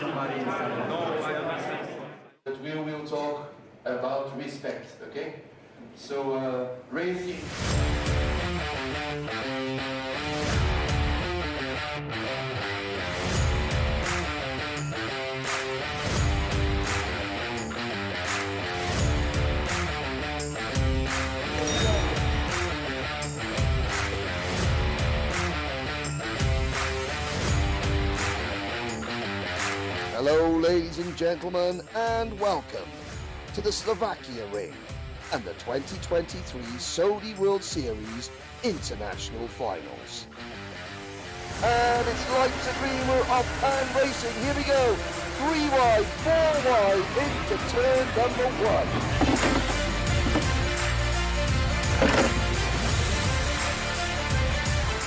But we will talk about respect, okay? So, racing. Hello ladies and gentlemen, and welcome to the Slovakia Ring and the 2023 Saudi World Series International Finals. And it's like the dream, we're off and racing. Here we go, 3 wide, 4 wide into turn number 1.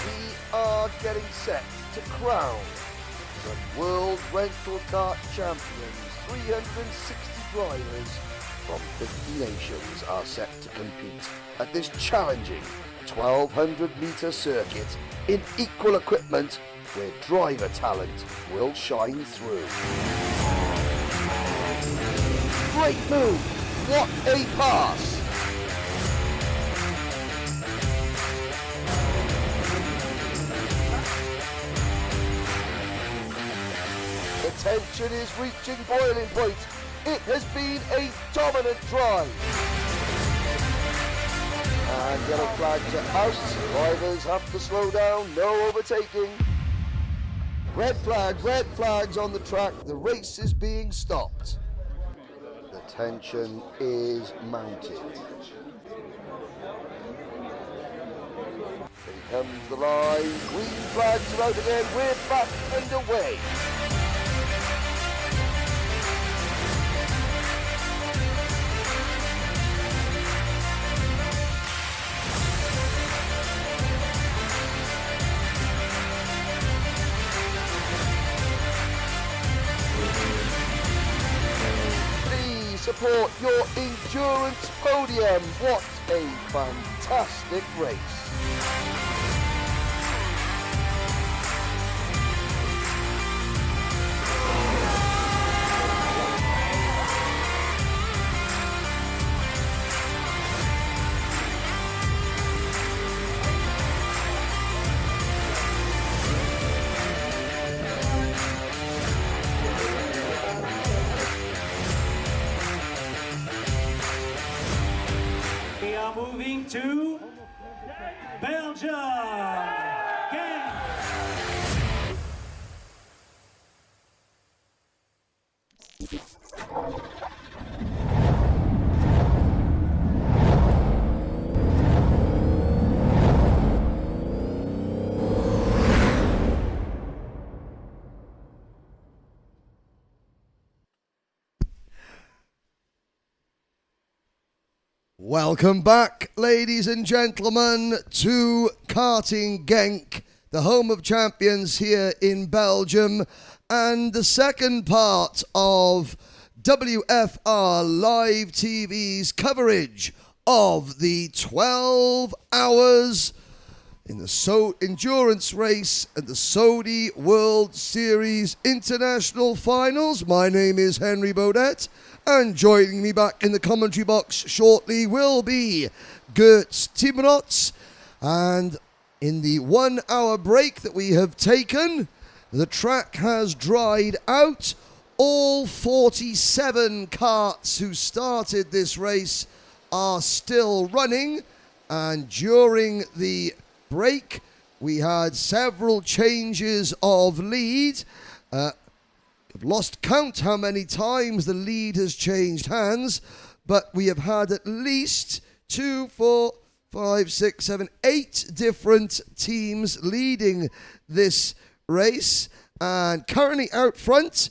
We are getting set to crown the World Rental Kart Champions. 360 drivers from 50 nations are set to compete at this challenging 1200-metre circuit in equal equipment where driver talent will shine through. Great move! What a pass! The tension is reaching boiling point. It has been a dominant drive. And yellow flags are out. Drivers have to slow down. No overtaking. Red flags on the track. The race is being stopped. The tension is mounting. Here comes the line. Green flags are out again. We're back underway. Support your endurance podium. What a fantastic race. Moving to Belgium. Genk. Welcome back, ladies and gentlemen, to Karting Genk, the home of champions here in Belgium, and the second part of WFR Live TV's coverage of the 12 hours in the endurance race at the Saudi World Series International Finals. My name is Henry Baudet. And joining me back in the commentary box shortly will be Gert Timrots. And in the 1 hour break that we have taken, the track has dried out. All 47 karts who started this race are still running. And during the break, we had several changes of lead. I've lost count how many times the lead has changed hands, but we have had at least 2, 4, 5, 6, 7, 8 different teams leading this race. And currently out front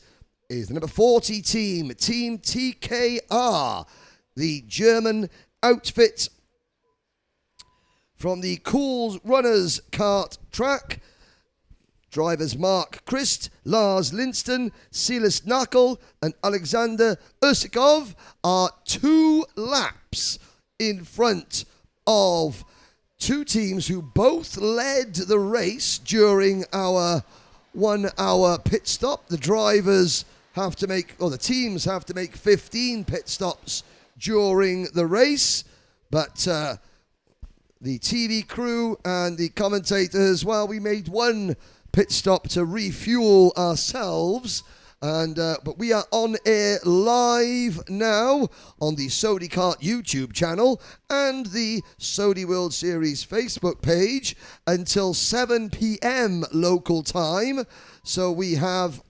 is the number 40 team, Team TKR, the German outfit from the Cool Runners kart track. Drivers Mark Christ, Lars Linston, Silas Knuckle and Alexander Usikov are 2 laps in front of 2 teams who both led the race during our 1 hour pit stop. The drivers have to make, or the teams have to make 15 pit stops during the race, but the TV crew and the commentators, well, we made one pit stop to refuel ourselves. And but we are on air live now on the Sodi Kart YouTube channel and the Sodi World Series Facebook page until 7 p.m. local time. So we have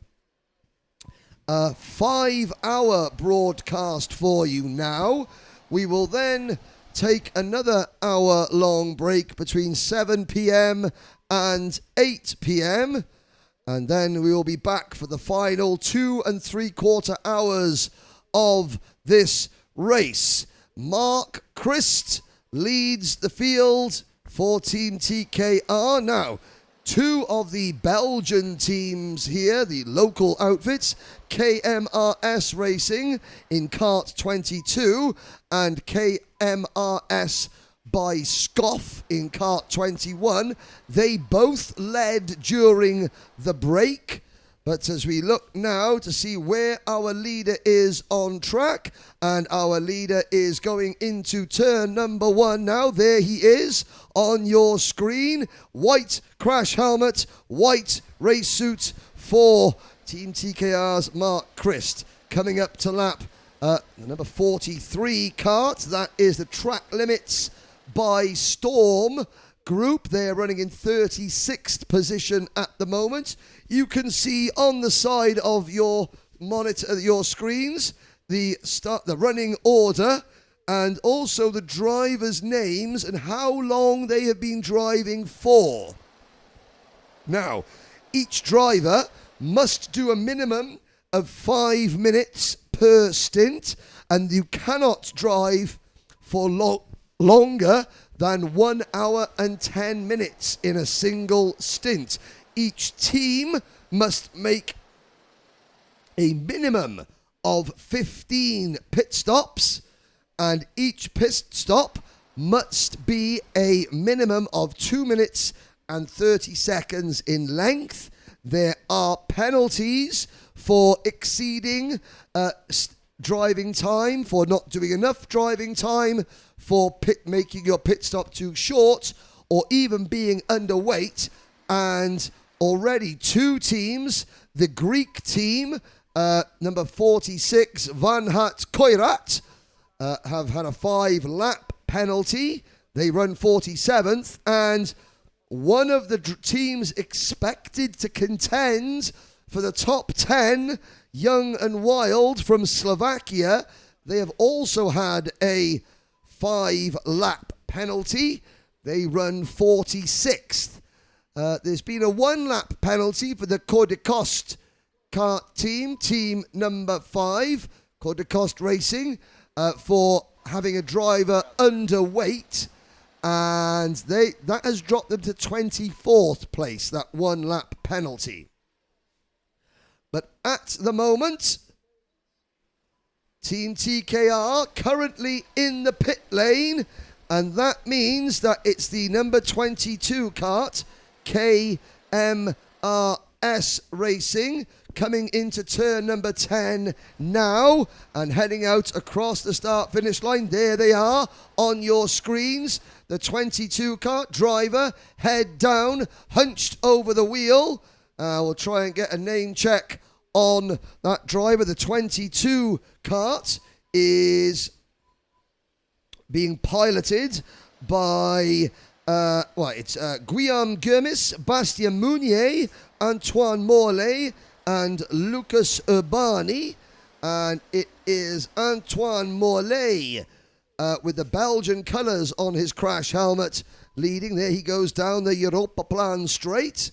a 5-hour broadcast for you now. We will then take another hour-long break between 7 p.m. and 8 p.m. And then we will be back for the final 2 3/4 hours of this race. Mark Christ leads the field for Team TKR. Now, 2 of the Belgian teams here, the local outfits, KMRS Racing in Kart 22 and KMRS by Scoff in Kart 21. They both led during the break. But as we look now to see where our leader is on track, and our leader is going into turn number 1 now. There he is on your screen. White crash helmet, white race suit for Team TKR's Mark Christ. Coming up to lap number 43 kart. That is the Track Limits by Storm group. They're running in 36th position at the moment. You can see on the side of your monitor, your screens, the running order and also the drivers' names and how long they have been driving for. Now, each driver must do a minimum of 5 minutes per stint, and you cannot drive for longer than 1 hour and 10 minutes in a single stint. Each team must make a minimum of 15 pit stops, and each pit stop must be a minimum of 2 minutes and 30 seconds in length. There are penalties for exceeding driving time, for not doing enough driving time, for making your pit stop too short, or even being underweight. And already 2 teams, the Greek team, number 46, Vanhat Koirat, have had a 5-lap penalty. They run 47th, and one of the teams expected to contend for the top 10, Young and Wild from Slovakia, they have also had a 5-lap penalty. They run 46th. There's been a 1-lap penalty for the Côte de Coste kart team number 5, Côte de Coste Racing, for having a driver underweight, and that has dropped them to 24th place, that 1-lap penalty. But at the moment, Team TKR currently in the pit lane, and that means that it's the number 22 kart, KMRS Racing, coming into turn number 10 now and heading out across the start-finish line. There they are on your screens. The 22 kart driver, head down, hunched over the wheel. We'll try and get a name check on that driver. The 22 kart is being piloted by Guillaume Gomis, Bastien Mounier, Antoine Morlaix, and Lucas Urbani. And it is Antoine Morlaix with the Belgian colours on his crash helmet leading. There he goes down the Europa Plan straight.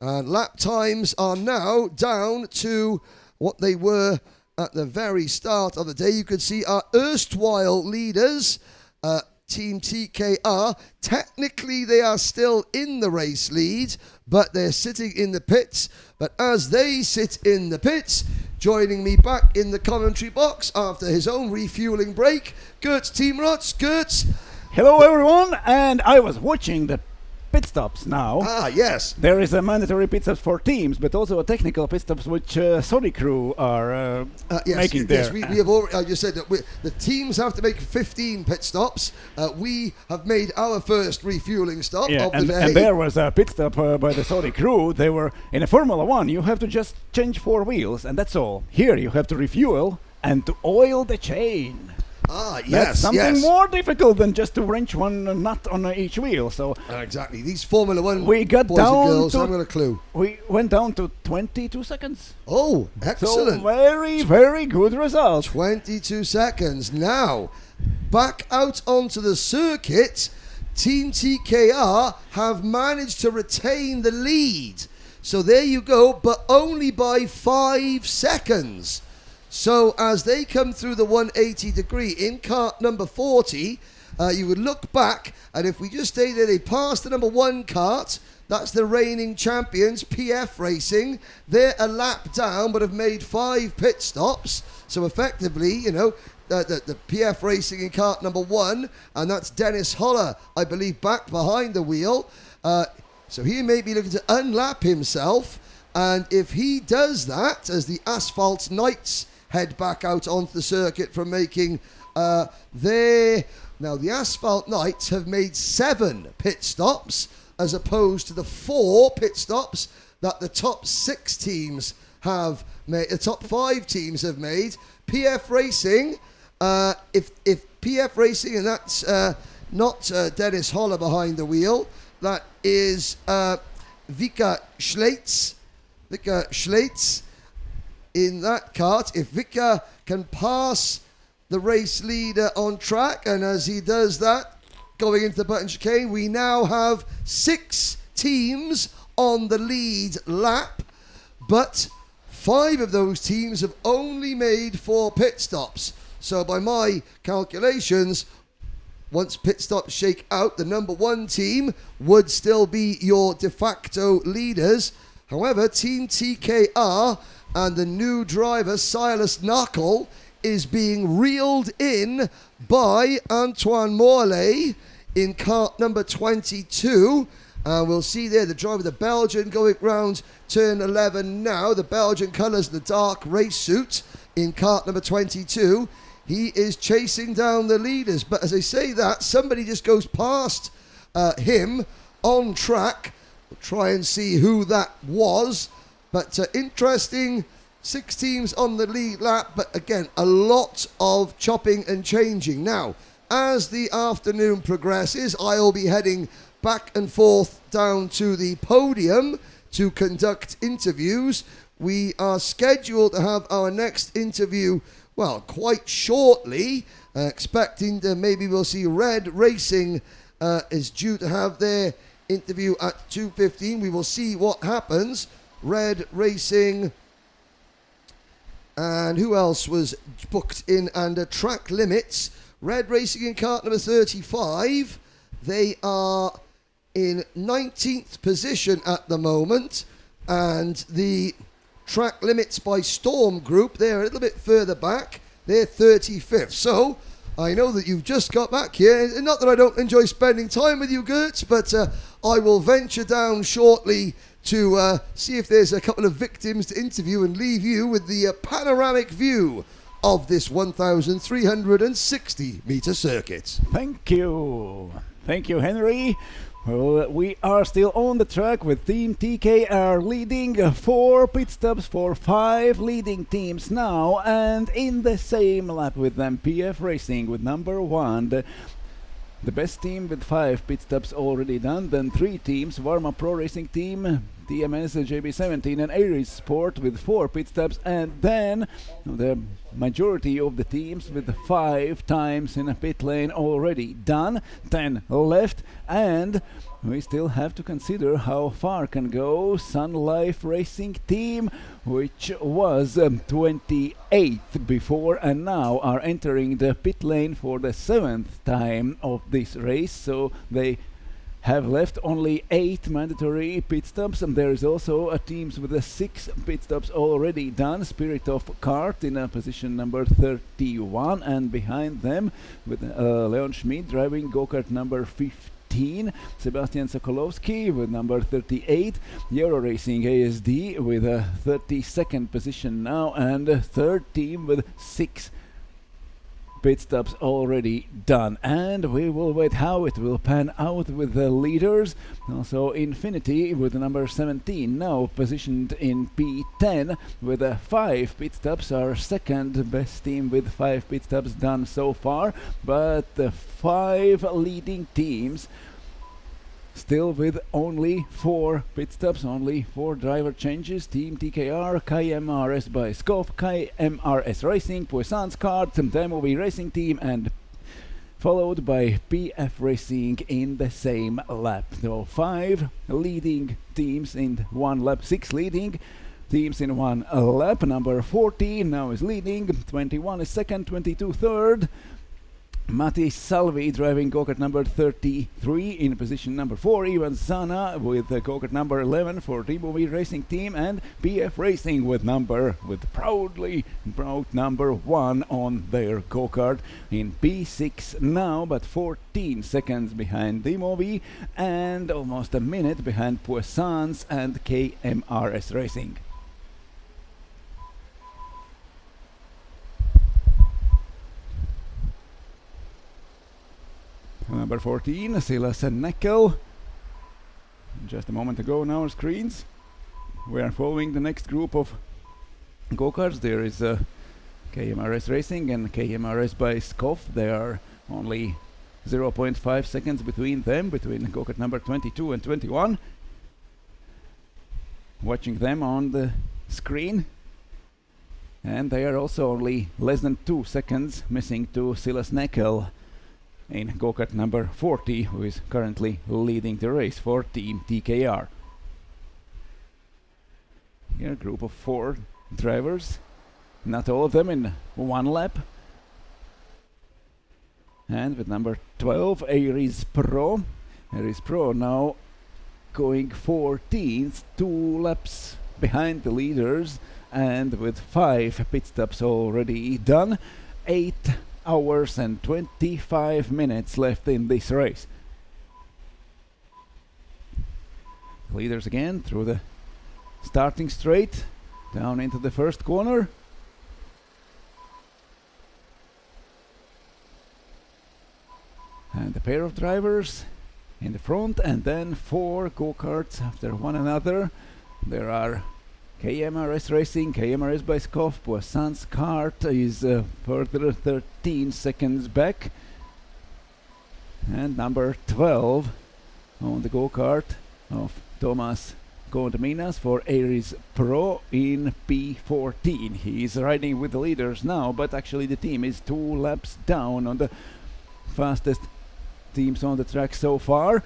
And lap times are now down to what they were at the very start of the day. You can see our erstwhile leaders, Team TKR. Technically, they are still in the race lead, but they're sitting in the pits. But as they sit in the pits, joining me back in the commentary box after his own refueling break, Gert Teamrots. Gert. Hello, everyone. And I was watching the pit stops now. Ah, yes. There is a mandatory pit stops for teams, but also a technical pit stops which Sony crew are making there. Yes, we have already. You said that the teams have to make 15 pit stops. We have made our first refueling stop of the day. And there was a pit stop by the Saudi crew. They were in a Formula One. You have to just change 4 wheels, and that's all. Here you have to refuel and to oil the chain. Ah, yes, That's something more difficult than just to wrench one nut on each wheel. So exactly. These Formula One we got boys down and girls to, haven't got a clue. We went down to 22 seconds. Oh, excellent. So very, very good result. 22 seconds. Now, back out onto the circuit, Team TKR have managed to retain the lead. So there you go, but only by 5 seconds. So as they come through the 180 degree in kart number 40, you would look back, and if we just stay there, they passed the number 1 kart. That's the reigning champions, PF Racing. They're a lap down, but have made 5 pit stops. So effectively, you know, the PF Racing in kart number 1, and that's Dennis Holler, I believe, back behind the wheel. So he may be looking to unlap himself, and if he does that, as the Asphalt Knights head back out onto the circuit from making now the Asphalt Knights have made 7 pit stops as opposed to the 4 pit stops that the top 6 teams have made, the top 5 teams have made. PF Racing, if PF Racing, and that's not Dennis Holler behind the wheel, that is Vika Schleitz. Vika Schleitz in that kart. If Vika can pass the race leader on track, and as he does that, going into the button chicane, we now have 6 teams on the lead lap, but 5 of those teams have only made 4 pit stops. So by my calculations, once pit stops shake out, the number 1 team would still be your de facto leaders. However, Team TKR and the new driver, Silas Knuckle, is being reeled in by Antoine Morley in kart number 22. And we'll see there the driver, the Belgian, going round turn 11 now. The Belgian colours, the dark race suit in kart number 22. He is chasing down the leaders. But as I say that, somebody just goes past him on track. We'll try and see who that was. But interesting, 6 teams on the lead lap. But again, a lot of chopping and changing. Now, as the afternoon progresses, I'll be heading back and forth down to the podium to conduct interviews. We are scheduled to have our next interview, well, quite shortly, expecting to maybe we'll see Red Racing is due to have their interview at 2:15. We will see what happens. Red Racing, and who else was booked in under Track Limits? Red Racing in kart number 35. They are in 19th position at the moment, and the Track Limits by Storm Group, they're a little bit further back. They're 35th. So I know that you've just got back here. Not that I don't enjoy spending time with you, Gertz, but I will venture down shortly to see if there's a couple of victims to interview and leave you with the panoramic view of this 1,360 meter circuit. Thank you. Thank you, Henry. Well, we are still on the track with Team TKR leading 4 pit stops for 5 leading teams now, and in the same lap with them, PF Racing with number 1. The best team with 5 pit stops already done, then 3 teams, Varma Pro Racing Team, DMS, JB17 and Aries Sport with 4 pit stops, and then the majority of the teams with 5 times in a pit lane already done, 10 left, and we still have to consider how far can go Sun Life Racing Team, which was 28th before and now are entering the pit lane for the 7th time of this race, so they have left only 8 mandatory pit stops, and there is also a teams with 6 pit stops already done. Spirit of Kart in position number 31, and behind them with Leon Schmid driving go-kart number 15. 19, Sebastian Sokolowski with number 38, Euro Racing ASD with a 32nd position now, and a third team with 6 pit stops already done, and we will wait how it will pan out with the leaders. Also Infinity with number 17 now positioned in P10 with 5 pit stops, our second best team with 5 pit stops done so far, but the 5 leading teams still with only 4 pit stops, only 4 driver changes. Team TKR, KMRS by Skov, KMRS Racing, Poisson's Kart, Demovy Racing Team, and followed by PF Racing in the same lap. So 5 leading teams in one lap, 6 leading teams in one lap. Number 14 now is leading, 21 is second, 22 third. Matti Salvi driving go-kart number 33 in position number 4. Ivan Zana with go-kart number 11 for Demovy Racing Team, and PF Racing with proud number 1 on their go-kart in P6 now, but 14 seconds behind Demovy and almost a minute behind Poissons and KMRS Racing. Number 14, Silas Neckel. Just a moment ago on our screens. We are following the next group of go-karts. There is KMRS Racing and KMRS by Skov. There are only 0.5 seconds between them, between go-kart number 22 and 21. Watching them on the screen. And they are also only less than 2 seconds missing to Silas Neckel in go-kart number 40, who is currently leading the race for Team TKR. Here a group of 4 drivers, not all of them in one lap. And with number 12, Aries Pro. Aries Pro now going 14th, 2 laps behind the leaders, and with 5 pit stops already done. 8 hours and 25 minutes left in this race. Leaders again through the starting straight, down into the first corner. And a pair of drivers in the front, and then 4 go-karts after one another. There are KMRS Racing, KMRS by Skov, Poisson's Kart is further 13 seconds back. And number 12 on the go-kart of Tomas Gondminas for Aries Pro in P14. He is riding with the leaders now, but actually the team is 2 laps down on the fastest teams on the track so far.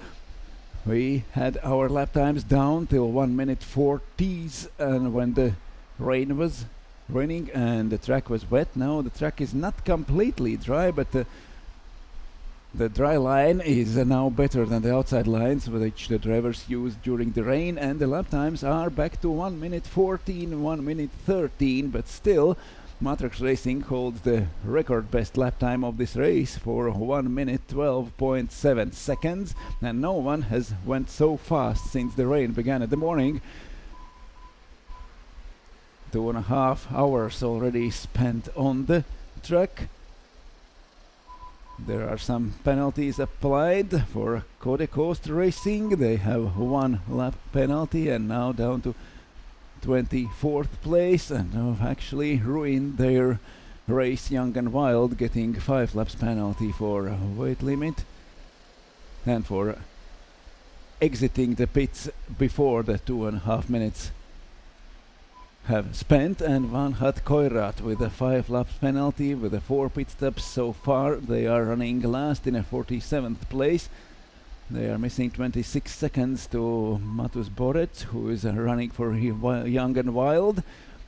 We had our lap times down till 1 minute 40s, and when the rain was raining and the track was wet. Now the track is not completely dry, but the dry line is now better than the outside lines which the drivers used during the rain, and the lap times are back to 1 minute 14, 1 minute 13, but still Matrix Racing holds the record best lap time of this race for 1 minute 12.7 seconds, and no one has went so fast since the rain began in the morning. 2.5 hours already spent on the track. There are some penalties applied for Code Coast Racing. They have 1 lap penalty and now down to 24th place, and have actually ruined their race. Young and Wild getting 5 laps penalty for weight limit and for exiting the pits before the 2.5 minutes have spent, and Van Hat Koirat with a 5 laps penalty with a 4 pit stops so far. They are running last in a 47th place. They are missing 26 seconds to Matus Borec, who is running for Young and Wild.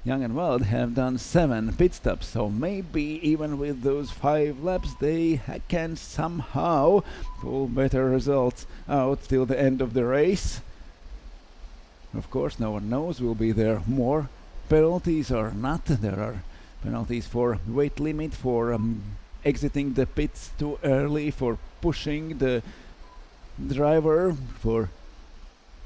Young and Wild have done 7 pit stops, so maybe even with those 5 laps they can somehow pull better results out till the end of the race. Of course, no one knows, will be there more penalties or not. There are penalties for weight limit, for exiting the pits too early, for pushing the driver for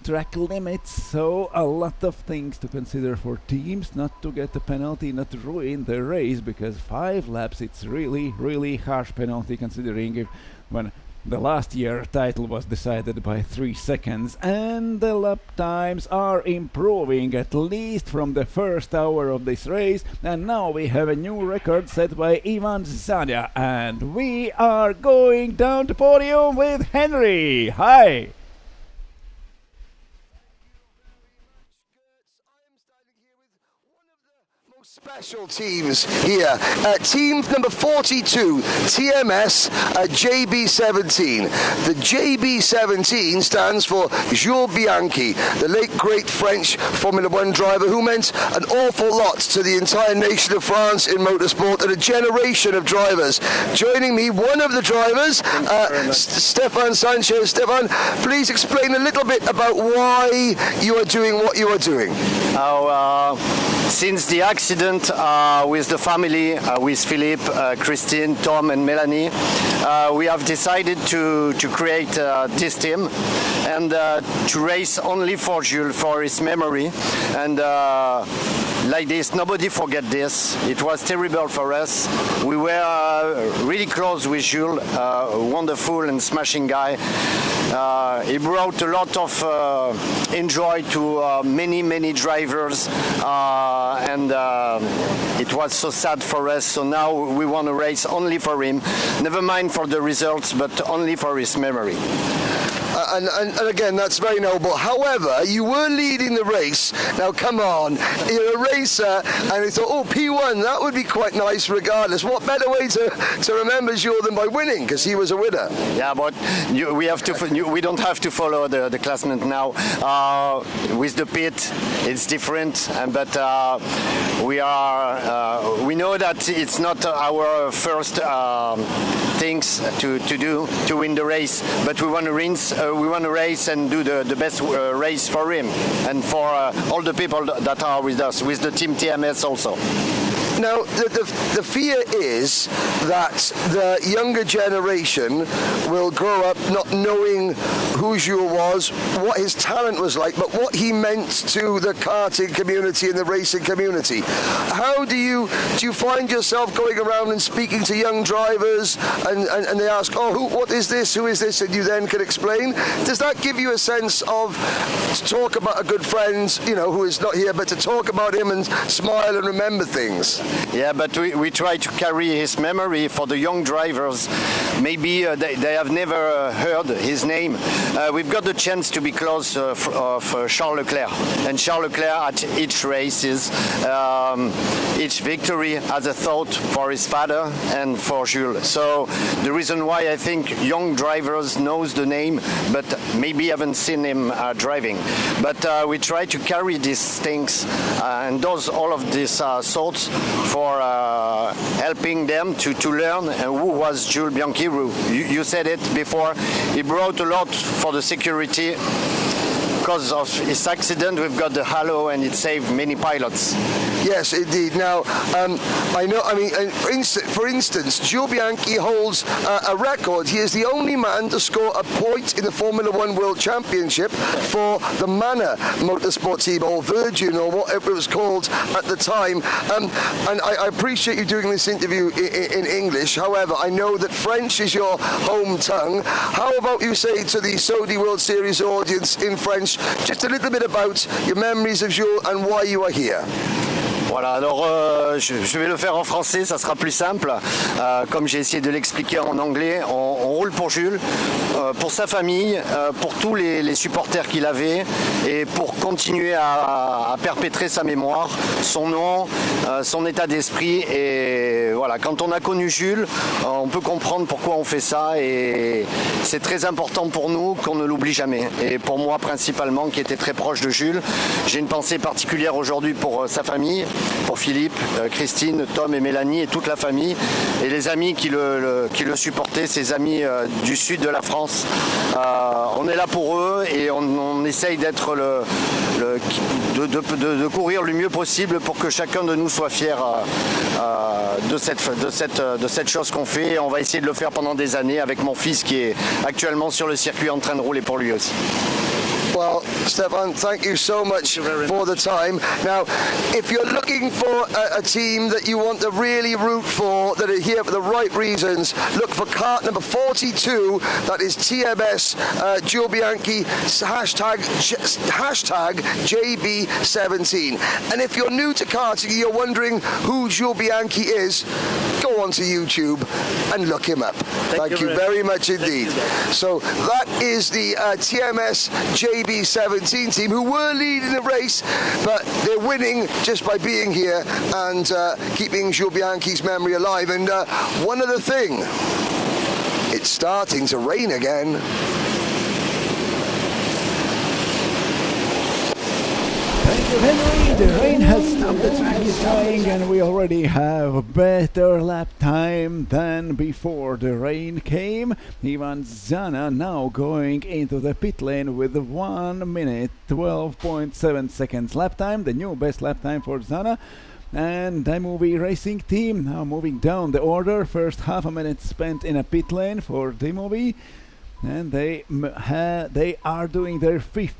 track limits, so a lot of things to consider for teams, not to get a penalty, not to ruin the race, because 5 laps, it's really harsh penalty considering when the last year title was decided by 3 seconds, and the lap times are improving at least from the first hour of this race, and now we have a new record set by Ivan Zania, and we are going down to podium with Henry. Hi! Special teams here. Team number 42, TMS JB17. The JB17 stands for Jules Bianchi, the late great French Formula One driver who meant an awful lot to the entire nation of France in motorsport and a generation of drivers. Joining me, one of the drivers, Stefan Sanchez. Stefan, please explain a little bit about why you are doing what you are doing. Since the accident with the family, with Philippe, Christine, Tom and Melanie, we have decided to create this team and to race only for Jules, for his memory. And like this, nobody forget this. It was terrible for us. We were really close with Jules, a wonderful and smashing guy. He brought a lot of enjoy to many drivers, and it was so sad for us. So now we want to race only for him. Never mind for the results, but only for his memory. And again, that's very noble. However, you were leading the race. Now, come on, you're a racer, and they thought, oh, P1, that would be quite nice regardless. What better way to remember Jules than by winning, because he was a winner. Yeah, but we don't have to follow the classment now. With the pit, it's different, but we know that it's not our first things to do to win the race, but we want to race and do the best race for him and for all the people that are with us, with the team TMS also. Now, the fear is that the younger generation will grow up not knowing who Jules was, what his talent was like, but what he meant to the karting community and the racing community. How do you find yourself going around and speaking to young drivers and they ask, oh, what is this, who is this, and you then can explain? Does that give you a sense of to talk about a good friend, who is not here, but to talk about him and smile and remember things? Yeah, but we try to carry his memory for the young drivers. Maybe they have never heard his name. We've got the chance to be close of Charles Leclerc. And Charles Leclerc at each race, each victory has a thought for his father and for Jules. So the reason why I think young drivers knows the name, but maybe haven't seen him driving. But we try to carry these things and those all of these thoughts for helping them to learn who was Jules Bianchi. You said it before. He brought a lot for the security. Because of his accident, we've got the halo, and it saved many pilots. Yes, indeed. Now, I know. I mean, for instance, Jules Bianchi holds a record. He is the only man to score a point in the Formula One World Championship for the Manor Motorsport team, or Virgin, or whatever it was called at the time. And I appreciate you doing this interview in English. However, I know that French is your home tongue. How about you say to the Saudi World Series audience in French just a little bit about your memories of Jules and why you are here? Voilà, alors je vais le faire en français, ça sera plus simple. Comme j'ai essayé de l'expliquer en anglais, on roule pour Jules, pour sa famille, pour tous les supporters qu'il avait et pour continuer à perpétrer sa mémoire, son nom, son état d'esprit. Et voilà, quand on a connu Jules, on peut comprendre pourquoi on fait ça et c'est très important pour nous qu'on ne l'oublie jamais. Et pour moi principalement, qui était très proche de Jules, j'ai une pensée particulière aujourd'hui pour sa famille. pour Philippe, Christine, Tom et Mélanie et toute la famille et les amis qui le supportaient, ses amis du sud de la France. On est là pour eux et on essaye d'être de courir le mieux possible pour que chacun de nous soit fier de cette chose qu'on fait. On va essayer de le faire pendant des années avec mon fils qui est actuellement sur le circuit en train de rouler pour lui aussi. Well, Stefan, thank you so much for the time. Now, if you're looking for a team that you want to really root for, that are here for the right reasons, look for cart number 42. That is TMS Gio Bianchi hashtag JB17. And if you're new to karting, you're wondering who Gio Bianchi is, go onto YouTube and look him up. Thank you very much indeed. So that is the TMS JB17 team who were leading the race, but they're winning just by being here and keeping Gio Bianchi's memory alive. And one other thing, it's starting to rain again. Thank you, Henry. The rain has stopped, the track is drying, and we already have a better lap time than before the rain came. Ivan Zana now going into the pit lane with 1 minute 12.7 seconds lap time, the new best lap time for Zana. And Daimovie Racing Team now moving down the order. First half a minute spent in a pit lane for Daimovie, and they are doing their fifth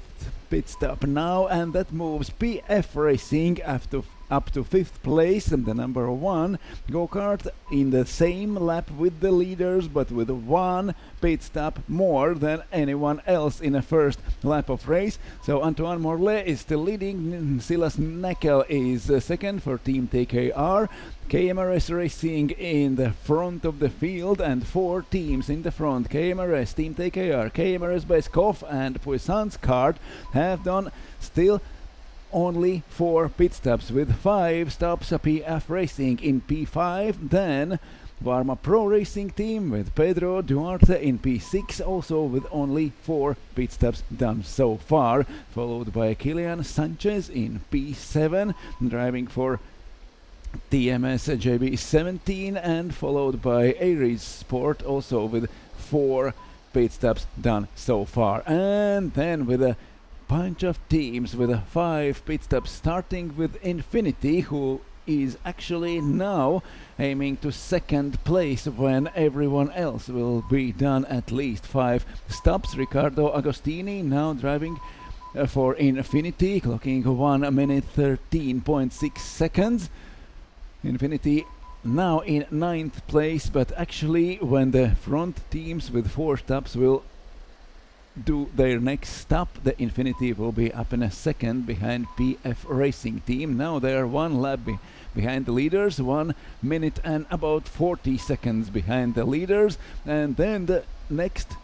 pit stop now, and that moves PF Racing up to fifth place, and the number 1 go-kart in the same lap with the leaders, but with 1 pit stop more than anyone else in the first lap of race. So Antoine Morlet is still leading. Silas Neckel is second for Team TKR. KMRS Racing in the front of the field, and 4 teams in the front. KMRS, Team TKR, KMRS Beskov and Puissance Kart have done still only 4 pit stops, with 5 stops at PF Racing in P5. Then Varma Pro Racing Team with Pedro Duarte in P6, also with only 4 pit stops done so far, followed by Kilian Sanchez in P7, driving for TMS JB17, and followed by Aries Sport, also with 4 pit stops done so far. And then with a bunch of teams with 5 pit stops, starting with Infinity, who is actually now aiming to second place when everyone else will be done at least 5 stops. Riccardo Agostini now driving for Infinity, clocking 1 minute 13.6 seconds. Infinity now in 9th place, but actually when the front teams with 4 stops will do their next stop, the Infinity will be up in a second behind PF Racing Team. Now they are 1 lap behind the leaders, 1 minute and about 40 seconds behind the leaders, and then the next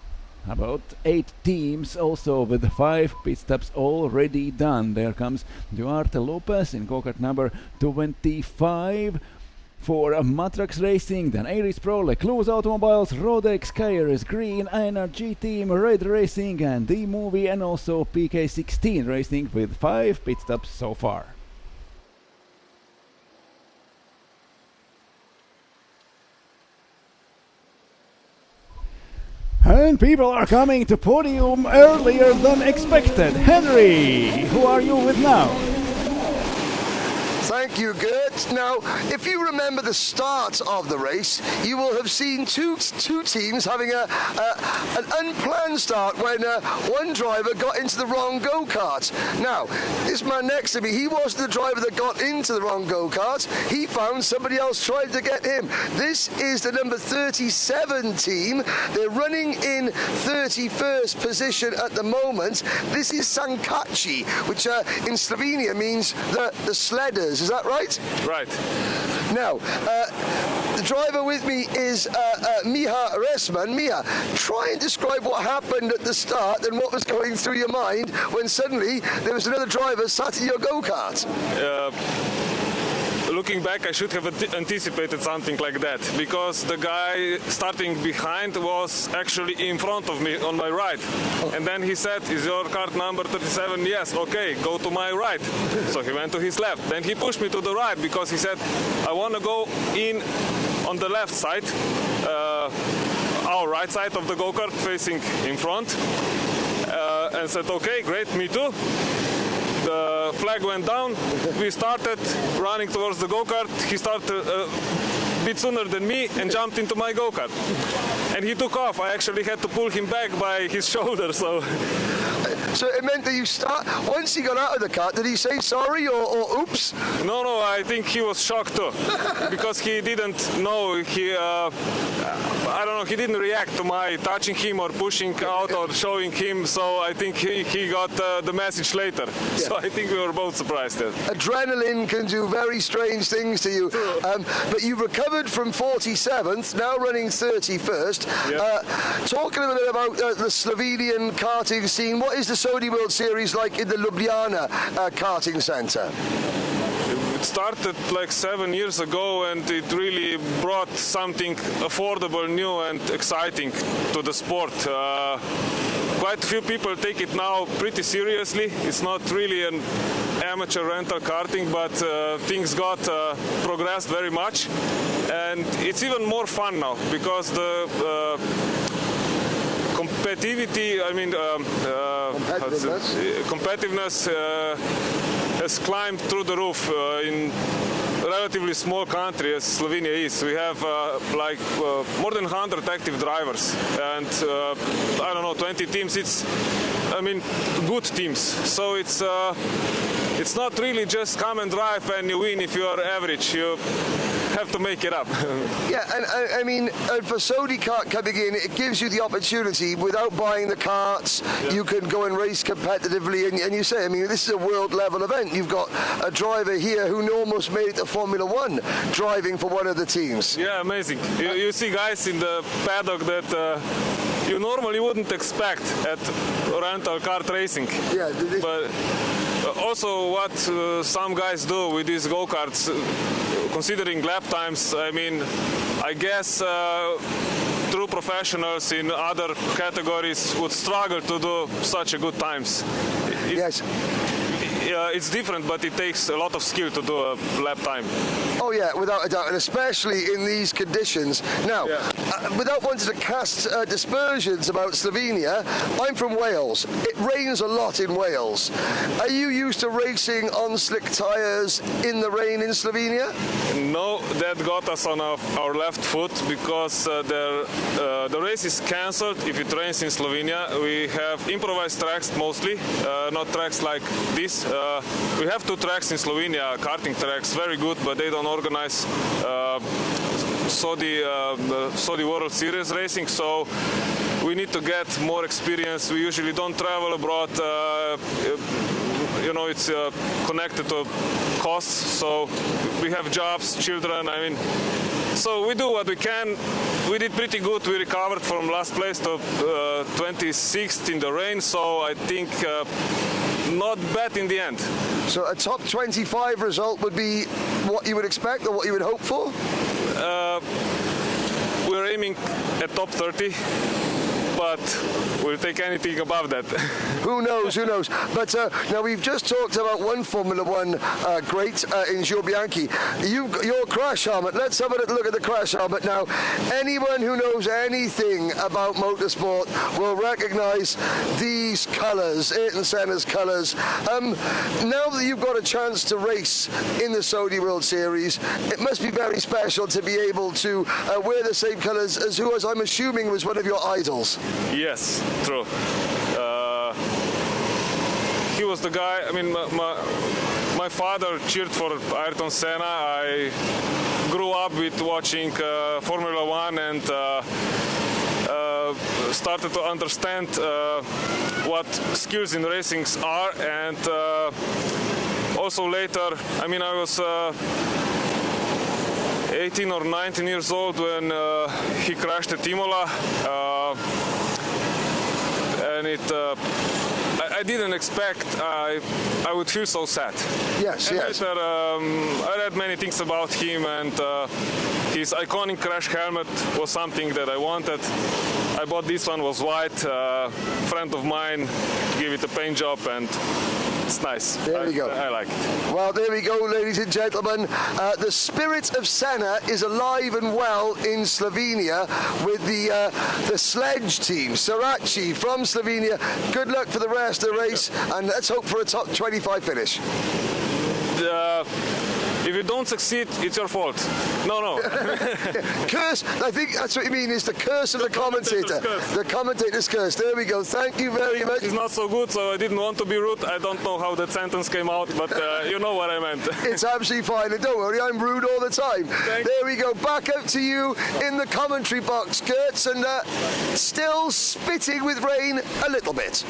about 8 teams also with 5 pit stops already done. There comes Duarte Lopez in go-kart number 25 for Matrax Racing, then Aries Pro, Lecluse Automobiles, Rodex, KRS Green, NRG Team, Red Racing and D-Movie, and also PK16 Racing with 5 pit stops so far. And people are coming to podium earlier than expected. Henry, who are you with now? Thank you, Gert. Now, if you remember the start of the race, you will have seen two teams having an unplanned start when one driver got into the wrong go-kart. Now, this man next to me, he wasn't the driver that got into the wrong go-kart. He found somebody else tried to get him. This is the number 37 team. They're running in 31st position at the moment. This is Sankachi, which in Slovenia means the sledders. Is that right? Right. Now, the driver with me is Miha Resman. Miha, try and describe what happened at the start and what was going through your mind when suddenly there was another driver sat in your go-kart. looking back, I should have anticipated something like that, because the guy starting behind was actually in front of me on my right. And then he said, "Is your card number 37? Yes, okay, go to my right." So he went to his left. Then he pushed me to the right because he said, "I want to go in on the left side, our right side of the go-kart facing in front." And said, "Okay, great, me too." The flag went down. We started running towards the go-kart. He started a bit sooner than me and jumped into my go-kart. And he took off. I actually had to pull him back by his shoulder. So it meant that you once he got out of the car, did he say sorry or oops? No, I think he was shocked too, because he didn't know. I don't know, he didn't react to my touching him or pushing out or showing him, so I think he got the message later. Yeah. So I think we were both surprised. Adrenaline can do very strange things to you, but you've recovered from 47th, now running 31st. Yeah. Talk a little bit about the Slovenian karting scene. What is the Saudi World Series like in the Ljubljana karting centre? It started like 7 years ago, and it really brought something affordable, new and exciting to the sport. Quite a few people take it now pretty seriously. It's not really an amateur rental karting, but things got progressed very much, and it's even more fun now because the competitiveness has climbed through the roof in a relatively small country as Slovenia is. We have more than 100 active drivers, and I don't know, 20 teams. It's good teams. So it's not really just come and drive and you win if you are average. You have to make it up. Yeah, and for Saudi kart coming in, it gives you the opportunity without buying the karts. Yeah. You can go and race competitively, and you say, this is a world level event. You've got a driver here who almost made it to Formula One, driving for one of the teams. Yeah, amazing. You see guys in the paddock that you normally wouldn't expect at rental kart racing. Yeah, but also what some guys do with these go-karts, considering lap times, I guess true professionals in other categories would struggle to do such a good times. Yes. It's different, but it takes a lot of skill to do a lap time. Oh yeah, without a doubt, and especially in these conditions. Now, without wanting to cast dispersions about Slovenia, I'm from Wales. It rains a lot in Wales. Are you used to racing on slick tyres in the rain in Slovenia? No, that got us on our left foot because the race is cancelled if it rains in Slovenia. We have improvised tracks mostly, not tracks like this. We have 2 tracks in Slovenia, karting tracks, very good, but they don't organize Saudi World Series racing, so we need to get more experience. We usually don't travel abroad. It's connected to costs, so we have jobs, children, so we do what we can. We did pretty good. We recovered from last place to 26th in the rain, so I think not bad in the end. So a top 25 result would be what you would expect or what you would hope for? We're aiming at top 30. But we'll take anything above that. Who knows? But now we've just talked about one Formula One great in Gio Bianchi. Your crash helmet. Let's have a look at the crash helmet now. Anyone who knows anything about motorsport will recognise these colours, Ayrton Senna's colours. Now that you've got a chance to race in the Saudi World Series, it must be very special to be able to wear the same colours as who, as I'm assuming, was one of your idols. Yes, true. He was the guy. My father cheered for Ayrton Senna. I grew up with watching Formula One and started to understand what skills in racing are. And also later, I was 18 or 19 years old when he crashed at Imola. And I didn't expect I would feel so sad. Yes, And yes. later, I read many things about him, and his iconic crash helmet was something that I wanted. I bought this one, was white. Friend of mine gave it a paint job, and it's nice. There we go. I like it. Well, there we go, ladies and gentlemen. The spirit of Senna is alive and well in Slovenia with the sledge team. Sarachi from Slovenia. Good luck for the rest of the race, and let's hope for a top 25 finish. If you don't succeed, it's your fault. No. Curse, I think that's what you mean, is the curse of the commentator. curse. The commentator's curse. There we go. Thank you very much. It's not so good, so I didn't want to be rude. I don't know how that sentence came out, but you know what I meant. It's absolutely fine, and don't worry, I'm rude all the time. There we go, back out to you in the commentary box, Kurtz, and still spitting with rain a little bit.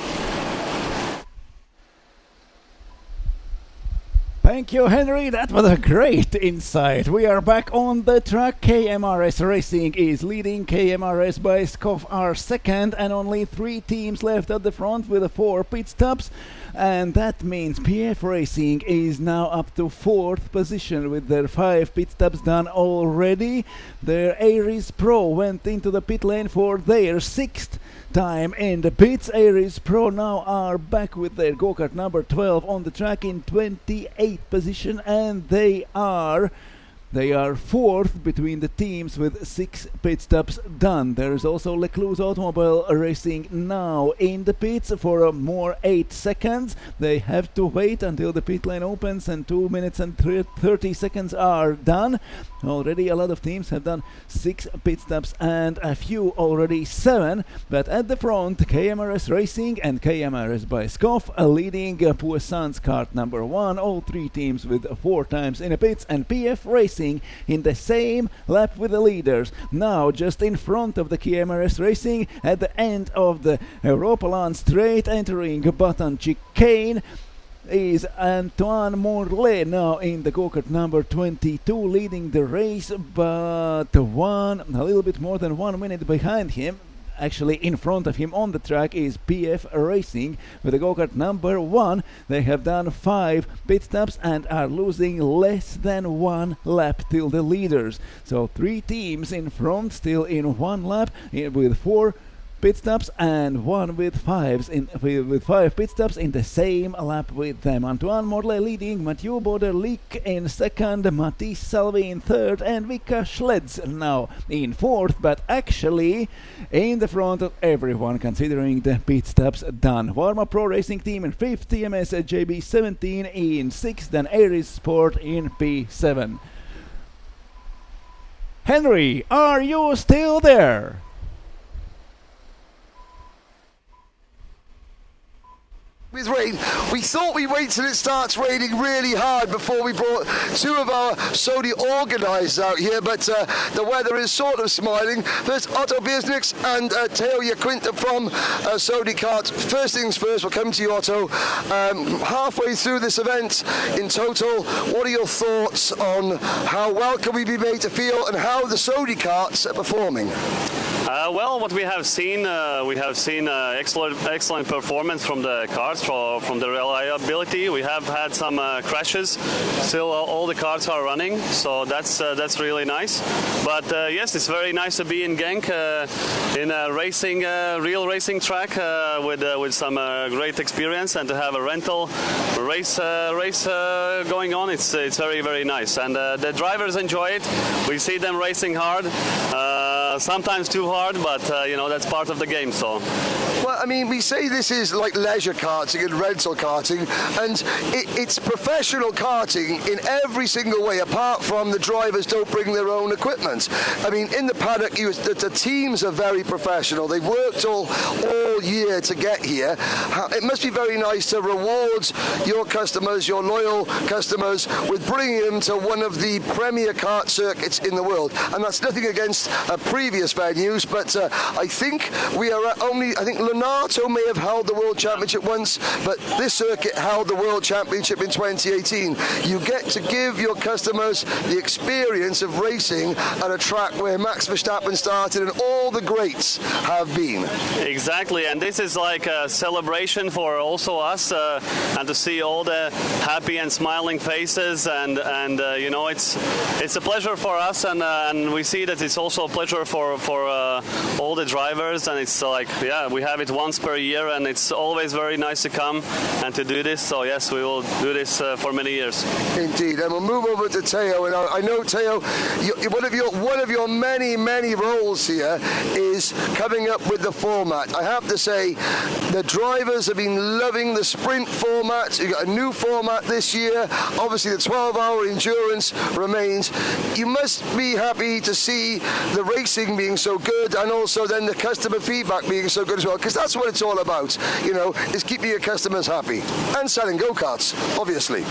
Thank you, Henry. That was a great insight. We are back on the track. KMRS Racing is leading. KMRS by Skov are second, and only 3 teams left at the front with 4 pit stops. And that means PF Racing is now up to 4th position with their 5 pit stops done already. Their Aries Pro went into the pit lane for their 6th time in the pits. Aries Pro now are back with their go-kart number 12 on the track in 28th position, and they are 4th between the teams with 6 pit stops done. There is also Lecluse Automobile Racing now in the pits for more 8 seconds. They have to wait until the pit lane opens, and 2 minutes and 30 seconds are done. Already a lot of teams have done 6 pit stops, and a few already 7. But at the front, KMRS Racing and KMRS by Skov leading Poisson's kart number 1. All 3 teams with 4 times in the pits, and PF Racing in the same lap with the leaders. Now just in front of the KMRS Racing at the end of the Europalan straight, entering Button chicane, is Antoine Morlet now in the go-kart number 22, leading the race, but a little bit more than 1 minute behind him. Actually, in front of him on the track is PF Racing with the go-kart number 1. They have done 5 pit stops and are losing less than 1 lap till the leaders. So 3 teams in front, still in 1 lap, with 4 pit stops and 1 with 5 pit stops in the same lap with them. Antoine Morlet leading, Mathieu Bauderlic in second, Mathis Salvi in third, and Vika Schledz now in 4th, but actually in the front of everyone considering the pit stops done. Varma Pro Racing Team in 5th, TMS JB17 in 6th, and Aries Sport in P7. Henry, are you still there? With rain, we thought we'd wait till it starts raining really hard before we brought 2 of our Sodi organisers out here, but the weather is sort of smiling. There's Otto Biesniks and Teo Jaquinta from Sodi Kart. First things first, we'll come to you, Otto. Halfway through this event in total, what are your thoughts on how well can we be made to feel and how the Sodi Karts are performing? Well, what we have seen excellent performance from the cars, from the reliability. We have had some crashes. Still, all the cars are running, so that's really nice. But yes, it's very nice to be in Genk in a real racing track with some great experience, and to have a rental race going on. It's very, very nice, and the drivers enjoy it. We see them racing hard. Sometimes too hard, but that's part of the game. So, well, I mean, we say this is like leisure karting and rental karting, and it's professional karting in every single way, apart from the drivers don't bring their own equipment. I mean, in the paddock, the teams are very professional. They've worked all year to get here. It must be very nice to reward your customers, your loyal customers, with bringing them to one of the premier kart circuits in the world. And that's nothing against previous venues, but I think we are only, Lenard Mugello may have held the World Championship once, but this circuit held the World Championship in 2018. You get to give your customers the experience of racing at a track where Max Verstappen started and all the greats have been. Exactly, and this is like a celebration for also us, and to see all the happy and smiling faces, and you know, it's a pleasure for us, and we see that it's also a pleasure for all the drivers, and it's like, yeah, we have it once per year, and it's always very nice to come and to do this. So yes, we will do this for many years. Indeed, and we'll move over to Theo, and I know, Theo, one of your many roles here is coming up with the format. I have to say, the drivers have been loving the sprint format. You've got a new format this year. Obviously, the 12-hour endurance remains. You must be happy to see the racing being so good, and also then the customer feedback being so good as well, because that's what it's all about, you know, is keeping your customers happy and selling go-karts, obviously.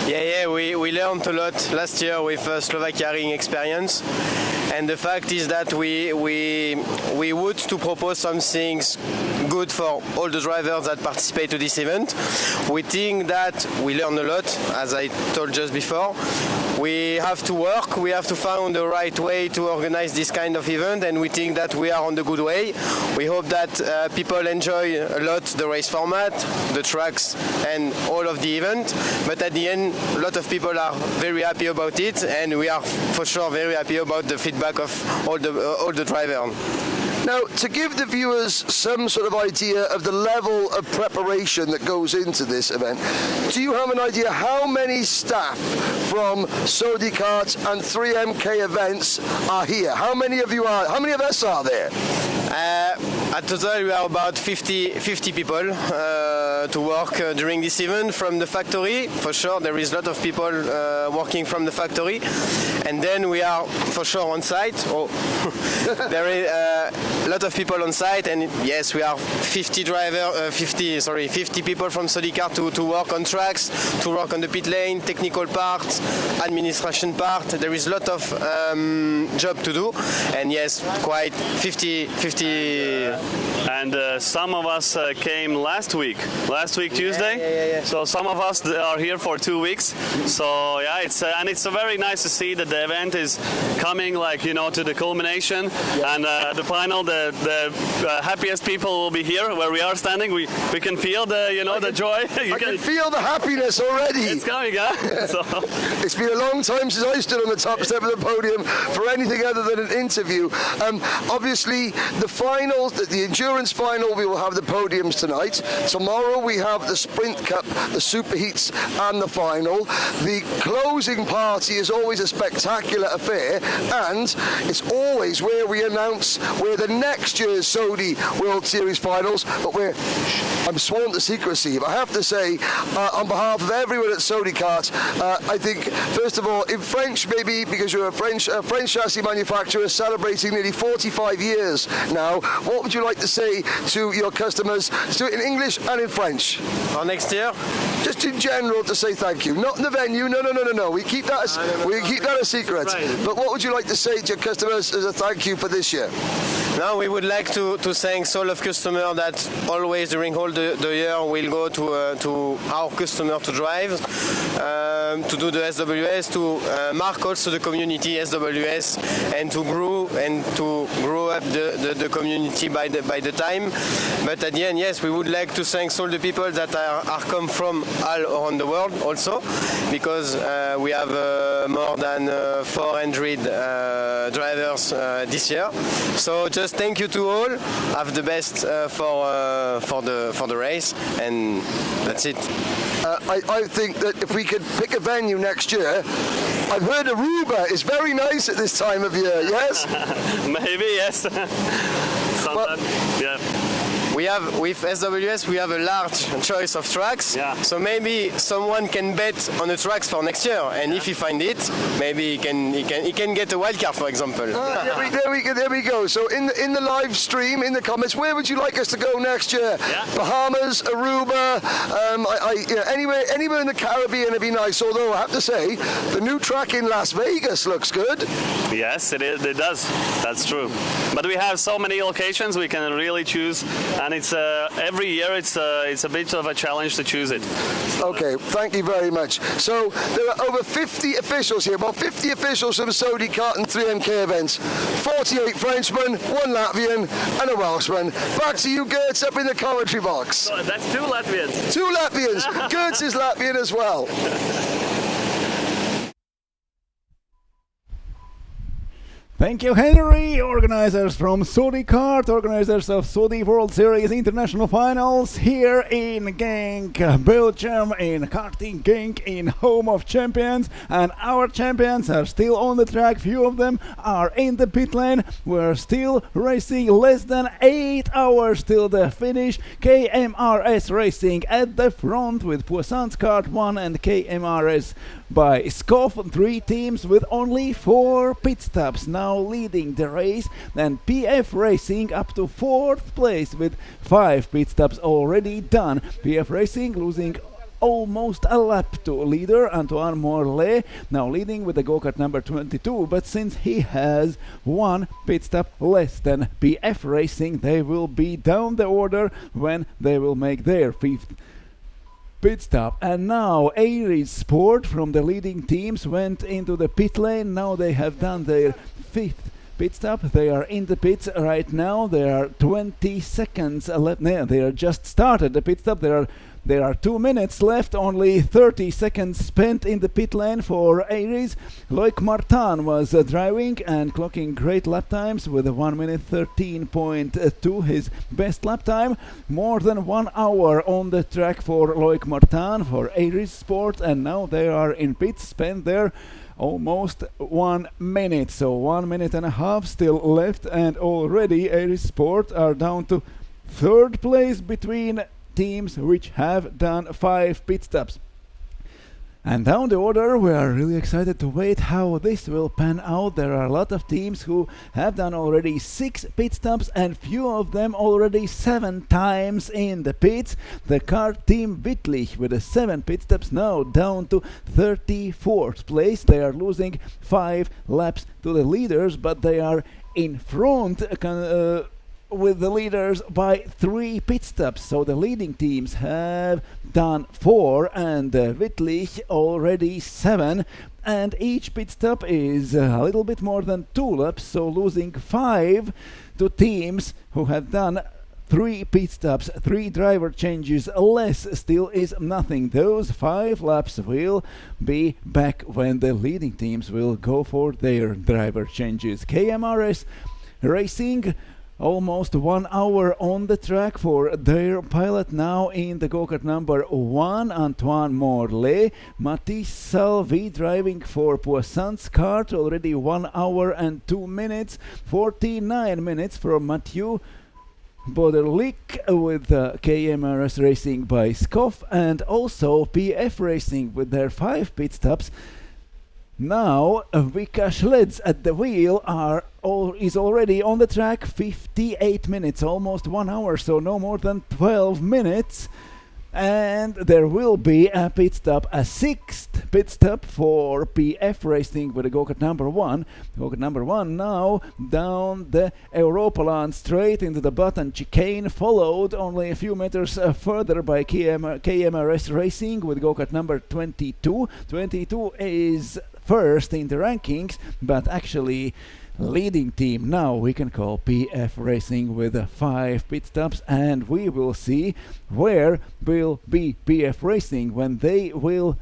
Yeah, we learned a lot last year with Slovak Karting experience, and the fact is that we would to propose some things good for all the drivers that participate to this event. We think that we learn a lot, as I told just before. We have to work, we have to find the right way to organize this kind of event, and we think that we are on the good way. We hope that people enjoy a lot the race format, the tracks, and all of the event. But at the end, a lot of people are very happy about it, and we are for sure very happy about the feedback of all the drivers. Now, to give the viewers some sort of idea of the level of preparation that goes into this event, do you have an idea how many staff from Sodi Karts and 3MK events are here? How many of us are there? At total, we are about 50 people to work during this event from the factory. For sure, there is a lot of people working from the factory, and then we are for sure on site. There is a lot of people on site, and yes, we are 50 people from Sodikart to work on tracks, to work on the pit lane, technical part, administration part. There is a lot of job to do, and yes, quite 50. And some of us came last week Tuesday. Yeah. So some of us are here for 2 weeks. So yeah, it's very nice to see that the event is coming, like, you know, to the culmination, and the final. The happiest people will be here where we are standing. We can feel the joy. I can feel the happiness already. It's coming, huh? So. It's been a long time since I stood on the top step of the podium for anything other than an interview. Obviously, the finals, the endurance final, we will have the podiums tonight. Tomorrow we have the Sprint Cup, the Superheats, and the final. The closing party is always a spectacular affair, and it's always where we announce where the next year's Sodi World Series finals, but I'm sworn to secrecy. But I have to say, on behalf of everyone at Sodi Kart, I think, first of all, in French, maybe because you're a French chassis manufacturer celebrating nearly 45 years now, what would you like to say to your customers? Let's do it in English and in French. For next year? Just in general, to say thank you. Not in the venue, no. We keep that a secret. Right. But what would you like to say to your customers as a thank you for this year? Now we would like to thank all of customers that always during all the year will go to our customer to drive, to do the SWS, to mark also the community SWS, and to grow up the community by the time. But at the end, yes, we would like to thank all the people that are come from all around the world also, because we have more than 400 drivers this year. So just thank you to all. Have the best for the race, and that's it. I think that if we could pick a venue next year, I've heard Aruba is very nice at this time of year. Yes. Maybe yes. Sometimes, yeah. We have, with SWS, we have a large choice of tracks. Yeah. So maybe someone can bet on the tracks for next year, and if he find it, maybe he can get a wild card, for example. There we go. So in the live stream, in the comments, where would you like us to go next year? Yeah. Bahamas, Aruba, anywhere in the Caribbean would be nice. Although I have to say, the new track in Las Vegas looks good. Yes, it does. That's true. But we have so many locations we can really choose and it's every year it's a bit of a challenge to choose it. Okay, thank you very much. So there are over 50 officials here, about 50 officials from Saudi Karting 3MK events, 48 Frenchmen, 1 Latvian and a Welshman. Back to you, Gertz, up in the commentary box. No, that's 2 Latvians. 2 Latvians. Gertz is Latvian as well. Thank you, Henry. Organizers from Saudi Kart, organizers of Saudi World Series International Finals here in Genk, Belgium, in Karting Genk, in Home of Champions. And our champions are still on the track. Few of them are in the pit lane. We're still racing less than 8 hours till the finish. KMRS Racing at the front with Poisson's Kart 1 and KMRS by Skoff, 3 teams with only 4 pit stops now leading the race, and PF Racing up to 4th place with 5 pit stops already done. PF Racing losing almost a lap to leader Antoine Morlaix, now leading with the go-kart number 22, but since he has 1 pit stop less than PF Racing, they will be down the order when they will make their 5th pit stop. And now Aries Sport from the leading teams went into the pit lane. Now they have done their 5th pit stop. They are in the pits right now. There are 20 seconds left. No, they are just started the pit stop. There are 2 minutes left, only 30 seconds spent in the pit lane for Aries. Loic Martin was driving and clocking great lap times with a 1 minute 13.2, his best lap time. More than 1 hour on the track for Loic Martin for Aries Sport, and now they are in pits, spent there almost 1 minute, so 1 minute and a half still left, and already Aries Sport are down to 3rd place between teams which have done 5 pit stops. And down the order, we are really excited to wait how this will pan out. There are a lot of teams who have done already 6 pit stops, and few of them already 7 times in the pits. The kart team Wittlich with the 7 pit stops now down to 34th place. They are losing 5 laps to the leaders, but they are in front with the leaders by 3 pit stops. So the leading teams have done 4 and Wittlich already 7, and each pit stop is a little bit more than 2 laps, so losing 5 to teams who have done 3 pit stops, 3 driver changes less still is nothing. Those 5 laps will be back when the leading teams will go for their driver changes. KMRS Racing almost 1 hour on the track for their pilot now in the go-kart number 1, Antoine Morlaix. Mathis Salvi driving for Poisson's Kart, already 1 hour and 2 minutes, 49 minutes from Mathieu Boderlik with KMRS Racing by Skoff, and also PF Racing with their 5 pit stops. Now Vika Schleds at the wheel is already on the track, 58 minutes, almost 1 hour, so no more than 12 minutes. And there will be a pit stop, a 6th pit stop for PF Racing with the go-kart number 1. Go-kart number 1 now down the Europaland straight into the button chicane, followed only a few meters further by KMRS Racing with go-kart number 22. 22 is first in the rankings, but actually leading team now we can call PF Racing with 5 pit stops, and we will see where will be PF Racing when they will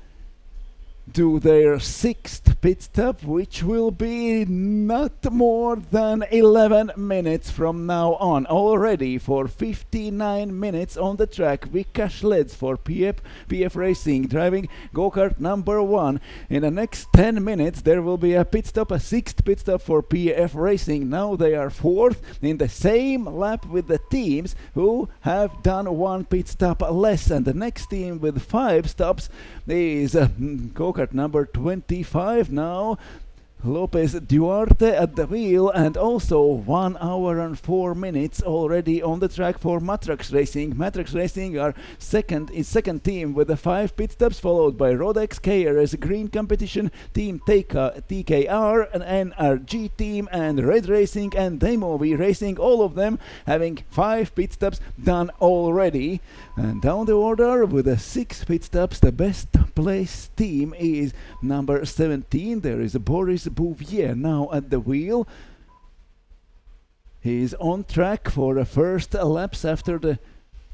do their 6th pit stop, which will be not more than 11 minutes from now on. Already for 59 minutes on the track, Vika Schleds for PF Racing driving go-kart number 1. In the next 10 minutes there will be a pit stop, a 6th pit stop for PF Racing. Now they are 4th in the same lap with the teams who have done 1 pit stop less, and the next team with 5 stops is go-kart number 25 now. Lopez Duarte at the wheel, and also 1 hour and 4 minutes already on the track for Matrax Racing. Matrax Racing are second team with the 5 pit stops, followed by Rodex, KRS Green Competition, Team TKR, an NRG team, and Red Racing and Demovi Racing, all of them having 5 pit stops done already. And down the order with the 6 pit stops, the best placed team is number 17. There is Boris Bouvier now at the wheel. He is on track for the first laps after the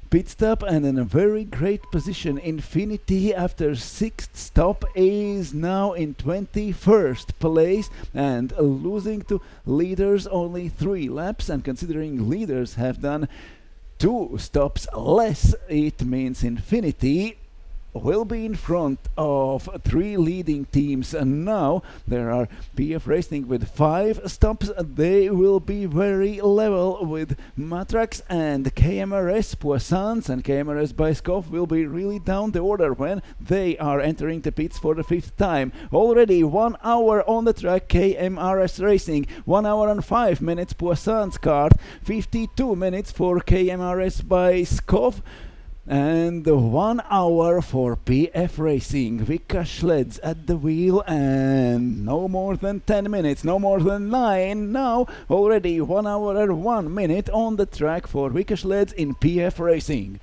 pit stop and in a very great position. Infinity, after 6th stop, is now in 21st place and losing to leaders only 3 laps. And considering leaders have done 2 stops less, it means Infinity will be in front of 3 leading teams. And now there are PF Racing with 5 stops. They will be very level with Matrax, and KMRS Poissons and KMRS Baiskov will be really down the order when they are entering the pits for the 5th time. Already 1 hour on the track, KMRS Racing, 1 hour and 5 minutes Poissons kart, 52 minutes for KMRS Baiskov, and 1 hour for PF Racing. Vika Schleds at the wheel, and no more than 10 minutes, no more than 9. Now already 1 hour and 1 minute on the track for Vika Schleds in PF Racing.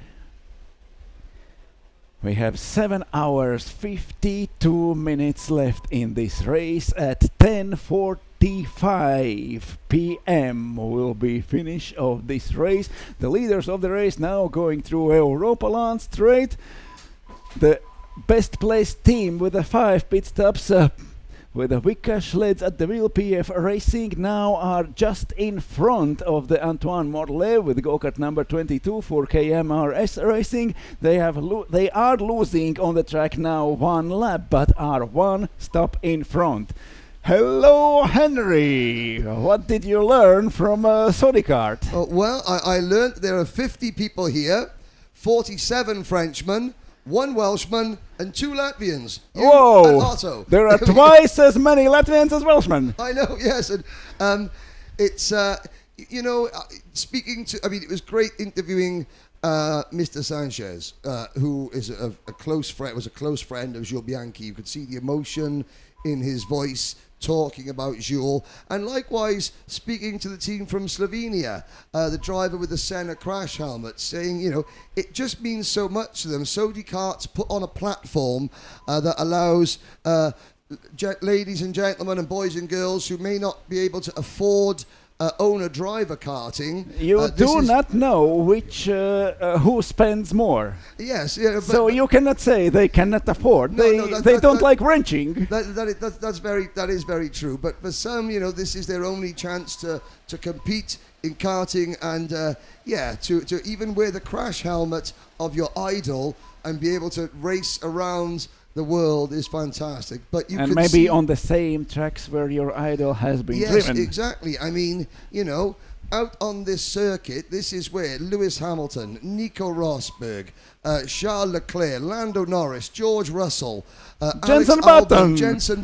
We have 7 hours 52 minutes left in this race. At 10:45 p.m. will be finish of this race. The leaders of the race now going through Europa Land Straight. The best placed team with the 5 pit stops with the Vika Schleds at the wheel, PF Racing, now are just in front of the Antoine Morlet with go-kart number 22 for KMRS Racing. They are losing on the track now 1 lap, but are 1 stop in front. Hello, Henry. What did you learn from Sodicart? Well, I learned there are 50 people here, 47 Frenchmen, 1 Welshman, and 2 Latvians. You Whoa! and Otto. There are twice as many Latvians as Welshmen. I know, yes. And it's, speaking to, it was great interviewing Mr. Sanchez, who is a close friend, was a close friend of Jules Bianchi. You could see the emotion in his voice talking about Jules, and likewise speaking to the team from Slovenia, the driver with the Senna crash helmet, saying, it just means so much to them. Sodicart's put on a platform that allows ladies and gentlemen and boys and girls who may not be able to afford owner-driver karting. You do not know which who spends more. Yes, yeah. So you cannot say they cannot afford. They don't like wrenching. That is very true. But for some, this is their only chance to compete in karting, and to even wear the crash helmet of your idol and be able to race around the world is fantastic. But you and maybe on the same tracks where your idol has been driven. Yes, exactly. Out on this circuit, this is where Lewis Hamilton, Nico Rosberg, Charles Leclerc, Lando Norris, George Russell, Jenson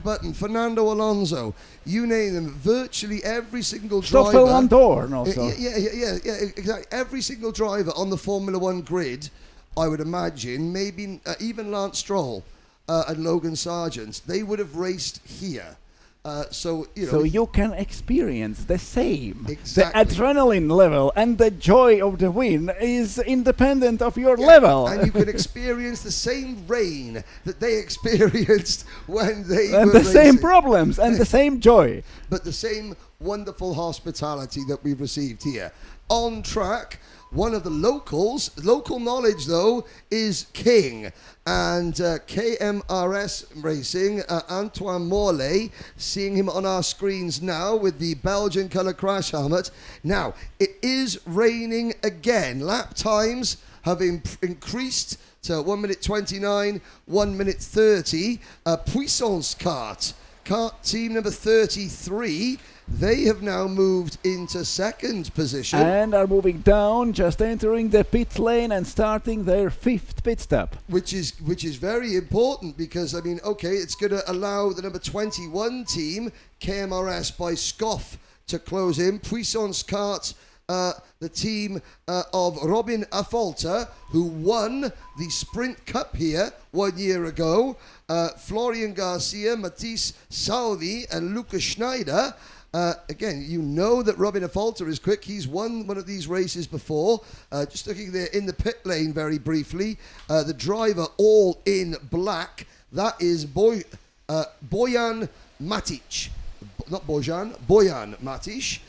Button, Fernando Alonso, you name them, virtually every single driver. Stoffel Van Dorn also. Yeah, exactly. Every single driver on the Formula One grid, I would imagine, maybe even Lance Stroll and Logan Sargent, they would have raced here. So you can experience the same. Exactly. The adrenaline level and the joy of the win is independent of your level. And you can experience the same rain that they experienced when they and were the racing. same problems and the same joy. But the same wonderful hospitality that we've received here. On track, one of the locals, local knowledge though, is King. And KMRS Racing, Antoine Morlet, seeing him on our screens now with the Belgian colour crash helmet. Now, it is raining again. Lap times have increased to 1 minute 29, 1 minute 30. Puissance kart team number 33. they have now moved into second position. And are moving down, just entering the pit lane and starting their 5th pit stop. Which is very important because, I mean, okay, it's going to allow the number 21 team, KMRS by Scoff, to close in. Puissance Kart, the team of Robin Affolter, who won the Sprint Cup here 1 year ago. Florian Garcia, Matisse Salvi, and Lucas Schneider. Again, you know that Robin Affolter is quick. He's won one of these races before. Just looking there in the pit lane very briefly. The driver all in black. That is Bojan Matic. Not Bojan, Bojan Matic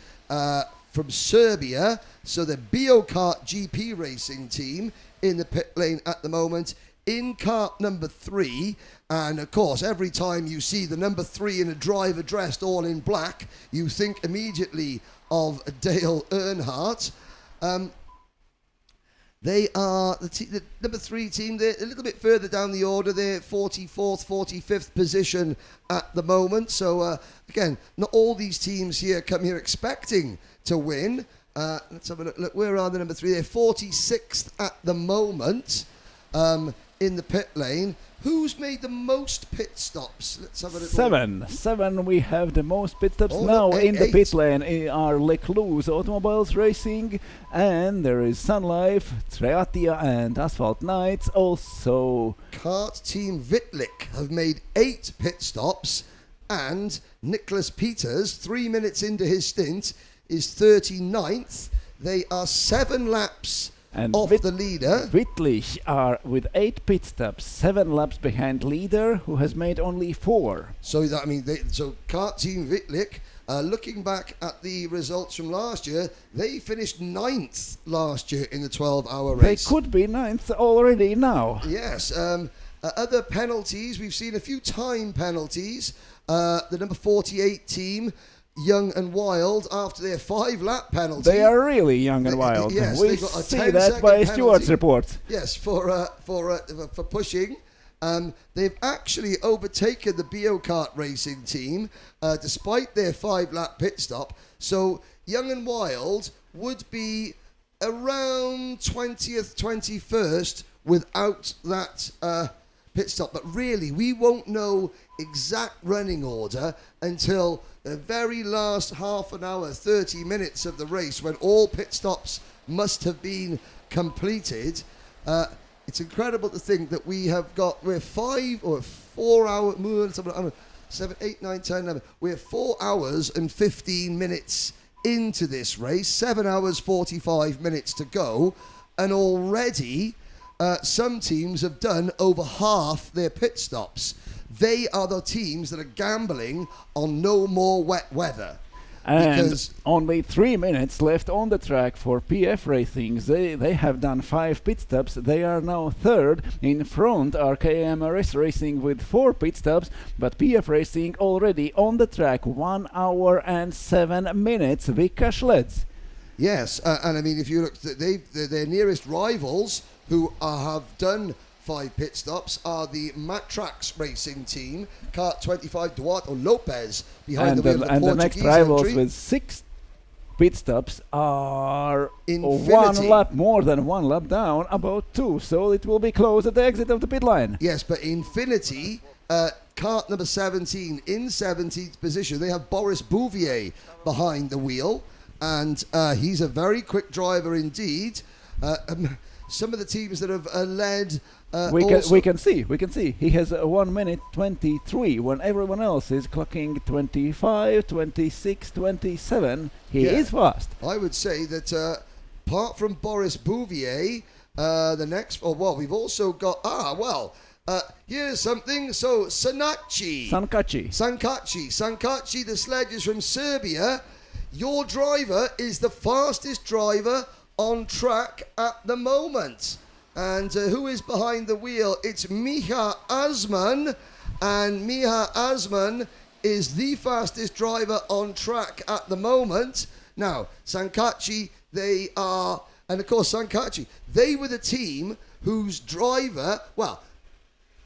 from Serbia. So the BioKart GP racing team in the pit lane at the moment. In kart number 3, and of course every time you see the number 3 in a driver dressed all in black, you think immediately of Dale Earnhardt. They are the number 3 team. They're a little bit further down the order. They're 44th, 45th position at the moment. So again, not all these teams here come here expecting to win. Let's have a look. Look, where are the number 3? They're 46th at the moment. In the pit lane. Who's made the most pit stops? Let's have a little. 7. We have the most pit stops Oh, now no, in the 8. pit lane are Lecluse Automobiles Racing, and there is Sun Life, Triatia, and Asphalt Knights. Also, Kart Team Vitlik have made 8 pit stops, and Nicholas Peters, 3 minutes into his stint, is 39th. They are 7 laps and off the leader. Wittlich are with 8 pit stops, 7 laps behind leader, who has made only 4. So that, I mean, so Kart Team Vitlik, looking back at the results from last year, they finished 9th last year in the 12-hour race. They could be 9th already now. Yes. Other penalties, we've seen a few time penalties. The number 48 team, Young and Wild, after their 5-lap penalty. They are really young and wild. Yes, we they got a see 10 that by second Stewart's penalty. report. Yes, for pushing. They've actually overtaken the BioKart racing team despite their 5-lap pit stop. So Young and Wild would be around 20th, 21st without that pit stop. But really, we won't know exact running order until the very last half an hour, 30 minutes of the race, when all pit stops must have been completed. It's incredible to think that we're 5 or 4 hours, 7, 8, 9, 10, 11. We're 4 hours and 15 minutes into this race, 7 hours, 45 minutes to go, and already some teams have done over half their pit stops. They are the teams that are gambling on no more wet weather. And only 3 minutes left on the track for PF Racing. They have done 5 pit stops. They are now 3rd. In front are KMRS Racing with 4 pit stops, but PF Racing already on the track 1 hour and 7 minutes. Vika Schleds. Yes, and I mean, if you look, their nearest rivals who have done 5 pit stops are the Matrax racing team, Kart 25 Duarte Lopez behind the wheel of the and Portuguese the next rivals entry. with 6 pit stops are Infinity. more than 1 lap down, about 2, so it will be close at the exit of the pit line. Yes, but Infinity, kart number 17 in 17th position. They have Boris Bouvier behind the wheel, and he's a very quick driver indeed. Some of the teams that have led. We can see. He has 1 minute 23 when everyone else is clocking 25, 26, 27. He is fast. I would say that apart from Boris Bouvier, the next. Oh well, we've also got. Here's something. So Sankachi, the sledge is from Serbia. Your driver is the fastest driver on track at the moment. And who is behind the wheel? It's Miha Asman. And Miha Asman is the fastest driver on track at the moment. Now, Sankachi, they were the team whose driver,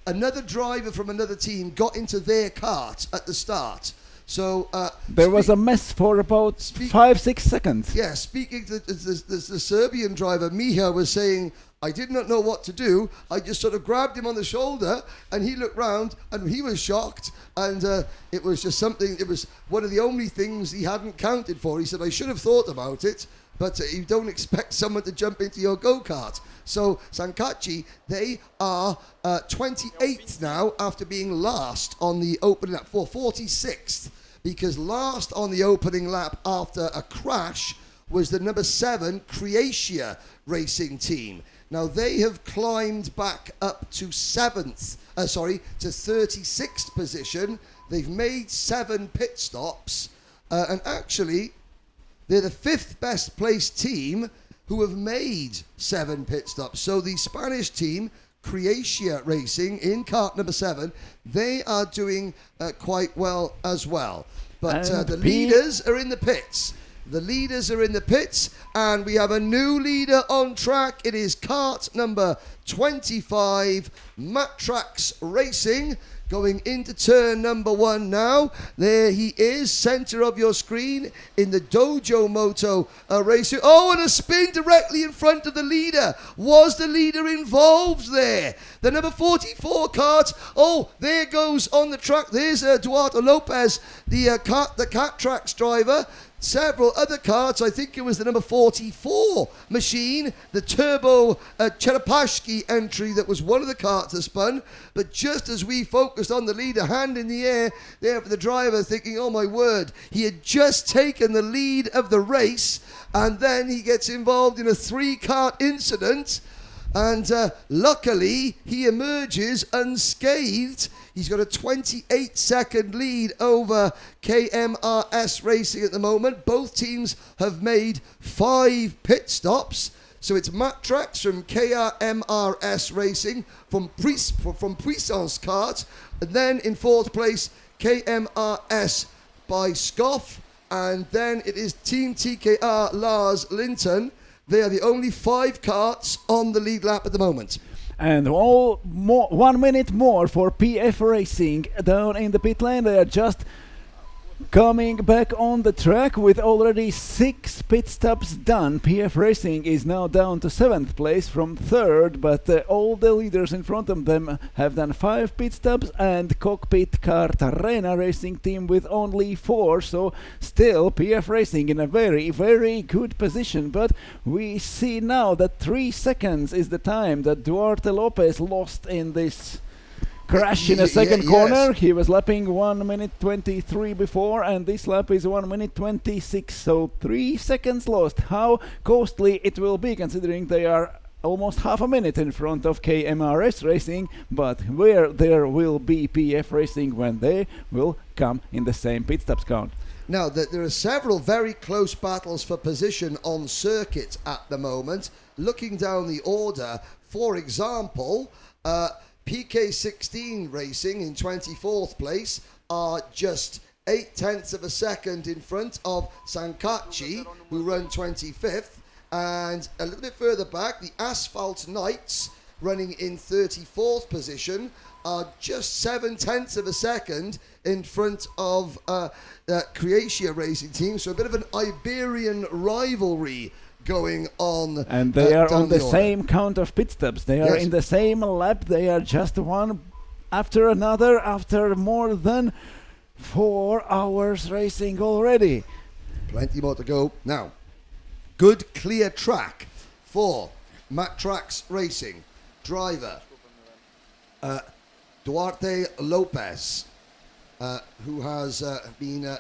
another driver from another team got into their kart at the start. So there was a mess for about 5-6 seconds. Yeah, speaking to the Serbian driver, Miha was saying, I did not know what to do. I just sort of grabbed him on the shoulder and he looked round and he was shocked. And it was just something, it was one of the only things he hadn't counted for. He said, I should have thought about it, but you don't expect someone to jump into your go-kart. So Sankachi, they are 28th now after being last on the opening lap, 46th, because last on the opening lap after a crash was the number 7 Croatia racing team. Now they have climbed back up to 36th position. They've made 7 pit stops, and actually they're the 5th best placed team who have made 7 pit stops. So the Spanish team, Croatia Racing, in kart number 7, they are doing quite well as well. But the leaders are in the pits. The leaders are in the pits, and we have a new leader on track. It is kart number 25, Matrax Racing, going into turn number 1 now. There he is, center of your screen in the Dojo Moto Racing. Oh, and a spin directly in front of the leader. Was the leader involved there? The number 44 kart. Oh, there goes on the track. There's Duarte Lopez, the Catrax driver. Several other karts. I think it was the number 44 machine, the Turbo Cherapashki entry that was one of the karts that spun. But just as we focused on the leader, hand in the air there for the driver, thinking, oh my word, he had just taken the lead of the race, and then he gets involved in a 3-kart incident, and luckily he emerges unscathed. He's got a 28-second lead over KMRS Racing at the moment. Both teams have made 5 pit stops. So it's Matrax from KMRS Racing, from Puissance Kart, and then in 4th place, KMRS by Scoff, and then it is Team TKR Lars Linton. They are the only 5 karts on the lead lap at the moment. And 1 minute more for PF Racing down in the pit lane. They are just coming back on the track with already 6 pit stops done. PF Racing is now down to 7th place from 3rd, but all the leaders in front of them have done 5 pit stops, and Cockpit Kart Arena Racing team with only 4. So still PF Racing in a very, very good position. But we see now that 3 seconds is the time that Duarte Lopez lost in this crash in a second corner. He was lapping 1 minute 23 before, and this lap is 1 minute 26, so 3 seconds lost. How costly it will be, considering they are almost half a minute in front of KMRS Racing, but where there will be PF Racing when they will come in the same pit stops count. Now, there are several very close battles for position on circuit at the moment. Looking down the order, for example, PK16 Racing in 24th place are just 0.8 of a second in front of Sankachi, who run 25th. And a little bit further back, the Asphalt Knights, running in 34th position, are just 0.7 of a second in front of Croatia Racing Team. So a bit of an Iberian rivalry going on. And they are on the same count of pit stops. They are in the same lap. They are just one after another after more than 4 hours racing already. Plenty more to go. Now, good clear track for Matrax Racing. Driver Duarte Lopez, who has been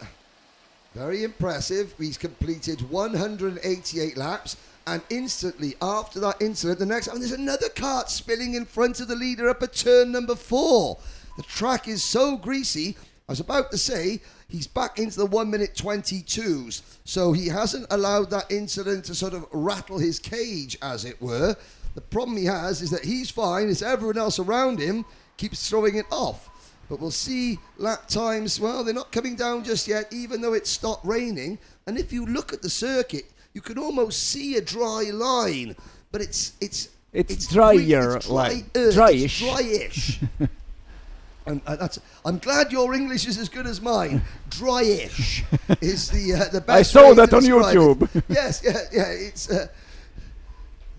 very impressive. He's completed 188 laps, and instantly after that incident, the next time there's another kart spinning in front of the leader up at turn number 4. The track is so greasy. I was about to say he's back into the 1 minute 22s, so he hasn't allowed that incident to sort of rattle his cage, as it were. The problem he has is that he's fine, as everyone else around him keeps throwing it off. But we'll see lap times. Well, they're not coming down just yet, even though it stopped raining. And if you look at the circuit, you can almost see a dry line. But it's drier, it's like dryish. It's dryish. And I'm glad your English is as good as mine. Dryish is the best. I saw way that to on describe YouTube. it. Yes, yeah. It's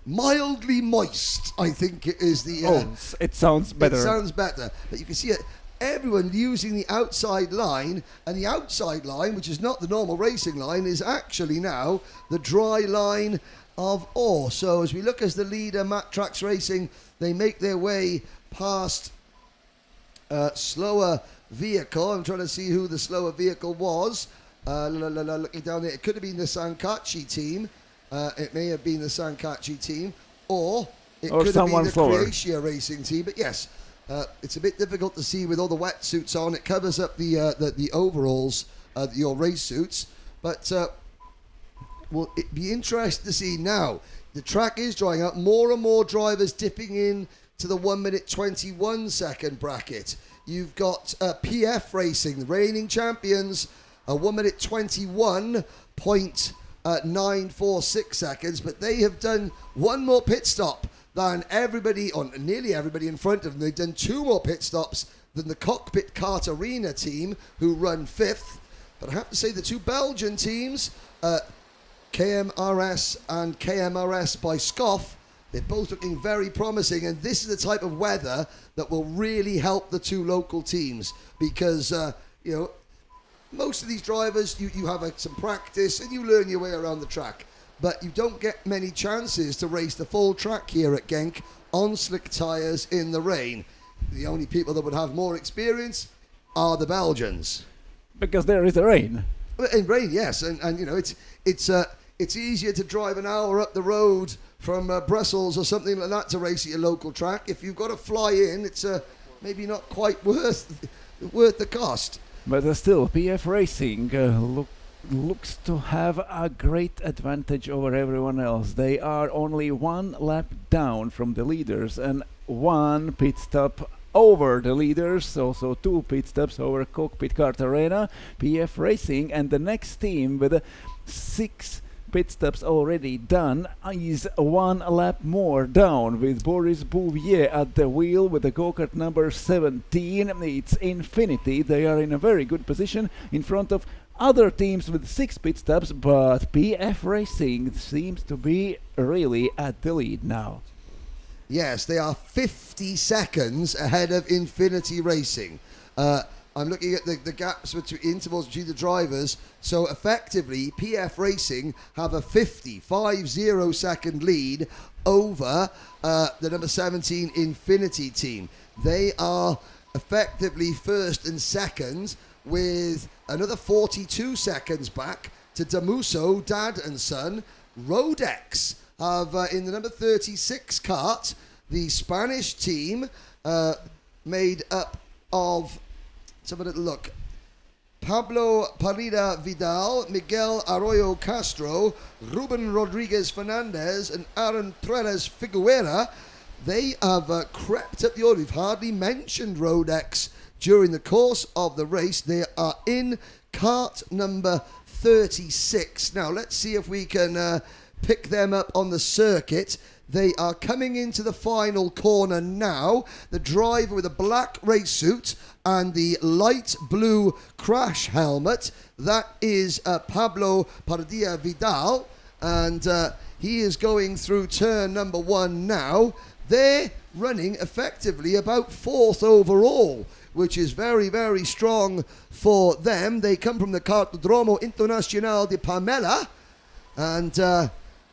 mildly moist, I think it is the. It sounds better. It sounds better, but you can see it. Everyone using the outside line, and the outside line, which is not the normal racing line, is actually now the dry line of ore. So as we look as the leader, Matt Trax Racing, they make their way past slower vehicle. I'm trying to see who the slower vehicle was. Looking down there, it could have been the Sankachi team. It may have been the Sankachi team, or it could have been the Croatia Racing team. But yes, it's a bit difficult to see with all the wetsuits on. It covers up the overalls, your race suits. But will it be interesting to see now? The track is drying out. More and more drivers dipping in to the 1 minute 21 second bracket. You've got PF Racing, the reigning champions, 1 minute 21.946 seconds, but they have done one more pit stop than everybody, or nearly everybody in front of them. They've done two more pit stops than the Cockpit Kart Arena team, who run fifth. But I have to say the two Belgian teams, KMRS and KMRS by Scoff, they're both looking very promising, and this is the type of weather that will really help the two local teams, because most of these drivers, you have some practice and you learn your way around the track, but you don't get many chances to race the full track here at Genk on slick tyres in the rain. The only people that would have more experience are the Belgians, because there is the rain. In rain, yes, and it's easier to drive an hour up the road from Brussels or something like that to race at your local track. If you've got to fly in, it's maybe not quite worth the cost. But still, PF Racing looks to have a great advantage over everyone else. They are only one lap down from the leaders and one pit stop over the leaders, also two pit stops over Cockpit Kart Arena, PF Racing, and the next team with 6 pit stops already done is one lap more down, with Boris Bouvier at the wheel with the go-kart number 17. It's Infinity. They are in a very good position in front of other teams with 6 pit stops, but PF Racing seems to be really at the lead now. Yes, they are 50 seconds ahead of Infinity Racing. I'm looking at the gaps between intervals between the drivers. So effectively, PF Racing have a 50 second lead over the number 17 Infinity team. They are effectively first and second, with another 42 seconds back to Damuso, Dad and Son. Rodex have in the number 36 kart, the Spanish team made up of, let's have a little look, Pablo Parida Vidal, Miguel Arroyo Castro, Ruben Rodriguez Fernandez, and Aaron Trellis Figuera. They have crept up the order. We've hardly mentioned Rodex during the course of the race. They are in kart number 36. Now, let's see if we can pick them up on the circuit. They are coming into the final corner now. The driver with a black race suit and the light blue crash helmet, that is Pablo Pardia Vidal, and he is going through turn number 1 now. They're running effectively about 4th overall, which is very, very strong for them. They come from the Cartodromo Internacional de Pamela, and the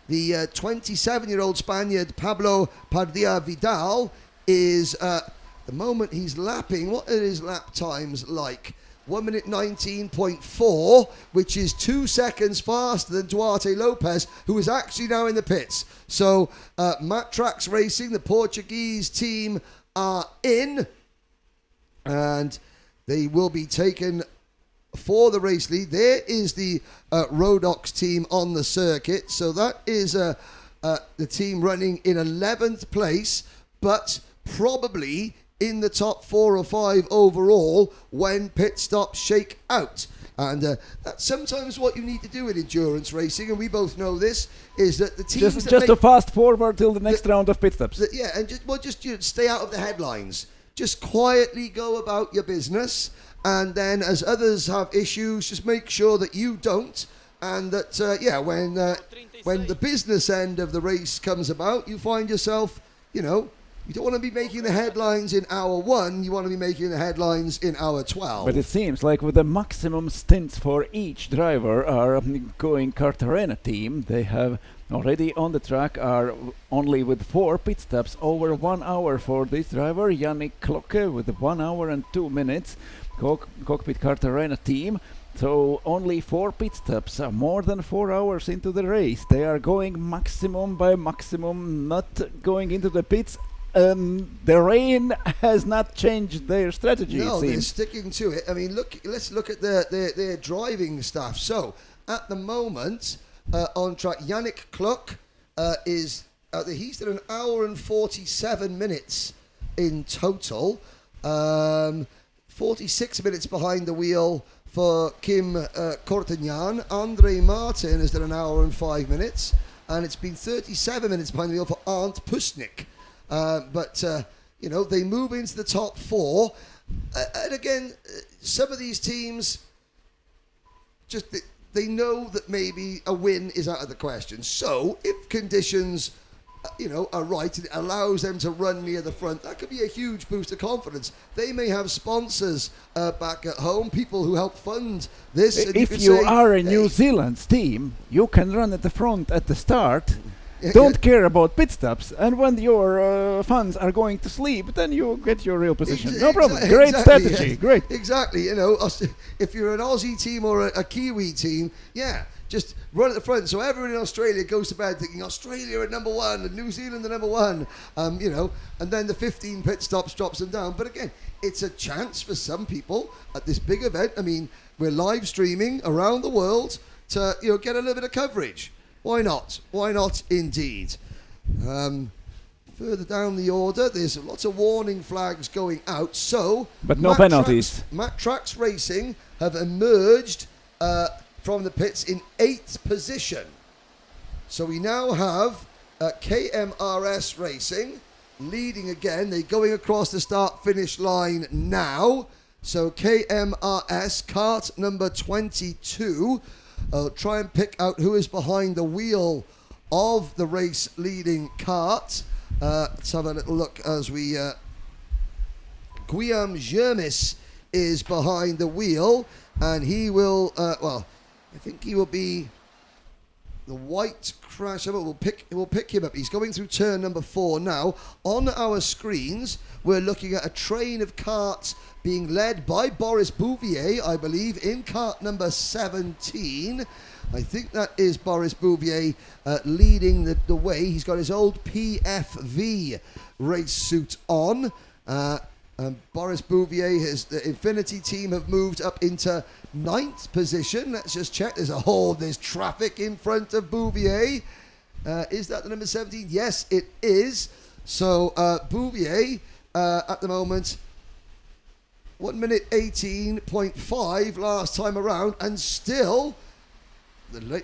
27-year-old Spaniard Pablo Pardia Vidal is, the moment he's lapping, what are his lap times like? 1 minute 19.4, which is 2 seconds faster than Duarte Lopez, who is actually now in the pits. So Matt Trax Racing, the Portuguese team, are in, and they will be taken for the race lead. There is the Rodox team on the circuit. So that is the team running in 11th place, but probably in the top 4 or 5 overall when pit stops shake out. And that's sometimes what you need to do in endurance racing, and we both know this, is that the teams just to fast forward till the next round of pit stops. And just stay out of the headlines. just quietly go about your business, and then as others have issues, just make sure that you don't, and that when the business end of the race comes about, you find yourself, you don't want to be making the headlines in hour 1, you want to be making the headlines in hour 12. But it seems like with the maximum stints for each driver are going Cartagena team. They have already on the track are only with 4 pit stops over 1 hour for this driver, Yannick Klocke, with 1 hour and 2 minutes. Cockpit Cartagena team. So only 4 pit stops, more than 4 hours into the race. They are going maximum by maximum, not going into the pits. The rain has not changed their strategy. No, it they're seems. sticking to it. I mean, let's look at their driving stuff. So at the moment on track, Yannick Kluk is he's done 1 hour and 47 minutes in total. 46 minutes behind the wheel for Kim Courtignan. Andre Martin has done 1 hour and 5 minutes, and it's been 37 minutes behind the wheel for Arndt Pusnik. But they move into the top 4. And again, some of these teams, just they know that maybe a win is out of the question. So if conditions are right and it allows them to run near the front, that could be a huge boost of confidence. They may have sponsors back at home, people who help fund this. And If you are a New Zealand's team, you can run at the front at the start. Don't care about pit stops, and when your fans are going to sleep, then you get your real position. No problem. Great strategy. Yes. Great. Exactly. If you're an Aussie team or a Kiwi team, just run at the front. So everyone in Australia goes to bed thinking Australia at number 1 and New Zealand at number 1. And then the 15 pit stops drops them down. But again, it's a chance for some people at this big event. I mean, we're live streaming around the world to get a little bit of coverage. Why not? Why not indeed? Further down the order, there's lots of warning flags going out. So, but no penalties. Matt Trax Racing have emerged from the pits in 8th position. So we now have KMRS Racing leading again. They're going across the start-finish line now. So KMRS, kart number 22. I'll try and pick out who is behind the wheel of the race leading kart. Let's have a little look as we... Guillaume Germis is behind the wheel, and he will... I think he will be the white crash. We'll pick him up. He's going through turn number 4 now. On our screens, we're looking at a train of karts being led by Boris Bouvier, I believe, in kart number 17. I think that is Boris Bouvier leading the way. He's got his old PFV race suit on. Boris Bouvier, the Infinity team have moved up into 9th position. Let's just check. There's traffic in front of Bouvier. Is that the number 17? Yes, it is. So Bouvier at the moment, 1 minute 18.5 last time around, and still the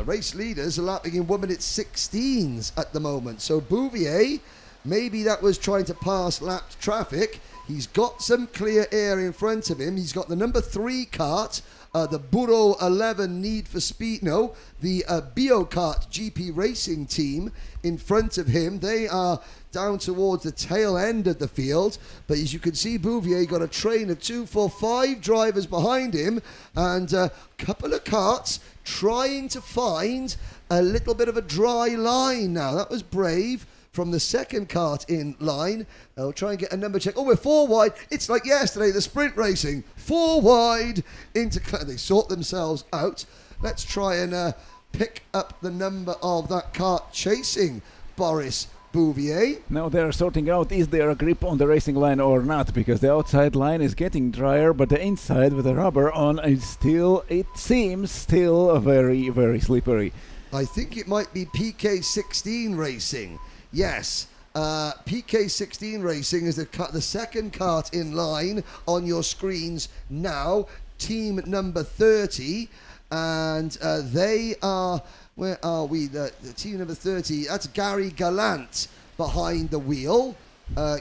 race leaders are lapping in 1 minute 16s at the moment. So Bouvier, maybe that was trying to pass lapped traffic. He's got some clear air in front of him. He's got the number 3 kart, the Burro 11 Need for Speed, the BioKart GP Racing team in front of him. They are down towards the tail end of the field. But as you can see, Bouvier got a train of 2, 4, 5 drivers behind him, and a couple of karts trying to find a little bit of a dry line now. That was brave from the second kart in line. I'll try and get a number check. Oh, we're 4 wide. It's like yesterday, the sprint racing. 4 wide into... They sort themselves out. Let's try and pick up the number of that kart chasing Boris Bouvier. Now they're sorting out, is there a grip on the racing line or not, because the outside line is getting drier, but the inside with the rubber on is still, it seems, still very, very slippery. I think it might be PK16 Racing. Yes, PK16 Racing is the second kart in line on your screens now, team number 30, and they are... Where are we? The team number 30, that's Gary Gallant behind the wheel.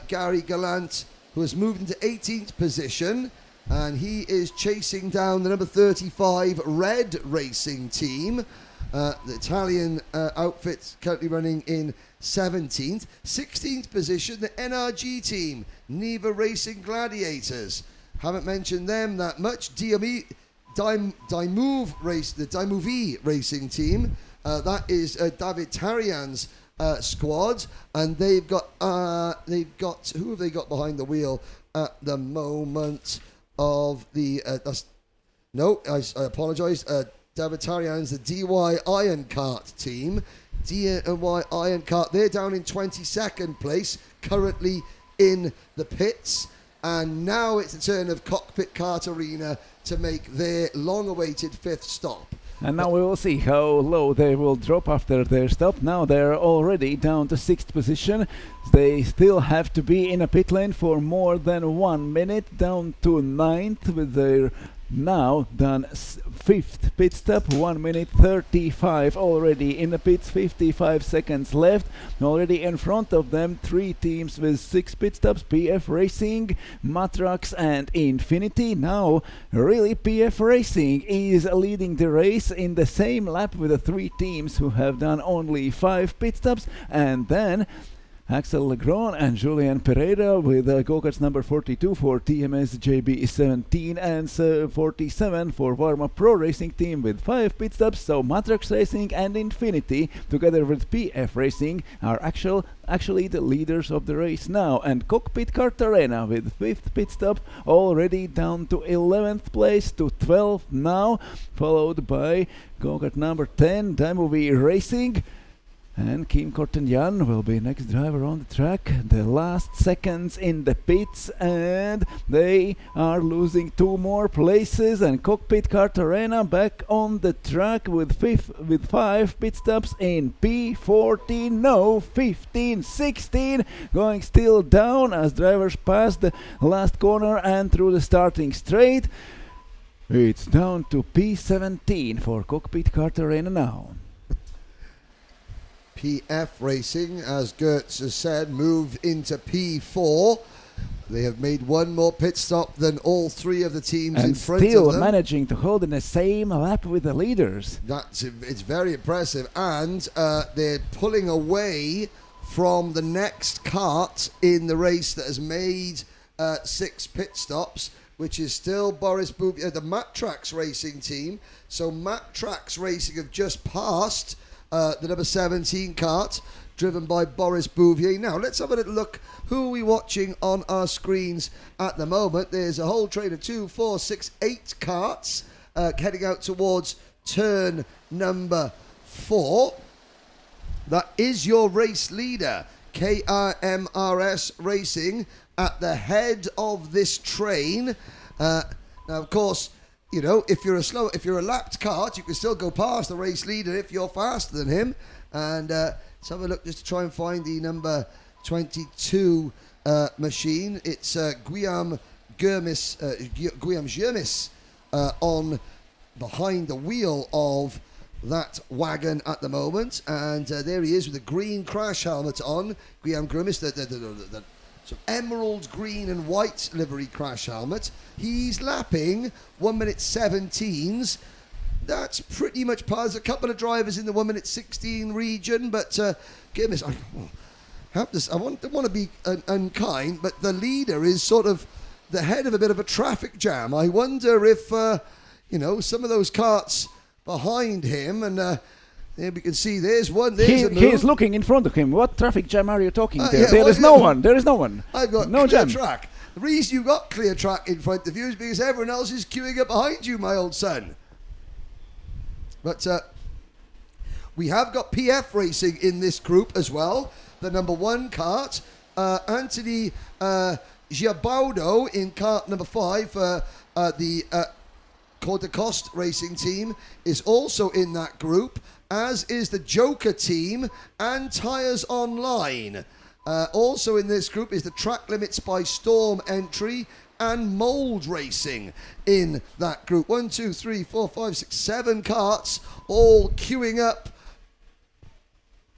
Gary Gallant who has moved into 18th position, and he is chasing down the number 35 Red Racing Team. The Italian outfit currently running in 17th. 16th position, the NRG team, Neva Racing Gladiators. Haven't mentioned them that much. The Daimuvi Racing team, that is David Tarian's squad, and they've got who have they got behind the wheel at the moment of the I apologise. David Tarian's the DY Iron Cart team. DY Iron Cart, they're down in 22nd place, currently in the pits. And now it's the turn of Cockpit Kart Arena to make their long-awaited 5th stop. And now we will see how low they will drop after their stop. Now they're already down to 6th position. They still have to be in a pit lane for more than 1 minute, down to 9th with their now done 5th pit stop. 1 minute 35 already in the pits, 55 seconds left. Already in front of them 3 teams with 6 pit stops: PF Racing, Matrax and Infinity. Now really PF Racing is leading the race in the same lap with the 3 teams who have done only 5 pit stops, and then Axel Legrand and Julian Pereira with go-karts number 42 for TMS JB17 and 47 for Varma Pro Racing Team with 5 pit stops. So Matrax Racing and Infinity together with PF Racing are actually the leaders of the race now. And Cockpit Kart Arena with 5th pit stop already down to 11th place to 12th now, followed by go-kart number 10 Daimuvi Racing. And Kim Kortenjan will be next driver on the track. The last seconds in the pits, and they are losing 2 more places. And Cockpit Kart Arena back on the track with 5 pit stops in P14, no, 15, 16, going still down as drivers pass the last corner and through the starting straight. It's down to P17 for Cockpit Kart Arena now. PF Racing, as Gertz has said, moved into P4. They have made 1 more pit stop than all 3 of the teams and in front of them. still managing to hold in the same lap with the leaders. It's very impressive, and they're pulling away from the next kart in the race that has made 6 pit stops, which is still Boris Bouvier, the Matrax Racing team. So Matrax Racing have just passed the number 17 kart, driven by Boris Bouvier. Now, let's have a little look. Who are we watching on our screens at the moment? There's a whole train of 2, 4, 6, 8 karts heading out towards turn number 4. That is your race leader, KRMRS Racing, at the head of this train. Now, of course, you know, if you're a lapped kart, you can still go past the race leader if you're faster than him. And let's have a look just to try and find the number 22 machine. It's Guillaume Germis on behind the wheel of that wagon at the moment. And there he is with a green crash helmet on. Guillaume Germis, the emerald green and white livery crash helmet. He's lapping 1 minute 17s. That's pretty much par. There's a couple of drivers in the 1 minute 16 region, but goodness, I don't want to be unkind, but the leader is sort of the head of a bit of a traffic jam. I wonder if some of those karts behind him, and there we can see there's one. He is looking in front of him. What traffic jam are you talking there? There is no one. There is no one. I've got no clear jam. track. The reason you've got clear track in front of you is because everyone else is queuing up behind you, my old son. But we have got PF Racing in this group as well. The number 1 kart, Anthony Giabaudo in kart number 5. The Côte d'Coste Racing team is also in that group, as is the Joker team and Tyres Online. Also in this group is the Track Limits by Storm entry and Mould Racing in that group. 1, 2, 3, 4, 5, 6, 7 karts all queuing up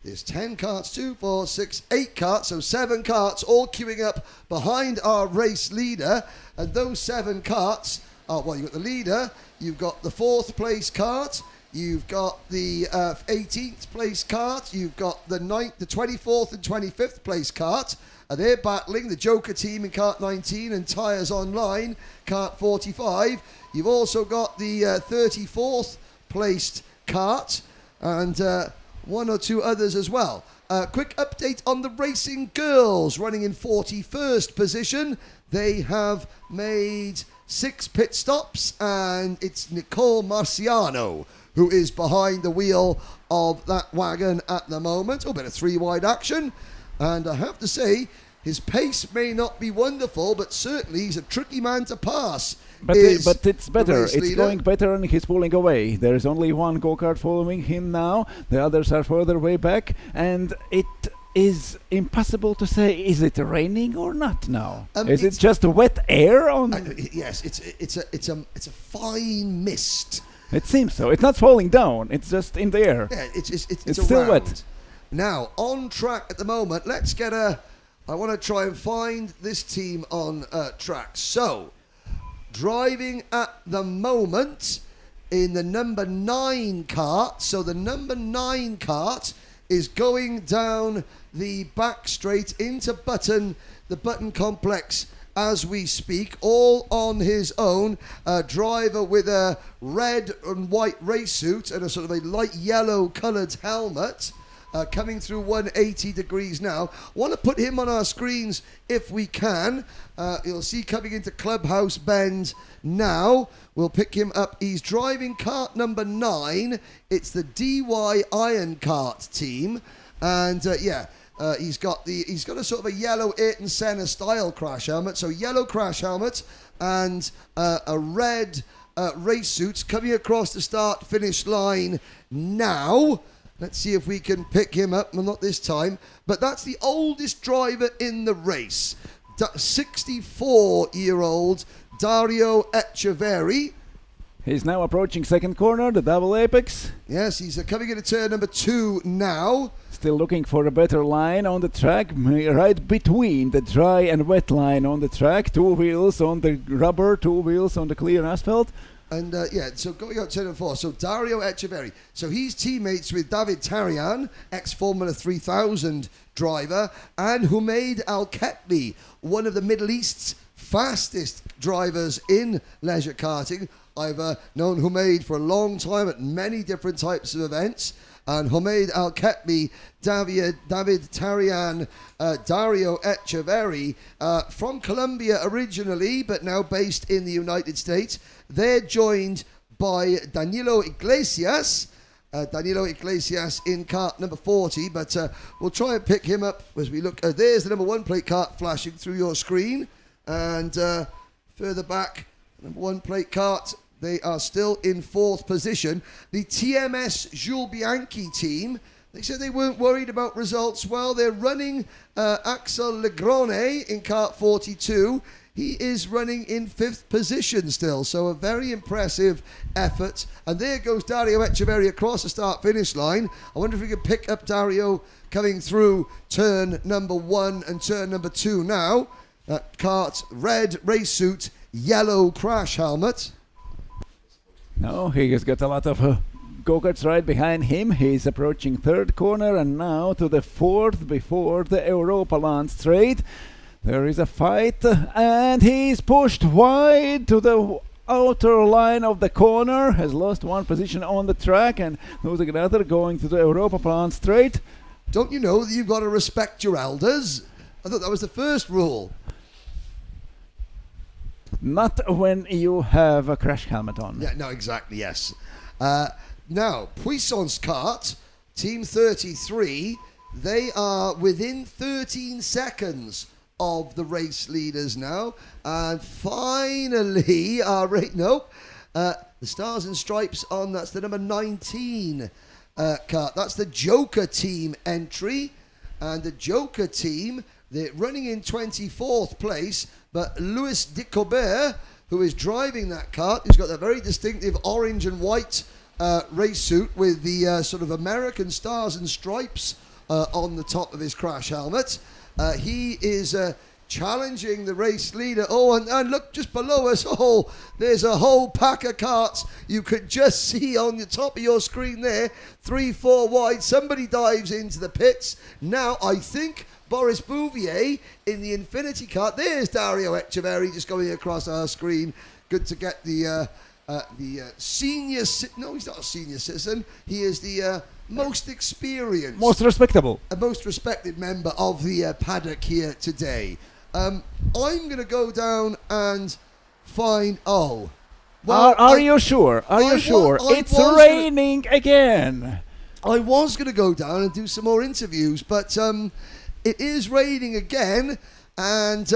There's 10 carts, 2, 4, 6, 8 carts, so 7 carts all queuing up behind our race leader. And those 7 carts are, well, you've got the leader, you've got the 4th place cart, you've got the 18th place cart, you've got the 24th and 25th place cart. They're battling the Joker team in cart 19 and Tyres Online, cart 45. You've also got the 34th placed cart and 1 or 2 others as well. Quick update on the racing girls running in 41st position. They have made 6 pit stops, and it's Nicole Marciano who is behind the wheel of that wagon at the moment. Oh, bit of 3-wide action. And I have to say, his pace may not be wonderful, but certainly he's a tricky man to pass. But it's better. It's leader. going better, and he's pulling away. There is only one go-kart following him now. The others are further way back, and it is impossible to say, is it raining or not now? Is it just wet air on? Yes, it's a fine mist. It seems so. It's not falling down. It's just in the air. Yeah, it's still around. wet. Now, on track at the moment, let's get I want to try and find this team on track. So, driving at the moment in the number 9 cart. So, the number 9 cart is going down the back straight into the Button complex as we speak, all on his own. A driver with a red and white race suit and a sort of a light yellow coloured helmet. Coming through 180 degrees now. Want to put him on our screens if we can. You'll see coming into Clubhouse Bend now. We'll pick him up. He's driving cart number 9. It's the DY Iron Kart team. And he's got a sort of a yellow Ayrton Senna style crash helmet. So yellow crash helmet and a red race suit coming across the start-finish line now. Let's see if we can pick him up. Well, not this time. But that's the oldest driver in the race. 64-year-old Dario Echeverri. He's now approaching second corner, the double apex. Yes, he's coming into turn number 2 now. Still looking for a better line on the track, right between the dry and wet line on the track. 2 wheels on the rubber, 2 wheels on the clear asphalt. And so going out turn 4. So Dario Echeverri. So he's teammates with David Tarian, ex-Formula 3000 driver, and Humaid Al-Ketli, one of the Middle East's fastest drivers in leisure karting. I've known Humaid for a long time at many different types of events. And Humaid Al-Ketli, David Tarian, Dario Echeverri, from Colombia originally, but now based in the United States. They're joined by Danilo Iglesias. Danilo Iglesias in cart number 40, but we'll try and pick him up as we look. There's the number 1 plate cart flashing through your screen. And further back, number 1 plate cart. They are still in 4th position. The TMS Jules Bianchi team, they said they weren't worried about results. Well, they're running Axel Legrone in cart 42. He is running in 5th position still, so a very impressive effort. And there goes Dario Echeverri across the start-finish line. I wonder if we can pick up Dario coming through turn number 1 and turn number 2 now. Cart, red race suit, yellow crash helmet. No, he has got a lot of go-karts right behind him. He's approaching 3rd corner and now to the 4th before the Europa Land straight. There is a fight and he's pushed wide to the outer line of the corner. Has lost 1 position on the track and losing another going to the Europa Land straight. Don't you know that you've got to respect your elders? I thought that was the first rule. Not when you have a crash helmet on. Yeah, no, exactly, yes. Now, Puissance Kart, Team 33, they are within 13 seconds of the race leaders now. And finally, the Stars and Stripes on, that's the number 19 kart. That's the Joker team entry. And the Joker team, they're running in 24th place. But Louis Dicobert, who is driving that kart, he's got that very distinctive orange and white race suit with the sort of American Stars and Stripes on the top of his crash helmet. He is challenging the race leader. Oh, and look, just below us, there's a whole pack of karts. You could just see on the top of your screen there, 3-4 wide. Somebody dives into the pits. Now, I think Boris Bouvier in the Infinity kart. There's Dario Echeverri just going across our screen. Good to get the senior... No, he's not a senior citizen. He is the most experienced... Most respectable. Most respected member of the paddock here today. I'm going to go down and find... Oh. Well, are you sure? Are you sure? It's raining again. I was going to go down and do some more interviews, but it is raining again. And,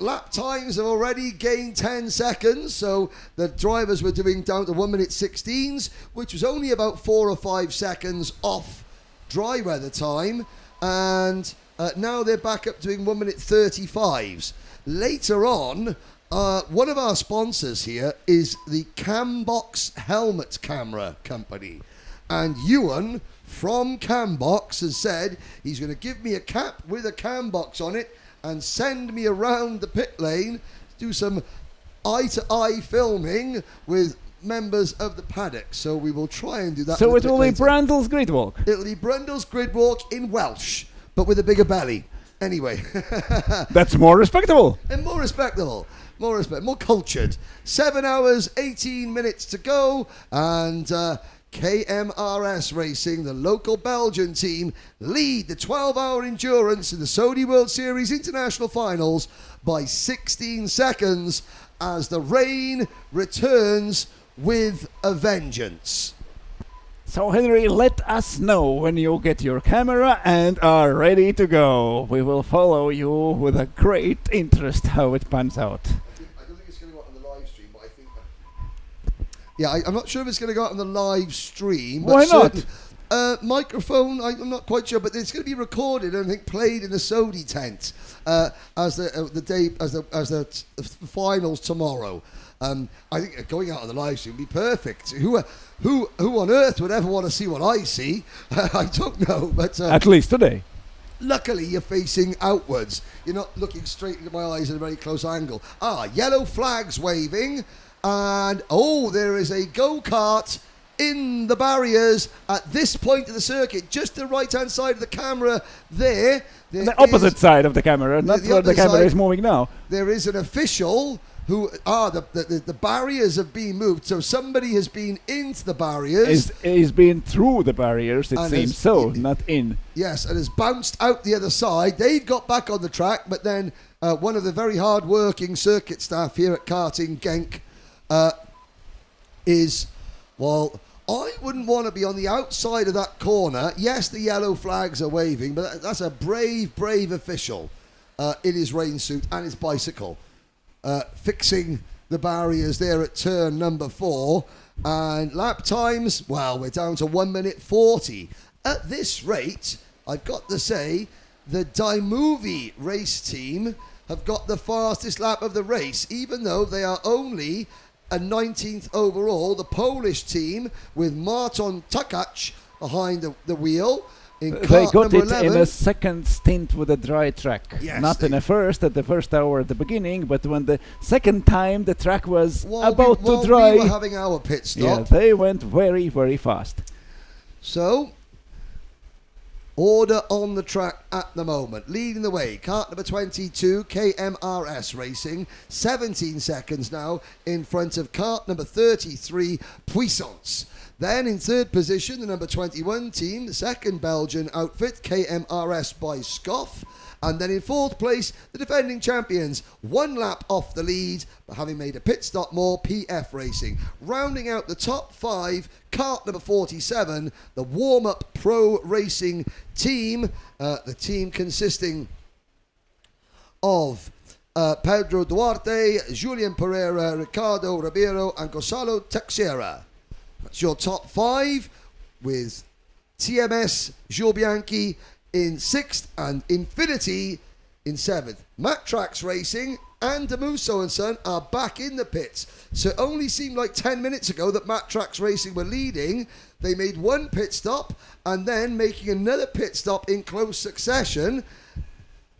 lap times have already gained 10 seconds. So the drivers were doing down to 1 minute 16s, which was only about 4 or 5 seconds off dry weather time. And now they're back up doing 1 minute 35s. Later on, one of our sponsors here is the Cambox Helmet Camera Company. And Ewan from Cambox has said he's going to give me a cap with a Cambox on it and send me around the pit lane to do some eye-to-eye filming with members of the paddock. So we will try and do that. So it will be Brandel's grid walk. It'll be Brandel's grid walk in Welsh, but with a bigger belly. Anyway. That's more respectable. And more respectable. More cultured. 7 hours, 18 minutes to go. And KMRS Racing, the local Belgian team, lead the 12-hour endurance in the Sony World Series International Finals by 16 seconds as the rain returns with a vengeance. So, Henry, let us know when you get your camera and are ready to go. We will follow you with a great interest how it pans out. I don't think it's going to go out on the live stream, but I think... I'm not sure if it's going to go out on the live stream. But why not? Microphone, I'm not quite sure, but it's going to be recorded and I think played in the Sodi tent as the finals tomorrow. I think going out on the live stream would be perfect. Who on earth would ever want to see what I see? I don't know, but at least today. Luckily, you're facing outwards. You're not looking straight into my eyes at a very close angle. Yellow flags waving, and there is a go-kart in the barriers at this point of the circuit, just the right-hand side of the camera there. The opposite side of the camera, not where the camera is moving now. There is an official who the barriers have been moved, so somebody has been into the barriers. Is been through the barriers, it seems not in. Yes, and has bounced out the other side. They've got back on the track, but then one of the very hard-working circuit staff here at Karting Genk I wouldn't want to be on the outside of that corner. Yes, the yellow flags are waving, but that's a brave official in his rain suit and his bicycle. Fixing the barriers there at turn number 4. And lap times, we're down to 1 minute 40. At this rate, I've got to say, the Daimuvi race team have got the fastest lap of the race, even though they are only a 19th overall. The Polish team with Marton Takac behind the wheel. They got it in a second stint with a dry track. Yes, not in a first, at the first hour at the beginning, but when the second time the track was about to dry. We were having our pit stop. Yeah, they went very, very fast. So, order on the track at the moment. Leading the way, kart number 22, KMRS Racing. 17 seconds now in front of kart number 33, Puissance. Then in third position, the number 21 team, the second Belgian outfit, KMRS by Scoff. And then in fourth place, the defending champions, 1 lap off the lead, but having made a pit stop more, PF Racing. Rounding out the top 5, kart number 47, the warm-up pro racing team. The team consisting of Pedro Duarte, Julian Pereira, Ricardo Ribeiro, and Gonzalo Teixeira. That's your top 5 with TMS, Jules Bianchi in 6th and Infinity in 7th. Matrax Racing and Demuso and Son are back in the pits. So it only seemed like 10 minutes ago that Matt Trax Racing were leading. They made one pit stop and then making another pit stop in close succession.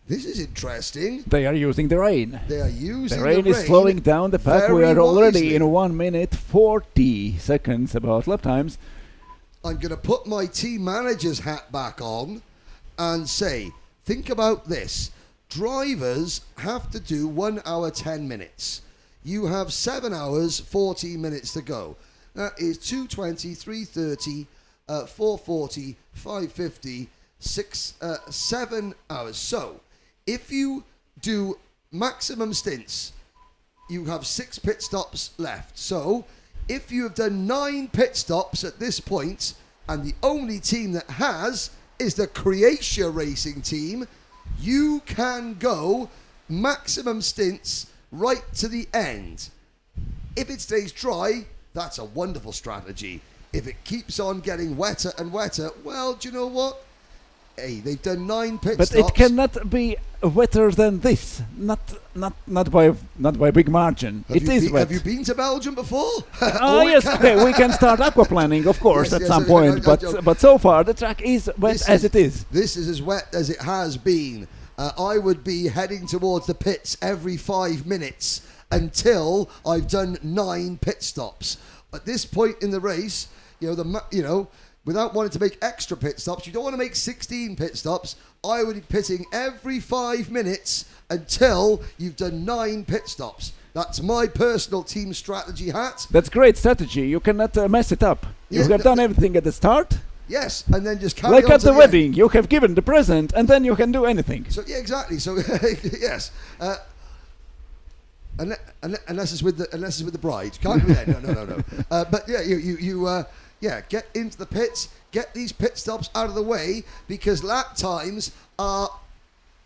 This is interesting. They are using the rain. They are using the rain. Is slowing down the pack. We are already in 1 minute 40 seconds about lap times. I'm going to put my team manager's hat back on and say, think about this. Drivers have to do 1 hour 10 minutes. You have 7 hours 14 minutes to go. That is 2:20, 3:30, 4:40, 5:50, 7 hours. So if you do maximum stints, you have 6 pit stops left. So if you have done 9 pit stops at this point, and the only team that has is the Croatia Racing team, you can go maximum stints right to the end. If it stays dry, that's a wonderful strategy. If it keeps on getting wetter and wetter, well, do you know what? Hey, they've done 9 pit stops. But it cannot be wetter than this. Not by big margin. It is wet. Have you been to Belgium before? Yes. Okay, we can start aquaplaning, of course, at some point. But so far, the track is wet as it is. This is as wet as it has been. I would be heading towards the pits every 5 minutes until I've done 9 pit stops. At this point in the race, without wanting to make extra pit stops, you don't want to make 16 pit stops. I would be pitting every 5 minutes until you've done 9 pit stops. That's my personal team strategy hat. That's great strategy. You cannot mess it up. You have done everything at the start. Yes, and then just carry like on at to the wedding, end. you have given the present, and then you can do anything. So yeah, exactly. So yes, unless it's with the bride, can't be there. No. But yeah, you get into the pits, get these pit stops out of the way because lap times are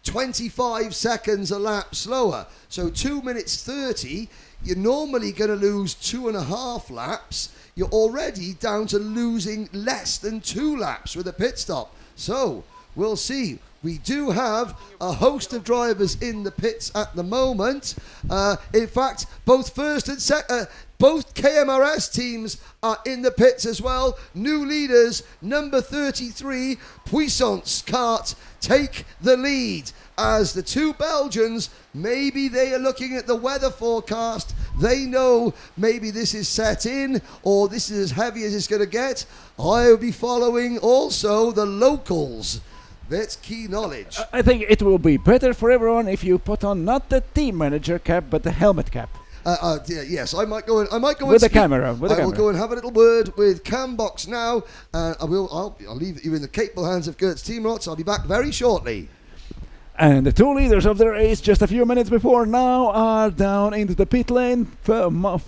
25 seconds a lap slower. So 2 minutes 30, you're normally going to lose 2.5 laps. You're already down to losing less than 2 laps with a pit stop. So we'll see. We do have a host of drivers in the pits at the moment. In fact, both first and second, both KMRS teams are in the pits as well. New leaders, number 33, Puissance Kart, take the lead. As the 2 Belgians, maybe they are looking at the weather forecast. They know maybe this is set in or this is as heavy as it's going to get. I will be following also the locals. That's key knowledge. I think it will be better for everyone if you put on not the team manager cap, but the helmet cap. Yes, I might go with the camera. I will go and have a little word with Cambox now. I'll leave you in the capable hands of Gert's team lots. I'll be back very shortly. And the 2 leaders of the race just a few minutes before now are down into the pit lane for more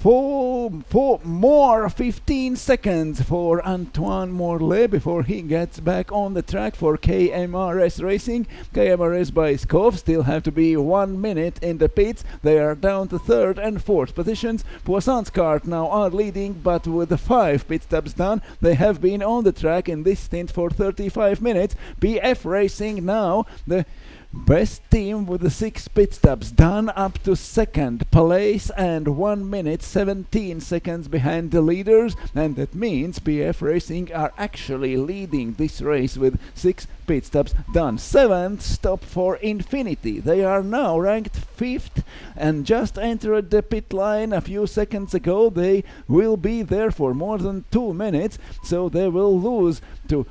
15 seconds for Antoine Morlet before he gets back on the track for KMRS Racing. KMRS by Skov still have to be 1 minute in the pits. They are down to 3rd and 4th positions. Poisson's Kart now are leading, but with the 5 pit stops done, they have been on the track in this stint for 35 minutes. BF Racing now the best team with the 6 pit stops done, up to 2nd place and 1 minute 17 seconds behind the leaders, and that means BF Racing are actually leading this race with 6 pit stops done. 7th stop for Infinity. They are now ranked 5th and just entered the pit line a few seconds ago. They will be there for more than 2 minutes, so they will lose to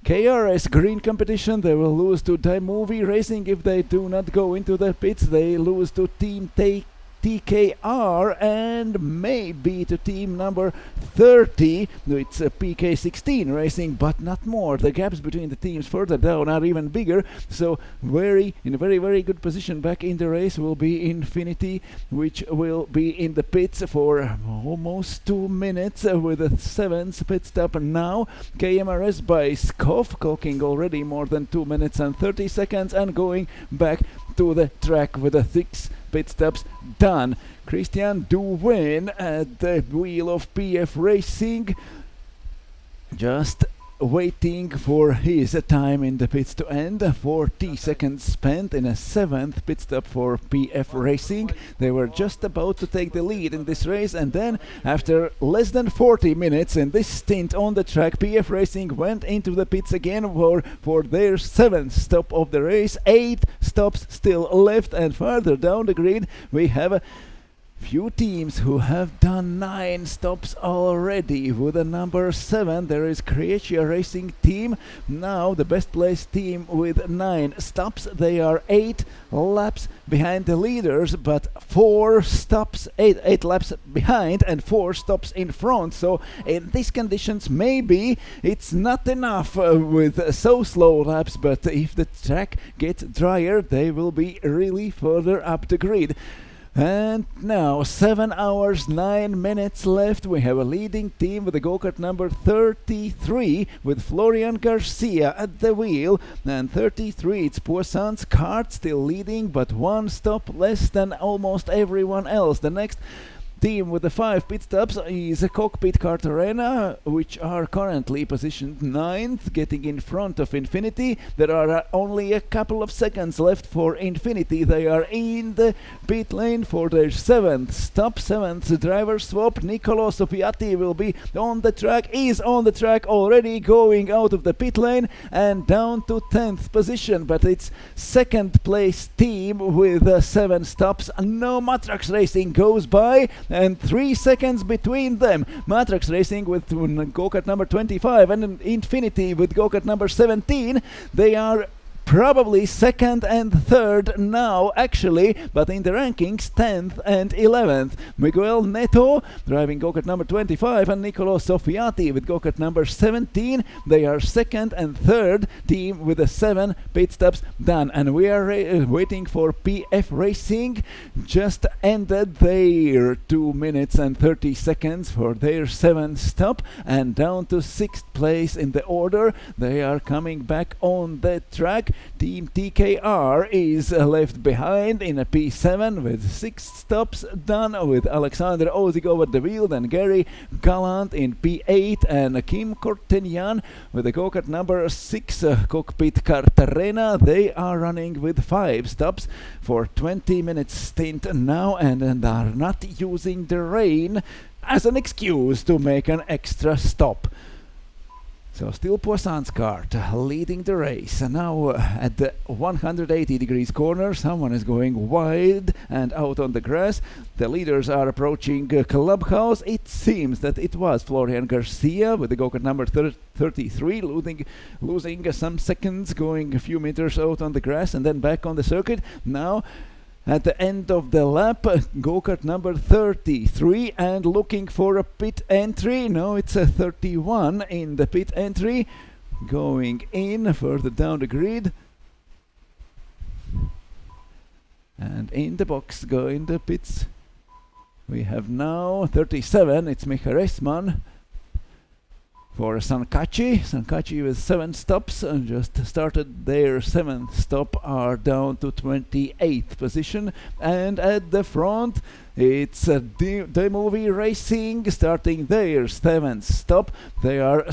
KRS Green Competition. They will lose to Movie Racing if they do not go into the pits. They lose to Team TKR and maybe to team number 30. It's PK16 Racing, but not more. The gaps between the teams further down are even bigger. So in a very good position back in the race will be Infinity, which will be in the pits for almost 2 minutes with a 7th pit stop now. KMRS by Skov clocking already more than 2 minutes and 30 seconds and going back to the track with a 6 pit stops done. Christian Duwin at the wheel of PF Racing just waiting for his time in the pits to end. 40 seconds spent in a 7th pit stop for PF Racing. They were just about to take the lead in this race, and then after less than 40 minutes in this stint on the track, PF Racing went into the pits again for their 7th stop of the race. 8 stops still left, and further down the grid we have a few teams who have done 9 stops already. With the number 7 there is Croatia Racing Team, now the best placed team with 9 stops. They are 8 laps behind the leaders, but 4 stops, 8 laps behind and 4 stops in front. So in these conditions maybe it's not enough with so slow laps, but if the track gets drier they will be really further up the grid. And now 7 hours 9 minutes left. We have a leading team with the go-kart number 33 with Florian Garcia at the wheel, and 33 it's Poisson's kart still leading, but 1 stop less than almost everyone else. The next team with the 5 pit stops is a Cockpit Kart Arena, which are currently positioned 9th, getting in front of Infinity. There are only a couple of seconds left for Infinity. They are in the pit lane for their 7th stop, 7th driver swap. Nicolo Sopiati will be on the track, is on the track already, going out of the pit lane and down to 10th position, but it's 2nd place team with 7 stops. No Matrax Racing goes by, and 3 seconds between them. Matrax Racing with go-kart number 25 and Infinity with go-kart number 17. They are probably 2nd and 3rd now actually, but in the rankings 10th and 11th. Miguel Neto driving go-kart number 25 and Nicolo Sofiati with go-kart number 17. They are 2nd and 3rd team with the 7 pit stops done, and we are waiting for PF Racing. Just ended their 2 minutes and 30 seconds for their 7th stop and down to 6th place in the order. They are coming back on the track. Team TKR is left behind in a P7 with 6 stops done, with Alexander Ozigov at the wheel, then Gary Gallant in P8 and Kim Kortenyan with the go-kart number 6 Cockpit Kart Arena. They are running with 5 stops for 20 minutes stint now, and are not using the rain as an excuse to make an extra stop. So still Poisson's kart leading the race. And now at the 180 degrees corner, someone is going wide and out on the grass. The leaders are approaching Clubhouse. It seems that it was Florian Garcia with the go-kart number 33, losing some seconds, going a few meters out on the grass and then back on the circuit. Now at the end of the lap, go-kart number 33 and looking for a pit entry. No, it's a 31 in the pit entry, going in further down the grid. And in the box, go in the pits. We have now 37, it's Micha Reisman for Sankachi. Sankachi with 7 stops and just started their 7th stop, are down to 28th position. And at the front it's D-Movie Racing starting their 7th stop. They are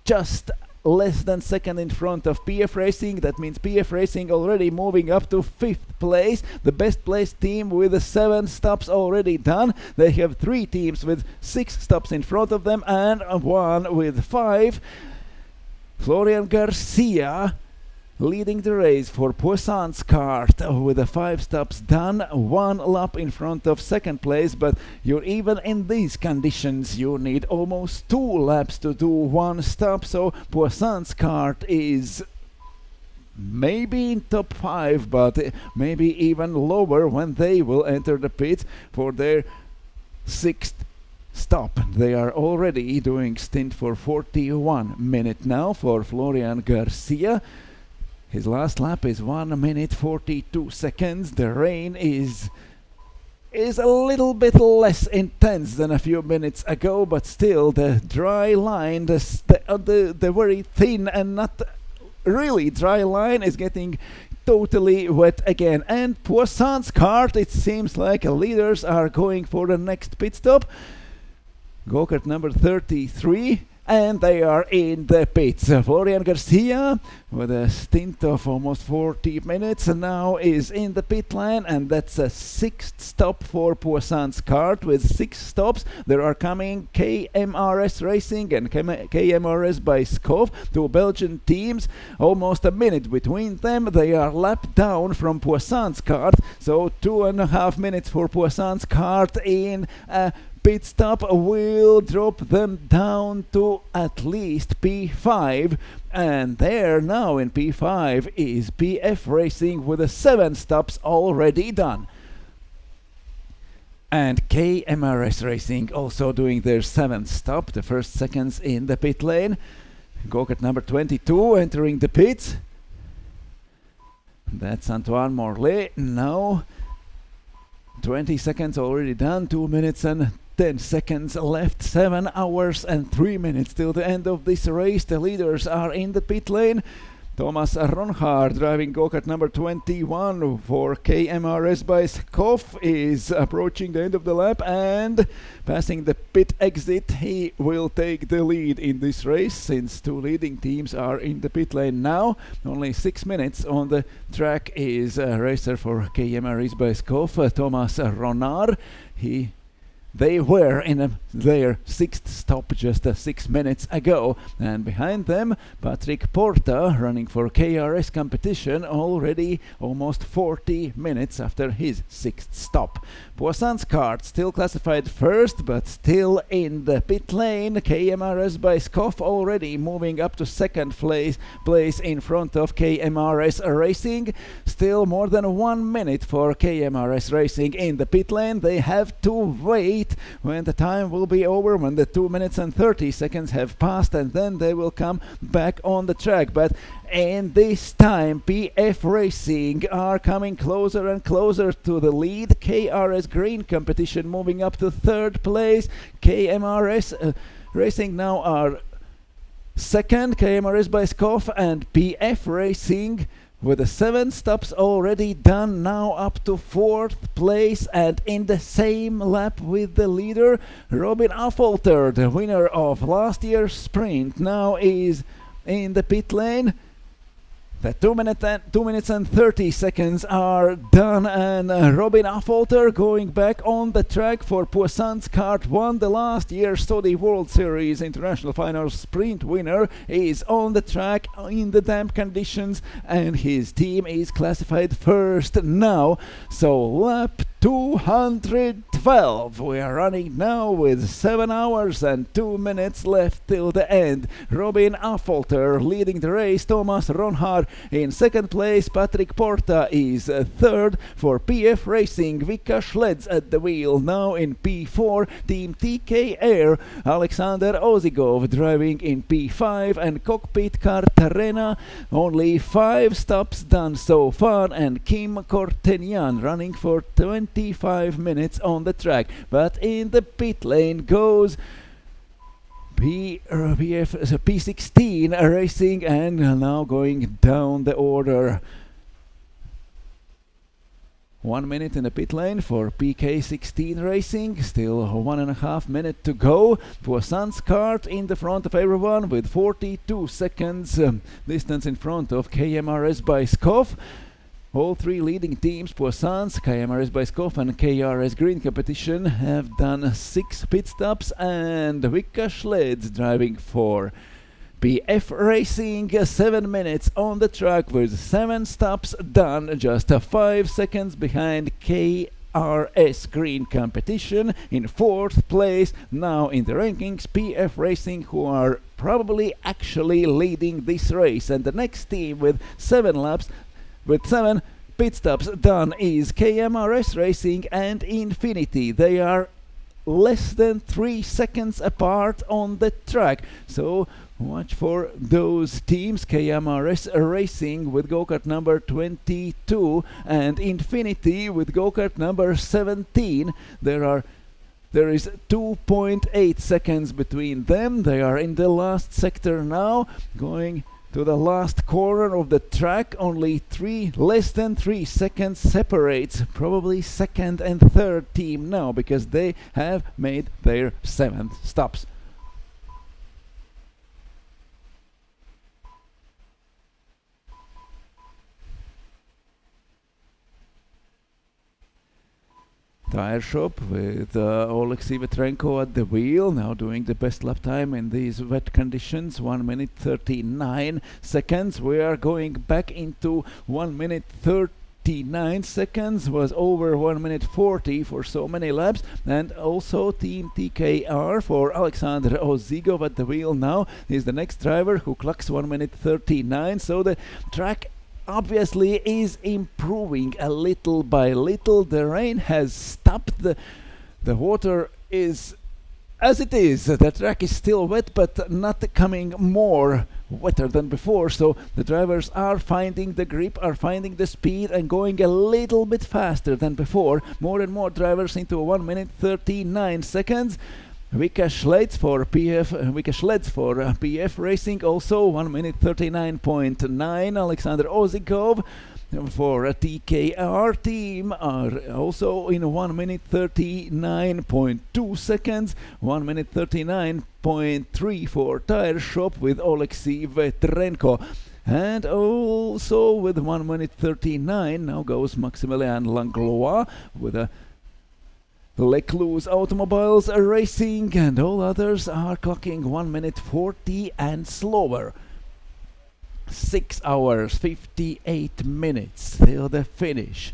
just less than 2nd in front of PF Racing. That means PF Racing already moving up to 5th place. The best placed team with the 7 stops already done. They have 3 teams with 6 stops in front of them and 1 with 5. Florian Garcia leading the race for Poisson's kart with the 5 stops done, 1 lap in front of 2nd place, but you're even in these conditions you need almost 2 laps to do 1 stop, so Poisson's kart is maybe in top 5, but maybe even lower when they will enter the pit for their 6th stop. They are already doing stint for 41 minutes now for Florian Garcia. His last lap is 1 minute 42 seconds. The rain is a little bit less intense than a few minutes ago, but still the dry line, the very thin and not really dry line is getting totally wet again. And Poisson's kart, it seems like leaders are going for the next pit stop. Go-kart number 33 and they are in the pits. Florian Garcia, with a stint of almost 40 minutes, now is in the pit lane, and that's a 6th stop for Poissan's kart. With 6 stops, there are coming KMRS Racing and KMRS by Skov, 2 Belgian teams. Almost a minute between them. They are lapped down from Poissan's kart, so 2.5 minutes for Poissan's kart in a pit stop will drop them down to at least P5, and there now in P5 is PF Racing with the 7 stops already done. And KMRS Racing also doing their 7th stop, the first seconds in the pit lane. Go-kart number 22 entering the pits. That's Antoine Morlet. Now 20 seconds already done, 2 minutes and 10 seconds left, 7 hours and 3 minutes till the end of this race. The leaders are in the pit lane. Thomas Ronhard, driving go-kart number 21 for KMRS by Skov, is approaching the end of the lap and passing the pit exit. He will take the lead in this race since 2 leading teams are in the pit lane now. Only 6 minutes on the track is a racer for KMRS by Skov, Thomas Ronhard. They were in their 6th stop just 6 minutes ago, and behind them Patrick Porta, running for KRS competition, already almost 40 minutes after his 6th stop. Poissan's kart still classified first, but still in the pit lane. KMRS by Skov already moving up to 2nd place in front of KMRS Racing. Still more than 1 minute for KMRS Racing in the pit lane. They have to wait when the time will be over, when the 2 minutes and 30 seconds have passed, and then they will come back on the track. But in this time, PF Racing are coming closer and closer to the lead. KRS Green competition moving up to 3rd place. KMRS Racing now are 2nd, KMRS by Skov, and PF Racing with the 7 stops already done, now up to 4th place, and in the same lap with the leader. Robin Affolter, the winner of last year's sprint, now is in the pit lane. The 2 minutes and 30 seconds are done, and Robin Affolter going back on the track for Poissan's kart, won the last year's Saudi World Series International Finals sprint winner, is on the track in the damp conditions, and his team is classified first now. So lap 212. We are running now with 7 hours and 2 minutes left till the end. Robin Affolter leading the race. Thomas Ronhard in 2nd place. Patrick Porta is 3rd for PF Racing. Vika Schleds at the wheel now in P4. Team TK Air. Alexander Ozigov driving in P5, and Cockpit Kart Arena. Only 5 stops done so far, and Kim Kortenyan running for 25 minutes on the track. But in the pit lane goes P16 Racing, and now going down the order. 1 minute in the pit lane for PK16 Racing, still 1.5 minutes to go. Poissan's kart in the front of everyone with 42 seconds distance in front of KMRS by Skov. All 3 leading teams, Poissan's, KMRS by Skov and KRS Green competition, have done 6 pit stops, and Vika Schleds driving for PF Racing, 7 minutes on the track with 7 stops done, just 5 seconds behind KRS Green competition. In 4th place now in the rankings, PF Racing, who are probably actually leading this race. And the next team with 7 pit stops done is KMRS Racing and Infinity. They are less than 3 seconds apart on the track, so watch for those teams. KMRS Racing with go-kart number 22 and Infinity with go-kart number 17. There is 2.8 seconds between them. They are in the last sector now, going to the last corner of the track. Only less than 3 seconds separates probably 2nd and 3rd team now, because they have made their 7th stops. tire shop with Oleksiy Vetrenko at the wheel, now doing the best lap time in these wet conditions, 1 minute 39 seconds. We are going back into 1 minute 39 seconds, was over 1 minute 40 for so many laps. And also Team TKR for Alexander Ozigov at the wheel now is the next driver who clocks 1 minute 39. So the track obviously is improving a little by little. The rain has stopped, the water is as it is. The track is still wet, but not coming more wetter than before, so the drivers are finding the grip, are finding the speed and going a little bit faster than before. More and more drivers into 1 minute 39 seconds. Vika Schleds for PF Racing also 1 minute 39.9. Alexander Ozigov for a TKR team are also in 1 minute 39.2 seconds. 1 minute 39.3 for Tire Shop with Oleksiy Vetrenko. And also with 1 minute 39 now goes Maximilian Langlois with a Lecluse Automobiles Racing, and all others are clocking 1 minute 40 and slower. 6 hours 58 minutes till the finish.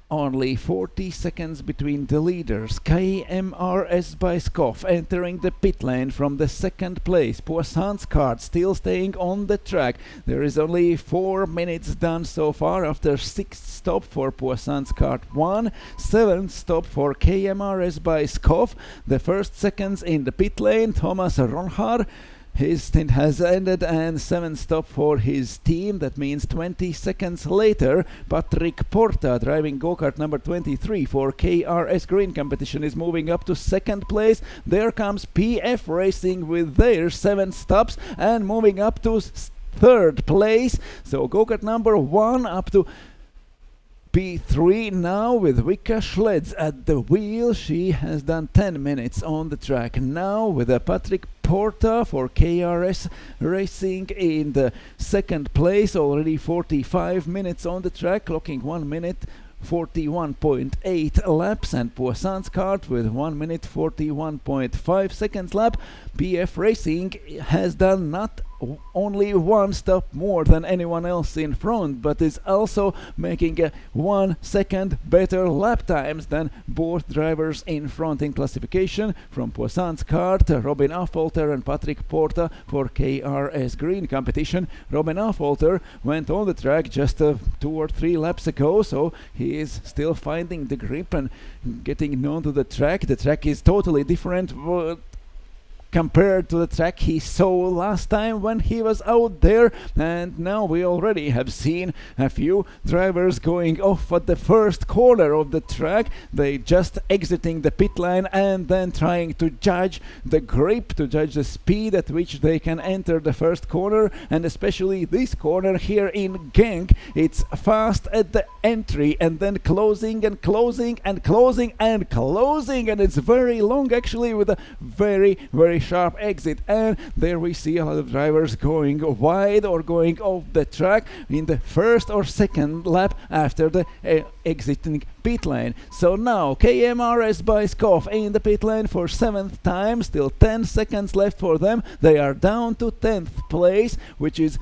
Only 40 seconds between the leaders. KMRS Byskov entering the pit lane from the second place. Poissan's kart still staying on the track. There is only 4 minutes done so far after 6th stop for Poissan's kart 1, 7th stop for KMRS Byskov. The first seconds in the pit lane, Thomas Ronhar. His stint has ended, and 7th stop for his team. That means 20 seconds later, Patrick Porta, driving go-kart number 23 for KRS Green Competition, is moving up to second place. There comes PF Racing with their 7 stops and moving up to third place. So go-kart number 1 up to P3 now with Vika Schleds at the wheel. She has done 10 minutes on the track now with a Patrick Porta for KRS Racing in the second place, already 45 minutes on the track, clocking 1 minute 41.8 laps, and Poissan's kart with 1 minute 41.5 seconds lap. PF Racing has done not only 1 stop more than anyone else in front, but is also making 1 second better lap times than both drivers in front in classification. From Poissan's kart, Robin Affolter and Patrick Porta for KRS Green Competition. Robin Affolter went on the track just 2 or 3 laps ago, so he is still finding the grip and getting known to the track. The track is totally different compared to the track he saw last time when he was out there, and now we already have seen a few drivers going off at the first corner of the track. They just exiting the pit line and then trying to judge the grip, to judge the speed at which they can enter the first corner, and especially this corner here in Genk. It's fast at the entry and then closing and closing and closing and closing, and it's very long actually, with a very sharp exit. And there we see a lot of drivers going wide or going off the track in the first or second lap after the exiting pit lane. So now KMRS Byskov in the pit lane for 7th time, still 10 seconds left for them. They are down to 10th place, which is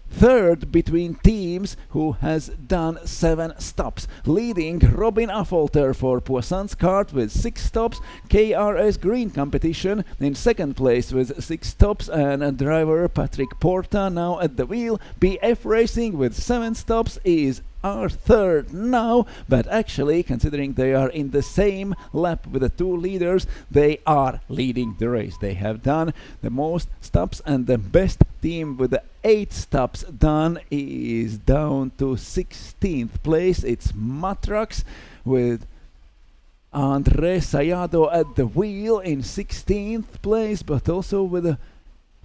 third between teams who has done 7 stops. Leading Robin Affolter for Poissan's kart with 6 stops. KRS Green Competition in second place with 6 stops, and driver Patrick Porta now at the wheel. PF Racing with 7 stops is are third now, but actually, considering they are in the same lap with the 2 leaders, they are leading the race. They have done the most stops, and the best team with the 8 stops done is down to 16th place. It's Matrax with Andre Sayado at the wheel in 16th place, but also with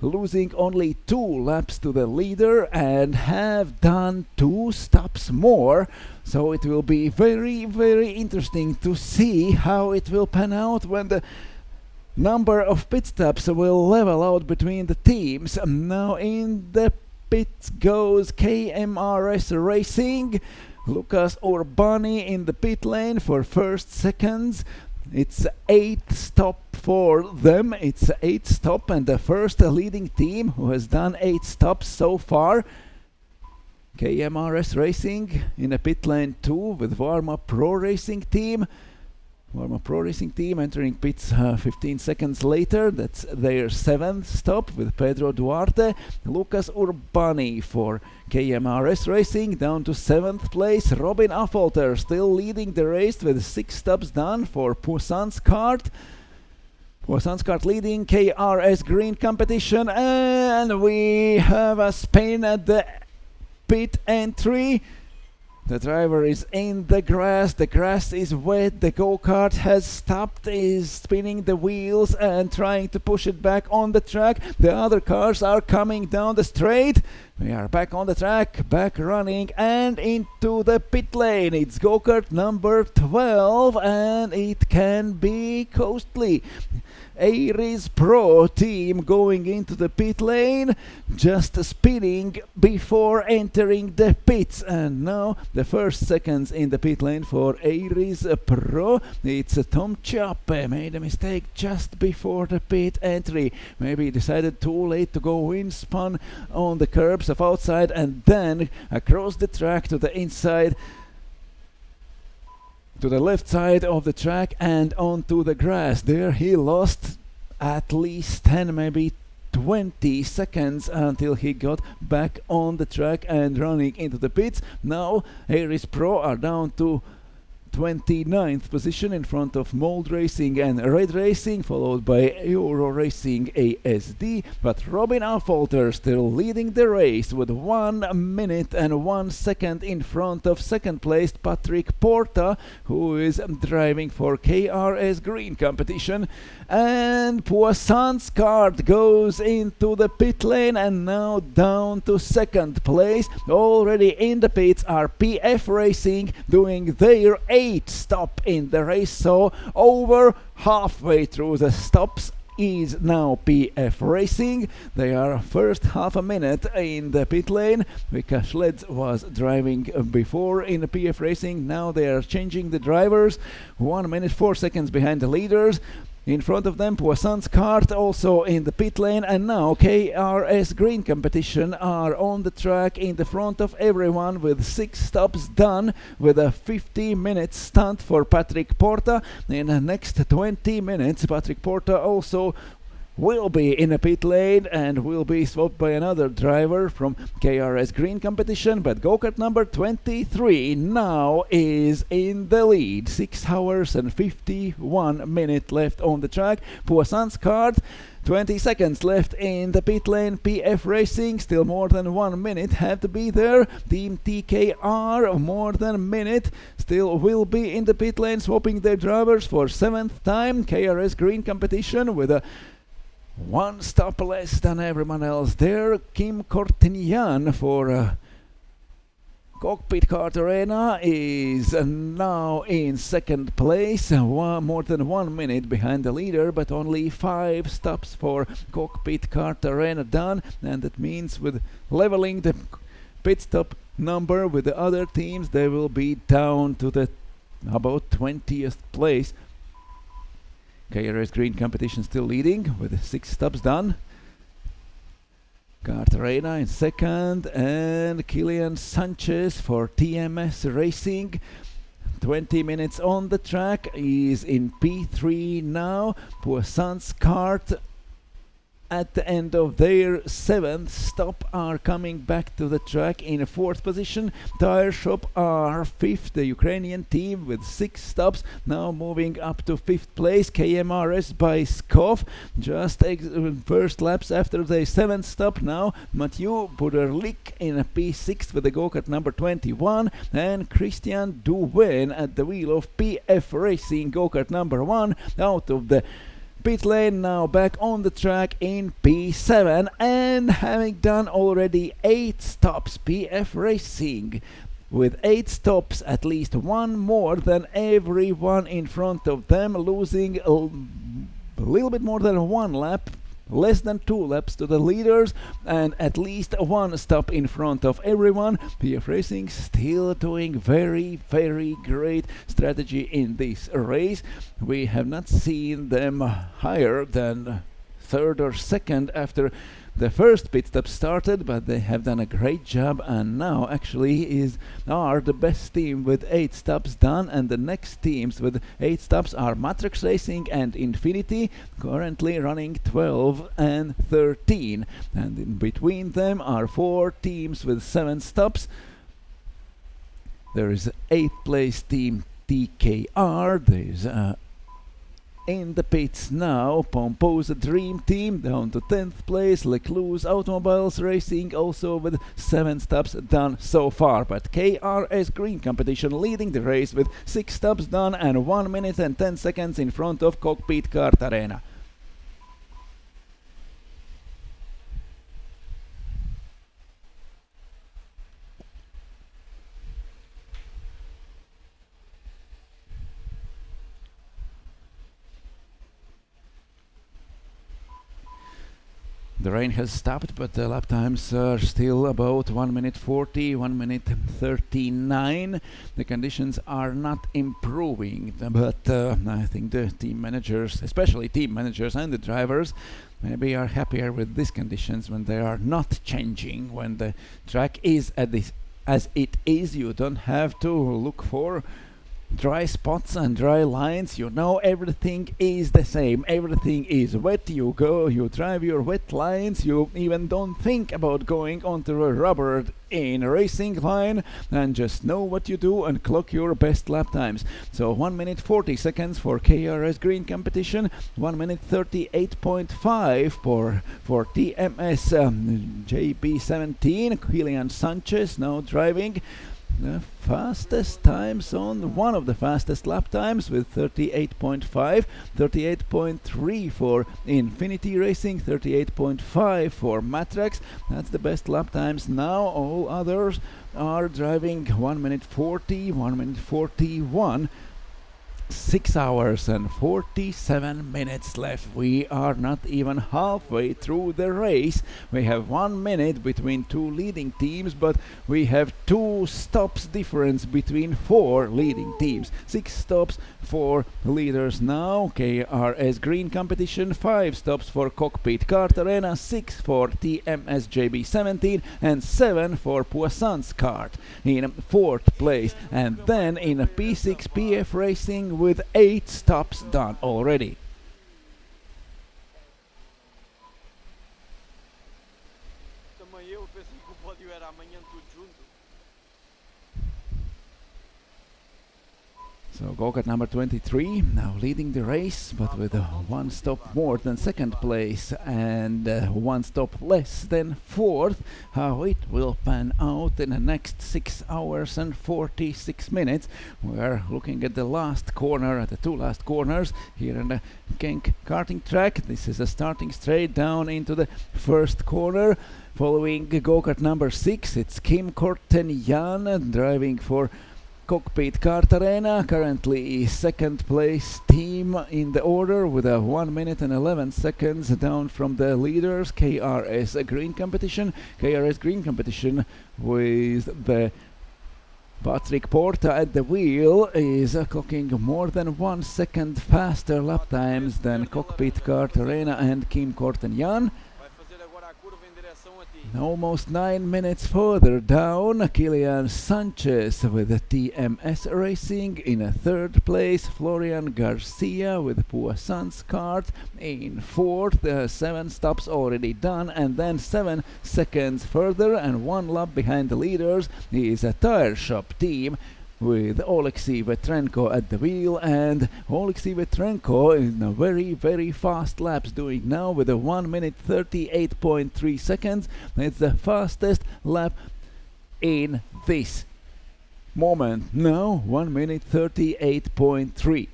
losing only 2 laps to the leader and have done 2 stops more. So it will be very interesting to see how it will pan out when the number of pit stops will level out between the teams. Now in the pits goes KMRS Racing Lucas Urbani in the pit lane for first seconds. It's 8th stop for them. It's 8th stop and the first leading team who has done 8 stops so far. KMRS Racing in a pit lane 2 with Varma Pro Racing Team. Varma Pro Racing Team entering pits 15 seconds later. That's their 7th stop with Pedro Duarte. Lucas Urbani for KMRS Racing down to 7th place. Robin Affolter still leading the race with 6 stops done for Poisson's Kart. Poisson's Kart leading KRS Green competition, and we have a spin at the pit entry. The driver is in the grass is wet, the go-kart has stopped, is spinning the wheels and trying to push it back on the track. The other cars are coming down the straight. We are back on the track, back running and into the pit lane. It's go-kart number 12 and it can be costly. Aries Pro team going into the pit lane, just spinning before entering the pits, and now the first seconds in the pit lane for Aries Pro. It's Tom Chappe made a mistake just before the pit entry. Maybe he decided too late to go in, spun on the curbs of outside and then across the track to the inside, to the left side of the track and onto the grass. There he lost at least 10, maybe 20 seconds until he got back on the track and running into the pits. Now Aries Pro are down to 29th position in front of Mold Racing and Red Racing, followed by Euro Racing ASD, but Robin Affolter still leading the race with 1 minute and 1 second in front of second placed Patrick Porta, who is driving for KRS Green competition. And Poisson's Kart goes into the pit lane and now down to second place. Already in the pits are PF Racing doing their 8th stop in the race, so over halfway through the stops is now PF Racing. They are first half a minute in the pit lane. Vika Schleds was driving before in the PF Racing. Now they are changing the drivers. 1 minute 4 seconds behind the leaders. In front of them, Poisson's Kart also in the pit lane, and now KRS Green competition are on the track in the front of everyone with 6 stops done, with a 50-minute stunt for Patrick Porta. In the next 20 minutes, Patrick Porta also will be in a pit lane and will be swapped by another driver from KRS Green competition, but go-kart number 23 now is in the lead. 6 hours and 51 minutes left on the track. Poisson's Kart, 20 seconds left in the pit lane. PF Racing still more than 1 minute have to be there. Team TKR more than a minute still will be in the pit lane, swapping their drivers for 7th time. KRS Green competition with a 1 stop less than everyone else there. Kim Cortinian for Cockpit Kart Arena is now in second place, more than 1 minute behind the leader, but only 5 stops for Cockpit Kart Arena done, and that means with leveling the pit stop number with the other teams, they will be down to the about 20th place. KRS Green competition still leading with 6 stops done. Kart Arena in second, and Kilian Sanchez for TMS Racing. 20 minutes on the track, is in P3 now. Poisson's Kart at the end of their 7th stop are coming back to the track in 4th position. Tire Shop are 5th, the Ukrainian team with 6 stops, now moving up to 5th place. KMRS by Skov, just first laps after the 7th stop now. Mathieu Buderlik in a P6 with the go-kart number 21, and Christian Duven at the wheel of PF Racing go-kart number 1 out of the pit lane, now back on the track in P7, and having done already 8 stops, PF Racing with 8 stops, at least 1 more than everyone in front of them, losing a little bit more than 1 lap, less than 2 laps to the leaders and at least 1 stop in front of everyone. PF Racing still doing very, very great strategy in this race. We have not seen them higher than third or second after the first pit stop started, but they have done a great job and now actually are the best team with 8 stops done, and the next teams with 8 stops are Matrix Racing and Infinity, currently running 12 and 13, and in between them are 4 teams with 7 stops. There is 8th place team TKR, there's in the pits now, Pomposa Dream Team down to 10th place, Lecluse Automobiles Racing also with 7 stops done so far, but KRS Green Competition leading the race with 6 stops done and 1 minute and 10 seconds in front of Cockpit Kart Arena. The rain has stopped, but the lap times are still about 1 minute 40, 1 minute 39. The conditions are not improving, but I think the team managers, especially team managers and the drivers, maybe are happier with these conditions when they are not changing. When the track is at this as it is, you don't have to look for dry spots and dry lines. You know everything is the same, everything is wet. You drive your wet lines, you even don't think about going onto a rubber in a racing line, and just know what you do and clock your best lap times. So 1 minute 40 seconds for KRS Green Competition, 1 minute 38.5 for TMS JB17. Kilian Sanchez now driving the fastest times on one of the fastest lap times with 38.5, 38.3 for Infinity Racing, 38.5 for Matrax. That's the best lap times now. All others are driving 1 minute 40, 1 minute 41. 6 hours and 47 minutes left. We are not even halfway through the race. We have 1 minute between 2 leading teams, but we have 2 stops difference between 4 leading teams. 6 stops for leaders now. KRS Green Competition, 5 stops for Cockpit Kart Arena, 6 for TMS JB17 and 7 for Poisson's Kart in 4th place. And then in P6 PF Racing with 8 stops done already. So go-kart number 23 now leading the race, but with 1 stop more than 2nd place and 1 stop less than 4th. How it will pan out in the next 6 hours and 46 minutes. We are looking at the last corner, at the 2 last corners here in the Genk karting track. This is a starting straight down into the 1st corner. Following go-kart number 6, it's Kim Korten Jan driving for Cockpit Kart Arena, currently 2nd place team in the order with a 1 minute and 11 seconds down from the leaders. KRS Green Competition with the Patrick Porta at the wheel is clocking more than 1 second faster lap times than Cockpit Kart Arena and Kim Korten Jan. Almost 9 minutes further down, Kilian Sanchez with TMS Racing in 3rd place, Florian Garcia with Poisson's Kart in 4th, 7 stops already done, and then 7 seconds further and 1 lap behind the leaders is a tire shop team with Oleksiy Vetrenko at the wheel, and Oleksiy Vetrenko in a very, very fast laps doing now with a 1 minute 38.3 seconds. It's the fastest lap in this moment. Now 1 minute 38.3.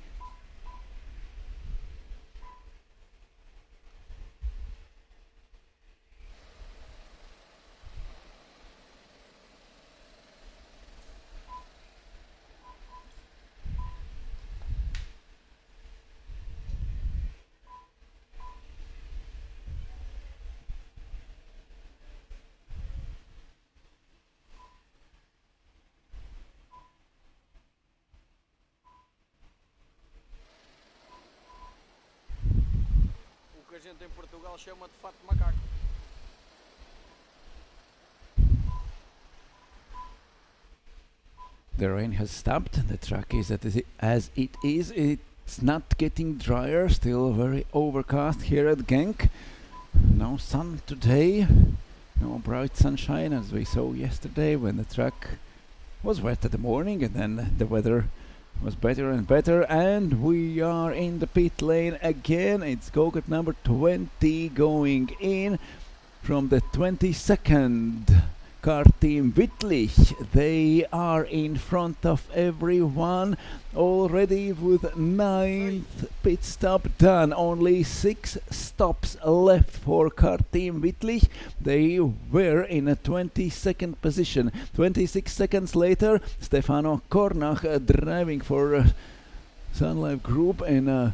gente em Portugal chama de fato macaco. The rain has stopped. The track is as it is. It's not getting drier. Still very overcast here at Genk. No sun today. No bright sunshine as we saw yesterday when the track was wet at the morning, and then the weather was better and better. And we are in the pit lane again. It's go-kart number 20 going in from the 22nd car team Wittlich. They are in front of everyone already with 9th pit stop done. Only 6 stops left for car team Wittlich. They were in a 22nd position. 26 seconds later, Stefano Kornach driving for Sun Life Group in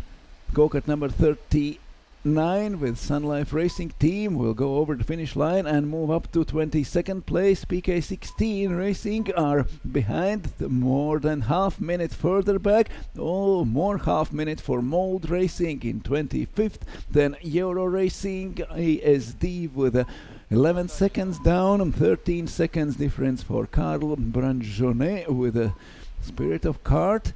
go-kart number 39 with Sun Life Racing Team will go over the finish line and move up to 22nd place. PK16 Racing are behind, more than half minute further back. More half minute for Mold Racing in 25th. Then Euro Racing ASD with 11 seconds down, 13 seconds difference for Carl Branjonet with a Spirit of Kart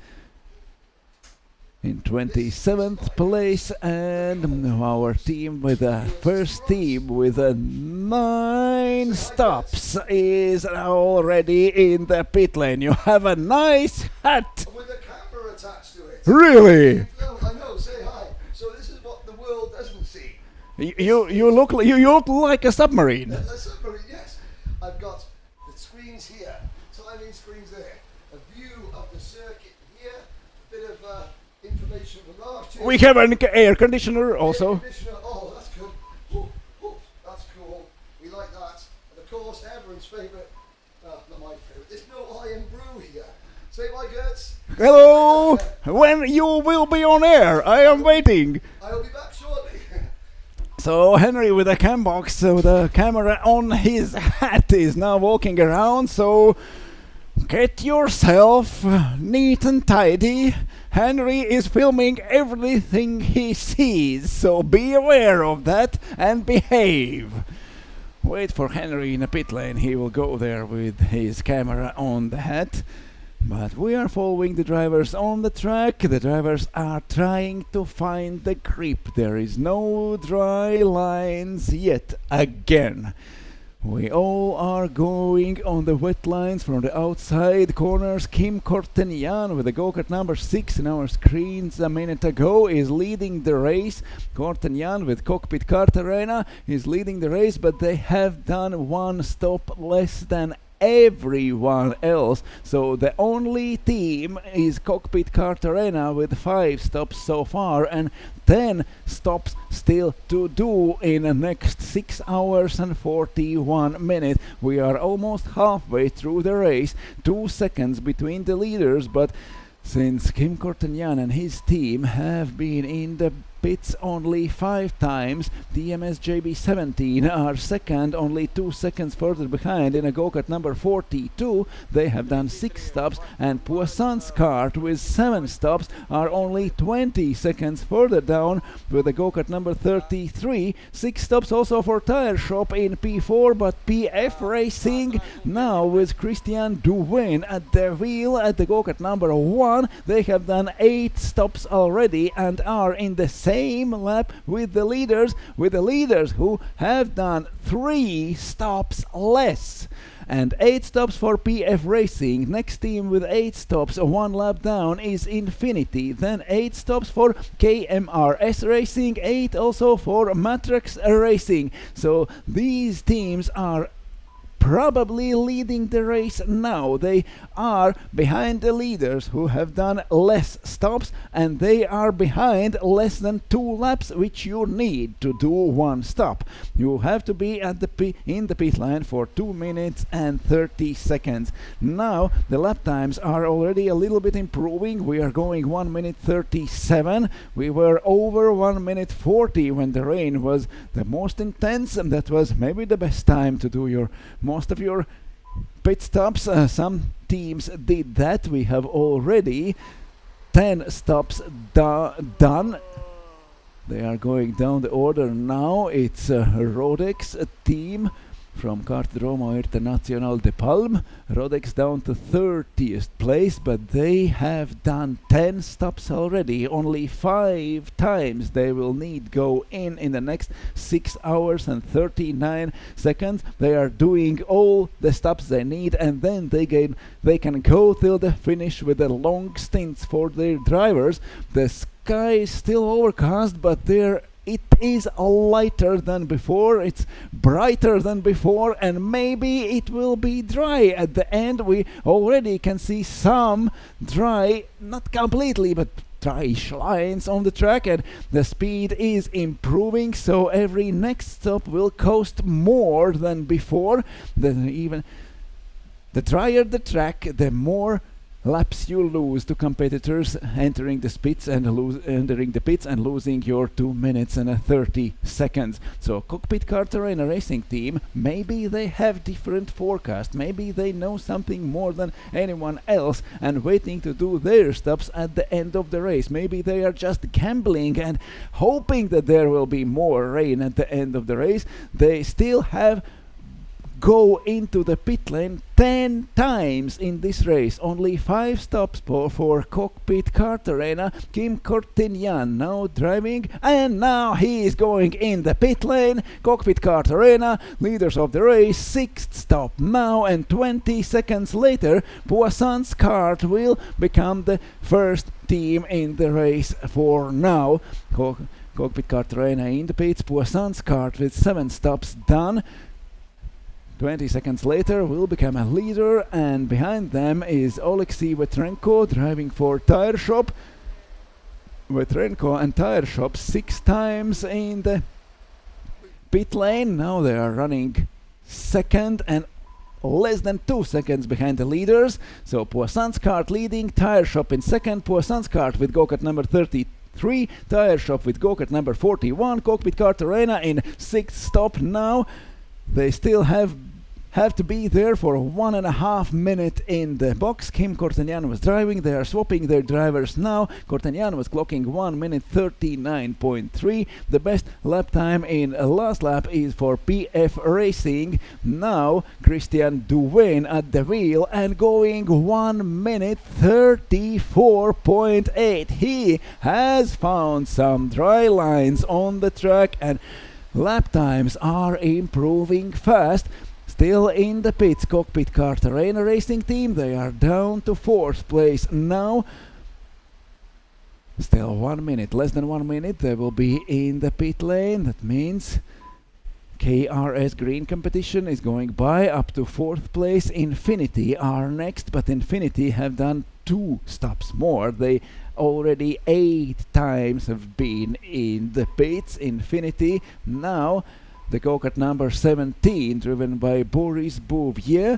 in 27th place, and our team with the first team with 9 stops is already in the pit lane. You have a nice hat. With a camera attached to it. Really? I know, say hi. So this is what the world doesn't see. You look like a submarine. A submarine, yes. I've got the screens here, timing screens there, a view of the circuit here, a bit of information from last year. We have an air conditioner also. Air conditioner. Oh, that's good. Ooh, that's cool. We like that. And of course, everyone's favourite, not my favourite, there's no iron brew here. Say bye, Gertz. Hello! When you will be on air? I am waiting. I'll be back shortly. So Henry with a cam box with a camera on his hat is now walking around, so get yourself neat and tidy. Henry is filming everything he sees, so be aware of that and behave. Wait for Henry in a pit lane, he will go there with his camera on the hat. But we are following the drivers on the track. The drivers are trying to find the grip. There is no dry lines yet again. We all are going on the wet lines from the outside corners. Kim Kortenjan with the go-kart number 6 in our screens a minute ago is leading the race. Kortenjan with Cockpit Kart Arena is leading the race, but they have done 1 stop less than everyone else, so the only team is Cockpit Kart Arena with 5 stops so far and 10 stops still to do in the next 6 hours and 41 minutes. We are almost halfway through the race, 2 seconds between the leaders, but since Kim Kortenjan and his team have been in the pits only 5 times, DMS JB17 are second, only 2 seconds further behind in a go-kart number 42. They have done 6 stops, and Poisson's kart with 7 stops are only 20 seconds further down with a go-kart number 33. 6 stops also for Tire Shop in P4, but PF Racing now with Christian Duwin at the wheel at the go-kart number 1. They have done 8 stops already and are in the same lap with the leaders who have done 3 stops less. And 8 stops for PF Racing. Next team with 8 stops, 1 lap down is Infinity. Then 8 stops for KMRS Racing, 8 also for Matrax Racing. So these teams are probably leading the race now. They are behind the leaders who have done less stops, and they are behind less than 2 laps, which you need to do 1 stop. You have to be at in the pit line for 2 minutes and 30 seconds. Now the lap times are already a little bit improving. We are going 1 minute 37. We were over 1 minute 40 when the rain was the most intense, and that was maybe the best time to do most of your pit stops. Some teams did that. We have already 10 stops done. They are going down the order now. It's Rodex team from Kartdromo International de Palm. Rodex down to 30th place, but they have done 10 stops already. Only 5 times they will need go in the next 6 hours and 39 seconds. They are doing all the stops they need, and then they can go till the finish with the long stints for their drivers. The sky is still overcast, but it is lighter than before, it's brighter than before, and maybe it will be dry at the end. We already can see some dry, not completely, but dryish lines on the track, and the speed is improving, so every next stop will cost more than before. The drier the track, the more laps you lose to competitors entering the pits and losing your 2 minutes and 30 seconds. So Cockpit Kart Arena Racing Team, maybe they have different forecast, maybe they know something more than anyone else and waiting to do their stops at the end of the race. Maybe they are just gambling and hoping that there will be more rain at the end of the race. They still have go into the pit lane 10 times in this race. Only 5 stops for Cockpit Kart Arena. Kim Cortignan now driving, and now he is going in the pit lane. Cockpit Kart Arena, leaders of the race, 6th stop now, and 20 seconds later Poisson's kart will become the first team in the race for now. Cockpit Kart Arena in the pits, Poisson's kart with 7 stops done. 20 seconds later will become a leader, and behind them is Oleksiy Vetrenko driving for Tire Shop. Vetrenko and Tire Shop 6 times in the pit lane. Now they are running second and less than 2 seconds behind the leaders. So Poisson's kart leading, Tire Shop in second, Poisson's kart with go-kart number 33, Tire Shop with go-kart number 41, Cockpit Kart Arena in 6th stop now. They still have to be there for 1.5 minutes in the box. Kim Cortignan was driving. They are swapping their drivers now. Cortignan was clocking 1 minute 39.3. The best lap time in last lap is for PF Racing. Now Christian Duvain at the wheel and going 1 minute 34.8. He has found some dry lines on the track, and lap times are improving fast. Still in the pits, Cockpit Kart Arena Racing Team. They are down to 4th place now. Still 1 minute, less than 1 minute. They will be in the pit lane. That means KRS Green Competition is going by up to 4th place. Infinity are next, but Infinity have done 2 stops more. They already 8 times have been in the pits. Infinity now the go-kart number 17 driven by Boris Bouvier.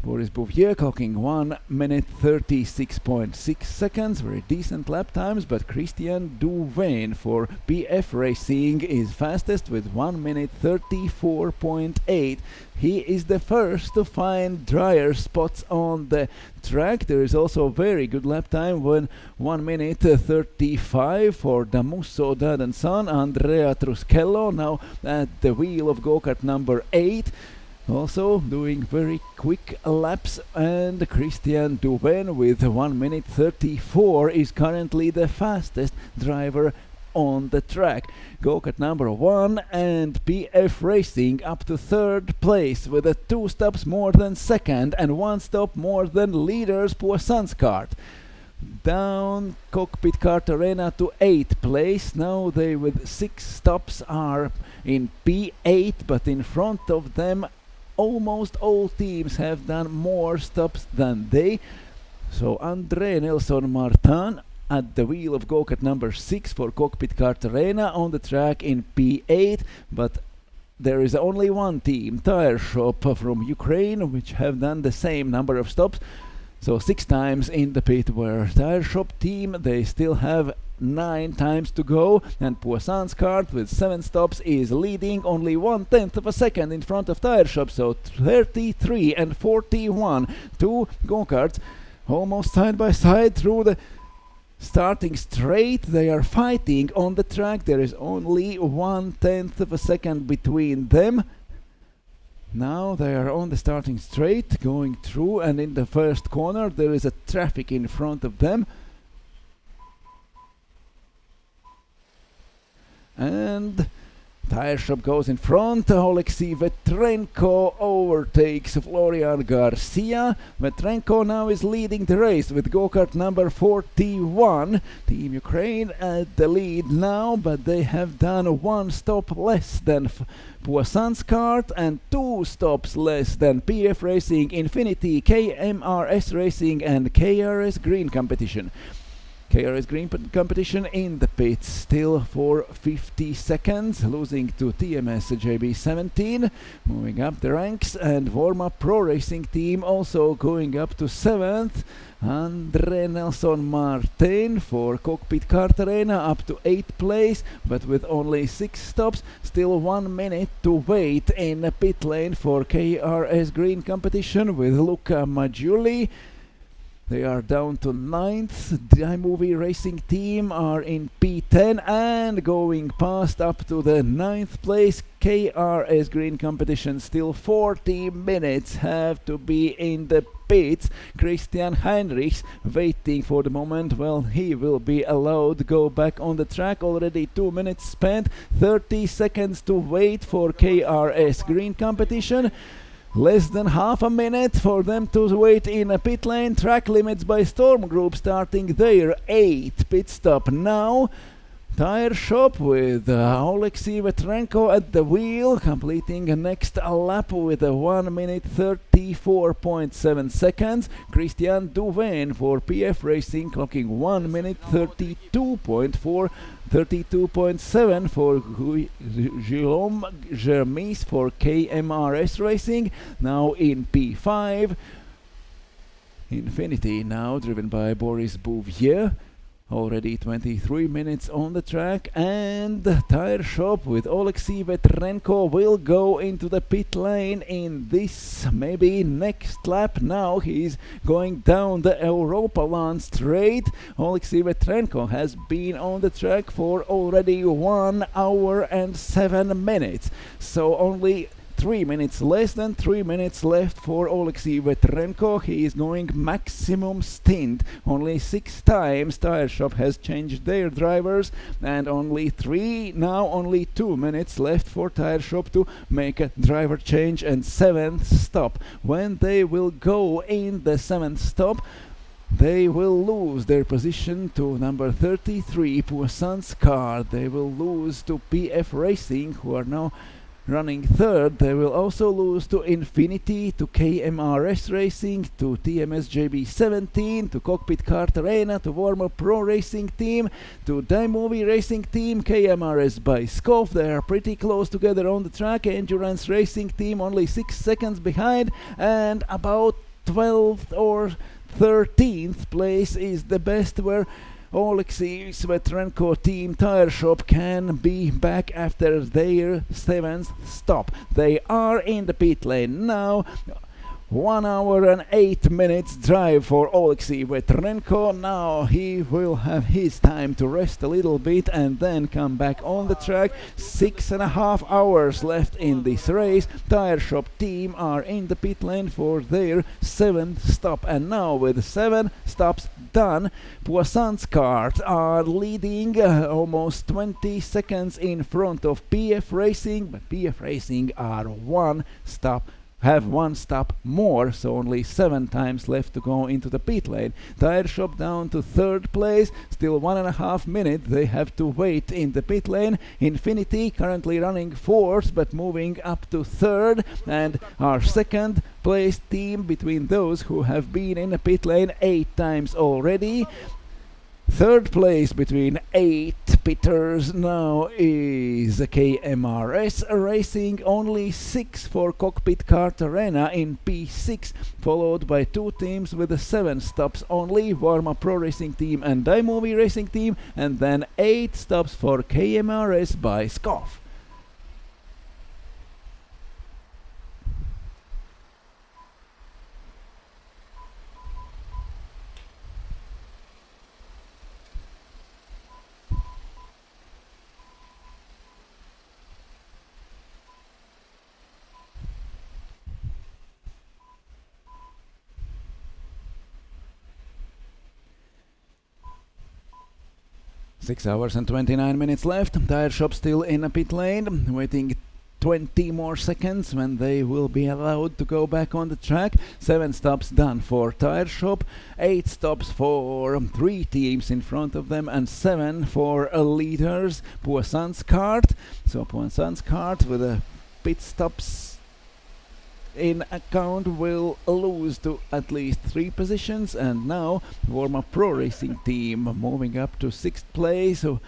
Boris Bouvier clocking 1 minute 36.6 seconds, very decent lap times, but Christian Duvain for PF Racing is fastest with 1 minute 34.8. He is the first to find drier spots on the track. There is also a very good lap time when 1 minute 35 for Damusso Dadanson. Andrea Truschello now at the wheel of go-kart number 8. Also doing very quick laps, and Christian Duvain with 1 minute 34 is currently the fastest driver on the track. Go-kart number 1 and PF Racing up to 3rd place with 2 stops more than second and 1 stop more than leaders Poisson's kart. Down Cockpit Kart Arena to 8th place. Now they with 6 stops are in P8, but in front of them almost all teams have done more stops than they. So André Nelson Martin at the wheel of go-kart number 6 for Cockpit Kart Arena on the track in P8, but there is only one team, Tire Shop from Ukraine, which have done the same number of stops. So 6 times in the pit were Tire Shop team. They still have 9 times to go, and Poisson's kart with 7 stops is leading only 1/10 of a second in front of Tire Shop. So 33 and 41, 2 go-karts almost side by side through the starting straight. They are fighting on the track. There is only 1/10 of a second between them. Now they are on the starting straight, going through, and in the first corner there is a traffic in front of them. And Tire Shop goes in front. Oleksiy Vetrenko overtakes Florian Garcia. Vetrenko now is leading the race with go-kart number 41. Team Ukraine at the lead now, but they have done one stop less than Poisson's kart and 2 stops less than PF Racing, Infinity, KMRS Racing and KRS Green Competition. KRS Green Competition in the pits still for 50 seconds, losing to TMS JB17, moving up the ranks, and Warm-Up Pro Racing Team also going up to 7th. Andre Nelson Martin for Cockpit Kart Arena up to 8th place, but with only 6 stops, still 1 minute to wait in a pit lane for KRS Green Competition with Luca Maggiuli. They are down to 9th. The iMovie Racing Team are in P10 and going past up to the 9th place. KRS Green Competition still 40 minutes have to be in the pits. Christian Heinrichs waiting for the moment. Well, he will be allowed to go back on the track. Already 2 minutes spent. 30 seconds to wait for KRS Green Competition. Less than half a minute for them to wait in a pit lane. Track Limits by Storm Group starting their 8th pit stop now. Tire Shop with Oleksiy Vetrenko at the wheel, completing a next lap with a 1 minute 34.7 seconds. Christian Duvin for PF Racing clocking 1 minute 32.7 for Guillaume Germis for KMRS Racing, now in P5. Infinity now driven by Boris Bouvier. Already 23 minutes on the track, and the Tire Shop with Oleksiy Vetrenko will go into the pit lane in this maybe next lap. Now he's going down the Europa Land straight. Oleksiy Vetrenko has been on the track for already 1 hour and 7 minutes, so only 3 minutes, less than 3 minutes left for Oleksiy Vetrenko. He is going maximum stint. Only 6 times Tire Shop has changed their drivers, and only 3, now only 2 minutes left for Tire Shop to make a driver change and 7th stop. When they will go in the 7th stop, they will lose their position to number 33 Poisson's car. They will lose to PF Racing, who are now running 3rd. They will also lose to Infinity, to KMRS Racing, to TMS JB17, to Cockpit Kart Arena, to Warm-Up Pro Racing Team, to iMovie Racing Team, KMRS by Skov. They are pretty close together on the track. Endurance Racing Team only 6 seconds behind, and about 12th or 13th place is the best where Oleksiy Vetrenko Team Tire Shop can be back after their 7th stop. They are in the pit lane now. 1 hour and 8 minutes drive for Oleksiy Vetrenko. Now he will have his time to rest a little bit and then come back on the track. 6.5 hours left in this race. Tire Shop team are in the pit lane for their 7th stop, and now with 7 stops done, Poisson's cars are leading almost 20 seconds in front of PF Racing, but PF Racing are have 1 stop more, so only 7 times left to go into the pit lane. Tire Shop down to 3rd place, still 1.5 minutes they have to wait in the pit lane. Infinity currently running 4th but moving up to 3rd, and our 2nd place team between those who have been in the pit lane 8 times already. 3rd place between 8 pitters now is KMRS Racing, only 6 for Cockpit Kart Arena in P6, followed by 2 teams with 7 stops only, Warm-Up Pro Racing Team and iMovie Racing Team, and then 8 stops for KMRS by Skov. 6 hours and 29 minutes left. Tire shop still in a pit lane, waiting 20 more seconds when they will be allowed to go back on the track. 7 stops done for tire shop, 8 stops for 3 teams in front of them, and 7 for leaders. Poisson's cart. So Poisson's cart with a pit stops in account will lose to at least 3 positions. And now Warm-Up Pro Racing team moving up to 6th place. So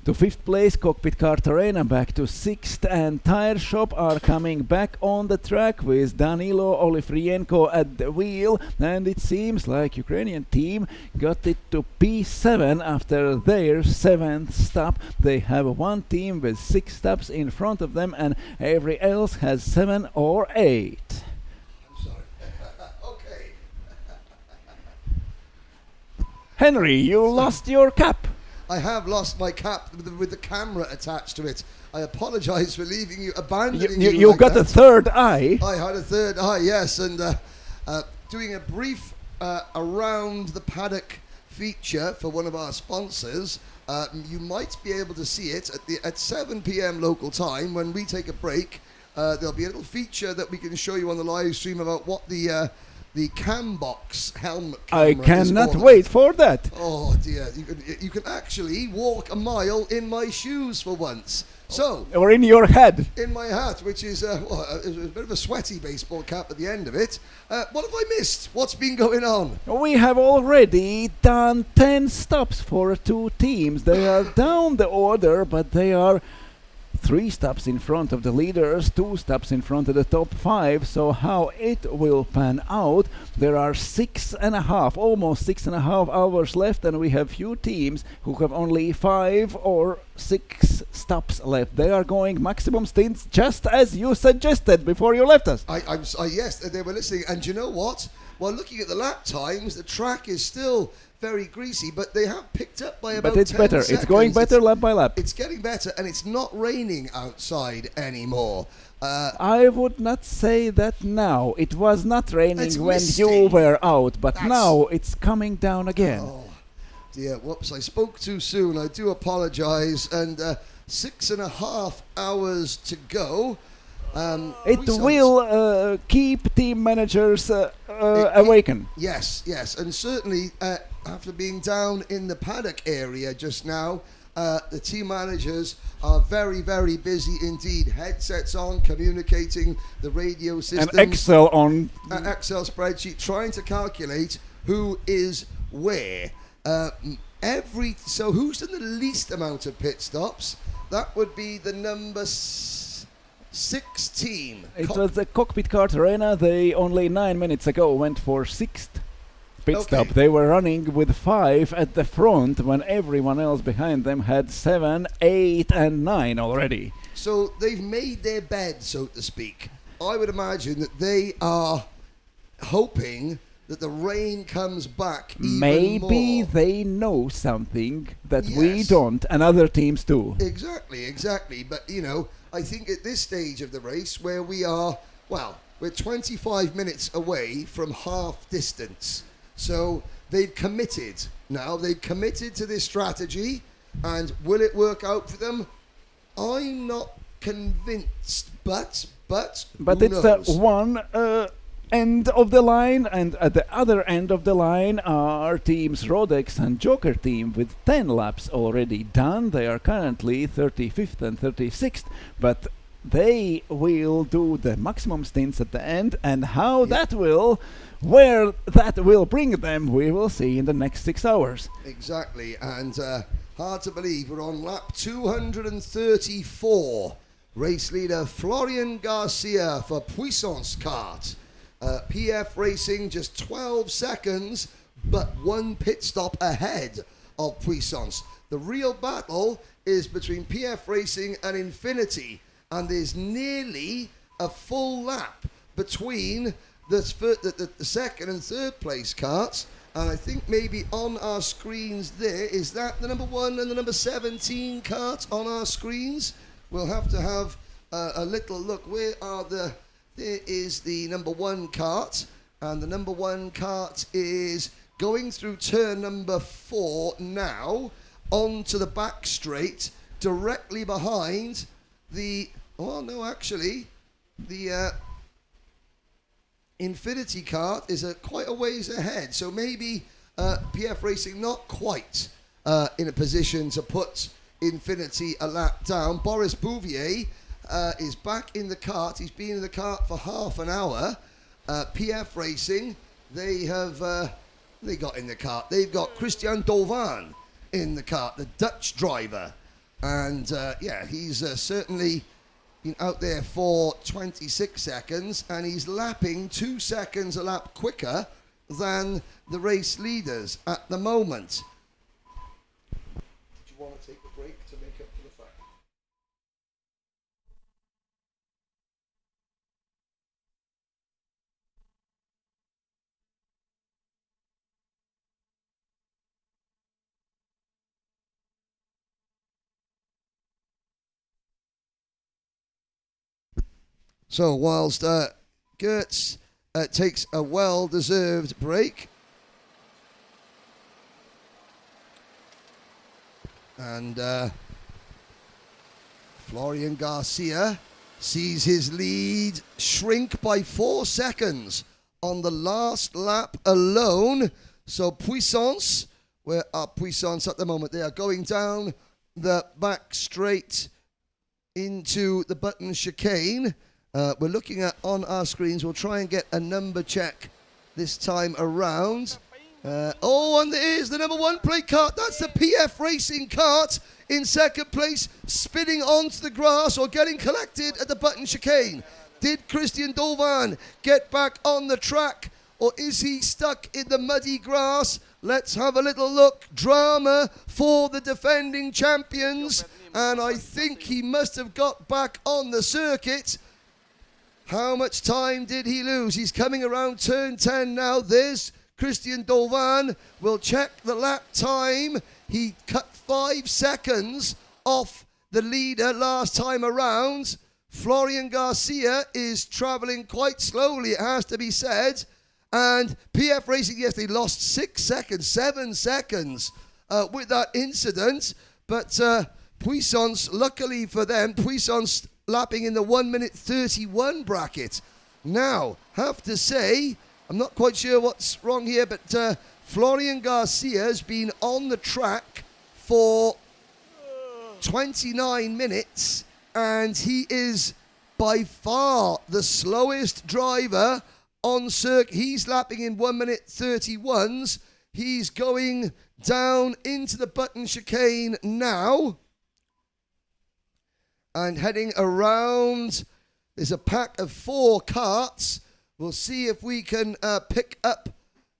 to 5th place, Cockpit Kart Arena back to 6th, and Tire Shop are coming back on the track with Danilo Olifrienko at the wheel, and it seems like Ukrainian team got it to P7 after their 7th stop. They have one team with 6 stops in front of them, and every else has 7 or 8. I'm sorry. Okay. Henry, you lost your cap. I have lost my cap with the camera attached to it. I apologise for leaving you, abandoning you. You like got that. a third eye. I had a third eye, yes, and doing a brief around the paddock feature for one of our sponsors. You might be able to see it at 7 p.m. local time when we take a break. There'll be a little feature that we can show you on the live stream about what the Cambox helmet camera I cannot is wait for that. Oh dear, you can actually walk a mile in my shoes for once. So, or in your head. In my hat, which is a bit of a sweaty baseball cap at the end of it. What have I missed? What's been going on? We have already done 10 stops for 2 teams. They are down the order, but they are 3 stops in front of the leaders, 2 stops in front of the top 5. So how it will pan out, there are 6.5, almost 6.5 hours left, and we have few teams who have only 5 or 6 stops left. They are going maximum stints, just as you suggested before you left us. Yes, they were listening. And you know what? While looking at the lap times, the track is still very greasy, but they have picked up by about 10 seconds. But it's better. It's going better lap by lap. It's getting better, and it's not raining outside anymore. I would not say that now. It was not raining when you were out, but now it's coming down again. Oh, dear. Whoops, I spoke too soon. I do apologize. And 6.5 hours to go. It will keep team managers awakened. Yes, and certainly after being down in the paddock area just now, the team managers are very, very busy indeed. Headsets on, communicating, the radio system. And Excel on. Excel spreadsheet, trying to calculate who is where. So who's done the least amount of pit stops? That would be the number 6 team. It was the Cockpit Kart Arena. They only 9 minutes ago went for 6th pit stop. They were running with 5 at the front when everyone else behind them had 7, 8 and 9 already. So they've made their bed, so to speak. I would imagine that they are hoping that the rain comes back even Maybe more. they know something that we don't, and other teams do. Exactly. But, you know, I think at this stage of the race where we are, well, we're 25 minutes away from half distance. So they've committed now. They've committed to this strategy. And will it work out for them? I'm not convinced. But who it's knows? the one end of the line, and at the other end of the line are teams Rodex and Joker team with 10 laps already done. They are currently 35th and 36th, but they will do the maximum stints at the end, and where that will bring them, we will see in the next 6 hours. Exactly, and hard to believe we're on lap 234. Race leader Florian Garcia for Puissance Kart. PF Racing just 12 seconds, but 1 pit stop ahead of Puissance. The real battle is between PF Racing and Infinity, and there's nearly a full lap between the second and third place karts. And I think maybe on our screens there, is that the number 1 and the number 17 kart on our screens? We'll have to have a little look. There is the number 1 kart, and the number 1 kart is going through turn number 4 now, onto the back straight, directly behind the, oh no, actually, the Infinity kart is quite a ways ahead. So maybe PF Racing not quite in a position to put Infinity a lap down. Boris Bouvier is back in the kart. He's been in the kart for half an hour. PF Racing, they got in the kart. They've got Christian Dovan in the kart, the Dutch driver. And yeah, he's certainly been out there for 26 seconds, and he's lapping 2 seconds a lap quicker than the race leaders at the moment. Do you want to take a break to make up for the fact? So whilst Gertz takes a well-deserved break, and Florian Garcia sees his lead shrink by 4 seconds on the last lap alone. So Puissance, where are Puissance at the moment? They are going down the back straight into the button chicane. We're looking at on our screens. We'll try and get a number check this time around. And there is the number 1 plate kart. That's the PF Racing kart in second place, spinning onto the grass or getting collected at the button chicane. Did Christian Dovan get back on the track, or is he stuck in the muddy grass? Let's have a little look. Drama for the defending champions, and I think he must have got back on the circuit. How much time did he lose? He's coming around turn 10 now. There's Christian Dovan. We'll check the lap time. He cut 5 seconds off the leader last time around. Florian Garcia is traveling quite slowly, it has to be said. And PF Racing, yes, they lost 6 seconds, 7 seconds with that incident. But Puissance, luckily for them, Puissance lapping in the 1 minute 31 bracket. Now, have to say, I'm not quite sure what's wrong here, but Florian Garcia has been on the track for 29 minutes, and he is by far the slowest driver on circuit. He's lapping in 1 minute 31s. He's going down into the button chicane now and heading around. There's a pack of 4 karts. We'll see if we can pick up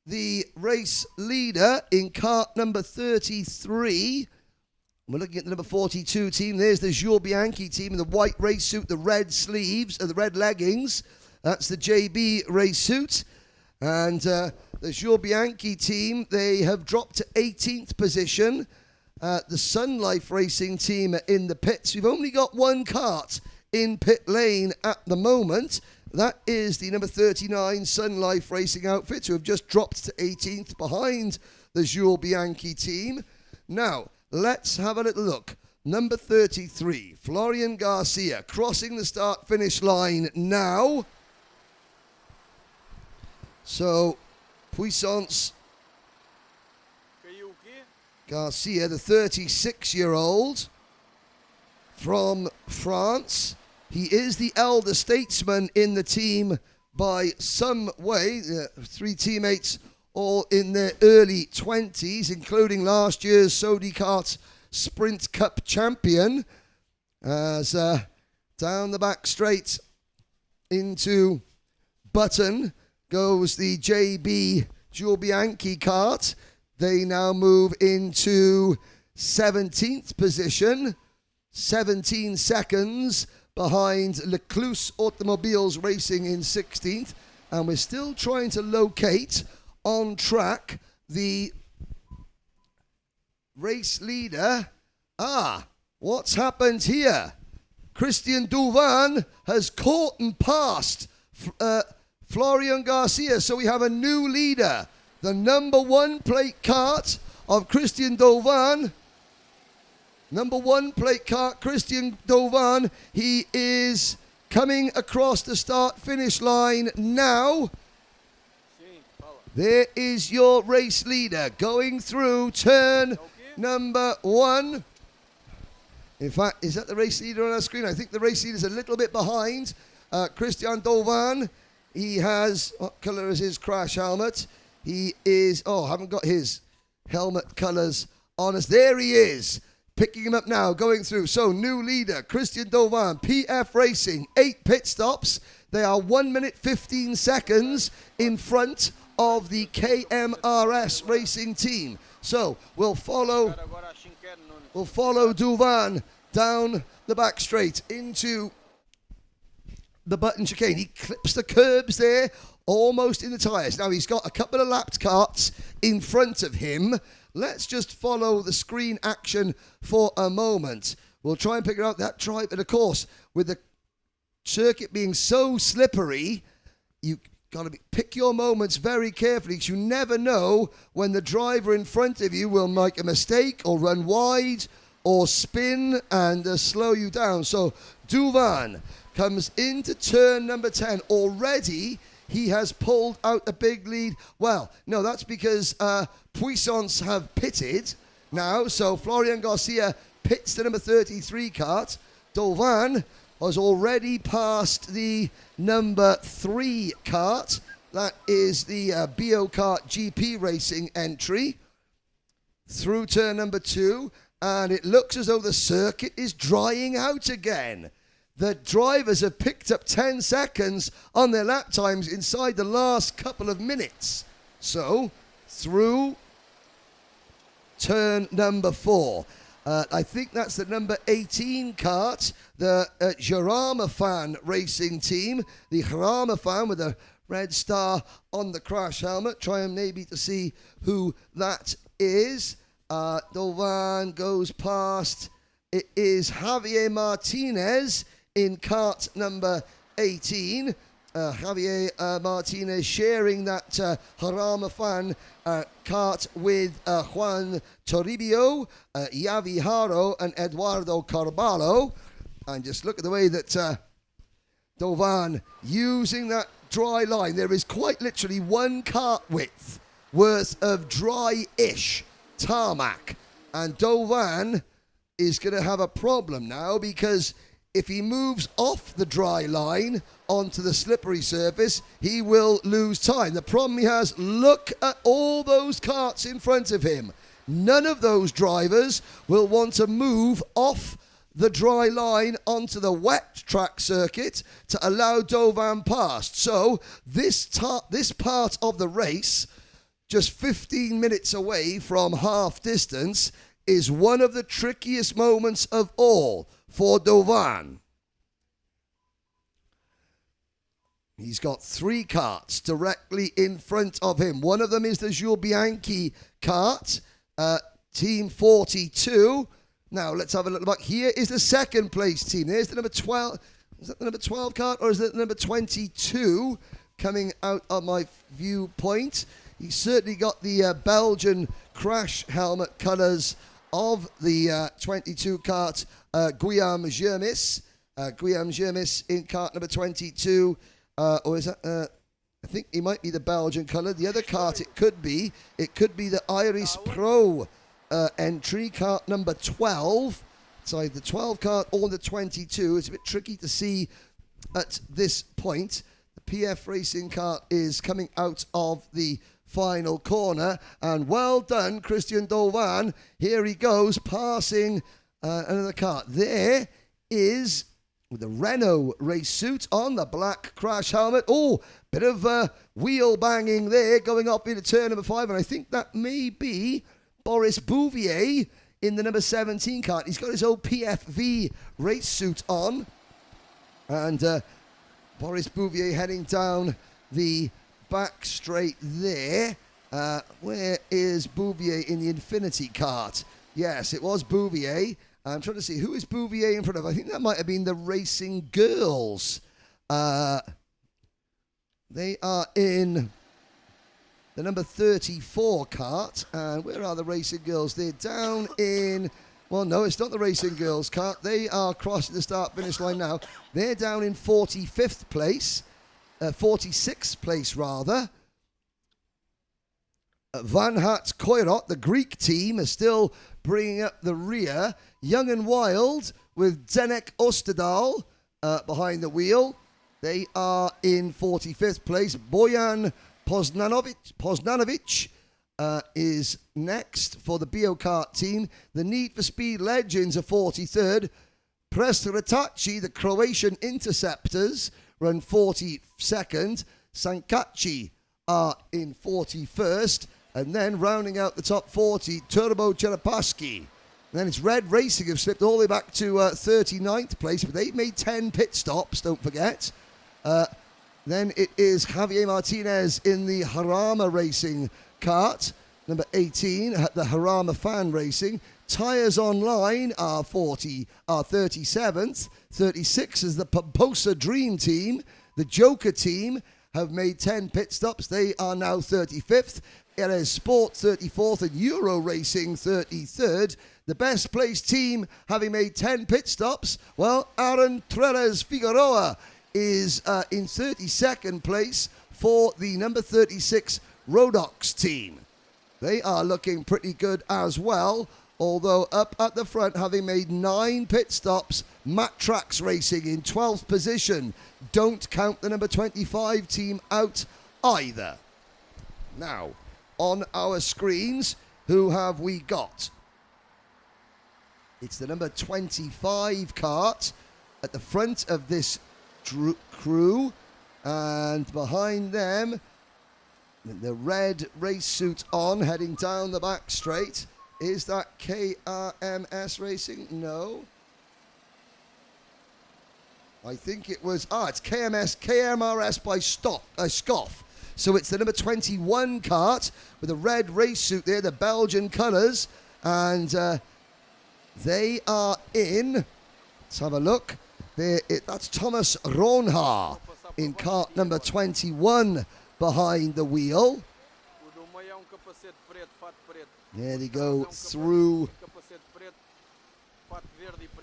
the race leader in kart number 33. We're looking at the number 42 team. There's the Jules Bianchi team in the white race suit, the red sleeves, the red leggings. That's the JB race suit. And the Jules Bianchi team, they have dropped to 18th position. The Sun Life Racing team are in the pits. We've only got 1 kart in pit lane at the moment. That is the number 39 Sun Life Racing outfit, who have just dropped to 18th behind the Jules Bianchi team. Now, let's have a little look. Number 33, Florian Garcia, crossing the start-finish line now. So, Puissance Garcia, the 36-year-old from France. He is the elder statesman in the team by some way. 3 teammates all in their early 20s, including last year's Sodi Kart Sprint Cup champion. As down the back straight into Button goes the JB Jules Bianchi kart. They now move into 17th position, 17 seconds behind Lecluse Automobiles Racing in 16th. And we're still trying to locate on track the race leader. What's happened here? Christian Douvan has caught and passed Florian Garcia. So we have a new leader. The number 1 plate kart of Christian Douvan Number 1 plate car, Christian Dovan. He is coming across the start-finish line now. There is your race leader going through turn number 1. In fact, is that the race leader on our screen? I think the race leader is a little bit behind. Christian Dovan. He has, what colour is his crash helmet? He is, I haven't got his helmet colours on us. There he is. Picking him up now, going through. So, new leader, Christian Dovan, PF Racing, 8 pit stops. They are 1 minute 15 seconds in front of the KMRS Racing team. So, we'll follow Dovan down the back straight into the button chicane. He clips the curbs there, almost in the tyres. Now, he's got a couple of lapped carts in front of him. Let's just follow the screen action for a moment. We'll try and figure out that drive. And of course, with the circuit being so slippery, you got to pick your moments very carefully, because you never know when the driver in front of you will make a mistake or run wide or spin and slow you down. So Dovan comes into turn number 10. Already, he has pulled out a big lead. Well, no, that's because Puissance have pitted now. So Florian Garcia pits the number 33 kart. Dovan has already passed the number 3 kart. That is the Bio Kart GP Racing entry through turn number 2. And it looks as though the circuit is drying out again. The drivers have picked up 10 seconds on their lap times inside the last couple of minutes. So, through turn number 4. I think that's the number 18 kart, the Jarama Fan Racing team. The Jarama Fan with a red star on the crash helmet. Trying maybe to see who that is. Dovan goes past. It is Javier Martinez in kart number 18. Javier Martinez sharing that Jarama Fan kart with Juan Toribio, Yavi Haro and Eduardo Carvalho. And just look at the way that Dovan using that dry line. There is quite literally 1 kart width worth of dry-ish tarmac. And Dovan is going to have a problem now, because if he moves off the dry line onto the slippery surface, he will lose time. The problem he has, look at all those karts in front of him. None of those drivers will want to move off the dry line onto the wet track circuit to allow Dovan past. So this part of the race, just 15 minutes away from half distance, is one of the trickiest moments of all for Dovan. He's got 3 karts directly in front of him. One of them is the Jules Bianchi kart, Team 42. Now, let's have a look back. Here is the second place team. There's the number 12. Is that the number 12 kart, or is it the number 22 coming out of my viewpoint? He's certainly got the Belgian crash helmet colours of the 22 kart, Guillaume Germis. Guillaume Germis in kart number 22. Or is that, I think he might be the Belgian colour. The other kart it could be the Iris Pro entry, kart number 12. So the 12 kart or the 22. It's a bit tricky to see at this point. The PF Racing kart is coming out of the final corner, and well done, Christian Dovan. Here he goes, passing another kart. There is with the Renault race suit on, the black crash helmet. Oh, bit of wheel banging there, going up into turn number 5, and I think that may be Boris Bouvier in the number 17 kart. He's got his old PFV race suit on, and Boris Bouvier heading down the back straight there. Where is Bouvier in the Infinity kart? Yes, it was Bouvier. I'm trying to see who is Bouvier in front of. I think that might have been the Racing Girls. They are in the number 34 kart. And where are the Racing Girls? They're down in Well, no, it's not the Racing Girls kart. They are crossing the start-finish line now. They're down in 45th place, 46th place rather. Van Hat Koirot, the Greek team, is still bringing up the rear. Young and Wild with Zenek Ostadal behind the wheel. They are in 45th place. Bojan Poznanovic is next for the Biokart team. The Need for Speed Legends are 43rd. Prestretacci, the Croatian Interceptors, run 42nd. Sankaci are in 41st. And then rounding out the top 40, Turbo Cherepaski. Then it's Red Racing have slipped all the way back to 39th place, but they've made 10 pit stops, don't forget. Then it is Javier Martinez in the Harama Racing kart, number 18, the Harama Fan Racing. Tires Online are 37th. 36 is the Pomposa Dream Team. The Joker team have made 10 pit stops. They are now 35th. Erez Sport 34th and Euro Racing 33rd. The best placed team having made 10 pit stops, well, Aaron Treres Figueroa is in 32nd place for the number 36 Rodox team. They are looking pretty good as well, although up at the front, having made 9 pit stops, Matt Trax Racing in 12th position. Don't count the number 25 team out either. Now, on our screens, who have we got? It's the number 25 kart at the front of this crew, and behind them, the red race suit on, heading down the back straight. Is that KRMS Racing? No. I think it was, it's KMRS by Scoff. So it's the number 21 kart with a red race suit there, the Belgian colours, and they are in, let's have a look, that's Thomas Ronhaar in kart number 21 behind the wheel. There they go through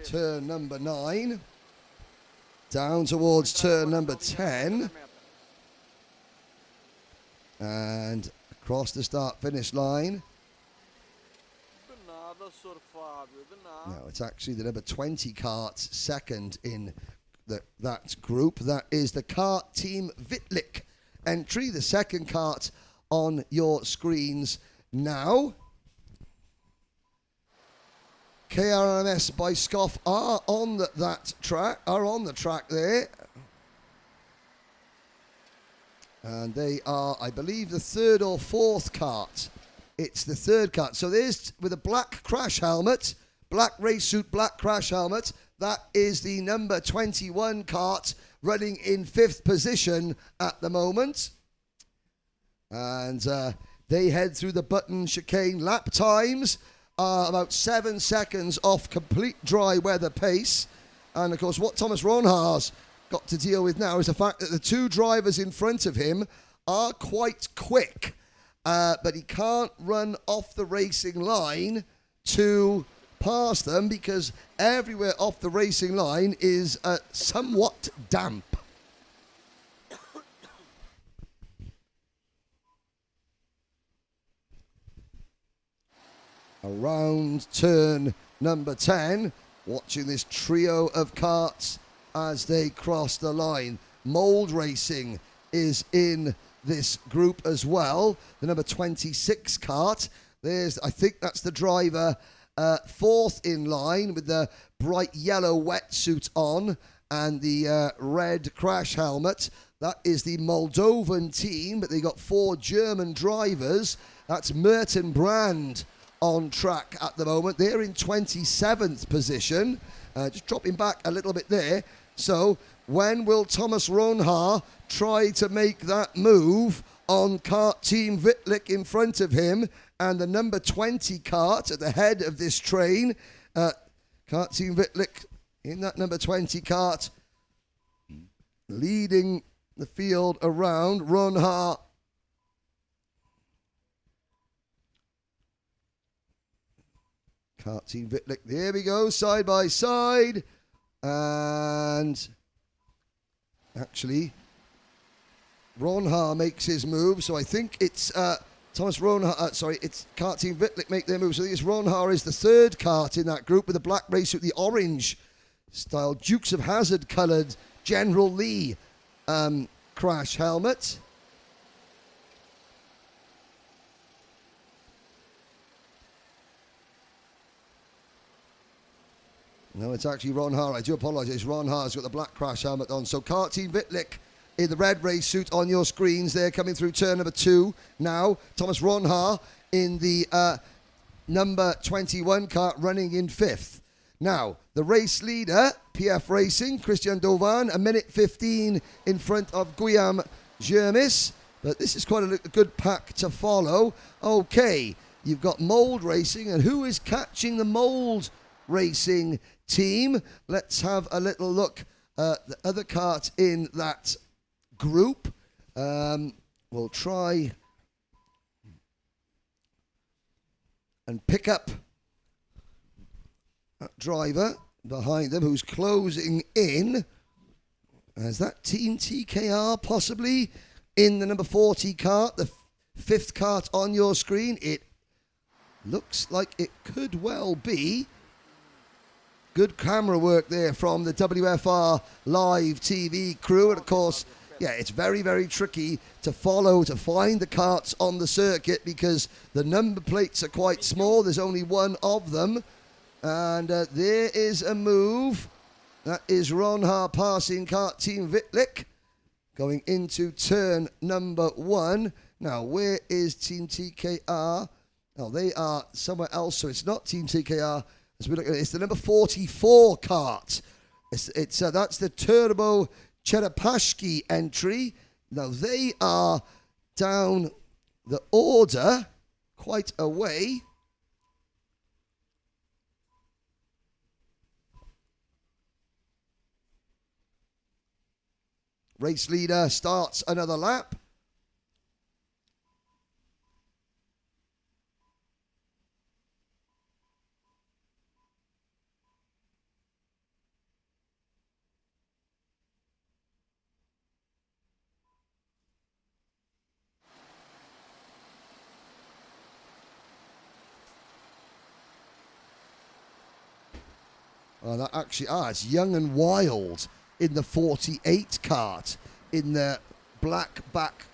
turn number 9, down towards turn number 10, and across the start-finish line. No, it's actually the number 20 kart second in that group. That is the kart team Vitlik entry, the second kart on your screens now. KRMS by Scoff are on the track there. And they are, I believe, the third or fourth kart. It's the third kart. So there's, with a black crash helmet, black race suit, black crash helmet, that is the number 21 kart running in 5th position at the moment. And they head through the button chicane. Lap times are about 7 seconds off complete dry weather pace. And of course, what Thomas Ronhaar's got to deal with now is the fact that the 2 drivers in front of him are quite quick, but he can't run off the racing line to pass them because everywhere off the racing line is somewhat damp. Around turn number 10, watching this trio of karts as they cross the line. Mold Racing is in this group as well. The number 26 kart. I think that's the driver 4th in line with the bright yellow wetsuit on and the red crash helmet. That is the Moldovan team, but they got 4 German drivers. That's Merton Brand on track at the moment. They're in 27th position. Just dropping back a little bit there. So when will Thomas Ronhaar try to make that move on kart team Vitlik in front of him and the number 20 kart at the head of this train? Kart team Vitlik in that number 20 kart leading the field around. Ronhaar Karting Vitlik, there we go, side by side. And actually, Ronhaar makes his move, so I think it's Thomas Ronhaar, it's Karting Vitlik make their move. So I think it's Ronhaar is the third kart in that group with the black race suit, the orange style Dukes of Hazzard coloured General Lee crash helmet. No, it's actually Ronhaar. I do apologise. Ronhaar's got the black crash helmet on. So Karting Vitlik in the red race suit on your screens there, coming through turn number 2. Now, Thomas Ronhaar in the number 21 kart running in 5th. Now, the race leader, PF Racing, Christian Dovan, 1:15 in front of Guillaume Germis. But this is quite a good pack to follow. Okay, you've got Mould Racing, and who is catching the Mould Racing team? Let's have a little look at the other kart in that group. We'll try and pick up that driver behind them who's closing in. Is that Team TKR possibly in the number 40 kart, the 5th kart on your screen? It looks like it could well be. Good camera work there from the WFR live TV crew. And of course, yeah, it's very, very tricky to follow, to find the karts on the circuit because the number plates are quite small. There's only one of them. And there is a move. That is Ronhaar passing kart Team Vitlik going into turn number 1. Now, where is Team TKR? Oh, they are somewhere else, so it's not Team TKR. As we look at it, it's the number 44 kart. That's the Turbo Cherepashki entry. Now, they are down the order quite a way. Race leader starts another lap. Oh, that actually, it's Young and Wild in the 48 kart in the black back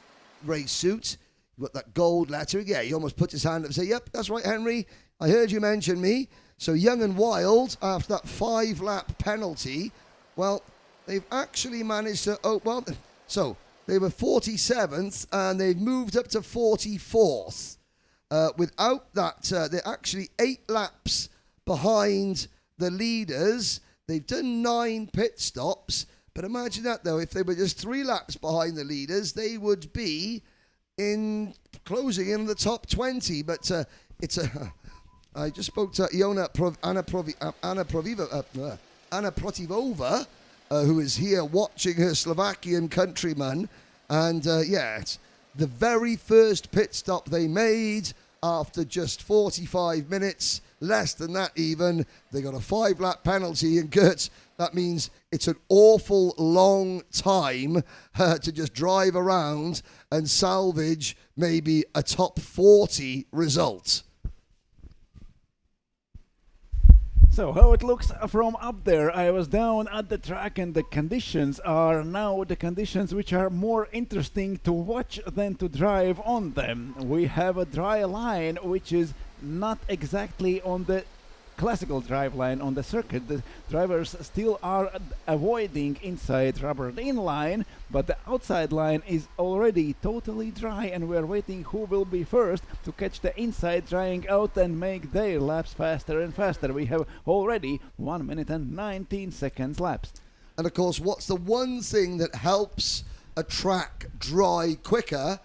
race suit. You've got that gold lettering. Yeah, he almost put his hand up and said, yep, that's right, Henry. I heard you mention me. So Young and Wild, after that 5-lap penalty, well, they've actually managed to, so they were 47th and they've moved up to 44th. Without that, they're actually 8 laps behind the leaders. They've done 9 pit stops, but imagine that though, if they were just 3 laps behind the leaders, they would be closing in the top 20. But I just spoke to Anna Protivova, who is here watching her Slovakian countryman, and it's the very first pit stop they made after just 45 minutes. Less than that even. They got a 5-lap penalty, and Gert, that means it's an awful long time to just drive around and salvage maybe a top 40 result. So how it looks from up there. I was down at the track and the conditions are now the conditions which are more interesting to watch than to drive on them. We have a dry line which is not exactly on the classical drive line on the circuit. The drivers still are avoiding inside rubbered in line, but the outside line is already totally dry, and we're waiting who will be first to catch the inside drying out and make their laps faster and faster. We have already 1 minute and 19 seconds laps. And of course, what's the one thing that helps a track dry quicker?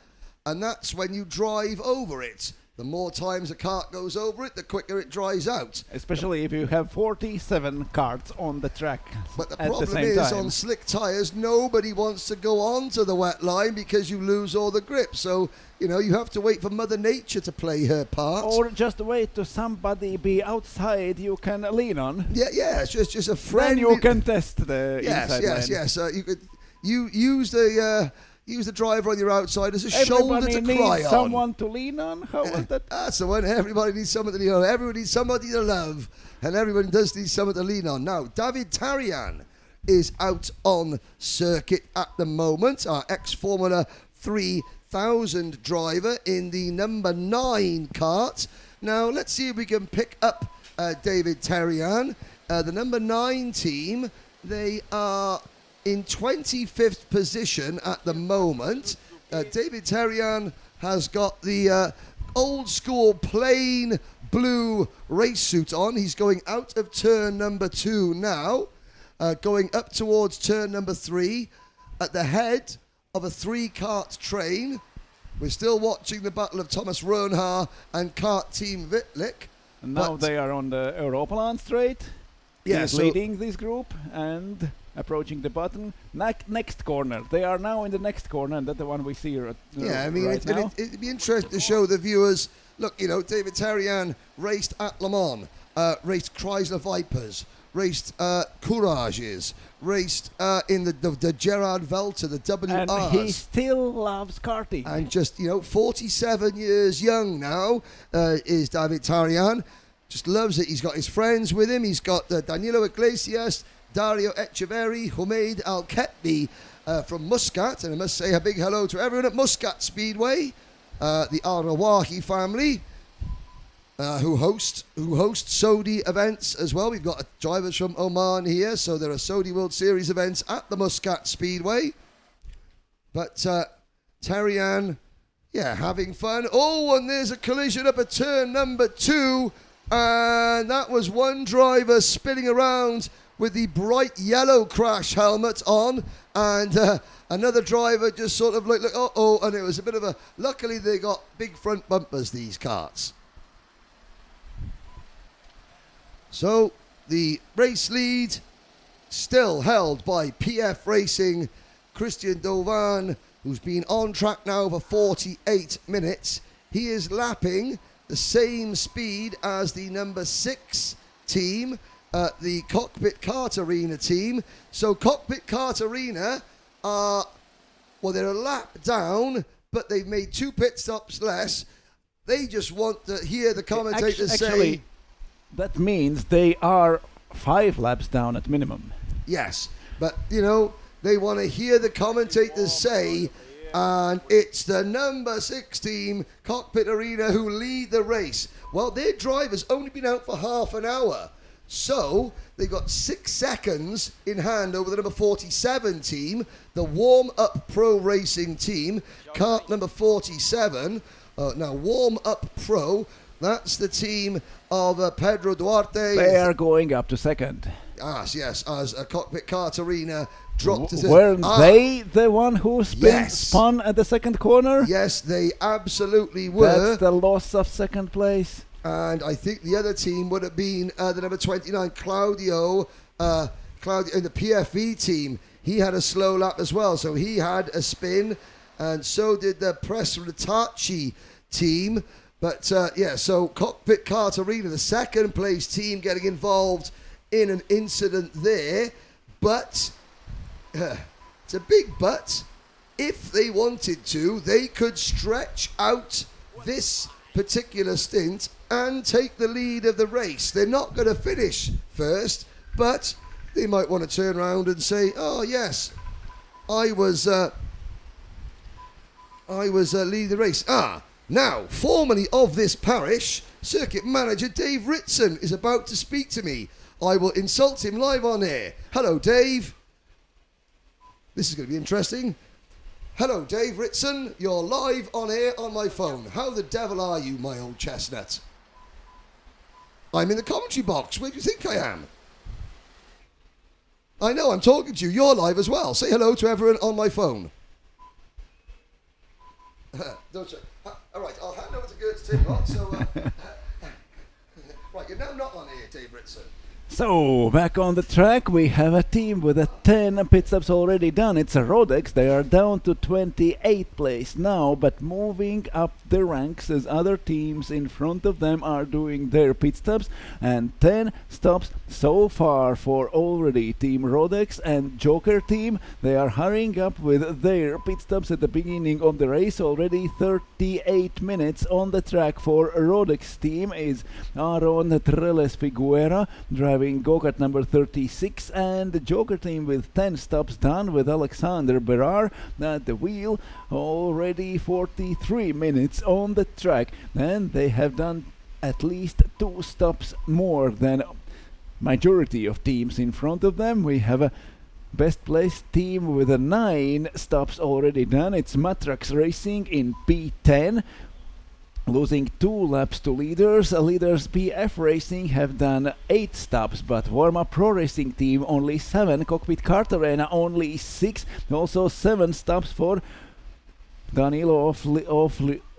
And that's when you drive over it. The more times a cart goes over it, the quicker it dries out. Especially if you have 47 carts on the track But the at the problem same is, time. on slick tyres, nobody wants to go onto the wet line because you lose all the grip. So, you have to wait for Mother Nature to play her part. Or just wait to somebody be outside you can lean on. Yeah, it's just a friend. Then you can test the inside line. Yes. You could use the driver on your outside as a shoulder to Everybody cry needs on. someone to lean on. How was that? That's the one. Everybody needs someone to lean on. Everybody needs somebody to love. And everyone does need someone to lean on. Now, David Tarian is out on circuit at the moment. Our ex-Formula 3000 driver in the number 9 kart. Now, let's see if we can pick up David Tarian. The number 9 team, they are in 25th position at the moment. David Tarian has got the old school plain blue race suit on. He's going out of turn number 2 now, going up towards turn number 3 at the head of a 3-kart train. We're still watching the battle of Thomas Ronhaar and kart team Wittlich. And now they are on the Europaland straight. Yeah, He's leading this group and approaching the button. Next corner. They are now in the next corner, and that's the one we see right now. It'd be interesting to show the viewers. Look, David Tarian raced at Le Mans, raced Chrysler Vipers, raced Courages, raced in the Gerard Velter, the WRs. And he still loves karting. And just, 47 years young now is David Tarian. Just loves it. He's got his friends with him. He's got Danilo Iglesias, Dario Echeverri, Humaid Al-Ketbi from Muscat. And I must say a big hello to everyone at Muscat Speedway, the Al-Rawahi family, who host Saudi events as well. We've got drivers from Oman here, so there are Saudi World Series events at the Muscat Speedway. But Tarian, having fun. Oh, and there's a collision up at turn number 2. And that was one driver spinning around with the bright yellow crash helmet on, and another driver just sort of like, and it was a bit of a, luckily they got big front bumpers, these karts. So the race lead still held by PF Racing, Christian Dovan, who's been on track now for 48 minutes. He is lapping the same speed as the number 6 team, the Cockpit Kart Arena team. So Cockpit Kart Arena they're a lap down, but they've made 2 pit stops less. They just want to hear the commentators say... That means they are 5 laps down at minimum. Yes, but, they want to hear the commentators say... And it's the number 6 team, Cockpit Arena, who lead the race. Well, their driver's only been out for half an hour. So they got 6 seconds in hand over the number 47 team, the warm-up pro racing team, kart number 47. Now, warm-up pro, that's the team of Pedro Duarte. They are going up to second. Yes, as a Cockpit Kart Arena dropped to weren't they the one who spun at the second corner? Yes, they absolutely were. That's the loss of second place. And I think the other team would have been the number 29, Claudio in the PFE team. He had a slow lap as well, so he had a spin, and so did the Press Retachi team. But so Cockpit Kart Arena, the second place team, getting involved in an incident there. But it's a big but. If they wanted to, they could stretch out this particular stint and take the lead of the race. They're not going to finish first, but they might want to turn around and say, "Oh yes, I was leading the race." Now, formerly of this parish, circuit manager Dave Ritson is about to speak to me. I will insult him live on air. Hello, Dave. This is going to be interesting. Hello, Dave Ritson. You're live on air on my phone. How the devil are you, my old chestnut? I'm in the commentary box. Where do you think I am? I know, I'm talking to you. You're live as well. Say hello to everyone on my phone. Don't say. All right, I'll hand over to goods too, right? So, right, you're now not on here, Dave Ritson. So, back on the track, we have a team with 10 pit stops already done. It's a Rodex. They are down to 28th place now, but moving up the ranks as other teams in front of them are doing their pit stops. And 10 stops so far for already Team Rodex and Joker team. They are hurrying up with their pit stops at the beginning of the race. Already 38 minutes on the track for Rodex team is Aaron Treles Figuera driving go-kart number 36, and the Joker team with 10 stops done with Alexander Berar at the wheel. Already 43 minutes on the track, and they have done at least 2 stops more than majority of teams in front of them. We have a best placed team with 9 stops already done. It's Matrax Racing in P10, losing 2 laps to leaders. Leaders PF Racing have done 8 stops, but Warm-Up Pro Racing team only 7, Cockpit Kart Arena only 6, also 7 stops for Danilo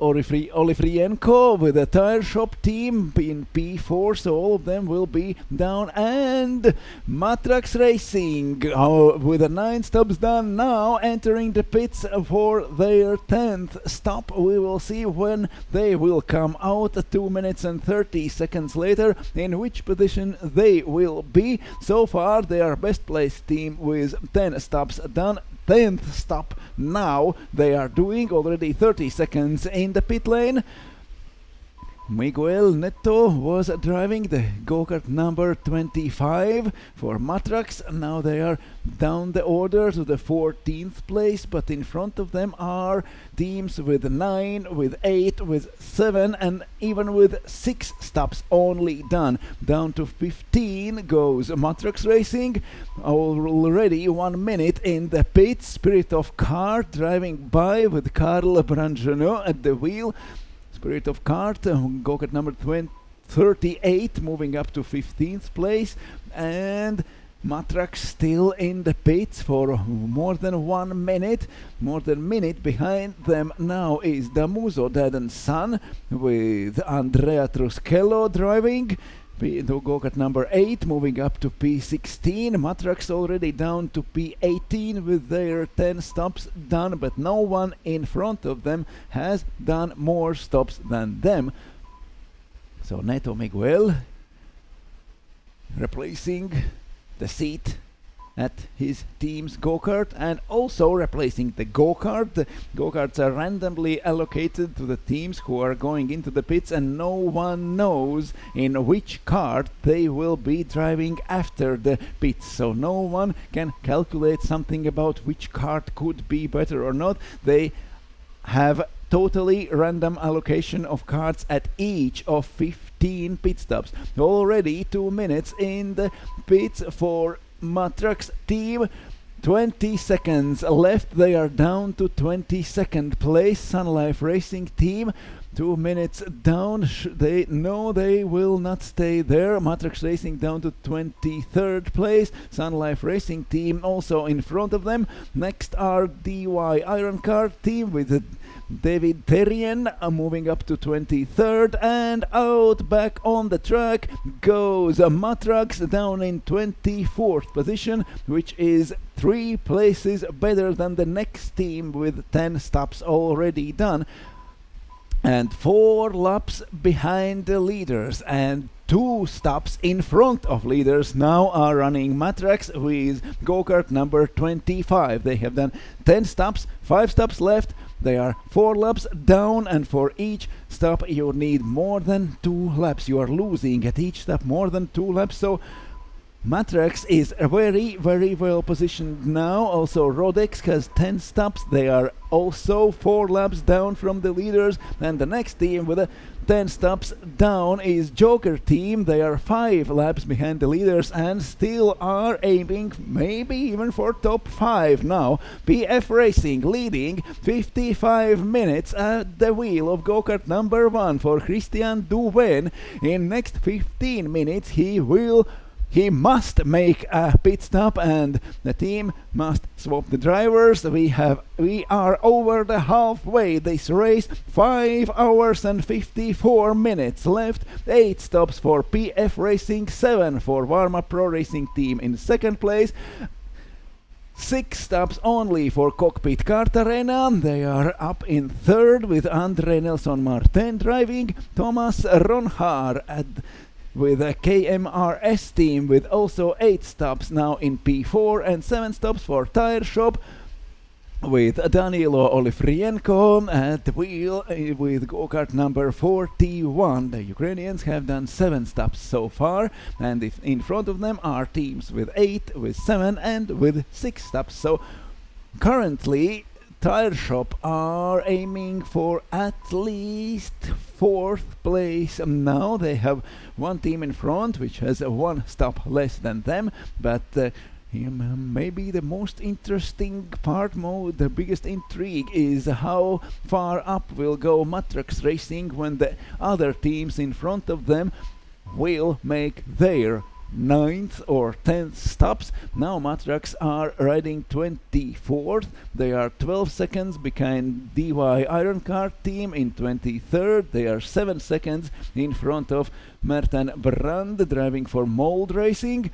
Olifrienko with a tire shop team in P4, so all of them will be down. And Matrax Racing with 9 stops done now, entering the pits for their 10th stop. We will see when they will come out 2 minutes and 30 seconds later, in which position they will be. So far they are best placed team with 10 stops done. 10th stop now they are doing, already 30 seconds in the pit lane. Miguel Neto was driving the go-kart number 25 for Matrax. Now they are down the order to the 14th place, but in front of them are teams with 9, with 8, with 7, and even with 6 stops only done. Down to 15 goes Matrax Racing. Already 1 minute in the pit. Spirit of Kart driving by with Carl Brangenot at the wheel. Spirit of Kart, go-kart number 38, moving up to 15th place, and Matrax still in the pits for more than 1 minute. More than a minute behind them now is Damuso, Dad and Son, with Andrea Truschello driving. The go-kart number 8 moving up to P16. Matrax already down to P18 with their 10 stops done, but no one in front of them has done more stops than them. So Neto Miguel replacing the seat at his team's go-kart, and also replacing the go-kart. The go-karts are randomly allocated to the teams who are going into the pits, and no one knows in which kart they will be driving after the pits, so no one can calculate something about which kart could be better or not. They have totally random allocation of karts at each of 15 pit stops. Already 2 minutes in the pits for Matrax team. 20 seconds left. They are down to 22nd place. Sun Life Racing team 2 minutes down. They know they will not stay there. Matrax Racing down to 23rd place. Sun Life Racing team also in front of them. Next are DY Iron Car team with David Terrien moving up to 23rd, and out back on the track goes Matrax down in 24th position, which is 3 places better than the next team with 10 stops already done, and 4 laps behind the leaders, and 2 stops in front of leaders now are running Matrax with go-kart number 25. They have done 10 stops, 5 stops left. They are 4 laps down, and for each stop you need more than 2 laps. You are losing at each stop more than 2 laps, so Matrax is very, very well positioned now. Also Rodex has 10 stops. They are also 4 laps down from the leaders, and the next team with 10 stops down is Joker team. They are 5 laps behind the leaders and still are aiming maybe even for top 5 now. PF Racing leading 55 minutes at the wheel of go-kart number 1 for Christian Duven. In next 15 minutes he will he must make a pit stop and the team must swap the drivers. We are over the halfway this race. 5 hours and 54 minutes left. 8 stops for PF Racing, 7 for Varma Pro Racing team in second place. 6 stops only for Cockpit Kart Arena. They are up in third with André Nelson Martin driving. Thomas Ronhar with a KMRS team with also 8 stops now in P4 and 7 stops for Tire Shop with Danilo Olifrienko at the wheel with go-kart number 41. The Ukrainians have done 7 stops so far, and in front of them are teams with 8, with 7 and with 6 stops. So currently Tire Shop are aiming for at least 4th place. Now they have one team in front which has 1 stop less than them, but maybe the most interesting part, the biggest intrigue, is how far up will go Matrax Racing when the other teams in front of them will make their 9th or 10th stops. Now Matrax are riding 24th. They are 12 seconds behind DY Iron Kart team in 23rd. They are 7 seconds in front of Merten Brand driving for Mold Racing.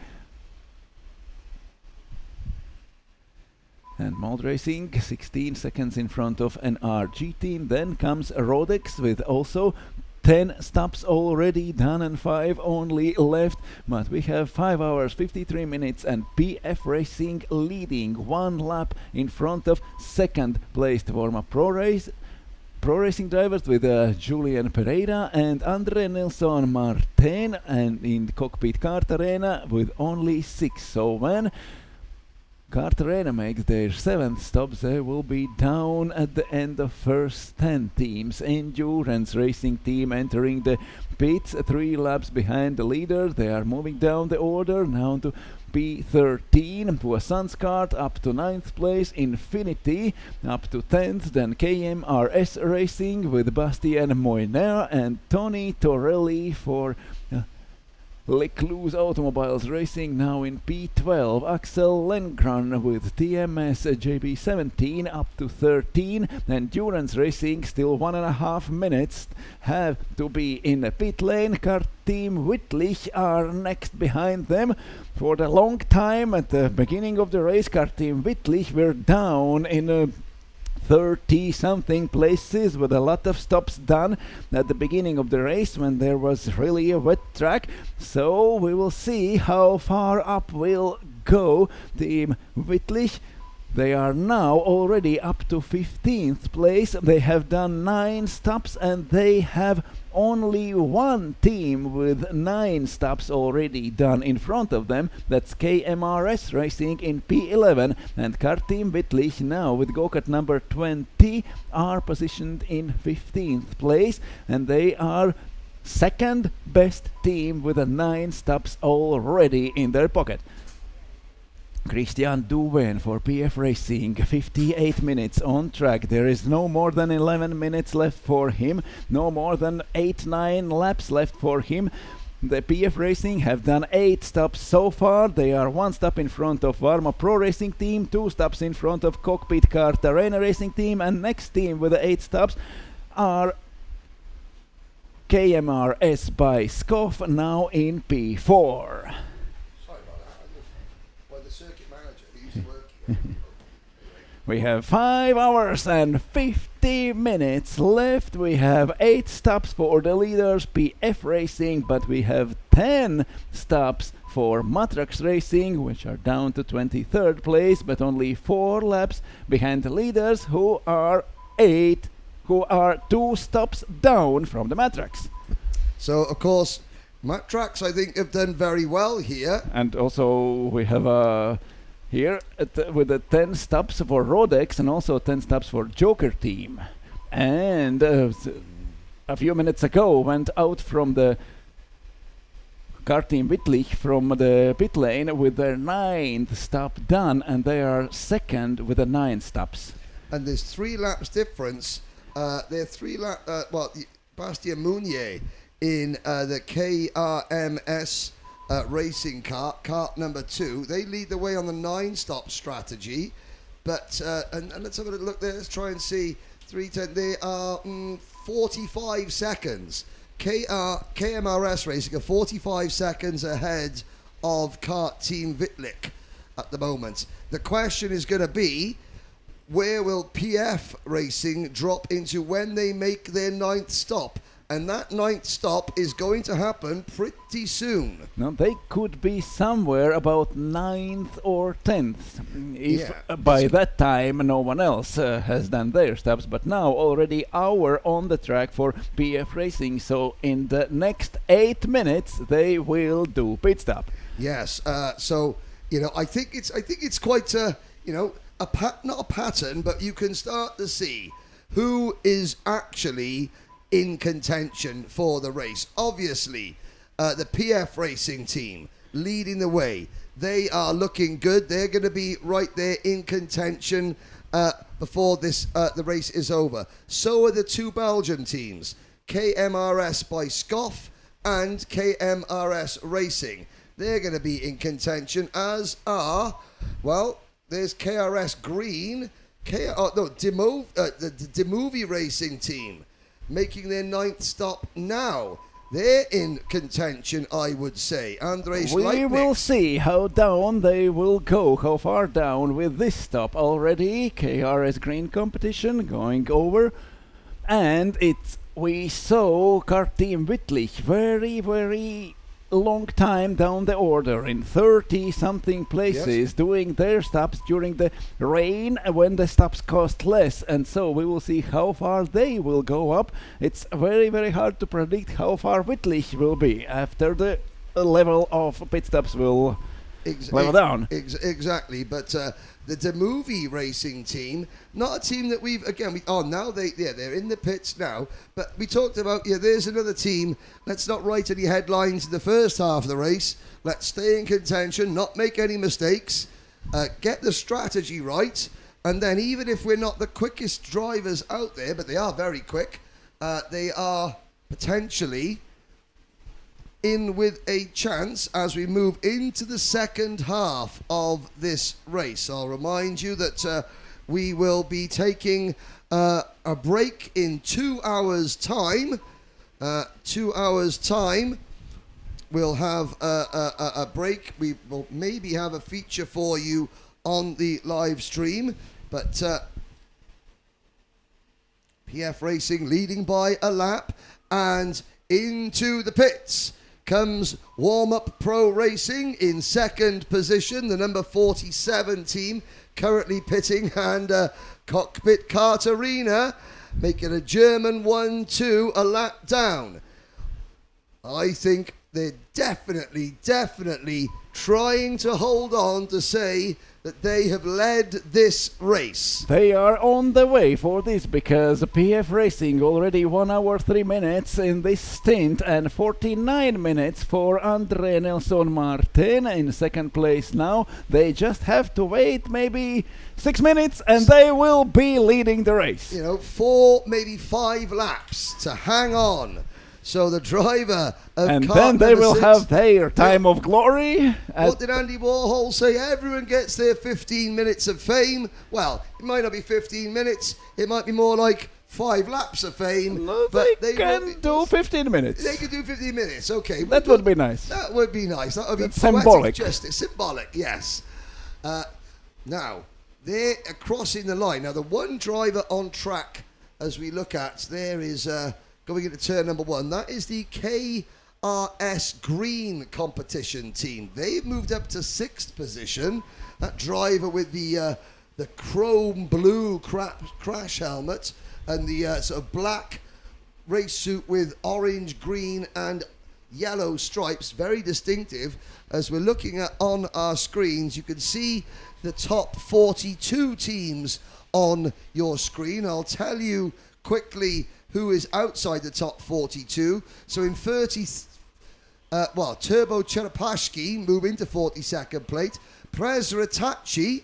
And Mold Racing 16 seconds in front of an RG team. Then comes Rodex with also 10 stops already done and 5 only left. But we have 5 hours 53 minutes and PF Racing leading 1 lap in front of second placed Vorma Pro Racing drivers with Julian Pereira and Andre Nelson Martin, and in Cockpit Kart Arena with only 6. So when Kart Arena makes their 7th stops, they will be down at the end of first 10 teams. Endurance Racing team entering the pits 3 laps behind the leader. They are moving down the order now to P13. Poisson's Kart up to 9th place. Infinity up to 10th. Then KMRS Racing with Bastien Moiner and Tony Torelli for Lecluse Automobiles Racing now in P12. Axel Lengren with TMS JB17 up to 13. Endurance Racing still 1.5 minutes have to be in the pit lane. Kart Team Wittlich are next behind them. For the long time at the beginning of the race, Kart Team Wittlich were down in 30-something places with a lot of stops done at the beginning of the race when there was really a wet track. So we will see how far up will go Team Wittlich. They are now already up to 15th place. They have done 9 stops and they have only 1 team with 9 stops already done in front of them. That's KMRS Racing in P11, and Kart Team Wittlich now with go-kart number 20 are positioned in 15th place, and they are second best team with 9 stops already in their pocket. Christian Duven for PF Racing, 58 minutes on track. There is no more than 11 minutes left for him, no more than 8-9 laps left for him. The PF Racing have done 8 stops so far. They are 1 stop in front of Varma Pro Racing team, 2 stops in front of Cockpit Kart Arena Racing team, and next team with the 8 stops are KMRS by Skoff now in P4. We have 5 hours and 50 minutes left. We have 8 stops for the leaders, PF Racing, but we have 10 stops for Matrax Racing, which are down to 23rd place, but only 4 laps behind the leaders, who are 2 stops down from the Matrax. So, of course, Matrax, I think, have done very well here. And also we have here with the 10 stops for Rodex and also 10 stops for Joker team. And a few minutes ago went out from the Kart Team Wittlich from the pit lane with their 9th stop done, and they are second with the 9 stops. And there's 3 laps difference. They're 3 laps, Bastien Mounier in the KRMS racing cart number 2. They lead the way on the 9-stop strategy. But, and let's have a look there. Let's try and see. 3:10. They are 45 seconds. KMRS Racing are 45 seconds ahead of Kart Team Wittlich at the moment. The question is going to be, where will PF Racing drop into when they make their 9th stop? And that 9th stop is going to happen pretty soon. Now they could be somewhere about 9th or 10th, if by that time no one else has done their stops. But now already hour on the track for PF Racing, so in the next 8 minutes they will do pit stop. Yes, so I think it's quite not a pattern, but you can start to see who is actually in contention for the race. Obviously, the PF Racing team leading the way. They are looking good. They're going to be right there in contention before the race is over. So are the 2 Belgian teams, KMRS by Scoff and KMRS Racing. They're going to be in contention, as are, there's KRS Green, the Demovie Racing team, making their 9th stop now. They're in contention, I would say. Andres We Leitnik. will see how down they will go, how far down with this stop already. KRS Green competition going over. And we saw Kart Team Wittlich very, very long time down the order in 30-something places, doing their stops during the rain when the stops cost less, and so we will see how far they will go up. It's very, very hard to predict how far Wittlich will be after the level of pit stops will level down. Exactly, but the Demovie Racing team, not a team that now they're in the pits now, but we talked about, there's another team. Let's not write any headlines in the first half of the race. Let's stay in contention, not make any mistakes, get the strategy right, and then even if we're not the quickest drivers out there, but they are very quick, they are potentially in with a chance as we move into the second half of this race. I'll remind you that we will be taking a break in 2 hours' time. 2 hours' time. We'll have a break. We will maybe have a feature for you on the live stream. But PF Racing leading by a lap, and into the pits comes Warm Up Pro Racing in second position, the number 47 team currently pitting, and Cockpit Kart Arena making a German 1-2 a lap down. I think they're definitely trying to hold on to say that they have led this race. They are on the way for this because PF Racing already 1 hour 3 minutes in this stint and 49 minutes for Andre Nelson Martin in second place now. They just have to wait maybe 6 minutes and they will be leading the race. 4, maybe 5 laps to hang on. So the driver of and car then they will 6, have their time of glory. What did Andy Warhol say? Everyone gets their 15 minutes of fame. Well, it might not be 15 minutes. It might be more like 5 laps of fame. No, but they can do 15 minutes. They can do 15 minutes. Okay. That would be nice. That would be nice. That would be symbolic. Justice. Symbolic, yes. Now, they're crossing the line. Now, the one driver on track, as we look at, there is... going into turn number 1, that is the KRS Green competition team. They've moved up to 6th position. That driver with the chrome blue crash helmet and the sort of black race suit with orange, green and yellow stripes, very distinctive. As we're looking at on our screens, you can see the top 42 teams on your screen. I'll tell you quickly who is outside the top 42. So in Turbo Cherepashki move into 42nd place. Prez Ratachi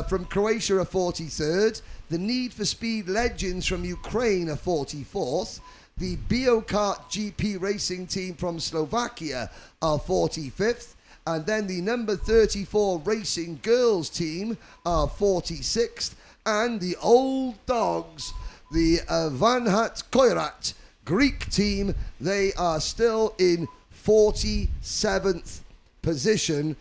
from Croatia are 43rd. The Need for Speed Legends from Ukraine are 44th. The Biokart GP racing team from Slovakia are 45th. And then the number 34 Racing Girls team are 46th. And the Old Dogs, the Vanhat Koirat Greek team, they are still in 47th position.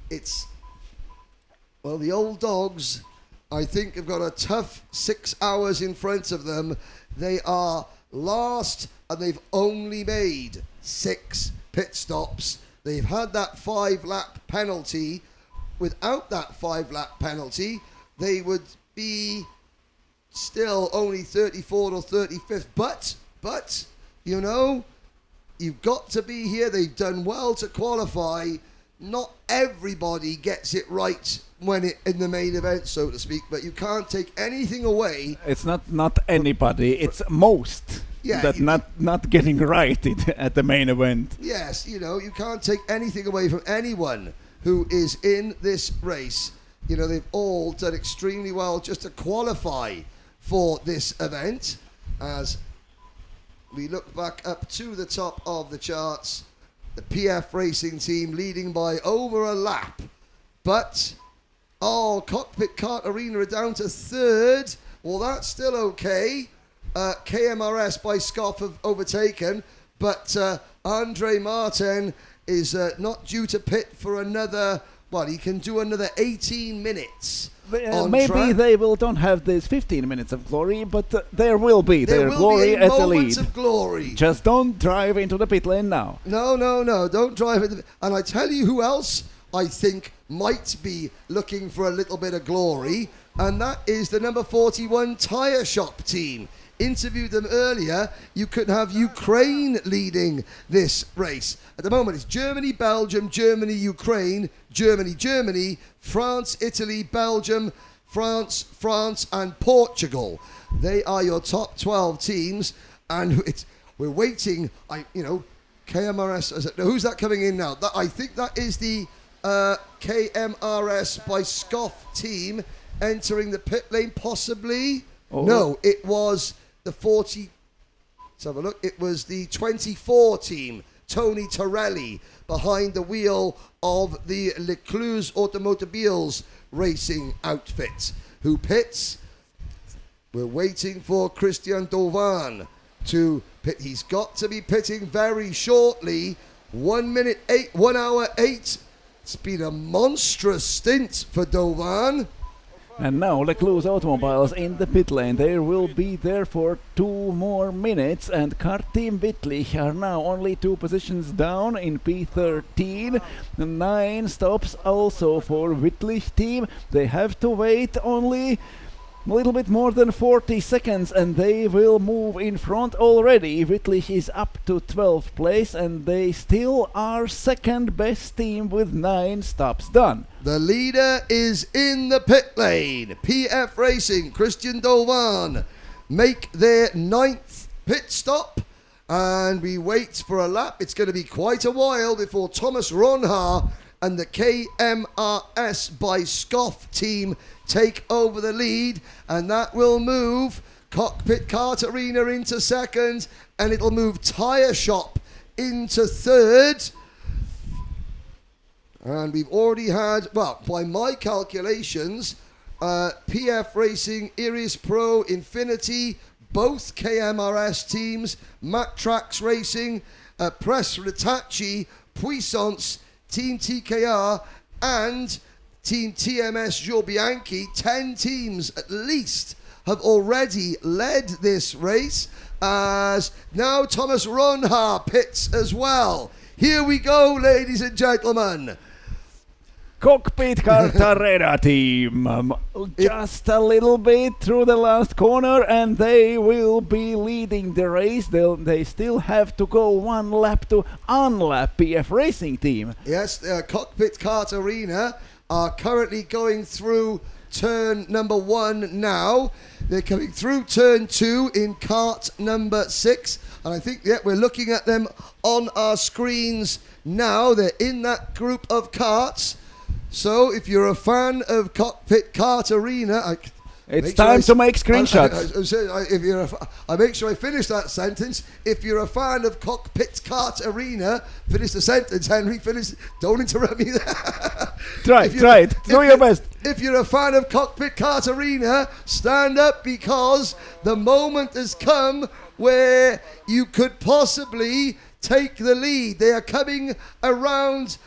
The Old Dogs, I think, have got a tough 6 hours in front of them. They are last and they've only made 6 pit stops. They've had that 5-lap penalty. Without that 5-lap penalty, they would be still only 34th or 35th. But, you know, you've got to be here. They've done well to qualify. Not everybody gets it right when in the main event, so to speak, but you can't take anything away. It's not anybody, it's most. Yeah, that not getting right at the main event. Yes, you know, you can't take anything away from anyone who is in this race. You know, they've all done extremely well just to qualify for this event. As we look back up to the top of the charts, the PF Racing team leading by over a lap. But, Cockpit Kart Arena are down to 3rd. Well, that's still okay. KMRS by Scoff have overtaken, but Andre Martin is not due to pit for another, he can do another 18 minutes. Maybe track. they don't have this 15 minutes of glory, but there will be There their will glory be at the moments lead. of glory. Just don't drive into the pit lane now. No, don't drive it. And I tell you who else I think might be looking for a little bit of glory, and that is the number 41 Tyre Shop team. Interviewed them earlier. You could have Ukraine leading this race. At the moment, it's Germany, Belgium, Germany, Ukraine, Germany, Germany, France, Italy, Belgium, France, and Portugal. They are your top 12 teams, and we're waiting. KMRS. Who's that coming in now? I think that is the KMRS by Scoff team entering the pit lane, possibly. Oh. No, it was the 40. Let's have a look. It was the 24 team, Tony Torelli, behind the wheel of the Lecluse Automobiles racing outfit, who pits. We're waiting for Christian Dovan to pit. He's got to be pitting very shortly. 1 hour 8. It's been a monstrous stint for Dovan. And now Lecluse Automobiles in the pit lane. They will be there for 2 more minutes, and Karting Wittlich are now only 2 positions down in P13. 9 stops also for Wittlich team. They have to wait only a little bit more than 40 seconds and they will move in front already. Wittlich is up to 12th place and they still are second best team with 9 stops done. The leader is in the pit lane. PF Racing, Christian Dovan, make their 9th pit stop. And we wait for a lap. It's going to be quite a while before Thomas Ronha and the KMRS by Scoff team take over the lead. And that will move Cockpit Kart Arena into second. And it'll move Tyre Shop into third. And we've already had, well, by my calculations, PF Racing, Iris Pro, Infinity, both KMRS teams, Matrax Racing, Press Retachi, Puissance, Team TKR, and Team TMS Joe Bianchi. 10 teams at least have already led this race, as now Thomas Ronha pits as well. Here we go, ladies and gentlemen. Cockpit Kart Arena team, just a little bit through the last corner and they will be leading the race. They still have to go 1 lap to unlap PF Racing team. Yes, Cockpit Kart Arena are currently going through turn number 1 now. They're coming through turn 2 in kart number 6. And I think, we're looking at them on our screens now. They're in that group of karts. So if you're a fan of Cockpit Kart Arena, It's time to make screenshots. I make sure I finish that sentence. If you're a fan of Cockpit Kart Arena, finish the sentence, Henry. Finish. Don't interrupt me there. Try it. Do your best. If you're a fan of Cockpit Kart Arena, stand up because the moment has come where you could possibly take the lead. They are coming around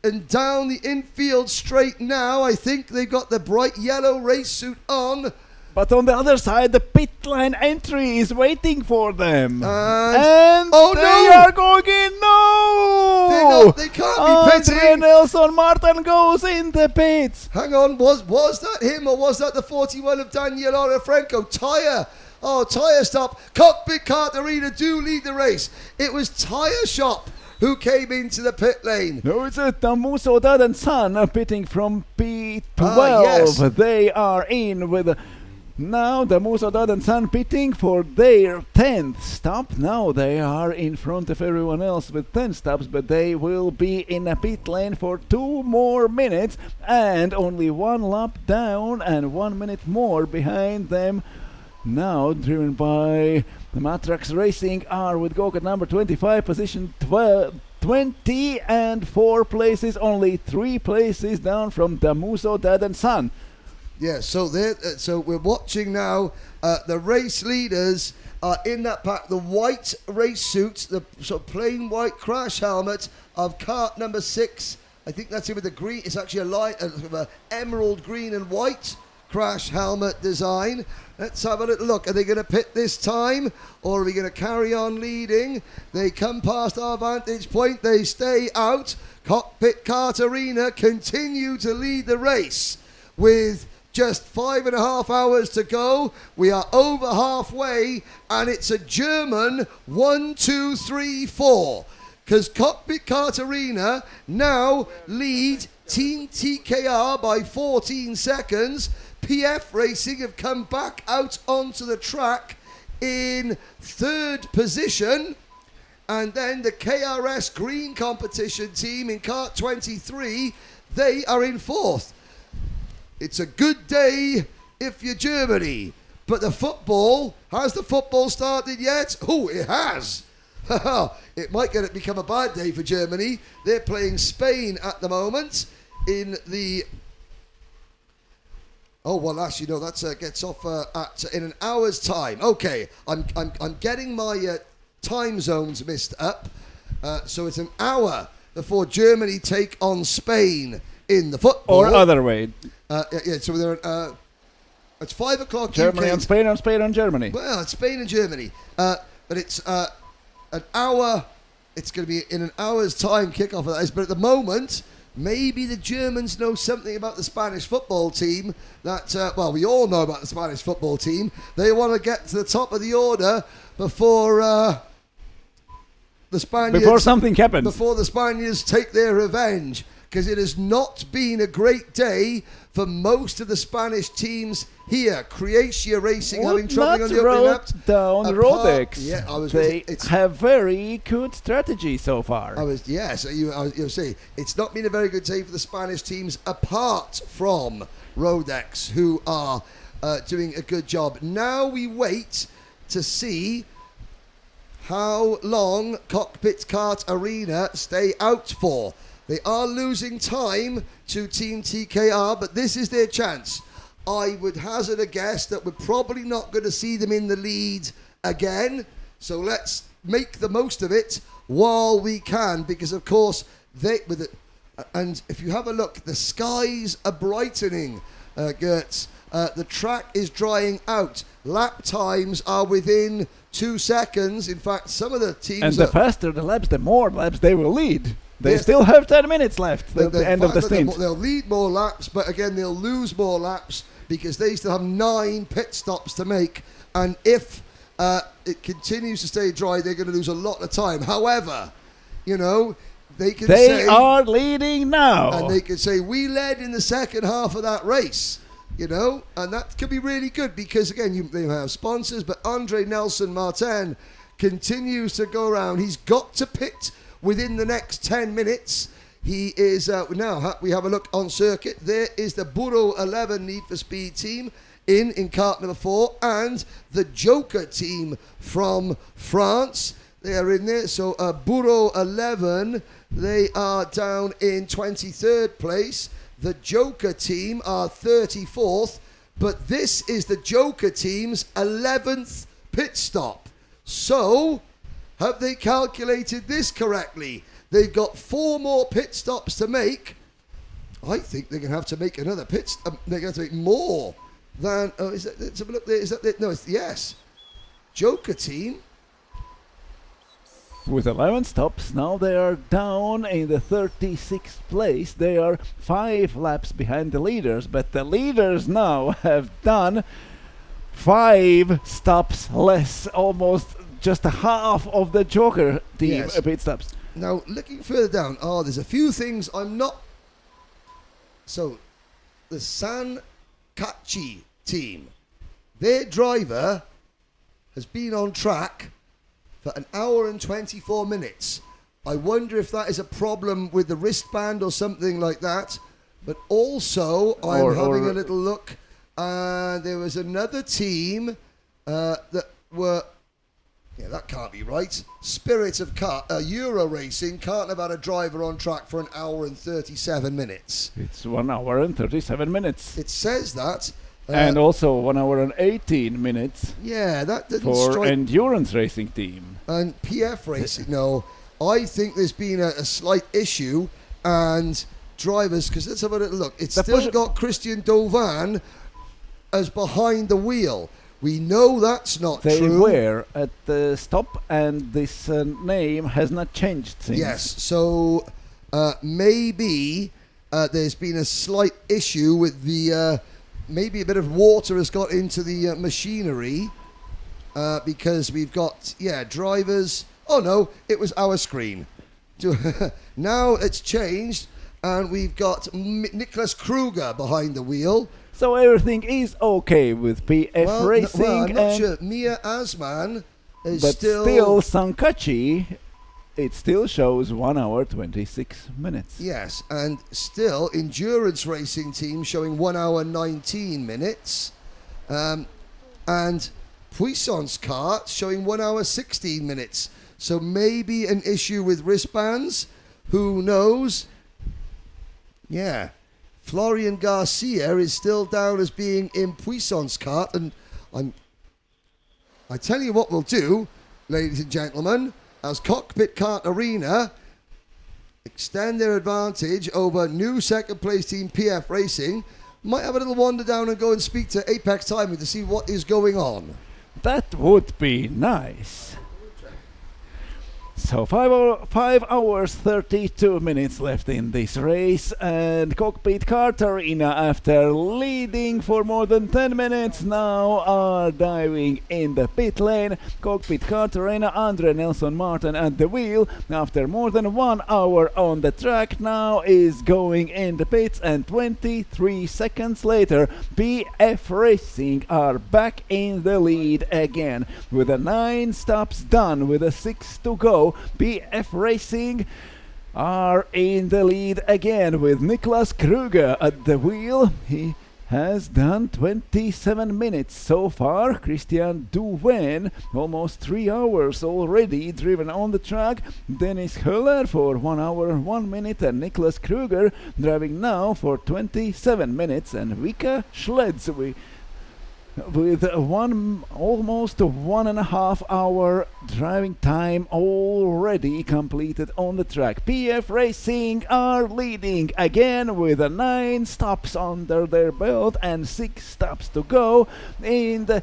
and down the infield straight now. I think they've got the bright yellow race suit on. But on the other side, the pit lane entry is waiting for them. And they are going in. No! They can't be pitting. Andre Nelson Martin goes in the pits. Hang on, was that him or was that the 41 of Daniel Orefrenko? Tyre stop. Cockpit Kart Arena do lead the race. It was Tyre Shop who came into the pit lane. No, it's Damuso Dad and Son pitting from P12. Yes. They are in with... Now Damuso Dad and Son pitting for their 10th stop. Now they are in front of everyone else with 10 stops, but they will be in a pit lane for 2 more minutes and only 1 lap down and 1 minute more behind them. Now driven by the Matrax Racing are with go-kart number 25, position 20 and 4 places, only 3 places down from Damuso Dad and Son. Yeah, so we're watching now. The race leaders are in that pack. The white race suits, the sort of plain white crash helmet of kart number 6. I think that's it with the green. It's actually a light, emerald green and white crash helmet design. Let's have a little look. Are they going to pit this time, or are we going to carry on leading? They come past our vantage point. They stay out. Cockpit Kart Arena continue to lead the race with just 5.5 hours to go. We are over halfway, and it's a German 1, 2, 3, 4. Because Cockpit Kart Arena now lead Team TKR by 14 seconds. PF Racing have come back out onto the track in 3rd position. And then the KRS Green Competition team in kart 23, they are in 4th. It's a good day if you're Germany. But the football, has the football started yet? Oh, it has. It might become a bad day for Germany. They're playing Spain at the moment in the... Oh, well, actually, no, that gets off in an hour's time. Okay, I'm getting my time zones mixed up. So it's an hour before Germany take on Spain in the football. Or other way. So they're it's 5 o'clock. Germany UK. and Spain and Spain and Germany. Well, it's Spain and Germany. But it's an hour. It's going to be in an hour's time kickoff of that. But at the moment, maybe the Germans know something about the Spanish football team that, well, we all know about the Spanish football team. They want to get to the top of the order before the Spaniards... Before something happens. Before the Spaniards take their revenge. Because it has not been a great day for most of the Spanish teams here. Croatia Racing having trouble on the opening lap. Down Rodex. Yeah, they have very good strategy so far. You'll see, it's not been a very good day for the Spanish teams apart from Rodex, who are doing a good job. Now we wait to see how long Cockpit Kart Arena stay out for. They are losing time to Team TKR, but this is their chance. I would hazard a guess that we're probably not going to see them in the lead again. So let's make the most of it while we can, because of course and if you have a look, the skies are brightening, Gertz. The track is drying out. Lap times are within 2 seconds. In fact, some of the teams... And the faster the laps, the more laps they will lead. They still have 10 minutes left at the end of the stint. They'll lead more laps, but again, they'll lose more laps because they still have 9 pit stops to make. And if it continues to stay dry, they're going to lose a lot of time. However, they are leading now. And they can say, we led in the second half of that race. And that could be really good because, again, they have sponsors, but Andre Nelson Martin continues to go around. He's got to pit within the next 10 minutes. He is now, we have a look on circuit. There is the Burro 11 Need for Speed team in kart number 4, and the Joker team from France. They are in there. So Bourreau 11, they are down in 23rd place. The Joker team are 34th, but this is the Joker team's 11th pit stop. So, have they calculated this correctly? They've got 4 more pit stops to make. I think they're going to have to make another pit stop. They're going to have to make more than... Oh, is that... Let's have a look there. Is that it? No, it's... Yes. Joker team. With 11 stops, now they are down in the 36th place. They are 5 laps behind the leaders, but the leaders now have done 5 stops less, almost just a half of the Joker team pit stops. Now, looking further down, there's a few things I'm not... So, the San Cachi team, their driver has been on track for 1 hour and 24 minutes. I wonder if that is a problem with the wristband or something like that. But also, I'm having a little look. There was another team that were... Yeah, that can't be right. Spirit of Euro Racing can't have had a driver on track for 1 hour and 37 minutes. It's 1 hour and 37 minutes. It says that. And also 1 hour and 18 minutes. Yeah, that didn't for strike... endurance racing team. And PF Racing, no. I think there's been a slight issue, and drivers, because let's have a little look. It's still got Christian Dovan as behind the wheel. We know that's not true. They were at the stop, and this name has not changed since. Yes, so maybe there's been a slight issue with the... maybe a bit of water has got into the machinery because we've got, drivers... Oh, no, it was our screen. Now it's changed, and we've got Nicholas Kruger behind the wheel. So everything is okay with PF Racing. Well, I'm not sure. Mia Asman is but still Sankachi, it still shows 1 hour 26 minutes. Yes, and still Endurance Racing team showing 1 hour 19 minutes. And Puissance Kart showing 1 hour 16 minutes. So maybe an issue with wristbands. Who knows? Yeah. Florian Garcia is still down as being in Puissance Kart, and I tell you what we'll do, ladies and gentlemen, as Cockpit Kart Arena extend their advantage over new second place team PF Racing, might have a little wander down and go and speak to Apex Timing to see what is going on. That would be nice. So 5 hours 32 minutes left in this race, and Cockpit Kart Arena, after leading for more than 10 minutes, now are diving in the pit lane. Cockpit Kart Arena, Andre Nelson Martin at the wheel, after more than 1 hour on the track, now is going in the pits, and 23 seconds later PF Racing are back in the lead again. With the 9 stops done, with a 6 to go, PF Racing are in the lead again with Niklas Kruger at the wheel. He has done 27 minutes so far. Christian Duven, almost 3 hours already driven on the track. Dennis Höller for 1 hour 1 minute, and Niklas Kruger driving now for 27 minutes, and Vika Schledz with almost 1.5 hour driving time already completed on the track. PF Racing are leading again with 9 stops under their belt and 6 stops to go in the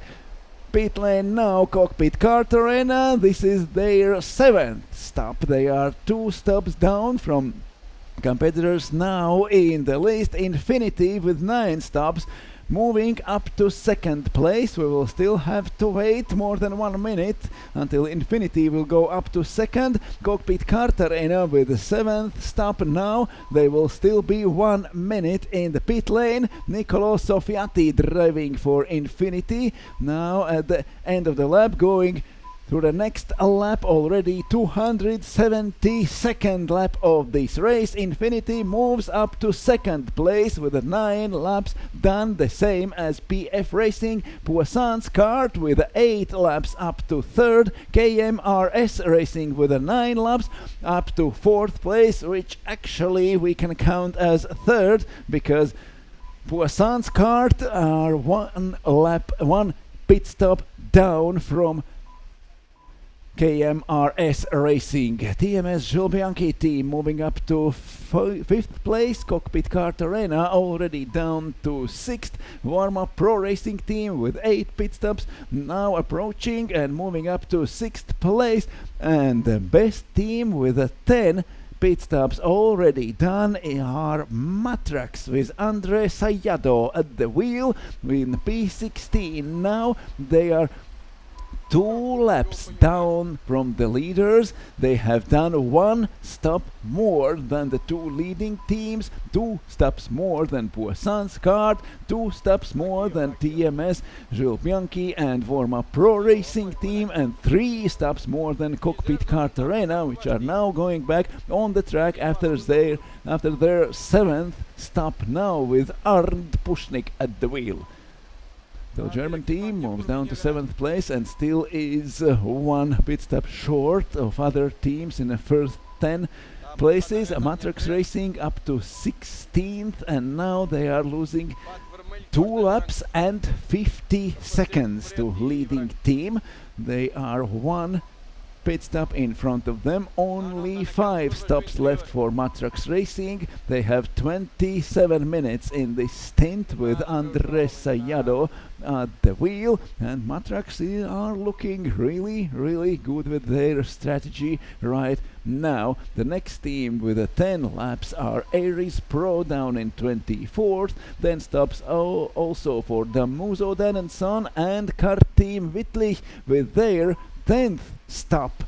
pit lane now. Cockpit Kart Arena, this is their 7th stop. They are 2 stops down from competitors now in the list. Infinity with 9 stops, moving up to 2nd place. We will still have to wait more than 1 minute until Infinity will go up to 2nd. Cockpit Kart Arena with the 7th stop now. They will still be 1 minute in the pit lane. Nicolo Sofiati driving for Infinity now at the end of the lap, going to the next lap, already 272nd lap of this race. Infinity moves up to second place with 9 laps done, the same as PF Racing. Poisson's kart with 8 laps up to third. KMRS Racing with 9 laps up to fourth place, which actually we can count as third because Poisson's kart are one pit stop down from KMRS Racing. TMS Jules Bianchi team moving up to 5th place. Cockpit Kart Arena already down to 6th. Warm-up Pro Racing team with 8 pit stops now approaching and moving up to 6th place. And the best team with 10 pit stops already done are Matrax with Andre Sayado at the wheel in P16. Now they are 2 laps down from the leaders. They have done 1 stop more than the 2 leading teams, 2 stops more than Poisson's kart, 2 stops more than TMS Jules Bianchi and Vorma Pro Racing team, and 3 stops more than Cockpit Kart Arena, which are now going back on the track after their 7th stop now with Arnd Pushnik at the wheel. The German team moves down to 7th place and still is 1 pit stop short of other teams in the first 10 places. Matrax Racing up to 16th, and now they are losing 2 laps and 50 seconds to leading team. They are 1 pit stop in front of them. Only 5 stops left for Matrax Racing. They have 27 minutes in this stint with Andres Sayado at the wheel, and Matrax are looking really good with their strategy right now. The next team with 10 laps are Aries Pro down in 24th, then stops also for Damuso Denenson and Karting Wittlich with their 10th stop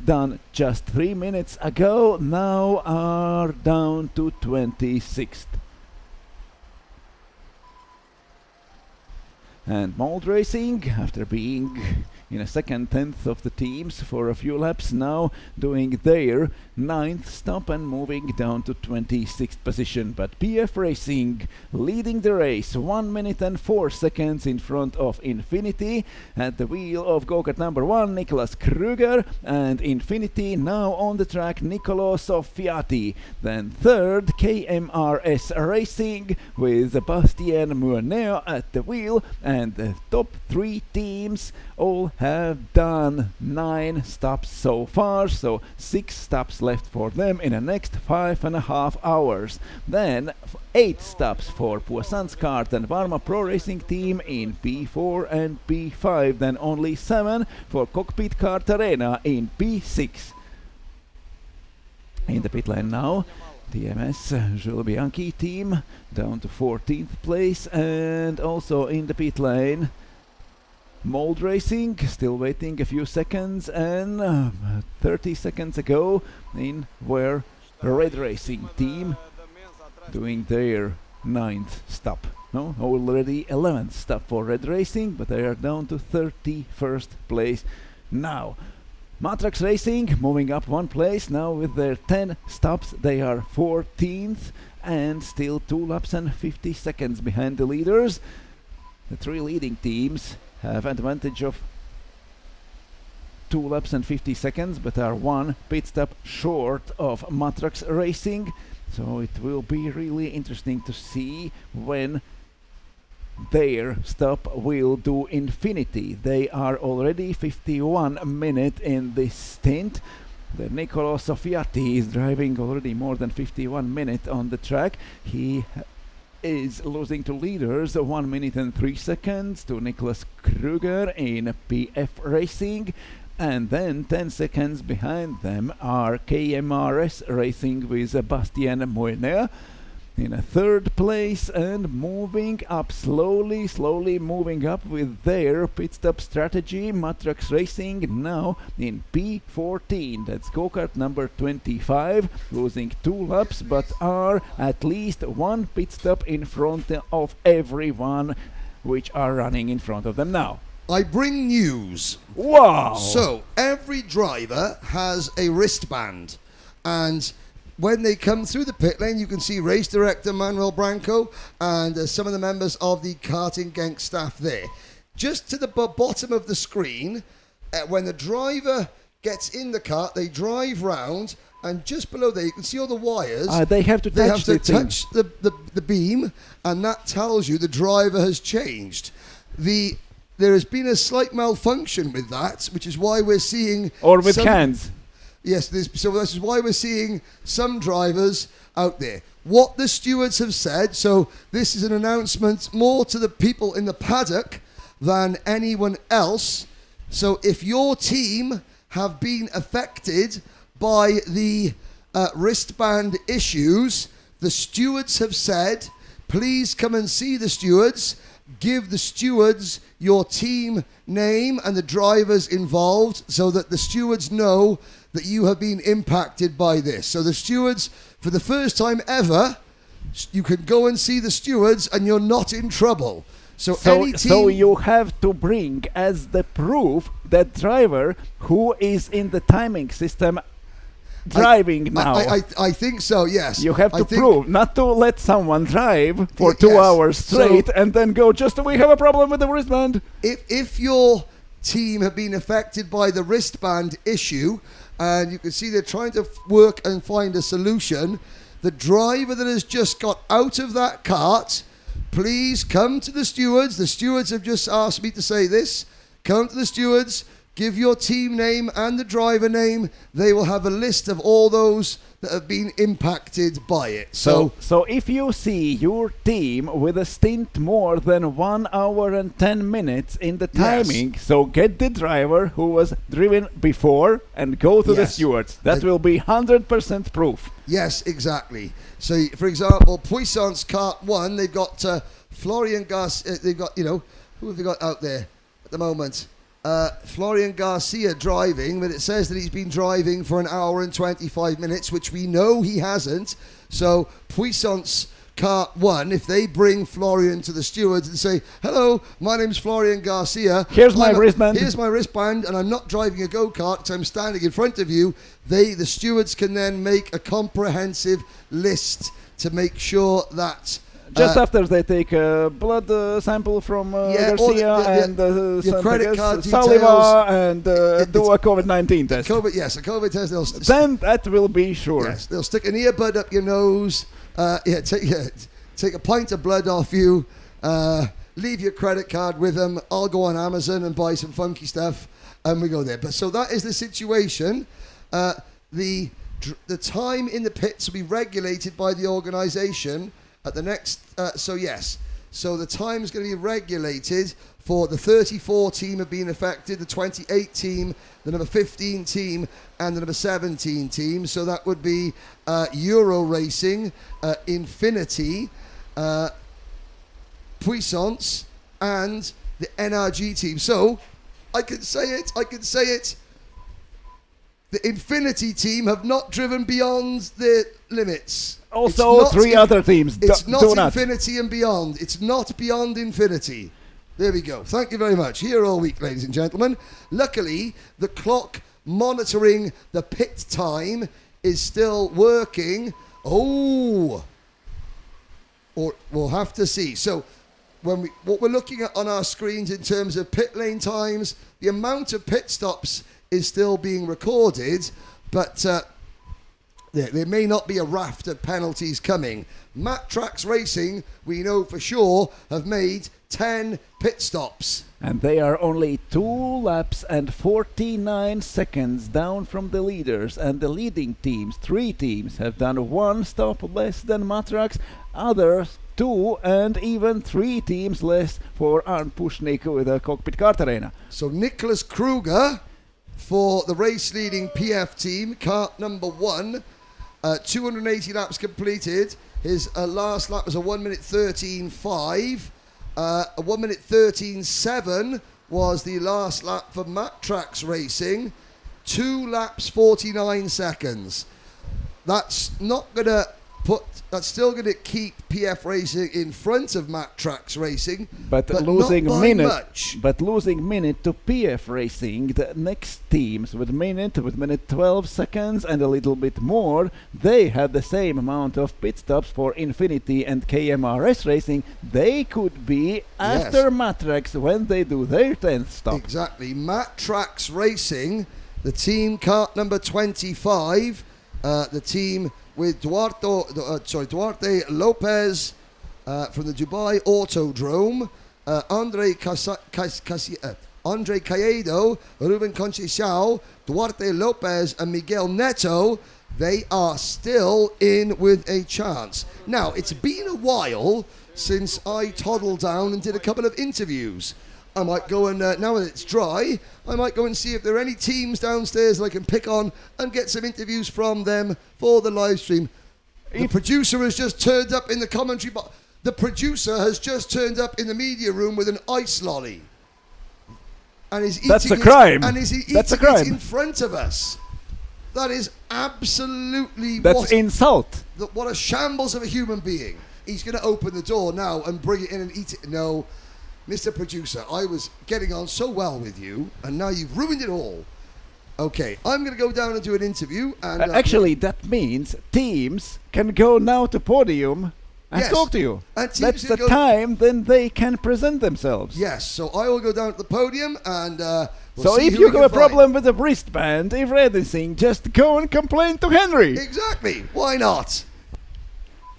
done just 3 minutes ago, now are down to 26th. And Mold Racing, after being in a second 10th of the teams for a few laps, now doing their 9th stop and moving down to 26th position. But PF Racing leading the race 1 minute and 4 seconds in front of Infinity. At the wheel of go-kart number 1, Nicolas Kruger, and Infinity now on the track, Nicolo Soffiati. Then third, KMRS Racing with Bastien Muirneo at the wheel, and the top 3 teams all have done 9 stops so far, so 6 stops left for them in the next 5.5 hours. Then 8 stops for Poisson's kart and Varma Pro Racing team in P4 and P5, then only 7 for Cockpit Kart Arena in P6. In the pit lane now, TMS Jules Bianchi team down to 14th place, and also in the pit lane Mold Racing still waiting a few seconds, and 30 seconds ago in were Red Racing team doing their 9th stop. No, already 11th stop for Red Racing, but they are down to 31st place now. Matrax Racing moving up 1 place now with their 10 stops. They are 14th and still 2 laps and 50 seconds behind the leaders. The 3 leading teams have advantage of 2 laps and 50 seconds, but are 1 pit stop short of Matrax Racing. So it will be really interesting to see when their stop will do Infinity. They are already 51 minutes in this stint. The Nicolo Soffiati is driving already more than 51 minutes on the track. He is losing to leaders 1 minute and 3 seconds to Nicolas Kruger in PF Racing, and then 10 seconds behind them are KMRS Racing with Bastien Moiner in a 3rd place, and moving up slowly moving up with their pit stop strategy. Matrax Racing now in P14, that's go-kart number 25, losing 2 laps, but are at least 1 pit stop in front of everyone which are running in front of them now. I bring news. Wow. So every driver has a wristband, and when they come through the pit lane, you can see race director Manuel Branco and some of the members of the Karting Genk staff there. Just to the bottom of the screen, when the driver gets in the cart, they drive round, and just below there, you can see all the wires. They have to touch the beam, and that tells you the driver has changed. There has been a slight malfunction with that, which is why we're seeing... Or with hands. Yes, so this is why we're seeing some drivers out there. What the stewards have said, so this is an announcement more to the people in the paddock than anyone else. So if your team have been affected by the wristband issues, the stewards have said, please come and see the stewards. Give the stewards your team name and the drivers involved so that the stewards know that you have been impacted by this. So the stewards, for the first time ever, you can go and see the stewards and you're not in trouble. So you have to bring as the proof that driver who is in the timing system driving now. I think so, yes. You have to prove, not to let someone drive for 2 hours straight and then go, we have a problem with the wristband. If your team have been affected by the wristband issue, and you can see they're trying to work and find a solution, the driver that has just got out of that cart, please come to the stewards. The stewards have just asked me to say this. Come to the stewards. Give your team name and the driver name. They will have a list of all those that have been impacted by it. So if you see your team with a stint more than 1 hour and 10 minutes in the timing, so get the driver who was driven before and go to the stewards. That will be 100% proof. Yes, exactly. So, for example, Puissance Kart 1, they've got Florian Garcia. They've got, who have they got out there at the moment? Florian Garcia driving, but it says that he's been driving for 1 hour and 25 minutes, which we know he hasn't. So Puissance Kart 1, if they bring Florian to the stewards and say, hello, my name's Florian Garcia. Here's my wristband. Here's my wristband, and I'm not driving a go-kart because I'm standing in front of you. The stewards can then make a comprehensive list to make sure that... Just after they take a blood sample from Garcia and your credit card details, saliva and do a COVID-19 test. A COVID test. Then that will be sure. Yes, they'll stick an earbud up your nose. Take a pint of blood off you. Leave your credit card with them. I'll go on Amazon and buy some funky stuff, and we go there. But so that is the situation. The time in the pits will be regulated by the organisation. At the next, so the time is going to be regulated for the 34 team have been affected, the 28 team, the number 15 team, and the number 17 team. So that would be Euro Racing, Infinity, Puissance, and the NRG team. So I can say it. The Infinity team have not driven beyond their limits. Also, three other teams It's not Infinity and beyond. It's not beyond Infinity. There we go. Thank you very much. Here all week, ladies and gentlemen. Luckily, the clock monitoring the pit time is still working. Or we'll have to see. So, what we're looking at on our screens in terms of pit lane times, the amount of pit stops is still being recorded, but there may not be a raft of penalties coming. Matt Tracks Racing, we know for sure, have made 10 pit stops. And they are only 2 laps and 49 seconds down from the leaders. And the leading teams, 3 teams, have done 1 stop less than Matrax. Others, 2 and even 3 teams less for Arnd Pushnik with a Cockpit Kart Arena. So Nicholas Kruger for the race leading PF team, kart number 1. 280 laps completed. His last lap was a 1 minute 13.5. A 1 minute 13.7 was the last lap for Matt Tracks Racing. 2 laps 49 seconds. That's not going to That's still going to keep PF Racing in front of Matt Trax Racing, but losing minute to PF Racing. The next teams with minute 12 seconds and a little bit more, they had the same amount of pit stops for Infinity and KMRS Racing. They could be after Matt Trax when they do their 10th stop. Exactly. Matt Trax Racing, the team kart number 25, the team with Duarte Lopez from the Dubai Autodrome, Andre Caicedo, Ruben Conceição, Duarte Lopez and Miguel Neto. They are still in with a chance. Now, it's been a while since I toddled down and did a couple of interviews. I might go and, now that it's dry, I might go and see if there are any teams downstairs that I can pick on and get some interviews from them for the live stream. The producer has just turned up in the commentary box. The producer has just turned up in the media room with an ice lolly. And is eating That's a crime. That's a crime. It in front of us. That is absolutely... That's insult. What a shambles of a human being. He's going to open the door now and bring it in and eat it. No. Mr. Producer, I was getting on so well with you, and now you've ruined it all. Okay, I'm going to go down and do an interview. And actually, that means teams can go now to podium and talk to you. That's the time then they can present themselves. Yes, so I will go down to the podium and... so if you have a problem with the wristband, if anything, just go and complain to Henry. Exactly, why not?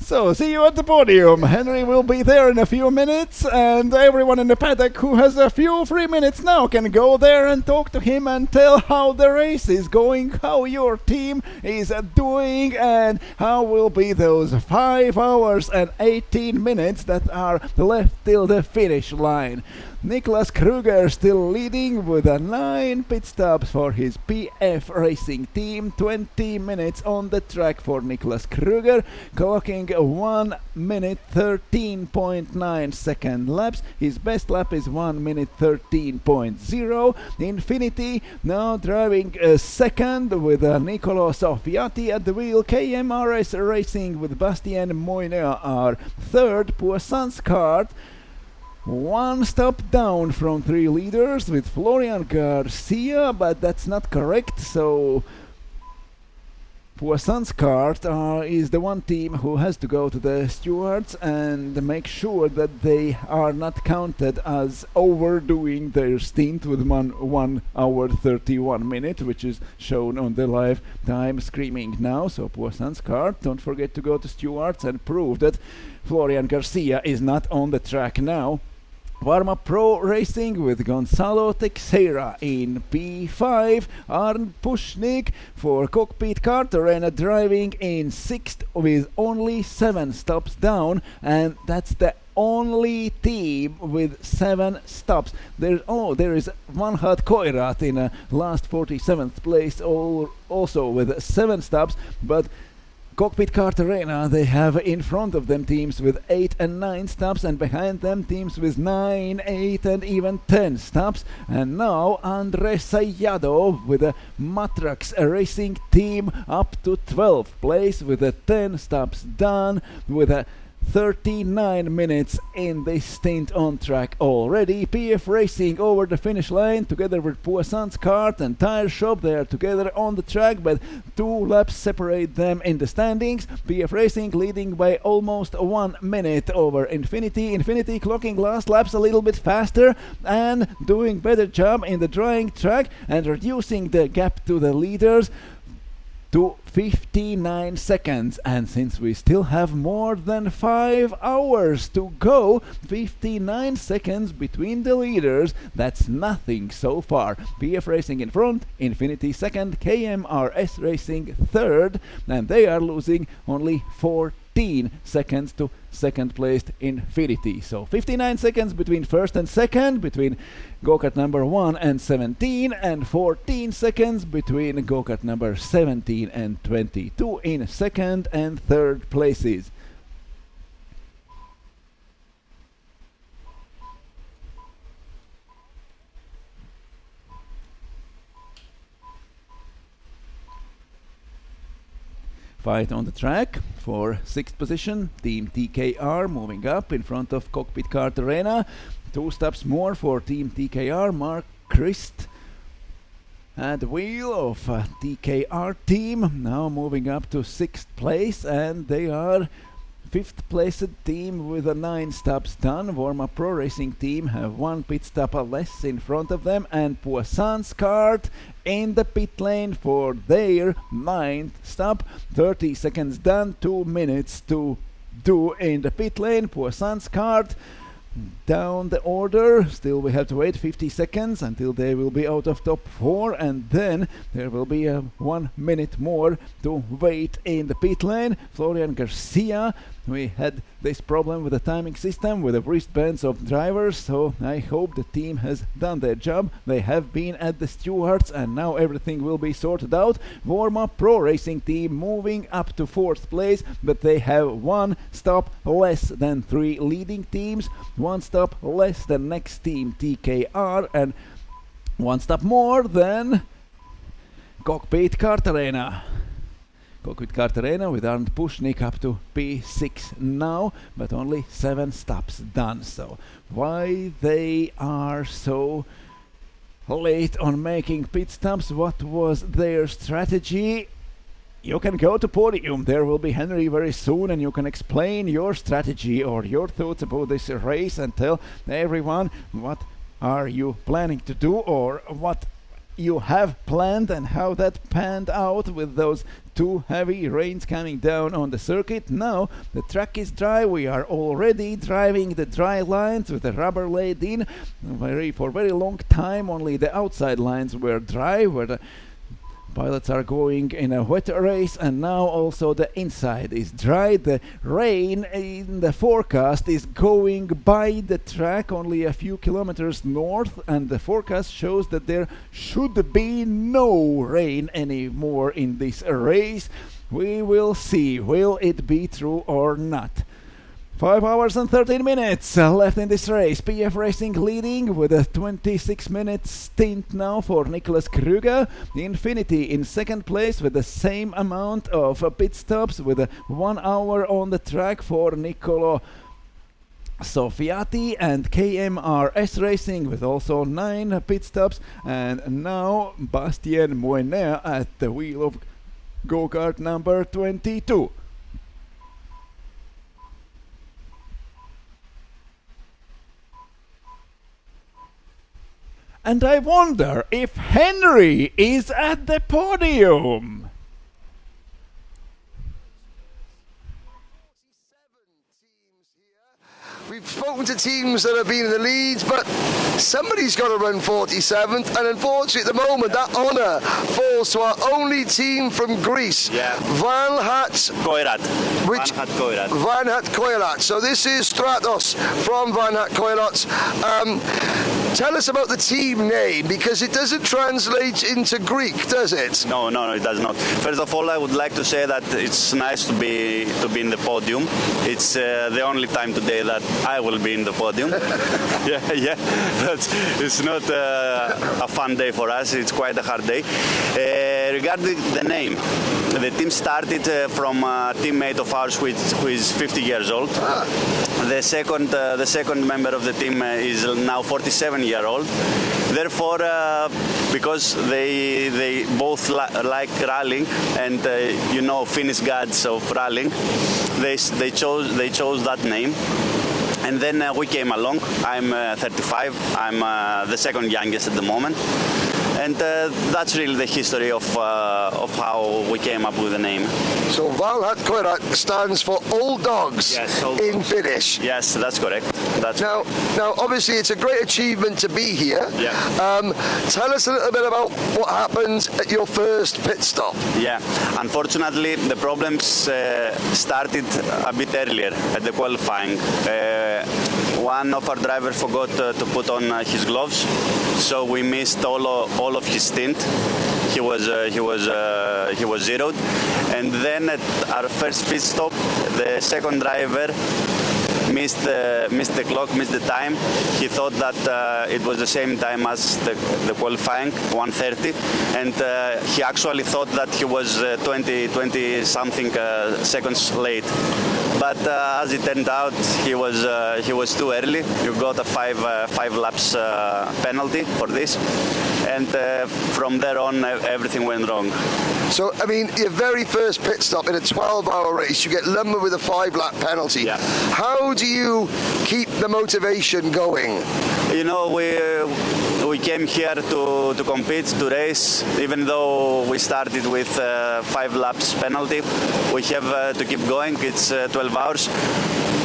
So, see you at the podium. Henry will be there in a few minutes, and everyone in the paddock who has a few free minutes now can go there and talk to him and tell how the race is going, how your team is doing, and how will be those 5 hours and 18 minutes that are left till the finish line. Niklas Kruger still leading with 9 pit stops for his PF Racing team. 20 minutes on the track for Niklas Kruger, clocking 1 minute 13.9 second laps. His best lap is 1 minute 13.0. Infinity now driving second with Nicolo Soffiati at the wheel. KMRS Racing with Bastien Moyneux are third. Poisson's kart 1 stop down from 3 leaders with Florian Garcia, but that's not correct, so Poisson's kart is the one team who has to go to the stewards and make sure that they are not counted as overdoing their stint with 1 hour 31 minutes, which is shown on the live time screaming now. So Poisson's kart, don't forget to go to stewards and prove that Florian Garcia is not on the track now. Varma Pro Racing with Gonzalo Teixeira in P5. Arnd Pushnik for Cockpit Kart Arena driving in 6th with only 7 stops down, and that's the only team with 7 stops. There is Vanhat Koirat in last 47th place, also with 7 stops, but Cockpit Kart Arena, they have in front of them teams with 8 and 9 stops, and behind them teams with 9, 8 and even 10 stops. And now Andre Sayado with a Matrax Racing team up to 12th place with 10 stops done, with a 39 minutes in this stint on track already. PF Racing over the finish line together with Poisson's kart and tire shop. They are together on the track, but 2 laps separate them in the standings. PF Racing leading by almost 1 minute over Infinity. Infinity clocking last laps a little bit faster and doing better job in the drying track and reducing the gap to the leaders to 59 seconds, and since we still have more than 5 hours to go, 59 seconds between the leaders, that's nothing so far. PF Racing in front, Infinity second, KMRS Racing third, and they are losing only 14 seconds to second placed Infinity. So 59 seconds between first and second, between go-kart number 1 and 17, and 14 seconds between go-kart number 17 and 22 in second and third places. fight on the track. For 6th position, Team TKR moving up in front of Cockpit Kart Arena. 2 stops more for Team TKR. Mark Christ at the wheel of TKR team, now moving up to 6th place, and they are 5th placed team with 9 stops done. Warm-up Pro Racing team have 1 pit stop less in front of them, and Poissan's kart in the pit lane for their 9th stop. 30 seconds done, 2 minutes to do in the pit lane. Poissan's kart down the order. Still we have to wait 50 seconds until they will be out of top 4, and then there will be 1 minute more to wait in the pit lane. Florian Garcia, we had this problem with the timing system with the wristbands of drivers, so I hope the team has done their job. They have been at the stewards, and now everything will be sorted out. Warm-up Pro Racing team moving up to 4th place, but they have 1 stop less than 3 leading teams, 1 stop less than next team TKR, and 1 stop more than Cockpit Kart Arena. Cockpit Kart Arena with Arnd Pushnik up to P6 now, but only 7 stops done. So why they are so late on making pit stops? What was their strategy? You can go to podium. There will be Henry very soon, and you can explain your strategy or your thoughts about this race and tell everyone what are you planning to do or what you have planned and how that panned out with those 2 heavy rains coming down on the circuit. Now the track is dry. We are already driving the dry lines with the rubber laid in. For very long time only the outside lines were dry, where the pilots are going in a wet race, and now also the inside is dry. The rain in the forecast is going by the track only a few kilometers north, and the forecast shows that there should be no rain anymore in this race. We will see, will it be true or not. 5 hours and 13 minutes left in this race. PF Racing leading with a 26-minute stint now for Nicholas Kruger. Infinity in 2nd place with the same amount of pit stops, with 1 hour on the track for Nicolo Sofiati, and KMRS Racing with also 9 pit stops, and now Bastien Moinet at the wheel of go-kart number 22. And I wonder if Henry is at the podium. We've spoken to teams that have been in the leads, but somebody's got to run 47th, and unfortunately at the moment that honour falls to our only team from Greece, Vanhat Koirat. Vanhat Koirat. So this is Stratos from Vanhat Koirat. Tell us about the team name, because it doesn't translate into Greek, does it? No, it does not. First of all, I would like to say that it's nice to be in the podium. It's the only time today that I will be in the podium. yeah. It's not a fun day for us. It's quite a hard day. Regarding the name, the team started from a teammate of ours who is 50 years old. The second member of the team is now 47-year-old. Therefore, because they both like rallying and Finnish gods of rallying, they chose that name. And then we came along. I'm 35. I'm the second youngest at the moment. And that's really the history of how we came up with the name. So Vanhat Koirat stands for Old Dogs in Finnish. Yes, that's correct. Now, obviously, it's a great achievement to be here. Yeah. Tell us a little bit about what happened at your first pit stop. Yeah, unfortunately, the problems started a bit earlier at the qualifying. One of our drivers forgot to put on his gloves, so we missed all of his stint. He was zeroed, and then at our first pit stop, the second driver missed the clock, missed the time. He thought that it was the same time as the qualifying, 1:30, and he actually thought that he was 20 something seconds late. But as it turned out, he was too early. You got a five laps penalty for this, and from there on everything went wrong. So, I mean, your very first pit stop in a 12-hour race, you get lumbered with a 5-lap penalty. Yeah. How do you keep the motivation going? You know, we came here to compete, to race. Even though we started with 5 laps penalty, we have to keep going. It's 12 hours.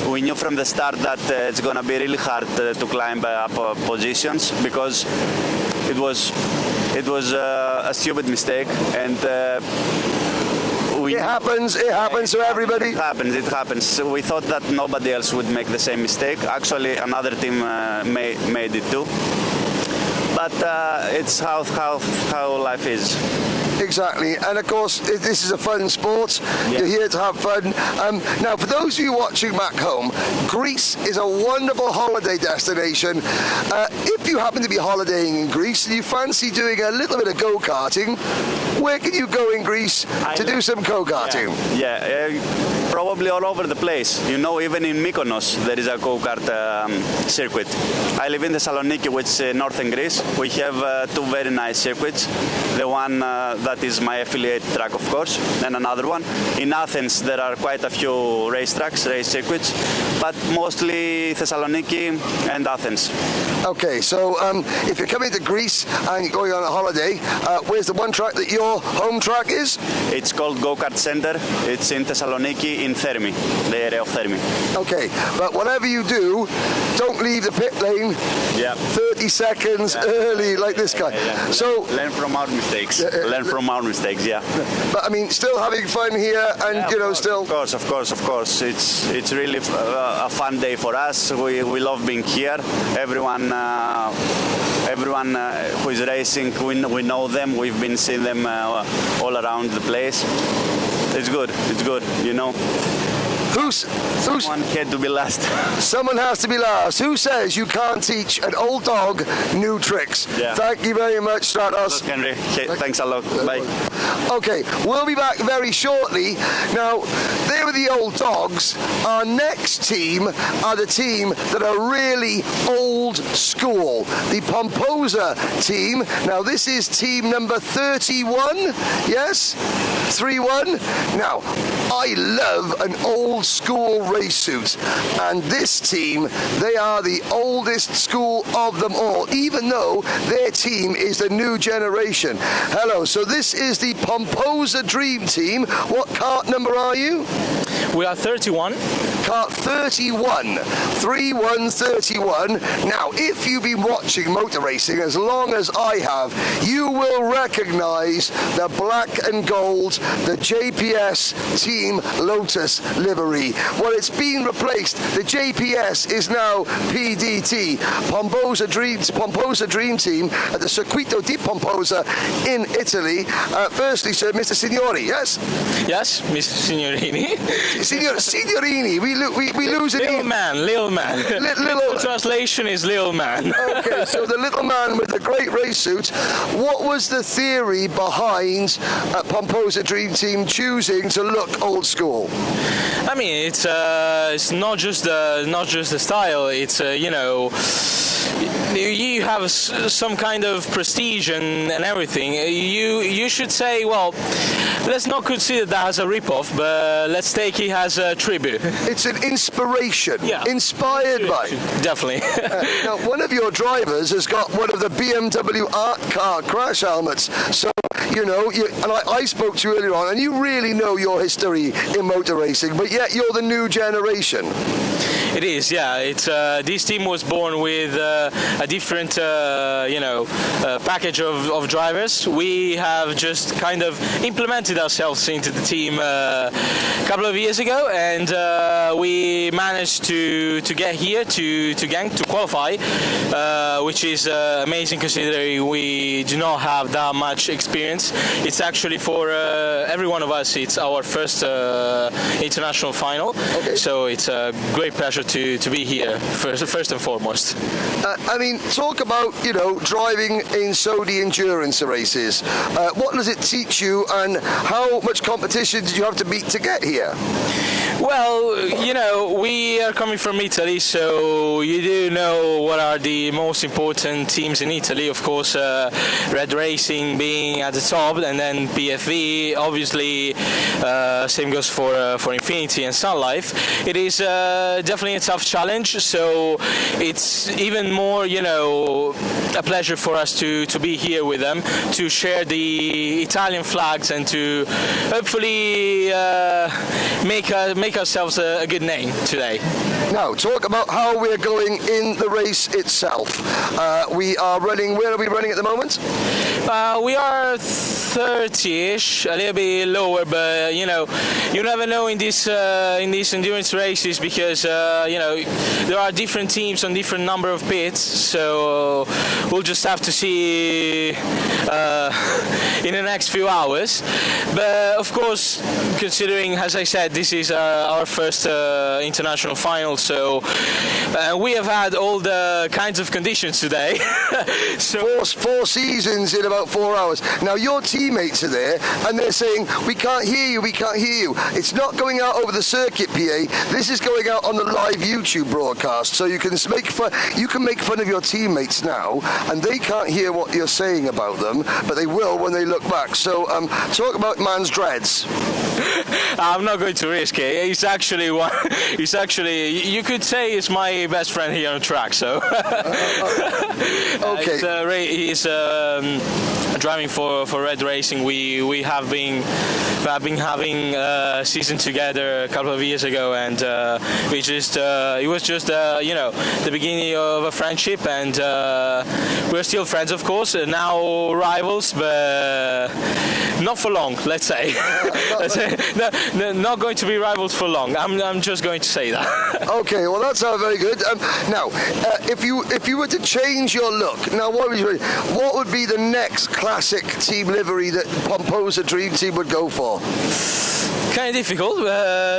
We knew from the start that it's going to be really hard to climb up positions, because it was a stupid mistake, and it happens to everybody. It happens. We thought that nobody else would make the same mistake. Actually, another team made it too. But it's how life is. Exactly, and of course this is a fun sport. Yeah. You're here to have fun. Now, for those of you watching back home, Greece is a wonderful holiday destination. If you happen to be holidaying in Greece and you fancy doing a little bit of go-karting, where can you go in Greece to do some go-karting? Yeah, probably all over the place. You know, even in Mykonos there is a go-kart circuit. I live in Thessaloniki, which is northern Greece. We have 2 very nice circuits. The one that is my affiliate track, of course, and another one. In Athens there are quite a few race circuits, but mostly Thessaloniki and Athens. Okay, so if you're coming to Greece and you're going on a holiday, where's the one track that your home track is? It's called Go-Kart Center. It's in Thessaloniki, in Thermi, the area of Thermi. Okay, but whatever you do, don't leave the pit lane 30 seconds early like this guy. So learn from our mistakes. But I mean, still having fun here, and you know, still. Of course. It's really a fun day for us. We love being here. Everyone who is racing, we know them. We've been seeing them all around the place. It's good, you know. Someone had to be last. Someone has to be last. Who says you can't teach an old dog new tricks? Yeah. Thank you very much, Stratos. Look, Henry. Thanks a lot. Bye. Okay, we'll be back very shortly. Now, they were the old dogs. Our next team are the team that are really old school. The Pomposa team. Now, this is team number 31. Yes? 3-1. Now, I love an old school race suit, and this team, they are the oldest school of them all, even though their team is the new generation. Hello, so this is the Pomposa Dream Team. What kart number are you? We are 31. Kart 31. 3131. Now, if you've been watching motor racing as long as I have, you will recognize the black and gold, the JPS Team Lotus livery. Well, it's been replaced. The JPS is now PDT, Pomposa Dream Team at the Circuito di Pomposa in Italy. Firstly, sir, Mr. Signori, yes? Yes, Mr. Signorini. Signorini, we lose it. Little man. Little translation is little man. Okay, so the little man with the great race suit. What was the theory behind Pomposa Dream Team choosing to look old school? I mean, it's not just the style. It's you know, you have some kind of prestige and everything. You should say, well, let's not consider that as a rip-off, but let's take it as a tribute. It's an inspiration. Yeah. Inspired by. Definitely. Now, one of your drivers has got one of the BMW art car crash helmets. So, you know, and I spoke to you earlier on, and you really know your history in motor racing, but yet you're the new generation. It is, yeah. It's this team was born with a different, package of drivers. We have just kind of implemented ourselves into the team a couple of years ago, and we managed to get here to Genk to qualify, which is amazing considering we do not have that much experience it's actually for every one of us. It's our first international final, so it's a great pleasure to be here first and foremost. I mean, talk about driving in Saudi endurance races. What does it teach you, and how much competition did you have to beat to get here? Well, we are coming from Italy, so you do know what are the most important teams in Italy. Of course, Red Racing being at the top, and then PFV. Obviously, same goes for Infinity and Sun Life. It is definitely a tough challenge, so it's even more, a pleasure for us to be here with them, to share the Italian flags, and to hopefully make ourselves a good name today. Now, talk about how we're going in the race itself. We are running. Where are we running at the moment? We are 30-ish, a little bit lower, but you never know in these endurance races, because there are different teams on different number of pits, so we'll just have to see in the next few hours. But of course, considering, as I said, this is our first international final, so we have had all the kinds of conditions today. So four seasons in about 4 hours. Now your teammates are there, and they're saying, we can't hear you. It's not going out over the circuit, PA. This is going out on the live YouTube broadcast, so you can make fun of your teammates now, and they can't hear what you're saying about them, but they will when they look back. So talk about man's dreads. I'm not going to risk it. He's actually you could say he's my best friend here on track. So okay. He's driving for Red Racing. We have been having a season together a couple of years ago, and it was just the beginning of a friendship, and we're still friends, of course. Now rivals, but not for long. Let's say. No, not going to be rivals for long. I'm just going to say that. Okay, well that sounds very good. Now, if you were to change your look, now what would be the next classic team livery that Pomposa Dream Team would go for? Kind of difficult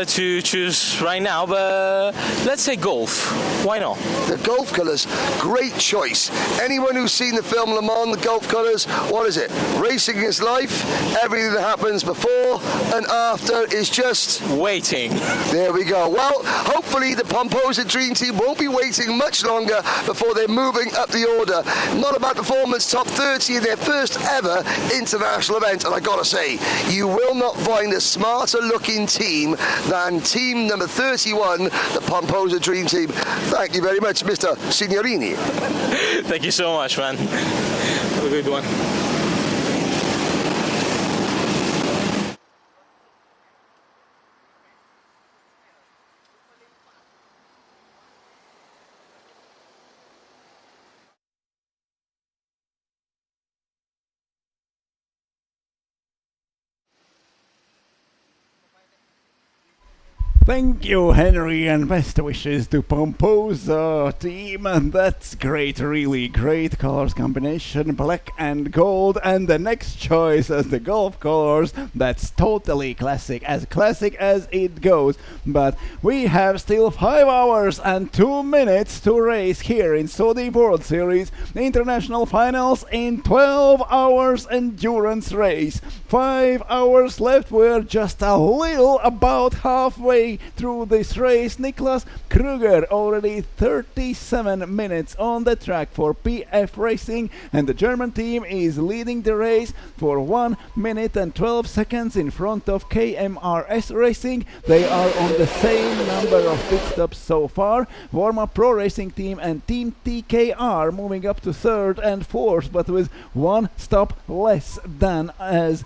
to choose right now, but let's say golf. Why not? The golf colours, great choice. Anyone who's seen the film Le Mans, the golf colours, what is it? Racing is life. Everything that happens before and after is just waiting. There we go. Well, hopefully the Pomposa Dream Team won't be waiting much longer before they're moving up the order. Not a bad performance, top 30 in their first ever international event. And I gotta say, you will not find a smarter looking team than team number 31, the Pomposa Dream Team. Thank you very much, Mr. Signorini. Thank you so much, man. Have a good one. Thank you, Henry, and best wishes to Pomposa team. And that's great, really great colors combination, black and gold. And the next choice as the golf colors, that's totally classic as it goes. But we have still 5 hours and 2 minutes to race here in Saudi World Series International Finals in 12 hours endurance race. 5 hours left. We're just a little about halfway through this race. Niklas Kruger already 37 minutes on the track for PF Racing, and the German team is leading the race for 1 minute and 12 seconds in front of KMRS Racing. They are on the same number of pit stops so far. Warm-up Pro Racing team and Team TKR moving up to third and fourth, but with 1 stop less than as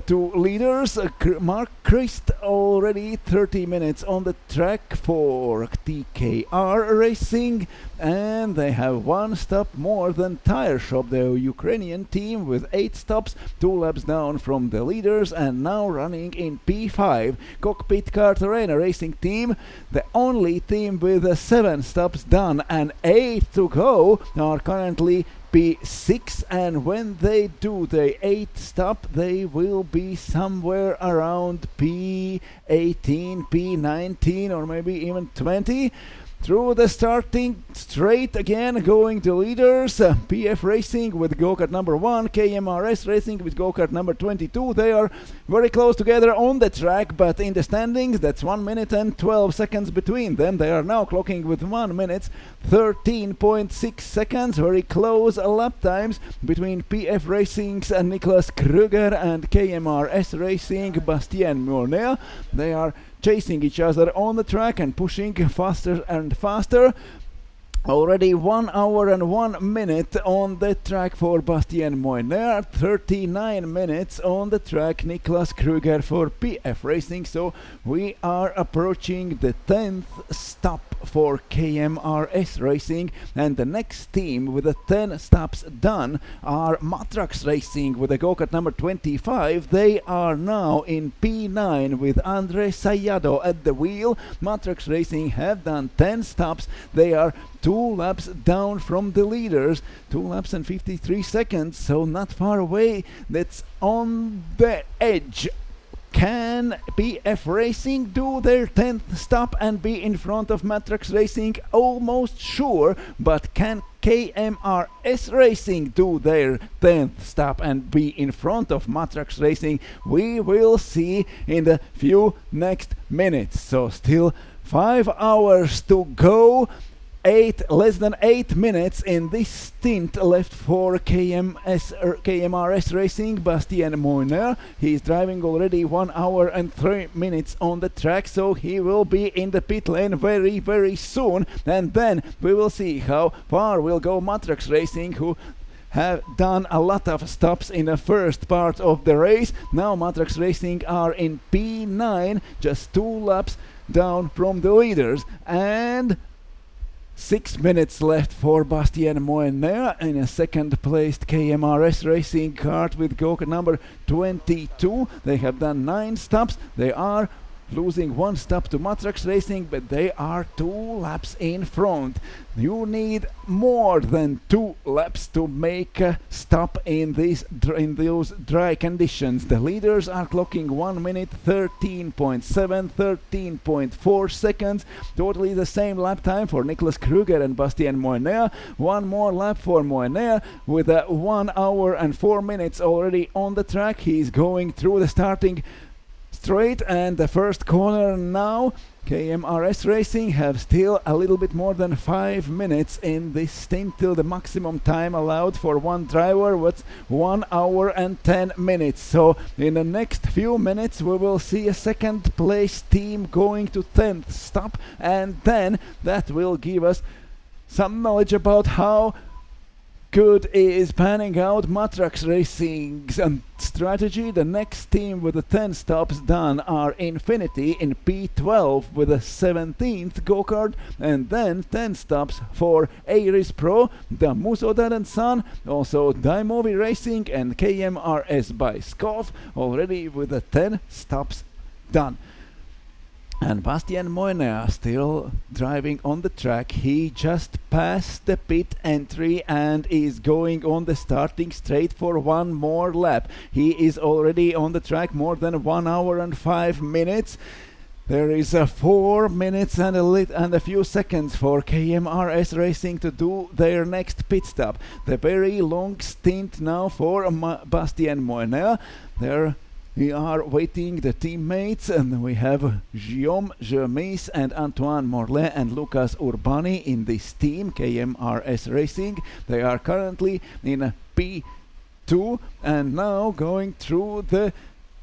two leaders. Mark Christ already 30 minutes on the track for TKR Racing, and they have 1 stop more than Tire Shop, the Ukrainian team, with 8 stops, 2 laps down from the leaders, and now running in P5. Cockpit Kart Arena Racing team, the only team with 7 stops done and 8 to go, are currently P6, and when they do the 8th stop, they will be somewhere around P18, P19, or maybe even 20. Through the starting straight again, going to leaders. PF Racing with go-kart number 1, KMRS Racing with go-kart number 22. They are very close together on the track, but in the standings, that's 1 minute and 12 seconds between them. They are now clocking with 1 minute 13.6 seconds. Very close lap times between PF Racing's Niklas Kruger and KMRS Racing Bastien Mornea. They are chasing each other on the track and pushing faster and faster. Already 1 hour and 1 minute on the track for Bastien Moiner, 39 minutes on the track Niklas Kruger for PF Racing. So we are approaching the 10th stop for KMRS Racing, and the next team with the 10 stops done are Matrax Racing with the go-kart number 25. They are now in P9 with Andre Sayado at the wheel. Matrax Racing have done 10 stops. They are 2 laps down from the leaders, 2 laps and 53 seconds, so not far away. That's on the edge. Can PF Racing do their 10th stop and be in front of Matrax Racing? Almost sure, but can KMRS Racing do their 10th stop and be in front of Matrax Racing? We will see in the few next minutes. So still 5 hours to go. Less than 8 minutes in this stint left for KMRS Racing. Bastien Moiner, he is driving already 1 hour and 3 minutes on the track, so he will be in the pit lane very, very soon, and then we will see how far will go Matrax Racing, who have done a lot of stops in the first part of the race. Now Matrax Racing are in P9, just 2 laps down from the leaders, and 6 minutes left for Bastien Moiner in a second placed KMRS Racing kart with go-kart number 22. They have done 9 stops. They are losing 1 stop to Matrax Racing, but they are 2 laps in front. You need more than 2 laps to make a stop in those dry conditions. The leaders are clocking 1 minute 13.7, 13.4 seconds. Totally the same lap time for Niklas Kruger and Bastien Moiner. 1 more lap for Moiner with 1 hour and 4 minutes already on the track. He's going through the starting straight and the first corner now. KMRS Racing have still a little bit more than 5 minutes in this stint till the maximum time allowed for one driver, what's 1 hour and 10 minutes. So in the next few minutes we will see a second place team going to 10th stop, and then that will give us some knowledge about how good is panning out Matrax Racing's strategy. The next team with the 10 stops done are Infinity in P12 with a 17th go-kart, and then 10 stops for Airis Pro, the Musodad and Son, also Daimovi Racing and KMRS by Skov, already with the 10 stops done. And Bastien Moiner still driving on the track. He just passed the pit entry and is going on the starting straight for 1 more lap. He is already on the track more than 1 hour and 5 minutes. There is 4 minutes and a few seconds for KMRS Racing to do their next pit stop. The very long stint now for Bastien Moiner. We are waiting the teammates, and we have Guillaume Germis and Antoine Morlet and Lucas Urbani in this team, KMRS Racing. They are currently in P2 and now going through the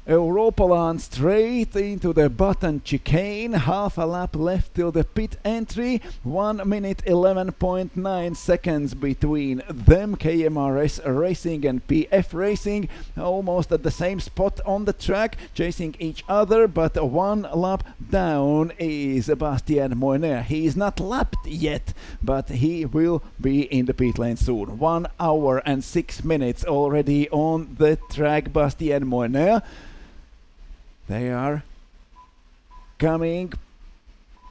Europaland straight into the button chicane. Half a lap left till the pit entry. 1 minute 11.9 seconds between them. KMRS Racing and PF Racing almost at the same spot on the track, chasing each other, but 1 lap down is Bastien Moiner. He is not lapped yet, but he will be in the pit lane soon. 1 hour and 6 minutes already on the track, Bastien Moiner. They are coming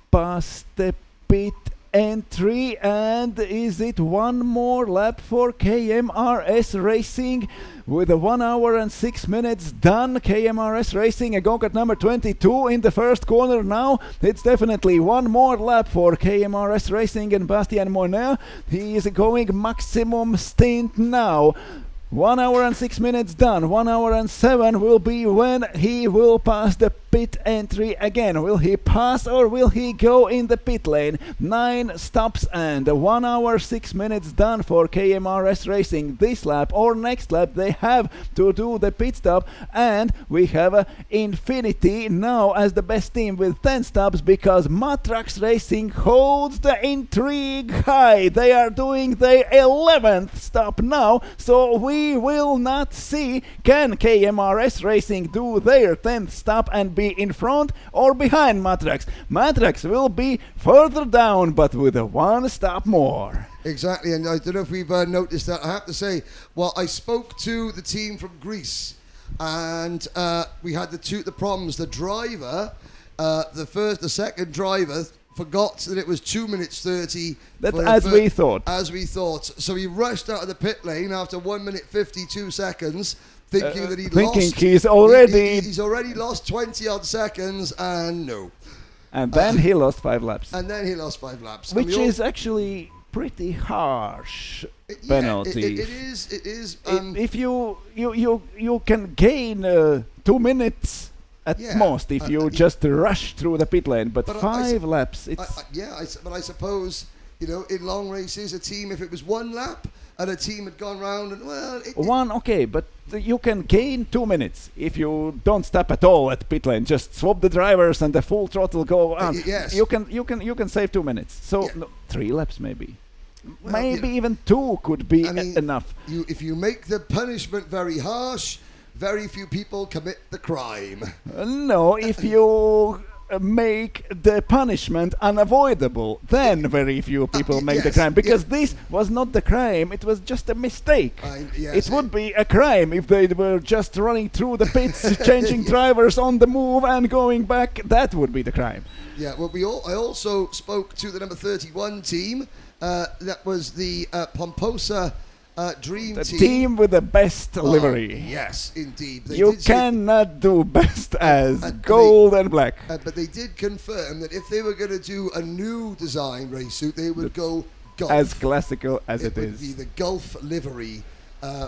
past the pit entry, and is it one more lap for KMRS Racing with a 1 hour and 6 minutes done? KMRS Racing, a go-kart number 22 in the first corner now. It's definitely one more lap for KMRS Racing and Bastien Monet. He is going maximum stint now. 1 hour and 6 minutes done. 1 hour and 7 will be when he will pass the pit entry again. Will he pass or will he go in the pit lane? 9 stops and 1 hour 6 minutes done for KMRS Racing. This lap or next lap they have to do the pit stop, and we have Infinity now as the best team with 10 stops because Matrax Racing holds the intrigue high. They are doing their 11th stop now, so we will not see can KMRS Racing do their 10th stop and be in front or behind Matrax. Matrax will be further down but with a 1 stop more. Exactly, and I don't know if we've noticed that. I have to say, well, I spoke to the team from Greece, and we had the problems. The driver, the second driver, forgot that it was 2 minutes 30. We thought. As we thought. So he rushed out of the pit lane after 1 minute 52 seconds, thinking that he's already lost 20 odd seconds, and no. And then he lost 5 laps. Which is actually pretty harsh penalty. It is. If you can gain 2 minutes at most if you just rush through the pit lane, but 5 laps. But I suppose, in long races, a team, if it was 1 lap and a team had gone round and okay, but you can gain 2 minutes if you don't stop at all at pit lane. Just swap the drivers and the full throttle go on. Yes, you can save 2 minutes. So 3 laps maybe. Well, maybe even 2 could be enough. If you make the punishment very harsh, very few people commit the crime. No, if you make the punishment unavoidable, then very few people make the crime. Because this was not the crime, it was just a mistake. It would be a crime if they were just running through the pits, changing drivers on the move and going back. That would be the crime. Yeah, well, I also spoke to the number 31 team. That was the Pomposa Dream Team. The team with the best livery. Yes, indeed. You cannot do best as gold and black. But they did confirm that if they were going to do a new design race suit, they would go Gulf. As classical as it is. It would be the Gulf livery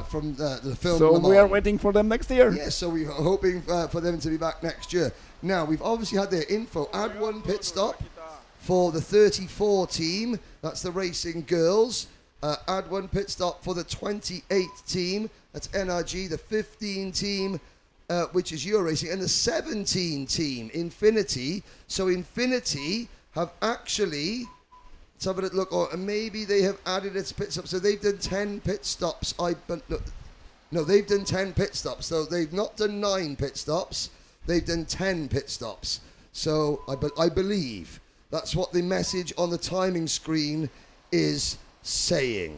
from the film. So we are waiting for them next year. Yes, so we're hoping for them to be back next year. Now, we've obviously had their info. Add 1 pit stop for the 34 team. That's the racing girls. Add 1 pit stop for the 28 team. That's NRG. The 15 team, which is Euro Racing. And the 17 team, Infinity. So Infinity have actually... Let's have a look. Or maybe they have added its pit stop. So they've done 10 pit stops. No, they've done 10 pit stops. So they've not done 9 pit stops. They've done 10 pit stops. So I believe that's what the message on the timing screen is saying.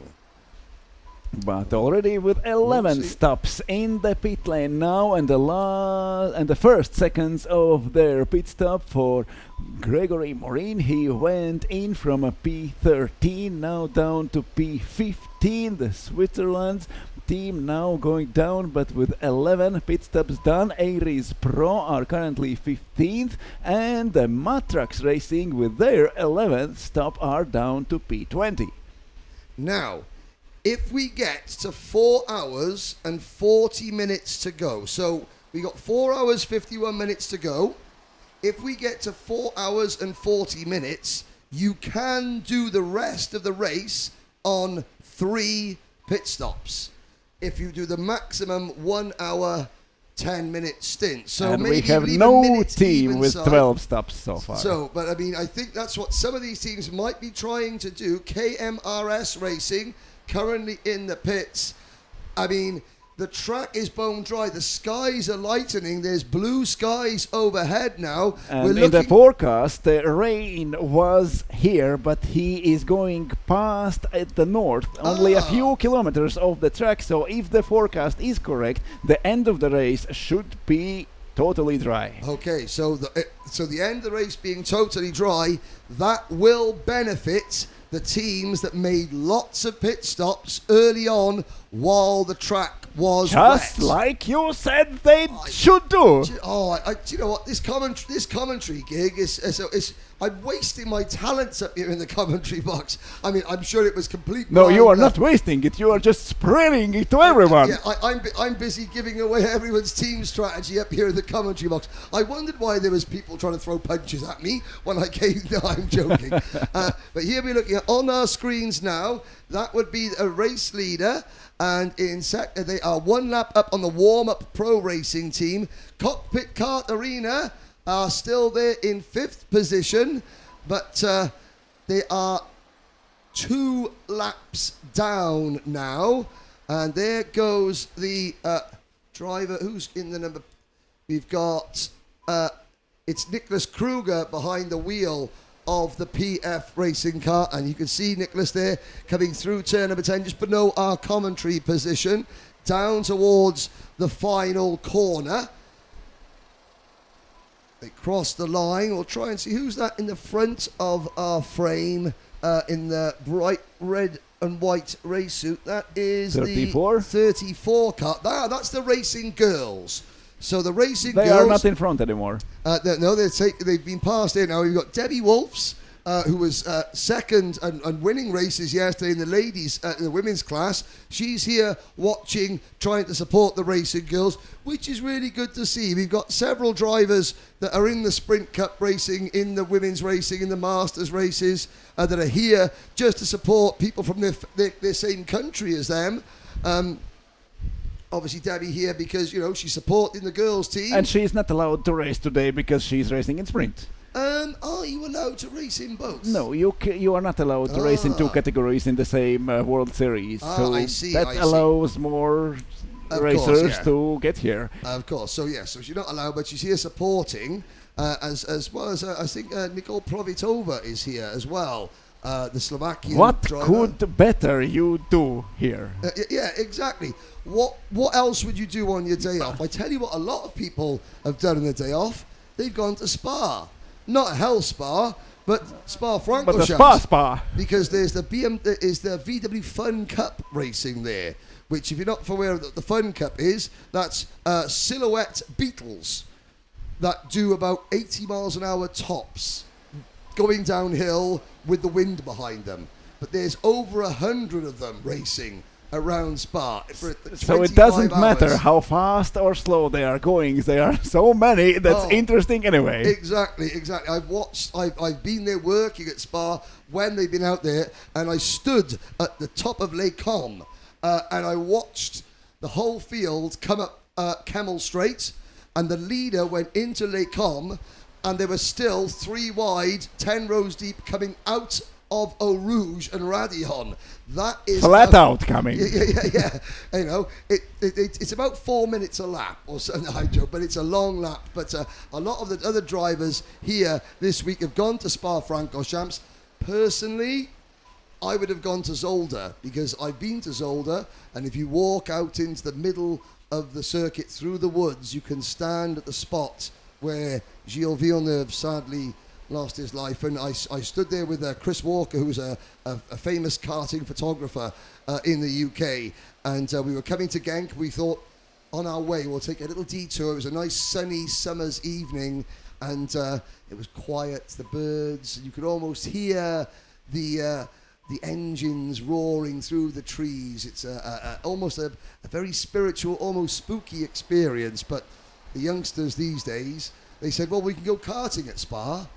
But already with 11 stops in the pit lane now, and the first seconds of their pit stop for Gregory Morin. He went in from a P13 now down to P15. The Switzerland's team now going down, but with 11 pit stops done. Aries Pro are currently 15th, and the Matrax Racing with their 11th stop are down to P20. Now, if we get to 4 hours and 40 minutes to go, so we got 4 hours 51 minutes to go. If we get to 4 hours and 40 minutes, you can do the rest of the race on 3 pit stops. If you do the maximum 1 hour 10-minute stint. So and maybe we have no team with 12 stops so far. So, but I mean, I think that's what some of these teams might be trying to do. KMRS Racing currently in the pits. I mean, the track is bone dry. The skies are lightening. There's blue skies overhead now. And in the forecast, the rain was here, but he is going past at the north, only a few kilometers off the track. So if the forecast is correct, the end of the race should be totally dry. Okay, so the end of the race being totally dry, that will benefit the teams that made lots of pit stops early on while the track was Just wet. like you said they should do. Do you know what? This commentary gig is I'm wasting my talents up here in the commentary box. I mean, I'm sure it was complete. No, you are not wasting it. You are just spreading it to everyone. Yeah, I'm busy giving away everyone's team strategy up here in the commentary box. I wondered why there was people trying to throw punches at me when I came. No, I'm joking. But here we're looking at on our screens now. That would be a race leader. And they are one lap up on the warm-up pro racing team. Cockpit Kart Arena are still there in 5th position, but they are 2 laps down now. And there goes the driver who's in the number. We've got it's Nicholas Kruger behind the wheel of the PF racing car, and you can see Nicholas there coming through turn number 10 just below our commentary position down towards the final corner. They cross the line. We'll try and see who's that in the front of our frame in the bright red and white race suit. That is 34? the 34 car. That's the racing girls. So the racing they girls... are not in front anymore. No, they've been passed there now. We've got Debbie Wolfs, who was second and winning races yesterday in the ladies, in the women's class. She's here watching, trying to support the racing girls, which is really good to see. We've got several drivers that are in the Sprint Cup racing, in the women's racing, in the Masters races, that are here just to support people from their same country as them. Obviously, Debbie here because, she's supporting the girls' team. And she's not allowed to race today because she's racing in sprint. Are you allowed to race in both? No, you are not allowed to race in 2 categories in the same World Series. So I see. That allows more racers to get here. Of course. So she's not allowed, but she's here supporting, as well as I think Nicole Provitova is here as well. The Slovakian What driver. could better you do here? Yeah, exactly. What else would you do on your day off? I tell you what, a lot of people have done on their day off. They've gone to Spa, not Hell Spa, but Spa-Francorchamps. But the Spa. Because there's the VW Fun Cup racing there, which if you're not aware of what the Fun Cup is, that's silhouette Beetles that do about 80 miles an hour tops, going downhill with the wind behind them. But there's over 100 of them racing around Spa. So it doesn't matter how fast or slow they are going. There are so many that's interesting anyway. Exactly. I've been there working at Spa when they've been out there, and I stood at the top of Les Combes and I watched the whole field come up Camel Straight, and the leader went into Les Combes, and there were still 3 wide, 10 rows deep coming out of Eau Rouge and Radillon. That is flat out coming. Yeah. It's about 4 minutes a lap or so. No, I joke, but it's a long lap. But a lot of the other drivers here this week have gone to Spa-Francorchamps. Personally, I would have gone to Zolder because I've been to Zolder, and if you walk out into the middle of the circuit through the woods, you can stand at the spot where Gilles Villeneuve sadly lost his life, and I stood there with Chris Walker, who's a famous karting photographer in the UK, and we were coming to Genk. We thought on our way we'll take a little detour. It was a nice sunny summer's evening, and it was quiet, the birds, you could almost hear the engines roaring through the trees. It's almost a very spiritual, almost spooky experience. But the youngsters these days, they said, well, we can go karting at Spa.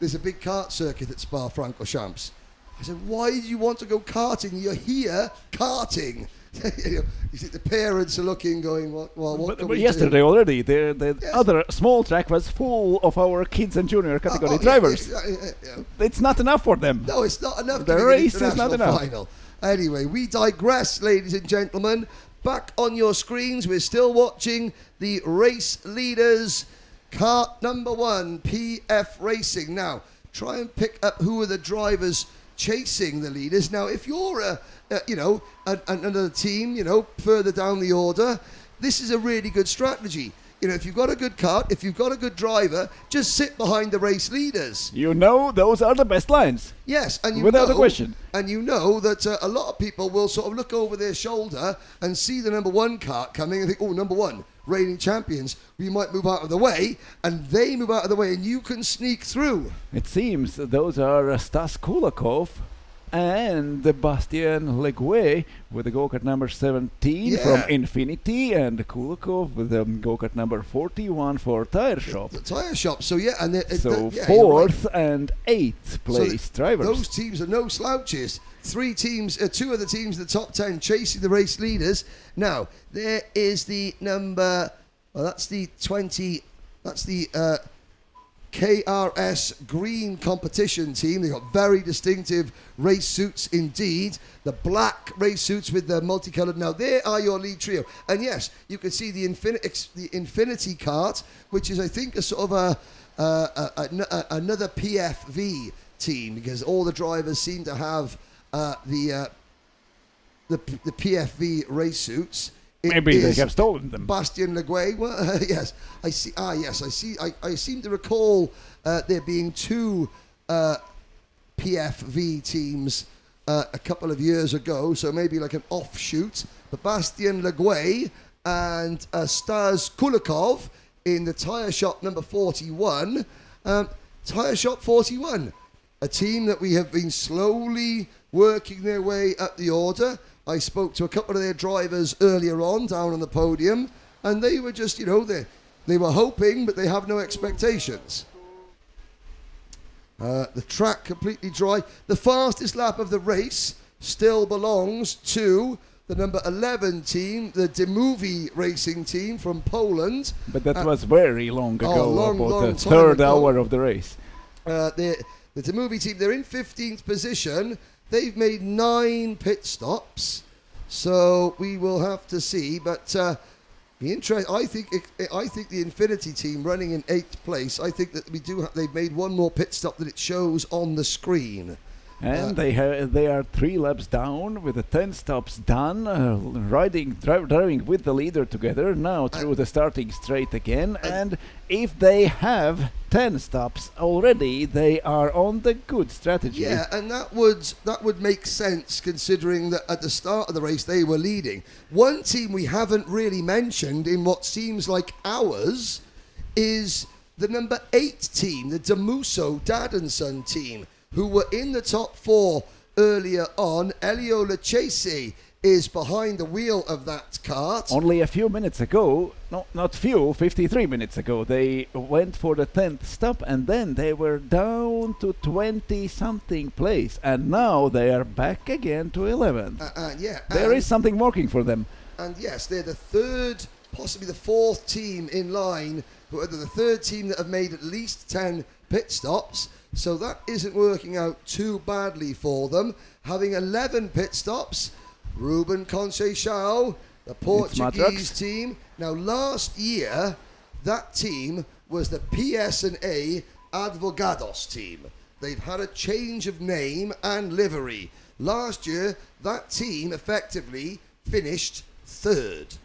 There's a big kart circuit at Spa-Francorchamps. I said, why do you want to go karting? You're here karting. You see the parents are looking, going, what but yesterday do? Already, the other small track was full of our kids and junior category drivers. Yeah. It's not enough for them. No, it's not enough. The race is not enough. Final. Anyway, we digress, ladies and gentlemen. Back on your screens, we're still watching the race leaders. Kart number 1, PF Racing. Now, try and pick up who are the drivers chasing the leaders. Now, if you're another team, further down the order, this is a really good strategy. if you've got a good kart, if you've got a good driver, just sit behind the race leaders. Those are the best lines. Yes, and without a question. And that a lot of people will sort of look over their shoulder and see the number one kart coming and think, oh, number one, reigning champions, we might move out of the way, and they move out of the way, and you can sneak through. It seems those are Stas Kulakov and Bastien Leguet with the go-kart number 17 from Infinity, and Kulakov with the go-kart number 41 for Tire Shop. The Tire Shop, so yeah. And fourth and eighth place drivers. Those teams are no slouches. 3 teams, 2 of the teams in the top 10 chasing the race leaders. Now, there is the number, that's the 20, that's the KRS Green competition team. They've got very distinctive race suits indeed. The black race suits with the multicolored. Now, there are your lead trio. And yes, you can see the Infinity kart, which is, I think, a sort of another PFV team, because all the drivers seem to have the PFV race suits. Maybe they have stolen them. Bastien Leguet. Well, yes, I see. Yes, I see. I seem to recall there being 2 PFV teams a couple of years ago. So maybe like an offshoot. But Bastien Leguet and Stas Kulakov in the Tire Shop number 41. Tire Shop 41, a team that we have been slowly working their way up the order. I spoke to a couple of their drivers earlier on down on the podium, and they were just, they were hoping, but they have no expectations. The track completely dry. The fastest lap of the race still belongs to the number 11 team, the Demovie racing team from Poland. But that was very long ago, long the third ago. hour of the race. The Demovie team, they're in 15th position. They've made 9 pit stops, so we will have to see. But I think the Infinity team running in 8th place. I think that they've made one more pit stop that it shows on the screen. And they are 3 laps down with the 10 stops done, driving with the leader together now through the starting straight again. And if they have 10 stops already, they are on the good strategy. Yeah, and that would make sense considering that at the start of the race they were leading. One team we haven't really mentioned in what seems like hours is the number 8 team, the Damuso Dad and Son team, who were in the top 4 earlier on. Elio Lachese is behind the wheel of that kart. Only a few minutes ago, not few, 53 minutes ago, they went for the 10th stop, and then they were down to 20-something place, and now they are back again to 11th. There is something working for them. And yes, they're the 3rd, possibly the 4th team in line, the 3rd team that have made at least 10 pit stops. So that isn't working out too badly for them. Having 11 pit stops, Ruben Conceição, the Portuguese team. Now, last year, that team was the PS&A Advogados team. They've had a change of name and livery. Last year, that team effectively finished 3rd.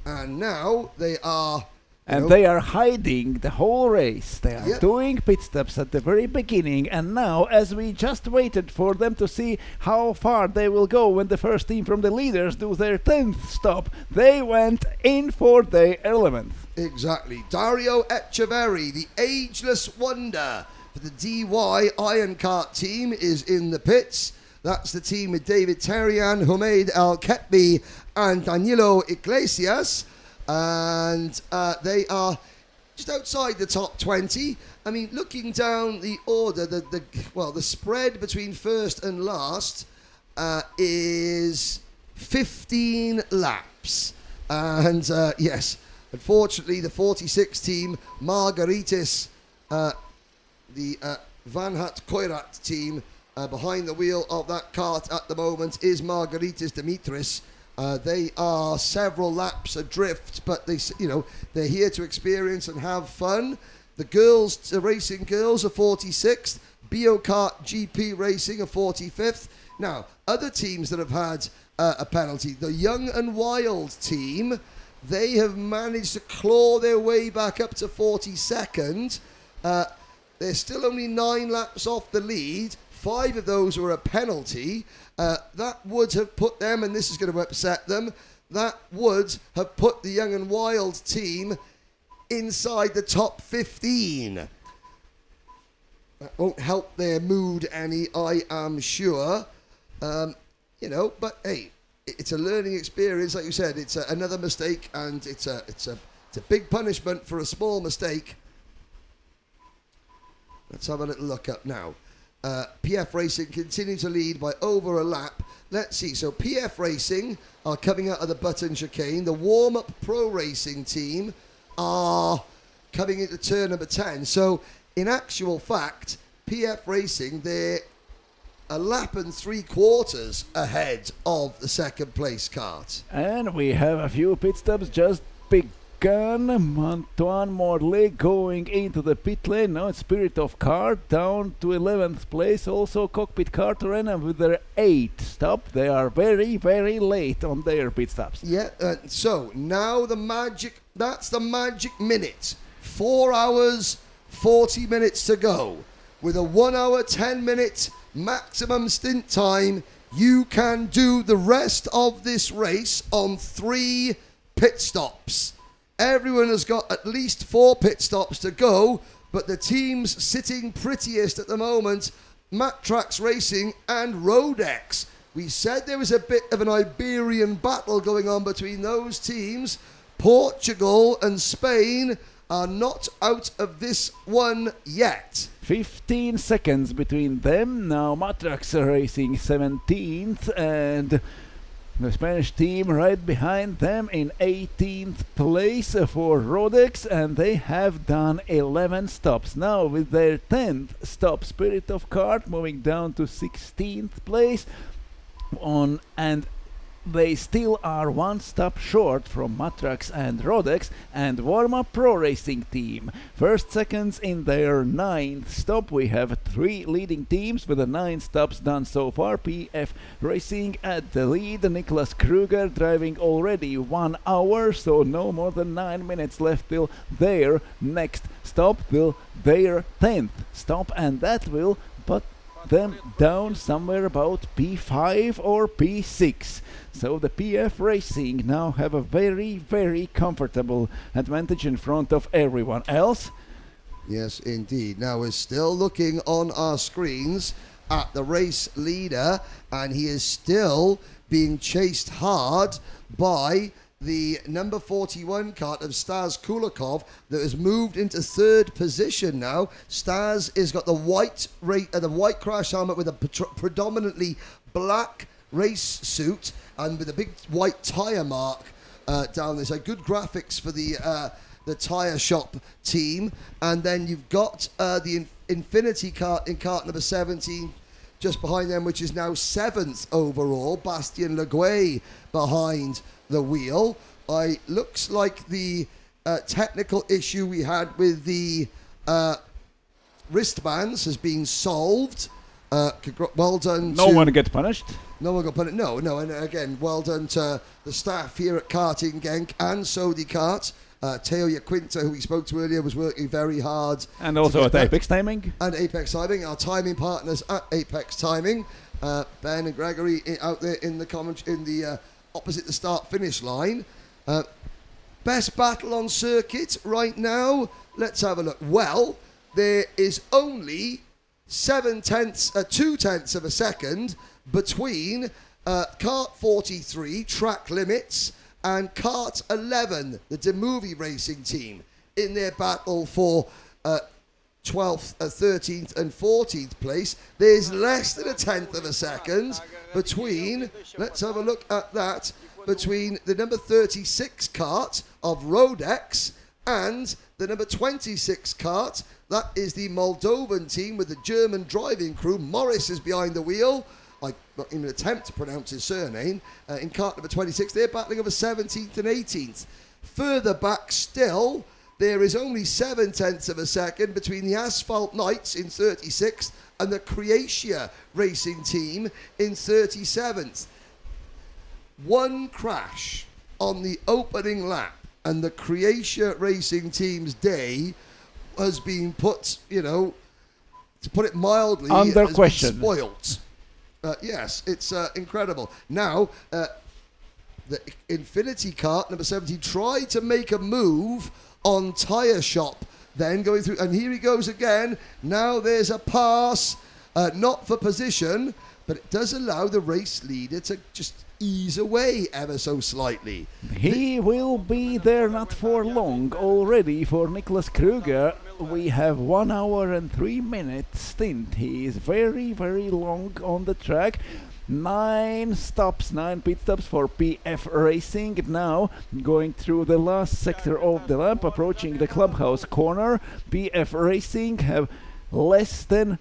And now they are... And they are hiding the whole race. They are doing pit stops at the very beginning, and now, as we just waited for them to see how far they will go when the first team from the leaders do their 10th stop, they went in for their 11th. Exactly. Dario Echeverri, the ageless wonder for the DY Iron Kart team, is in the pits. That's the team with David Terrian, Humaid Al-Ketbi, and Danilo Iglesias. And they are just outside the top 20. I mean, looking down the order, the spread between first and last is 15 laps. And yes, unfortunately, the 46 team, Margaritis, the Van Hat Koirat team, behind the wheel of that kart at the moment is Margaritis Dimitris. They are several laps adrift, but they're here to experience and have fun. The racing girls are 46th. BioKart GP Racing are 45th. Now, other teams that have had a penalty, the Young and Wild team They have managed to claw their way back up to 42nd. They're still only 9 laps off the lead. 5 of those were a penalty. That would have put them, and this is going to upset them, that would have put the Young and Wild team inside the top 15. That won't help their mood any, I am sure. But hey, it's a learning experience, like you said. It's another mistake, and it's a big punishment for a small mistake. Let's have a little look up now. PF Racing continue to lead by over a lap. Let's see. So PF Racing are coming out of the Button chicane. The warm-up Pro Racing team are coming into turn number 10. So in actual fact, PF Racing, they're a lap and 3/4 ahead of the second place kart. And we have a few pit stops just begun. Antoine Morley going into the pit lane. Now it's Spirit of Kart down to 11th place. Also Cockpit Kart Arena with their 8th stop. They are very, very late on their pit stops. Yeah, so now that's the magic minute. 4 hours, 40 minutes to go. With a 1 hour, 10 minute maximum stint time, you can do the rest of this race on 3 pit stops. Everyone has got at least 4 pit stops to go, but the teams sitting prettiest at the moment, Matrax Racing and Rodex. We said there was a bit of an Iberian battle going on between those teams. Portugal and Spain are not out of this one yet. 15 seconds between them. Now Matrax Racing 17th and the Spanish team right behind them in 18th place for Rodex, and they have done 11 stops. Now with their 10th stop, Spirit of Kart moving down to 16th place and they still are 1 stop short from Matrax and Rodex and Warm-Up Pro Racing team. First seconds in their 9th stop. We have 3 leading teams with the 9 stops done so far. PF Racing at the lead. Niklas Kruger driving already 1 hour, so no more than 9 minutes left till their next stop, till their 10th stop, and that will put them down somewhere about P5 or P6. So the PF Racing now have a very, very comfortable advantage in front of everyone else. Yes, indeed. Now we're still looking on our screens at the race leader, and he is still being chased hard by the number 41 kart of Stas Kulikov that has moved into 3rd position now. Stas has got the white crash helmet with a predominantly black race suit and with a big white tyre mark down there. So good graphics for the tyre shop team. And then you've got the Infinity kart in kart number 17 just behind them, which is now 7th overall. Bastien Leguay behind the wheel. Looks like the technical issue we had with the wristbands has been solved. Well done. No one gets punished. No one got punished. No. And again, well done to the staff here at Karting Genk and Sodi Kart. Teo Yaquinta, who we spoke to earlier, was working very hard. And also at Apex Timing. And Apex Timing, our timing partners at Apex Timing. Ben and Gregory out there in the opposite the start-finish line. Best battle on circuit right now. Let's have a look. Well, there is only 2/10 of a second between kart 43, Track Limits, and kart 11, the Demovie Racing team, in their battle for 12th, 13th and 14th place. There's less than 1/10 of a second between, let's have a look at that, between the number 36 kart of Rodex and the number 26 kart. That is the Moldovan team with the German driving crew. Morris is behind the wheel. I not even attempt to pronounce his surname. In kart number 26, they're battling over 17th and 18th. Further back still, there is only 7/10 of a second between the Asphalt Knights in 36th and the Croatia Racing team in 37th. One crash on the opening lap, and the Croatia Racing Team's day has been put, to put it mildly, under has question. been spoilt. Yes, it's incredible. Now, the Infinity Kart, number 17, tried to make a move on Tyre Shop, then going through, and here he goes again. Now there's a pass, not for position, but it does allow the race leader to just ease away ever so slightly. He will be there not for long already for Nicholas Kruger. We have 1 hour and 3 minutes stint. He is very, very long on the track. 9 pit stops for PF Racing. Now going through the last sector of the lap, approaching the clubhouse corner. PF Racing have less than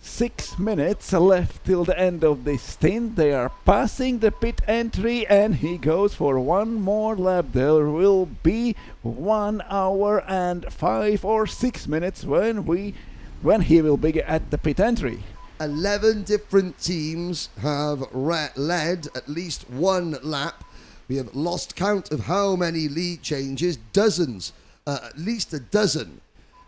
6 minutes left till the end of this stint. They are passing the pit entry, and he goes for one more lap. There will be 1 hour and 5 or 6 minutes when he will be at the pit entry. 11 different teams have led at least one lap. We have lost count of how many lead changes. Dozens, at least a dozen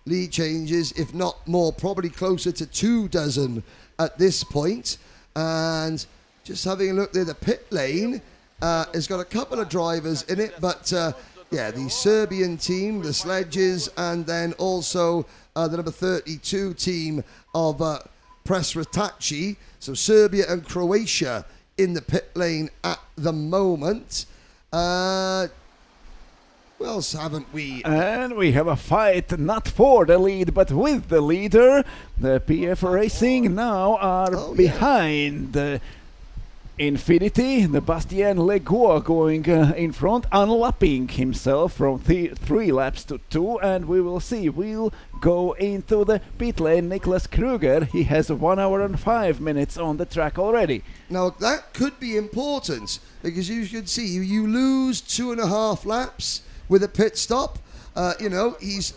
lead changes, if not more, probably closer to 24 at this point. And just having a look there, the pit lane has got a couple of drivers in it, but the Serbian team, the Sledges, and then also the number 32 team of Presratachi. So Serbia and Croatia in the pit lane at the moment. Who else haven't we? And we have a fight not for the lead but with the leader. The PF Racing now are behind Infinity. The Bastien Legois going in front, unlapping himself from 3 laps to 2, and we will see. We'll go into the pit lane. Nicholas Kruger, he has 1 hour and 5 minutes on the track already. Now that could be important, because you can see you lose 2.5 laps with a pit stop. He's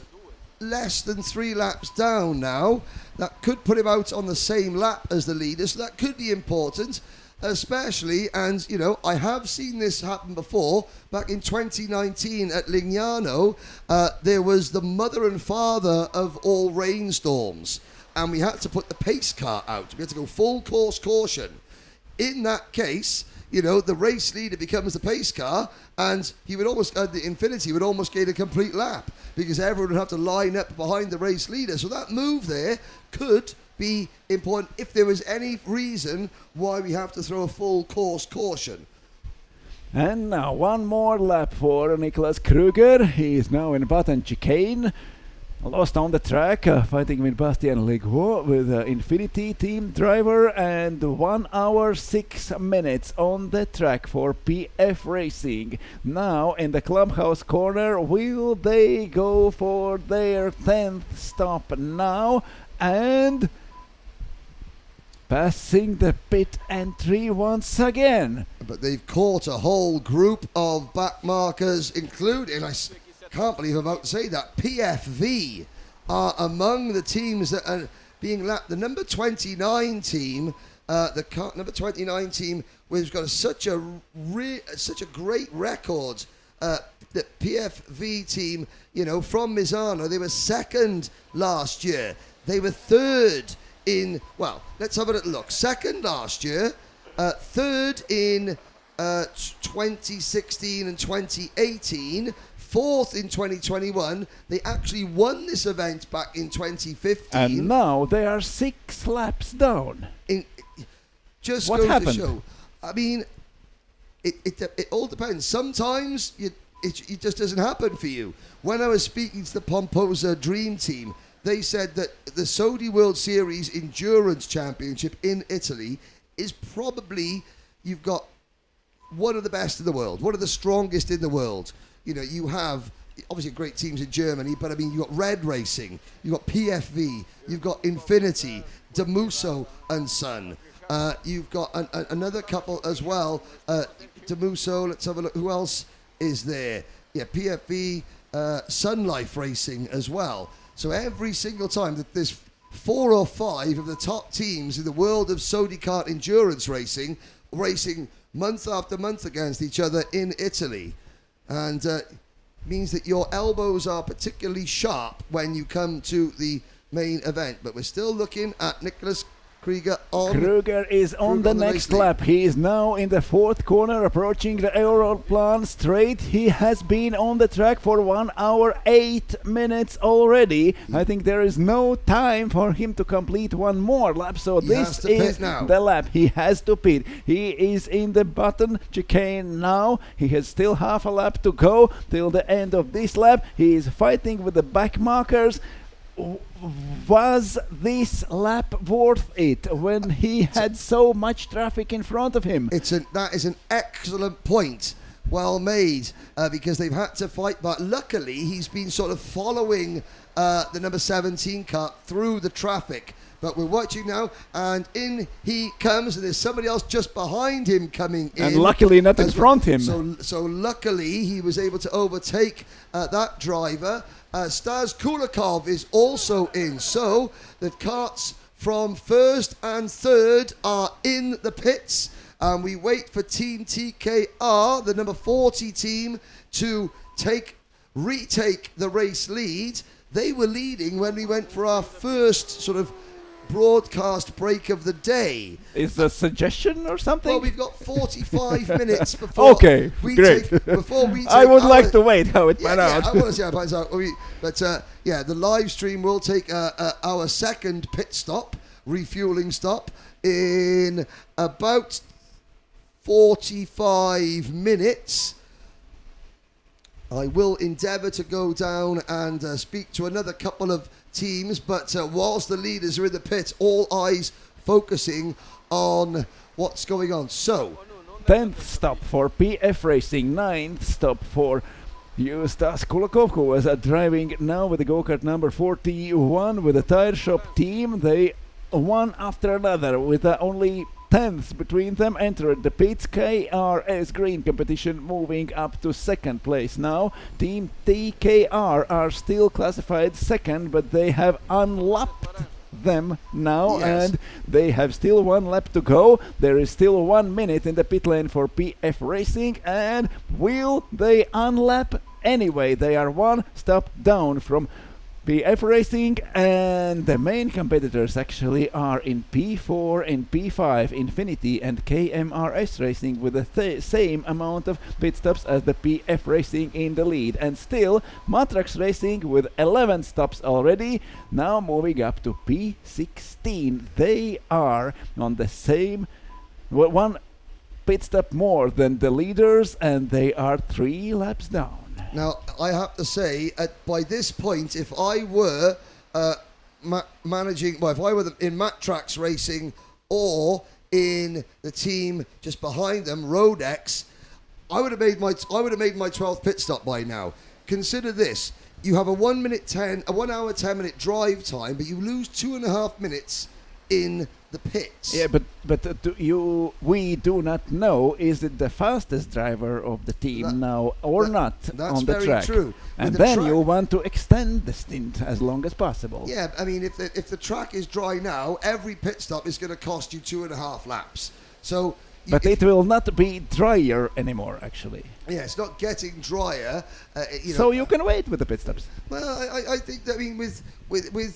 less than 3 laps down now. That could put him out on the same lap as the leader, so that could be important. Especially, and I have seen this happen before. Back in 2019 at Lignano, there was the mother and father of all rainstorms, and we had to put the pace car out. We had to go full course caution. In that case, the race leader becomes the pace car, and he would almost, the Infinity would almost gain a complete lap, because everyone would have to line up behind the race leader. So that move there could be important if there was any reason why we have to throw a full course caution. And now 1 more lap for Nicholas Kruger. He is now in button chicane. Lost on the track, fighting with Bastien Legois with Infinity team driver, and 1 hour 6 minutes on the track for PF Racing. Now in the clubhouse corner, will they go for their 10th stop now? And passing the pit entry once again. But they've caught a whole group of backmarkers, including, I can't believe I'm about to say that, PFV are among the teams that are being lapped. The number 29 team, number 29 team, which got such a great record. The PFV team, from Misano, they were second last year. They were third in, let's have a little look. Second last year, third in 2016 and 2018, fourth in 2021. They actually won this event back in 2015. And now they are 6 laps down. Just what goes happened? to show. I mean, it all depends. Sometimes it just doesn't happen for you. When I was speaking to the Pomposa Dream Team, they said that the Sodi World Series Endurance Championship in Italy is probably, you've got one of the best in the world, one of the strongest in the world. You have obviously great teams in Germany, but I mean, you've got Red Racing, you've got PFV, you've got Infinity, Damuso and Son. You've got another couple as well, Damuso, let's have a look, who else is there? Yeah, PFV, Sun Life Racing as well. So every single time that there's 4 or 5 of the top teams in the world of Sodi Kart endurance racing racing month after month against each other in Italy, and means that your elbows are particularly sharp when you come to the main event. But we're still looking at Nicholas Kruger is on the next lap. He is now in the fourth corner, approaching the Europlan straight. He has been on the track for 1 hour 8 minutes already. I think there is no time for him to complete one more lap, so this is the lap. He has to pit. He is in the button chicane now. He has still half a lap to go till the end of this lap. He is fighting with the back markers. Was this lap worth it when he had so much traffic in front of him? That is an excellent point. Well made, because they've had to fight, but luckily he's been sort of following the number 17 car through the traffic. But we're watching now, and in he comes, and there's somebody else just behind him coming in. And luckily not in front him. So luckily he was able to overtake that driver. Stas Kulikov is also in. So the carts from first and third are in the pits. And we wait for Team TKR, the number 40 team, to retake the race lead. They were leading when we went for our first sort of broadcast break of the day. Is a suggestion or something? Well, we've got 45 minutes before we great. I would like to wait how it pans out. I want to see how it pans out. But the live stream will take our second pit stop, refueling stop, in about 45 minutes. I will endeavour to go down and speak to another couple of teams, but whilst the leaders are in the pit, all eyes focusing on what's going on. So 10th stop for PF Racing, 9th stop for Stas Kulikov, who is driving now with the go-kart number 41 with the tire shop team. They one after another with only 10th between them entered the pits. KRS Green competition moving up to second place now. Team TKR are still classified second, but they have unlapped them now, and they have still 1 lap to go. There is still 1 minute in the pit lane for PF Racing, and will they unlap anyway? They are 1 stop down from PF Racing, and the main competitors actually are in P4 and P5, Infinity and KMRS Racing, with the same amount of pit stops as the PF Racing in the lead. And still Matrax Racing with 11 stops already, now moving up to P16. They are on the same 1 pit stop more than the leaders, and they are 3 laps down. Now, I have to say, by this point, if I were managing, well, if I were in Matrax Racing or in the team just behind them, Rodex, I would have made my 12th pit stop by now. Consider this: you have a 1 hour 10 minute drive time, but you lose 2.5 minutes in the pits. Yeah, but we do not know, is it the fastest driver of the team now or not on the track? That's very true. And then you want to extend the stint as long as possible. Yeah, I mean, if the track is dry now, every pit stop is going to cost you 2.5 laps. So. But it will not be drier anymore, actually. Yeah, it's not getting drier. So you can wait with the pit stops. Well, I think that, I mean, with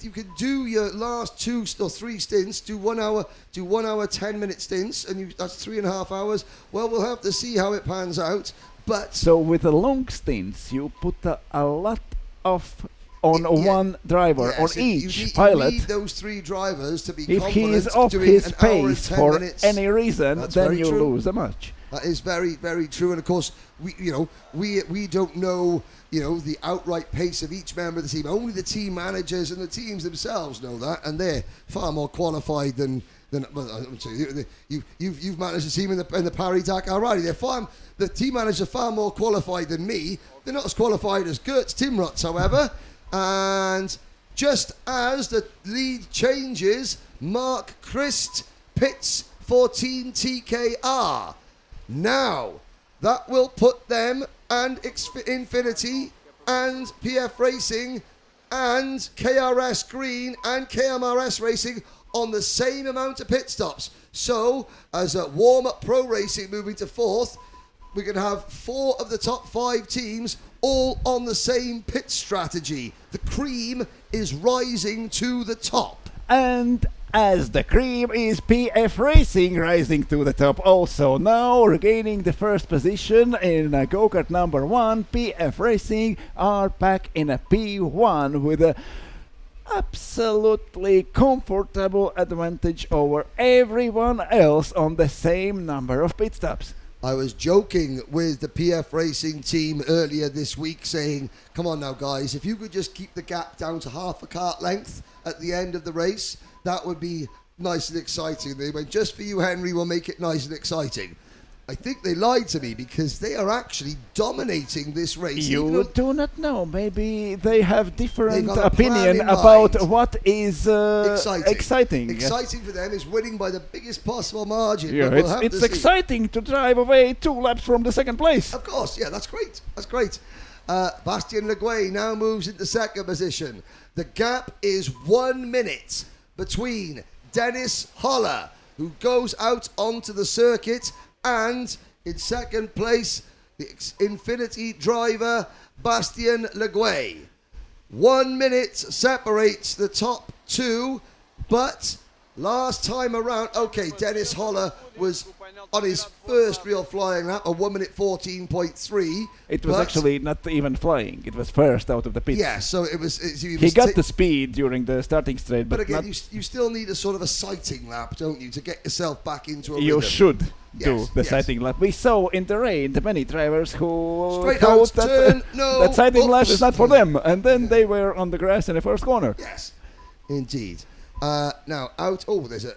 you can do your last 2 or 3 stints, do 1 hour 10 minute stints, and that's 3.5 hours. Well, we'll have to see how it pans out. But so with the long stints, you put a lot of on one driver, on each pilot. You need those 3 drivers to be if confident. If he is off his pace for minutes, any reason, then you lose a match. That is very, very true. And of course, we don't know, the outright pace of each member of the team. Only the team managers and the teams themselves know that, and they're far more qualified than you've managed a team in the Paris-Dakar Rally. The team managers are far more qualified than me. They're not as qualified as Gertz Timrots, however. And just as the lead changes, Mark Christ pits for Team TKR. Now, that will put them and Infinity and PF Racing and KRS Green and KMRS Racing on the same amount of pit stops. So, as a warm-up pro racing moving to 4th, we can have 4 of the top 5 teams all on the same pit strategy. The cream is rising to the top. And as the cream is PF Racing rising to the top also. Now regaining the first position in go-kart number 1, PF Racing are back in a P1 with a absolutely comfortable advantage over everyone else on the same number of pit stops. I was joking with the PF Racing team earlier this week saying, come on now guys, if you could just keep the gap down to half a kart length at the end of the race, that would be nice and exciting. They went, just for you Henry, we'll make it nice and exciting. I think they lied to me because they are actually dominating this race. You do not know. Maybe they have different got a opinion plan in about mind. what is exciting. Exciting for them is winning by the biggest possible margin. Yeah, but we'll have it's to see. exciting to drive away 2 laps from the second place. Of course, yeah, that's great. That's great. Bastien Leguay now moves into second position. The gap is 1 minute between Dennis Holler, who goes out onto the circuit, and in second place, the Infinity driver, Bastien Leguay. 1 minute separates the top 2, but last time around, okay, Dennis Holler was on his first real flying lap, a 1 minute 14.3. It was actually not even flying. It was first out of the pits. Yeah, so it was. He got the speed during the starting straight, but again, you still need a sort of a sighting lap, don't you, to get yourself back into a you rhythm. should do Yes, the yes. sighting lap. We saw in the rain the many drivers who Straight thought out, that turn, no, that sighting lap oops. is not for them, and then they were on the grass in the first corner. Yes, indeed. Now out. Oh, there's a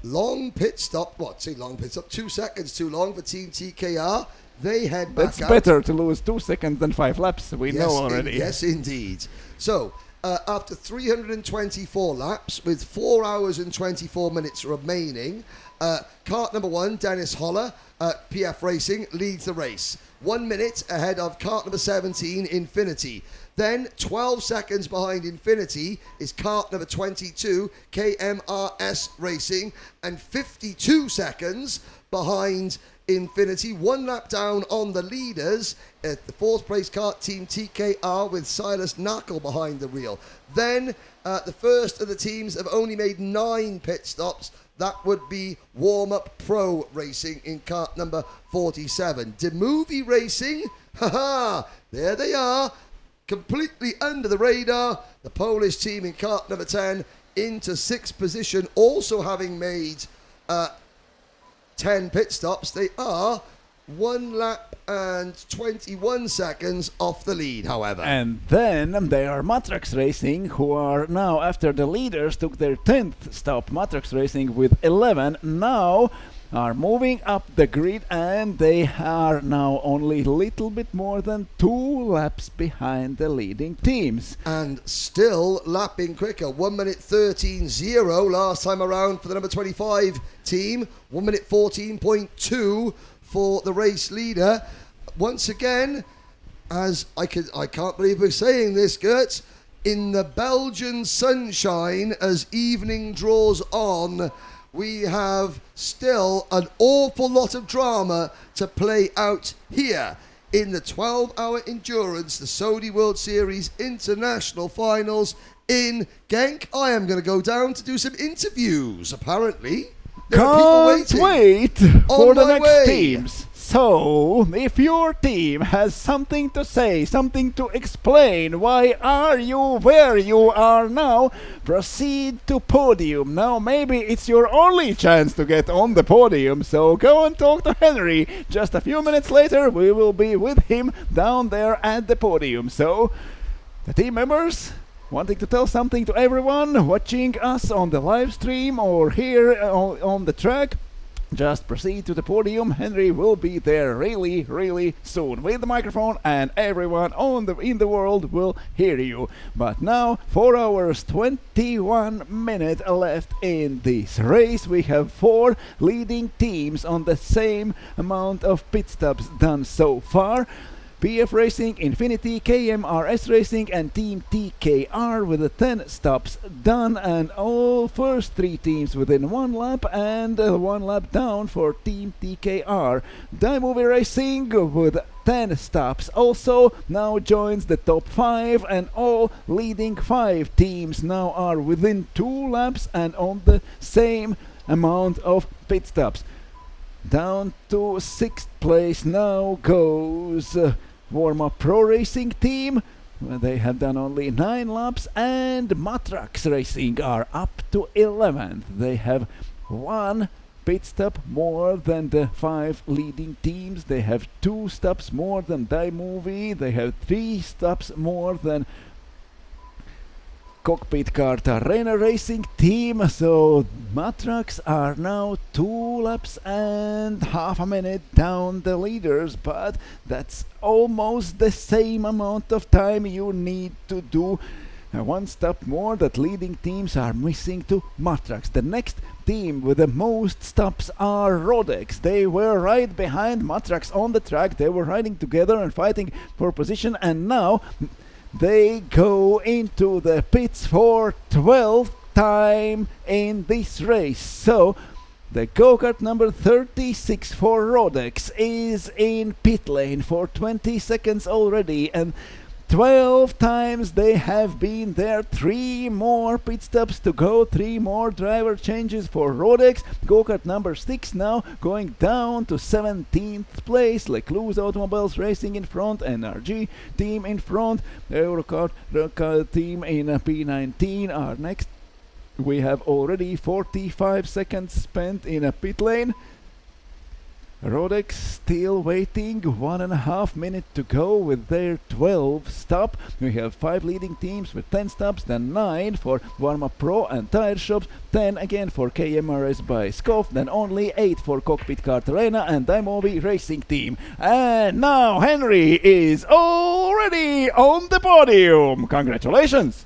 long pit stop. What? Say long pit stop. 2 seconds too long for Team TKR. They head back That's out. better to lose 2 seconds than 5 laps. We know already. Yes, indeed. So, after 324 laps, with 4 hours and 24 minutes remaining, kart number 1, Dennis Holler, PF Racing, leads the race. 1 minute ahead of kart number 17, Infinity. Then, 12 seconds behind Infinity is kart number 22, KMRS Racing, and 52 seconds behind Infinity. 1 lap down on the leaders at the 4th place kart team TKR with Silas Knuckle behind the wheel. Then the first of the teams have only made 9 pit stops. That would be warm-up pro racing in kart number 47. Demovie Racing, haha, there they are, completely under the radar. The Polish team in kart number 10 into 6th position, also having made 10 pit stops. They are 1 lap and 21 seconds off the lead, however. And then there are Matrax Racing, who are now, after the leaders took their 10th stop, Matrax Racing with 11, now are moving up the grid, and they are now only a little bit more than 2 laps behind the leading teams. And still lapping quicker. 1 minute 13.0 last time around for the number 25 team. 1 minute 14.2 for the race leader. Once again, as I can't believe we're saying this, Gert, in the Belgian sunshine as evening draws on, we have still an awful lot of drama to play out here in the 12-hour endurance, the Saudi World Series International Finals in Genk. I am going to go down to do some interviews, apparently. There are people Can't wait for the next way. teams. So, if your team has something to say, something to explain, why are you where you are now, proceed to podium. Now, maybe it's your only chance to get on the podium, so go and talk to Henry. Just a few minutes later, we will be with him down there at the podium. So, the team members wanting to tell something to everyone watching us on the live stream or here on the track, just proceed to the podium. Henry will be there really, really soon with the microphone, and everyone in the world will hear you. But now, 4 hours 21 minutes left in this race. We have 4 leading teams on the same amount of pit stops done so far. PF Racing, Infinity, KMRS Racing and Team TKR with the 10 stops done, and all first 3 teams within 1 lap and 1 lap down for Team TKR. Movie Racing with 10 stops also now joins the top 5, and all leading 5 teams now are within 2 laps and on the same amount of pit stops. Down to 6th place now goes Warm-Up Pro Racing team. They have done only 9 laps, and Matrax Racing are up to 11th. They have 1 pit stop more than the 5 leading teams. They have 2 stops more than Movie. They have 3 stops more than Cockpit Kart Arena Racing team. So Matrax are now 2 laps and half a minute down the leaders, but that's almost the same amount of time you need to do 1 stop more that leading teams are missing to Matrax. The next team with the most stops are Rodex. They were right behind Matrax on the track. They were riding together and fighting for position, and now they go into the pits for 12th time in this race. So the go-kart number 36 for Rodex is in pit lane for 20 seconds already, and 12 times they have been there. 3 more pit stops to go, 3 more driver changes for Rodex. Go-kart number 6 now going down to 17th place. Lecluse Automobiles Racing in front, NRG team in front, Eurocart team in P19 are next. We have already 45 seconds spent in a pit lane. Rodex still waiting, 1.5 minutes to go with their 12 stop. We have 5 leading teams with 10 stops, then 9 for Warm-Up Pro and Tire Shops, 10 again for KMRS by Skof, then only 8 for Cockpit Kart Arena and Daimovi Racing Team. And now Henry is already on the podium. Congratulations!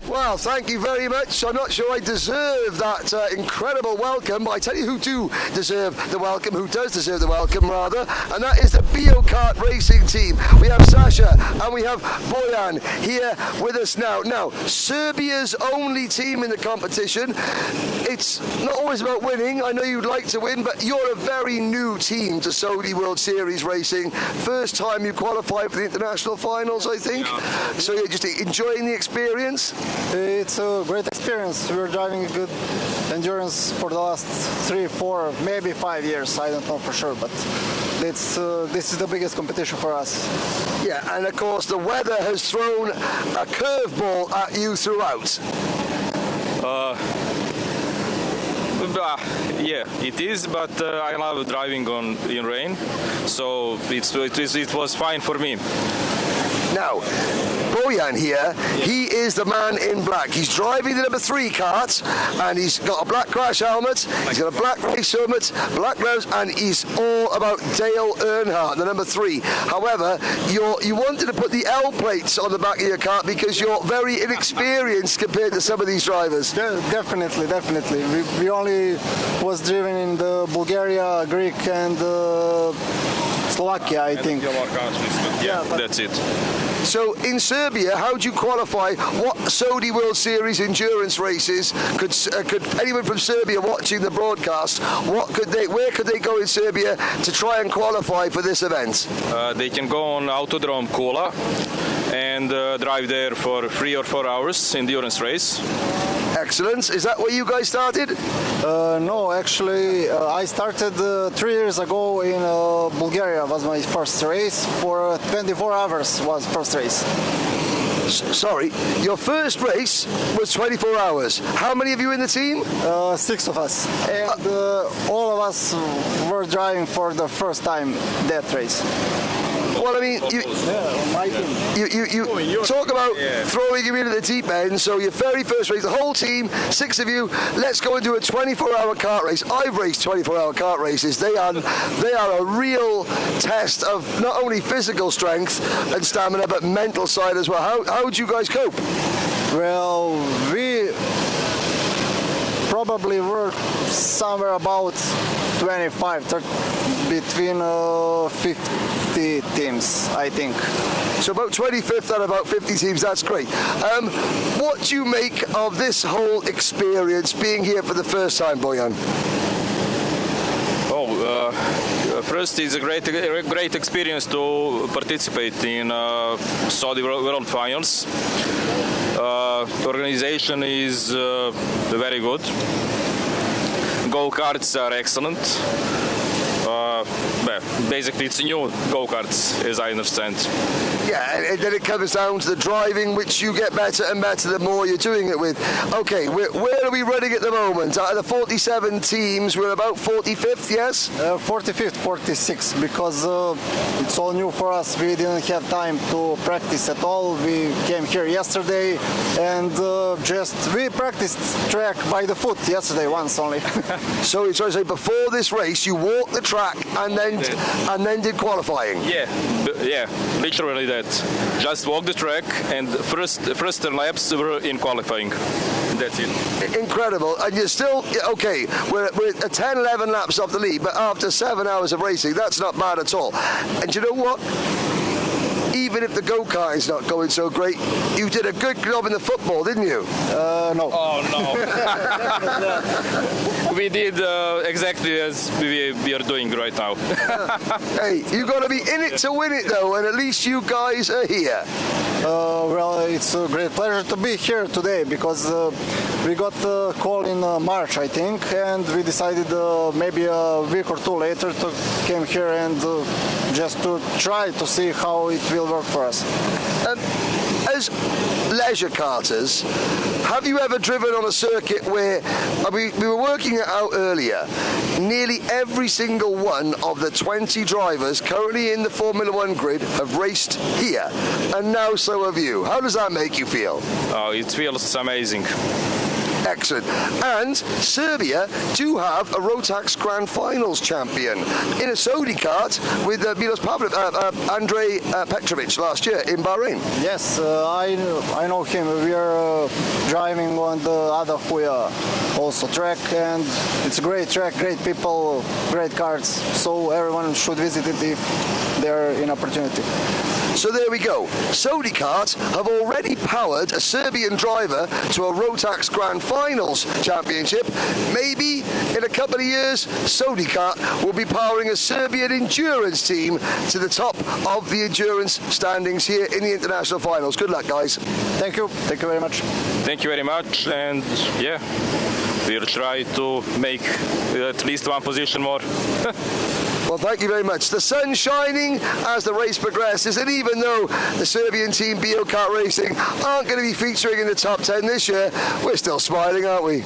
Well, thank you very much. I'm not sure I deserve that incredible welcome, but I tell you who do deserve the welcome, who does deserve the welcome rather, and that is the Kart Racing team. We have Sasha and we have Bojan here with us now. Now, Serbia's only team in the competition. It's not always about winning. I know you'd like to win, but you're a very new team to Saudi World Series Racing. First time you qualified for the international finals, I think. Yeah. So you're just enjoying the experience? It's a great experience. We're driving a good endurance for the last 3, 4, maybe 5 years. I don't know for sure, but this is the biggest competition for us. Yeah, and of course the weather has thrown a curveball at you throughout. Yeah, it is, but I love driving in rain, so it was fine for me. Now, Bojan here, he is the man in black. He's driving the number 3 kart, and he's got a black crash helmet, he's got a black race helmet, black gloves, and he's all about Dale Earnhardt, the number 3. However, you wanted to put the L plates on the back of your kart because you're very inexperienced compared to some of these drivers. Definitely. We only was driven in the Bulgaria, Greek, and Slovakia, I think. Yeah, that's it. So in Serbia, how do you qualify? What Saudi World Series endurance races could anyone from Serbia watching the broadcast? Where could they go in Serbia to try and qualify for this event? They can go on Autodrome Kula and drive there for 3 or 4 hours endurance race. Excellent. Is that where you guys started? No, actually, I started 3 years ago in Bulgaria. Was my first race. For 24 hours was first race. Sorry, your first race was 24 hours. How many of you in the team? 6 of us. And all of us were driving for the first time that race. Well, I mean, you talk about throwing you into the deep end. So your very first race, the whole team, 6 of you, let's go and do a 24-hour kart race. I've raced 24-hour kart races. They are a real test of not only physical strength and stamina, but mental side as well. How would you guys cope? Well, we probably were somewhere about 25, 30, between 50 teams, I think. So about 25th out of about 50 teams, that's great. What do you make of this whole experience being here for the first time, Bojan? First, it's a great experience to participate in Saudi World Finals. Organization is very good. Go-karts are excellent. Basically, it's new go-karts, as I understand. Yeah, and then it comes down to the driving, which you get better and better the more you're doing it with. Okay, where are we running at the moment? Out of the 47 teams, we're about 45th, yes? 45th, 46th, because it's all new for us. We didn't have time to practice at all. We came here yesterday and we practiced track by the foot yesterday once only. So you're trying to say before this race, you walked the track and then did qualifying? Yeah, literally that. Just walk the track, and first 10 laps were in qualifying. That's it. Incredible. And you're still, okay, we're at 10, 11 laps off the lead, but after 7 hours of racing, that's not bad at all. And you know what? Even if the go-kart is not going so great, you did a good job in the football, didn't you? No. Oh, no. We did exactly as we are doing right now. Hey, you got to be in it to win it, though, and at least you guys are here. Well, it's a great pleasure to be here today because we got a call in March, I think, and we decided maybe a week or two later to came here and just to try to see how it will work for us. As leisure karters, have you ever driven on a circuit where, we were working it out earlier, nearly every single one of the 20 drivers currently in the Formula One grid have raced here, and now so have you. How does that make you feel? Oh, it feels amazing. Excellent. And Serbia do have a Rotax Grand Finals champion in a Saudi kart with Milos Andrej Petrovic last year in Bahrain. Yes, I know him. We are driving on the Ada Huya also track, and it's a great track, great people, great karts. So everyone should visit it if they're in opportunity. So there we go. Saudi Kart have already powered a Serbian driver to a Rotax Grand Finals championship. Maybe in a couple of years, Saudi Kart will be powering a Serbian endurance team to the top of the endurance standings here in the international finals. Good luck, guys. Thank you. Thank you very much. Thank you very much, and yeah, we'll try to make at least one position more. Well, thank you very much. The sun's shining as the race progresses, and even though the Serbian team Kart Racing aren't going to be featuring in the top 10 this year, we're still smiling, aren't we?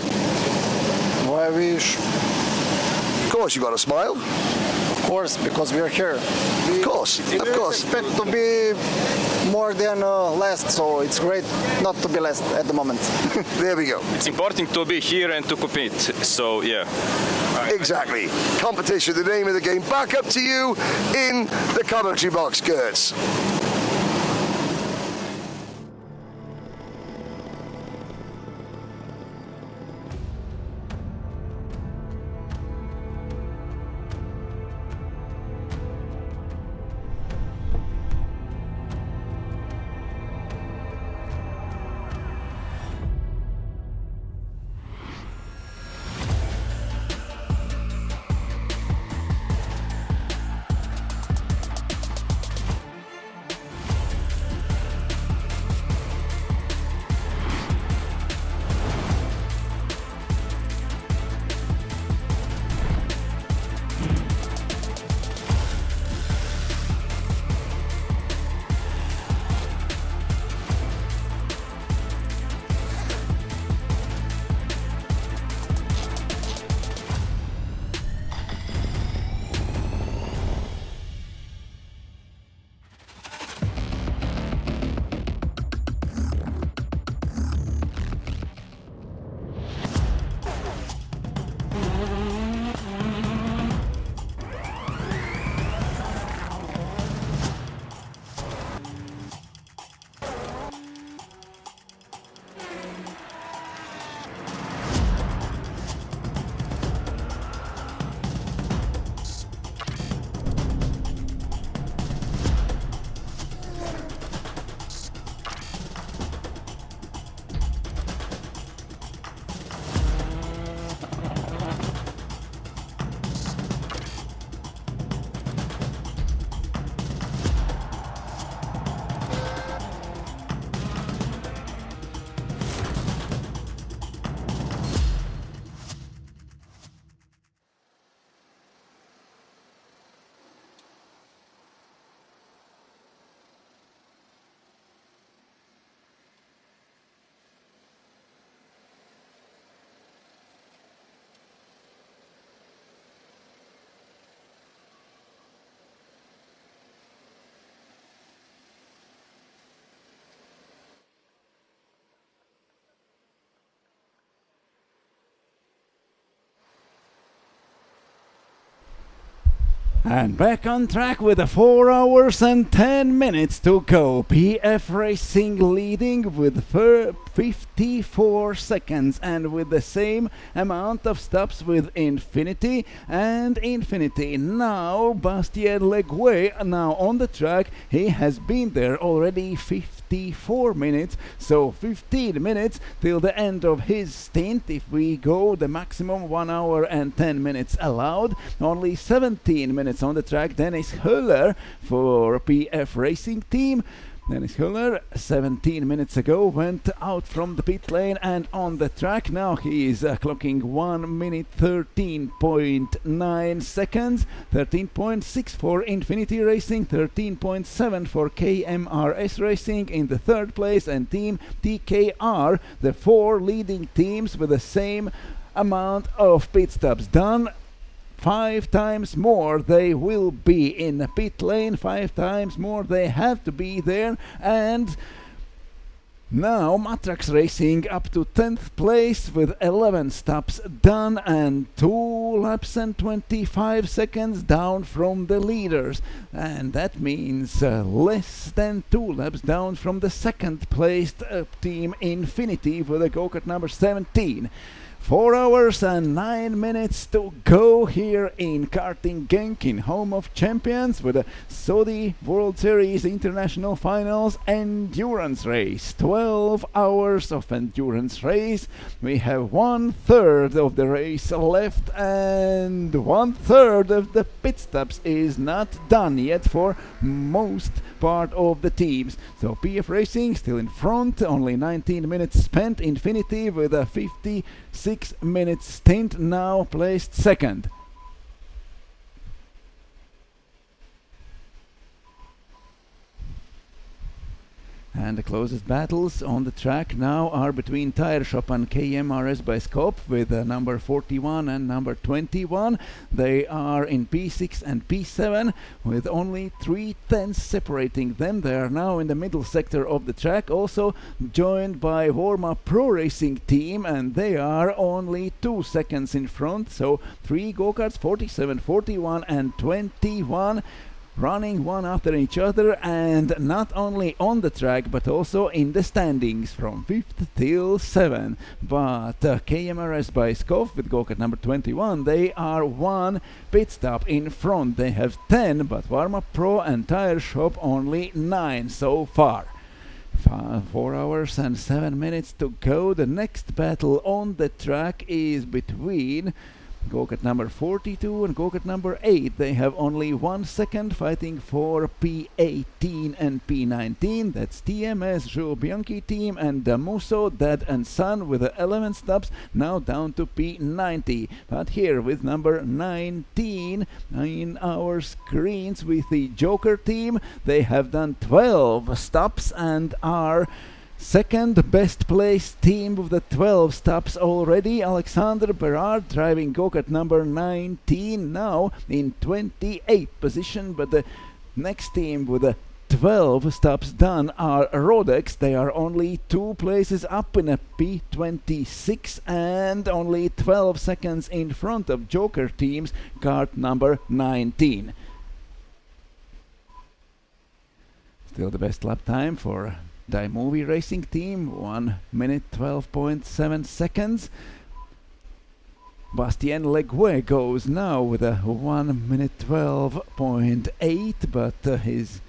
Why wish? Of course, you got to smile. Of course, because we are here. Of course. Expect to be more than last, so it's great not to be last at the moment. There we go. It's important to be here and to compete, so yeah. Exactly. Competition, the name of the game. Back up to you in the commentary box, Gertz. And back on track with 4 hours and 10 minutes to go. PF Racing leading with 54 seconds and with the same amount of stops with Infinity and Infinity. Now Bastien Leguay now on the track. He has been there already 54 minutes, so 15 minutes till the end of his stint. If we go the maximum 1 hour and 10 minutes allowed, only 17 minutes on the track. Dennis Höller for PF Racing team. Dennis Höller 17 minutes ago went out from the pit lane and on the track. Now he is clocking 1 minute 13.9 seconds, 13.6 for Infinity Racing, 13.7 for KMRS Racing in the third place, and Team TKR, the 4 leading teams with the same amount of pit stops done. 5 times more they will be in the pit lane, 5 times more they have to be there. And now Matrax Racing up to 10th place with 11 stops done and 2 laps and 25 seconds down from the leaders, and that means less than 2 laps down from the second placed Team Infinity with a go-kart number 17. 4 hours and 9 minutes to go here in Karting Genk, in Home of Champions, with the Saudi World Series International Finals endurance race. 12 hours of endurance race. We have 1/3 of the race left, and 1/3 of the pit stops is not done yet for most part of the teams. So PF Racing still in front, only 19 minutes spent. Infinity with a 56-minute stint, now placed second. And the closest battles on the track now are between Tire Shop and KMRS by Skop with number 41 and number 21. They are in P6 and P7 with only 3/10 separating them. They are now in the middle sector of the track, also joined by Vorma Pro Racing team, and they are only 2 seconds in front. So 3 go-karts, 47, 41 and 21. Running one after each other, and not only on the track but also in the standings from 5th till 7th. But KMRS by Skov with go-kart number 21, they are 1 pit stop in front. They have 10, but Varma Pro and Tire Shop only 9 so far. 4 hours and 7 minutes to go. The next battle on the track is between go-kart number 42 and go-kart number 8. They have only 1 second, fighting for P18 and P19. That's TMS, Jules Bianchi team, and Damuso, Dad and Son with 11 stops, now down to P90. But here with number 19 in our screens with the Joker team, they have done 12 stops and are second best placed team with the 12 stops already. Alexander Berard driving go-kart number 19, now in 28th position, but the next team with the 12 stops done are Rodex. They are only 2 places up in a P26 and only 12 seconds in front of Joker team's kart number 19. Still the best lap time for Movie Racing team, 1 minute 12.7 seconds. Bastien Leguay goes now with a 1 minute 12.8, but his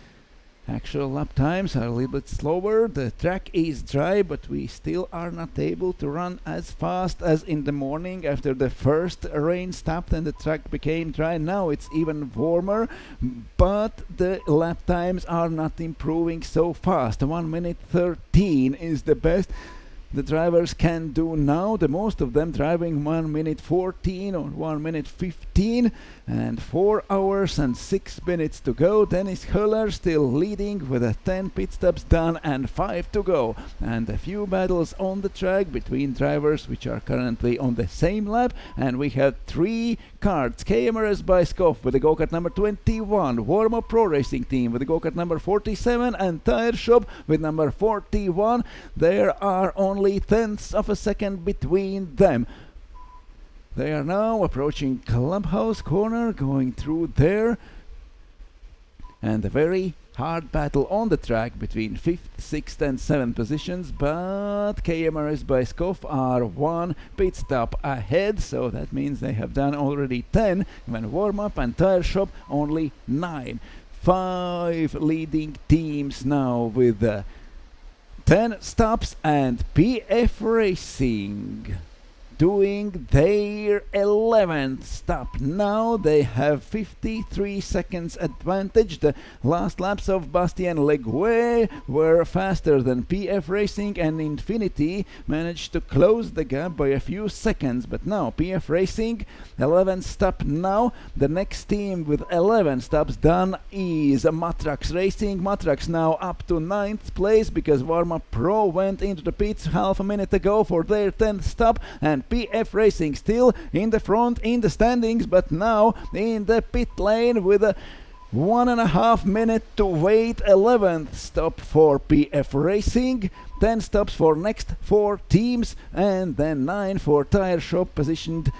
actual lap times are a little bit slower. The track is dry, but we still are not able to run as fast as in the morning after the first rain stopped and the track became dry. Now it's even warmer, but the lap times are not improving so fast. 1 minute 13 is the best the drivers can do now. The most of them driving 1 minute 14 or 1 minute 15, and 4 hours and 6 minutes to go. Dennis Höller still leading with 10 pit stops done and 5 to go, and a few battles on the track between drivers which are currently on the same lap. And we have 3 karts: KMRS by Skov with the go-kart number 21, Warmo Pro Racing team with the go-kart number 47, and Tire Shop with number 41. There are only tenths of a second between them. They are now approaching clubhouse corner, going through there. And a very hard battle on the track between 5th, 6th and 7th positions, but KMRS by Skov are 1 pit stop ahead, so that means they have done already 10 when warm-up, and tire shop only 9. 5 leading teams now with 10 stops, and PF Racing doing their 11th stop. Now they have 53 seconds advantage. The last laps of Bastien Leguay were faster than PF Racing, and Infinity managed to close the gap by a few seconds, but now PF Racing 11th stop now. The next team with 11 stops done is Matrax Racing. Matrax now up to 9th place because Warma Pro went into the pits half a minute ago for their 10th stop, and PF Racing still in the front in the standings, but now in the pit lane with a 1.5 minute to wait. 11th stop for PF Racing, 10 stops for next 4 teams, and then 9 for Tire Shop, positioned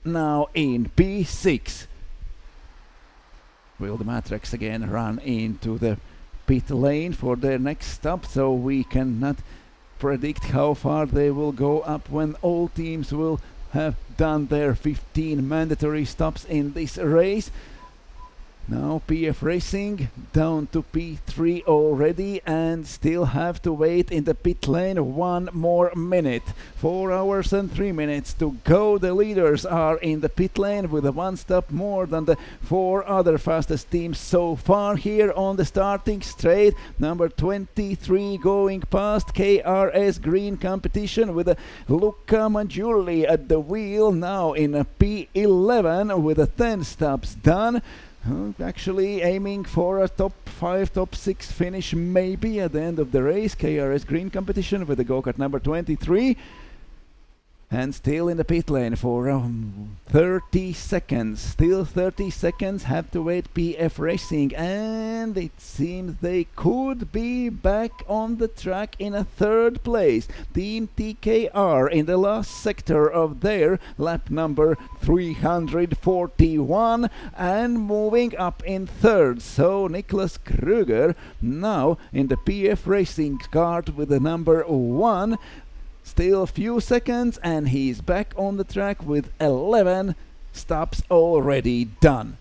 now in P6. Will the Matrax again run into the pit lane for their next stop? So we cannot predict how far they will go up when all teams will have done their 15 mandatory stops in this race. Now PF Racing down to P3 already and still have to wait in the pit lane 1 more minute. 4 hours and 3 minutes to go. The leaders are in the pit lane with a 1 stop more than the 4 other fastest teams so far here on the starting straight. Number 23 going past KRS Green Competition with a Luca Maggiulli at the wheel, now in a P11 with a 10 stops done. Actually aiming for a top 5, top 6 finish maybe at the end of the race. KRS Green Competition with the go-kart number 23. And still in the pit lane for 30 seconds. Still 30 seconds have to wait PF Racing, and it seems they could be back on the track in a 3rd place. Team TKR in the last sector of their lap number 341 and moving up in 3rd. So Niklas Kruger now in the PF Racing kart with the number 1. Still a few seconds and he's back on the track with 11 stops already done.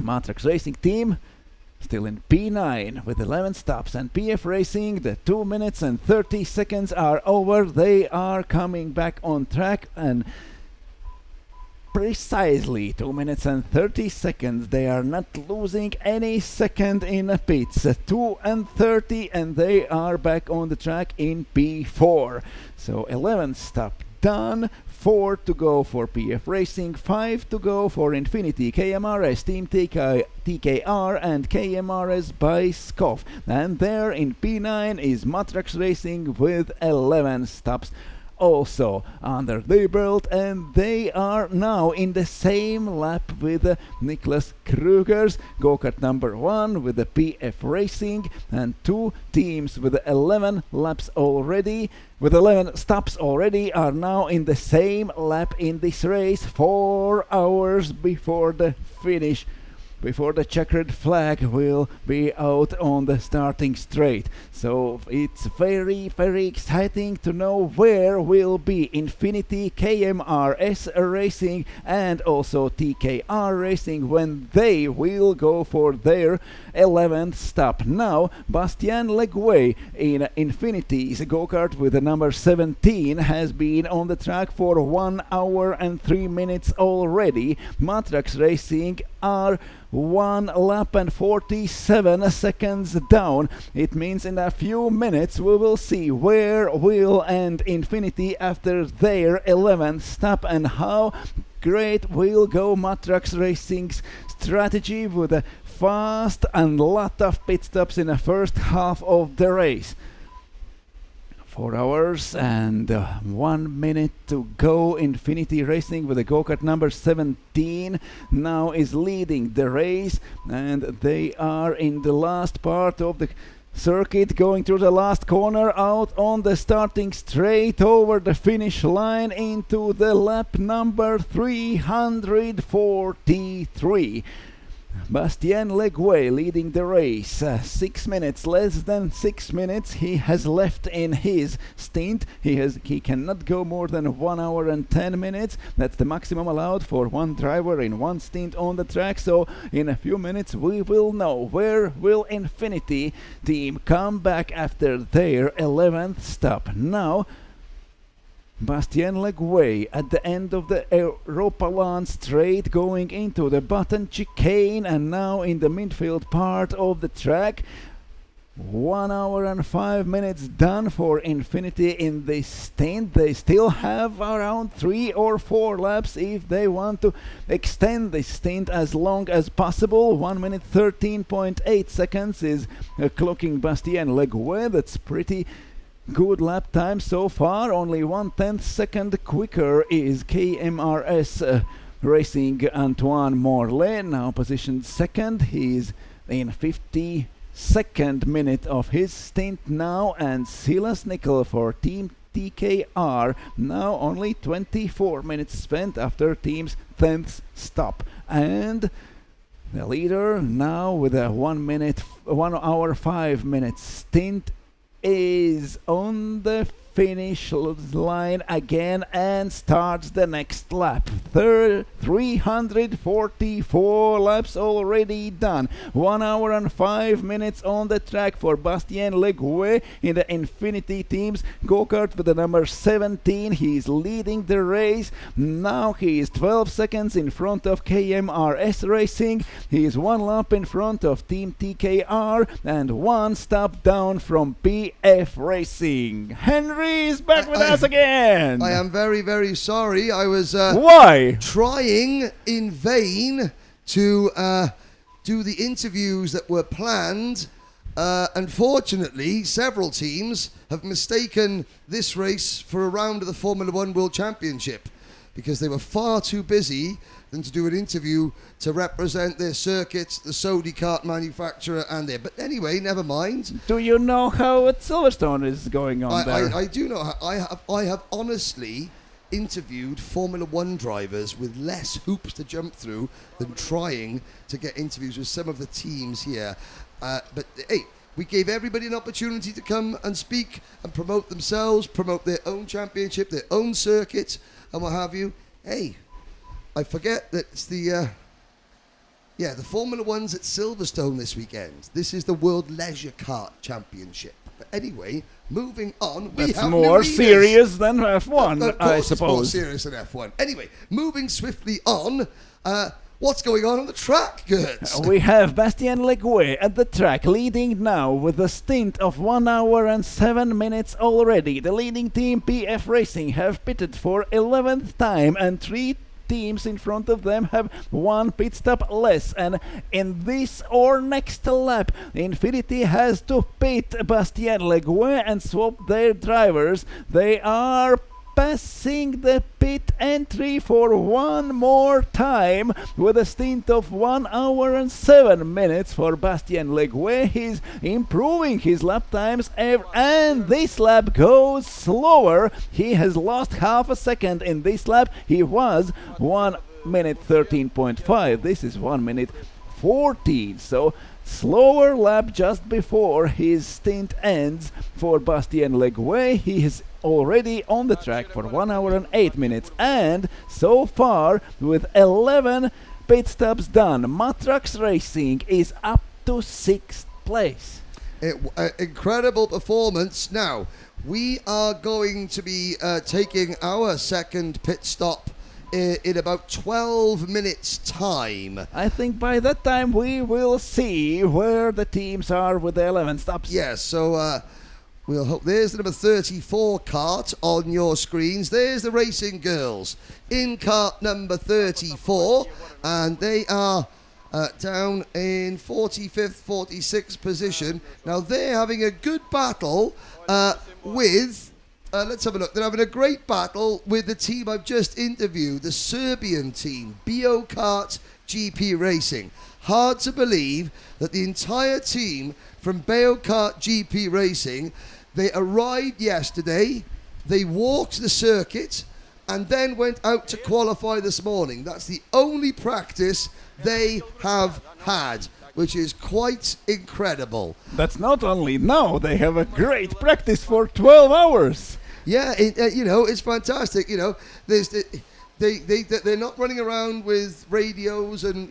Matrax Racing team still in P9 with 11 stops, and PF Racing, the 2 minutes and 30 seconds are over. They are coming back on track, and precisely 2 minutes and 30 seconds. They are not losing any second in the pits. 2 and 30 and they are back on the track in P4. So 11 stop done. 4 to go for PF Racing, 5 to go for Infinity, KMRS, Team TKR and KMRS by Skov. And there in P9 is Matrax Racing with 11 stops also under their belt, and they are now in the same lap with Niklas Kruger's go-kart number 1 with the PF Racing, and 2 teams with 11 laps already, with 11 stops already, are now in the same lap in this race 4 hours before the finish, before the checkered flag will be out on the starting straight. So it's very, very exciting to know where will be Infinity, KMRS Racing and also TKR Racing when they will go for their 11th stop. Now Bastien Leguay in Infinity's go-kart with the number 17 has been on the track for 1 hour and 3 minutes already. Matrax Racing are 1 lap and 47 seconds down. It means in a few minutes we will see where will end Infinity after their 11th stop, and how great will go Matrax Racing's strategy with a fast and lot of pit stops in the first half of the race. 4 hours and 1 minute to go. Infinity Racing with the go-kart number 17 now is leading the race, and they are in the last part of the circuit, going through the last corner, out on the starting straight over the finish line into the lap number 343. Bastien Leguay leading the race. 6 minutes, less than 6 minutes he has left in his stint. He cannot go more than 1 hour and 10 minutes. That's the maximum allowed for one driver in one stint on the track. So in a few minutes we will know where will Infinity team come back after their 11th stop. Now Bastien Leguay at the end of the Europalan straight, going into the button chicane, and now in the midfield part of the track. 1 hour and 5 minutes done for Infinity in this stint. They still have around 3 or 4 laps if they want to extend this stint as long as possible. 1 minute 13.8 seconds is clocking Bastien Leguay. That's pretty good lap time so far. Only 1/10 second quicker is KMRS Racing Antoine Morlet, now positioned second. He's in 52nd minute of his stint now, and Silas Nickel for Team TKR now only 24 minutes spent after team's 10th stop. And the leader now with a 1 hour 5 minutes stint is on the finish line again and starts the next lap. 344 laps already done. 1 hour and 5 minutes on the track for Bastien Leguay in the Infinity team's go-kart with the number 17. He's leading the race. Now he is 12 seconds in front of KMRS Racing. He is 1 lap in front of Team TKR and 1 stop down from PF Racing. Henry is back with us again. I am very, very sorry. I was why trying in vain to do the interviews that were planned. Unfortunately, several teams have mistaken this race for a round of the Formula One World Championship because they were far too busy than to do an interview to represent their circuits, the Sodi kart manufacturer, and there. But anyway, never mind. Do you know how Silverstone is going on there? I do know. I have honestly interviewed Formula One drivers with less hoops to jump through than trying to get interviews with some of the teams here. But hey, we gave everybody an opportunity to come and speak and promote themselves, promote their own championship, their own circuit, and what have you. Hey, I forget that it's the Formula One's at Silverstone this weekend. This is the World Leisure Kart Championship. But anyway, moving on. That's more serious than F1, I suppose. It's more serious than F1. Anyway, moving swiftly on. What's going on the track, Gert? We have Bastien Leguay at the track, leading now with a stint of 1 hour and 7 minutes already. The leading team, PF Racing, have pitted for 11th time, and 3 teams in front of them have 1 pit stop less, and in this or next lap Infinity has to pit Bastien Leguay and swap their drivers. They are passing the pit entry for one more time with a stint of 1 hour and 7 minutes for Bastien Leguay. He's improving his lap times and this lap goes slower. He has lost half a second in this lap. He was 1 minute 13.5. This is 1 minute 14. So slower lap just before his stint ends for Bastien Leguay. He is already on the track for 1 hour and 8 minutes, and so far with 11 pit stops done, Matrax Racing is up to 6th place. Incredible performance. Now we are going to be taking our second pit stop in about 12 minutes time. I think by that time we will see where the teams are with the 11 stops. Yes, so we'll hope. There's the number 34 kart on your screens. There's the Racing Girls in kart number 34, and they are down in 45th, 46th position. Now they're having a good battle with let's have a look. They're having a great battle with the team I've just interviewed, the Serbian team, BO Kart GP Racing. hard to believe that the entire team from Kart GP Racing, they arrived yesterday, they walked the circuit, and then went out to qualify this morning. That's the only practice they have had, which is quite incredible. That's not only now, they have a great practice for 12 hours. Yeah, it's fantastic. They're not running around with radios and,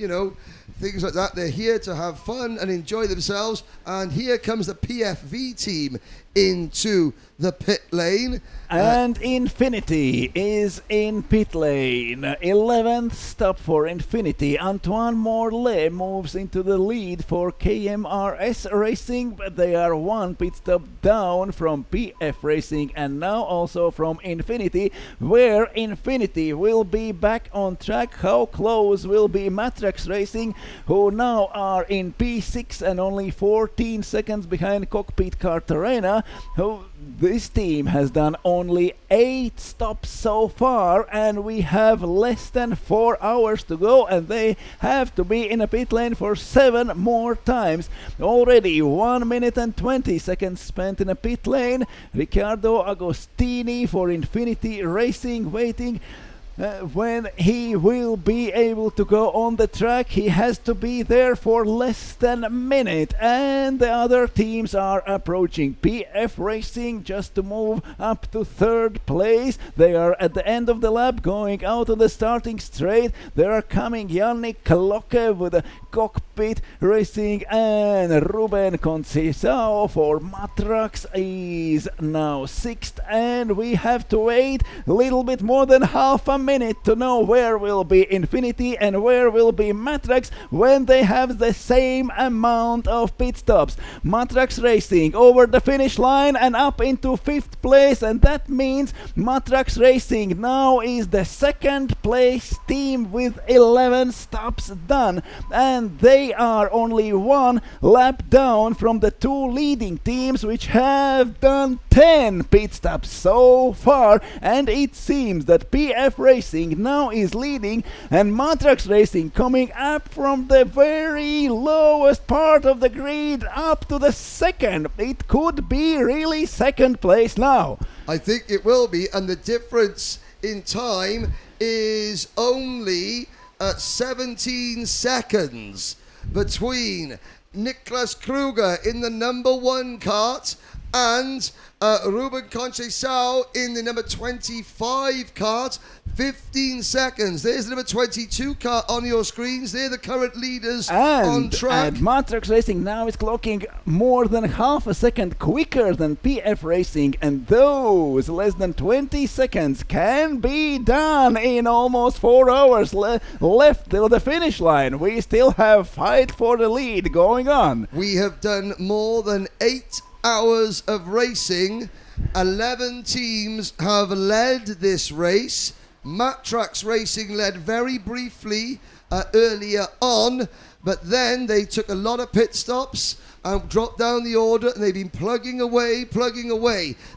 things like that. They're here to have fun and enjoy themselves. And here comes the PFV team into the pit lane. And Infinity is in pit lane. 11th stop for Infinity. Antoine Morlaix moves into the lead for KMRS Racing, but they are one pit stop down from PF Racing and now also from Infinity, where Infinity will be back on track. How close will be Matrax Racing, who now are in P6 and only 14 seconds behind Cockpit Kart Arena, who this team has done only 8 stops so far, and we have less than 4 hours to go, and they have to be in a pit lane for 7 more times. Already 1 minute and 20 seconds spent in a pit lane. Riccardo Agostini for Infinity Racing waiting. When he will be able to go on the track, he has to be there for less than a minute, and the other teams are approaching. PF Racing just to move up to 3rd place. They are at the end of the lap, going out of the starting straight. They are coming Yannick Locke with a Cockpit Racing, and Ruben Conceição for Matrax is now 6th, and we have to wait a little bit more than half a minute to know where will be Infinity and where will be Matrax when they have the same amount of pit stops. Matrax Racing over the finish line and up into 5th place, and that means Matrax Racing now is the 2nd place team with 11 stops done, and they are only 1 lap down from the 2 leading teams, which have done 10 pit stops so far, and it seems that PF Racing now is leading, and Matrax Racing coming up from the very lowest part of the grid up to the 2nd. It could be really 2nd place now. I think it will be, and the difference in time is only 17 seconds between Niklas Kruger in the number 1 kart and Ruben Conceição in the number 25 kart. 15 seconds. There's the number 22 kart on your screens. They're the current leaders on track. And Matrax Racing now is clocking more than half a second quicker than PF Racing, and those less than 20 seconds can be done in almost 4 hours left till the finish line. We still have fight for the lead going on. We have done more than 8 hours of racing. 11 teams have led this race. Matrax Racing led very briefly earlier on, but then they took a lot of pit stops and dropped down the order, and they've been plugging away.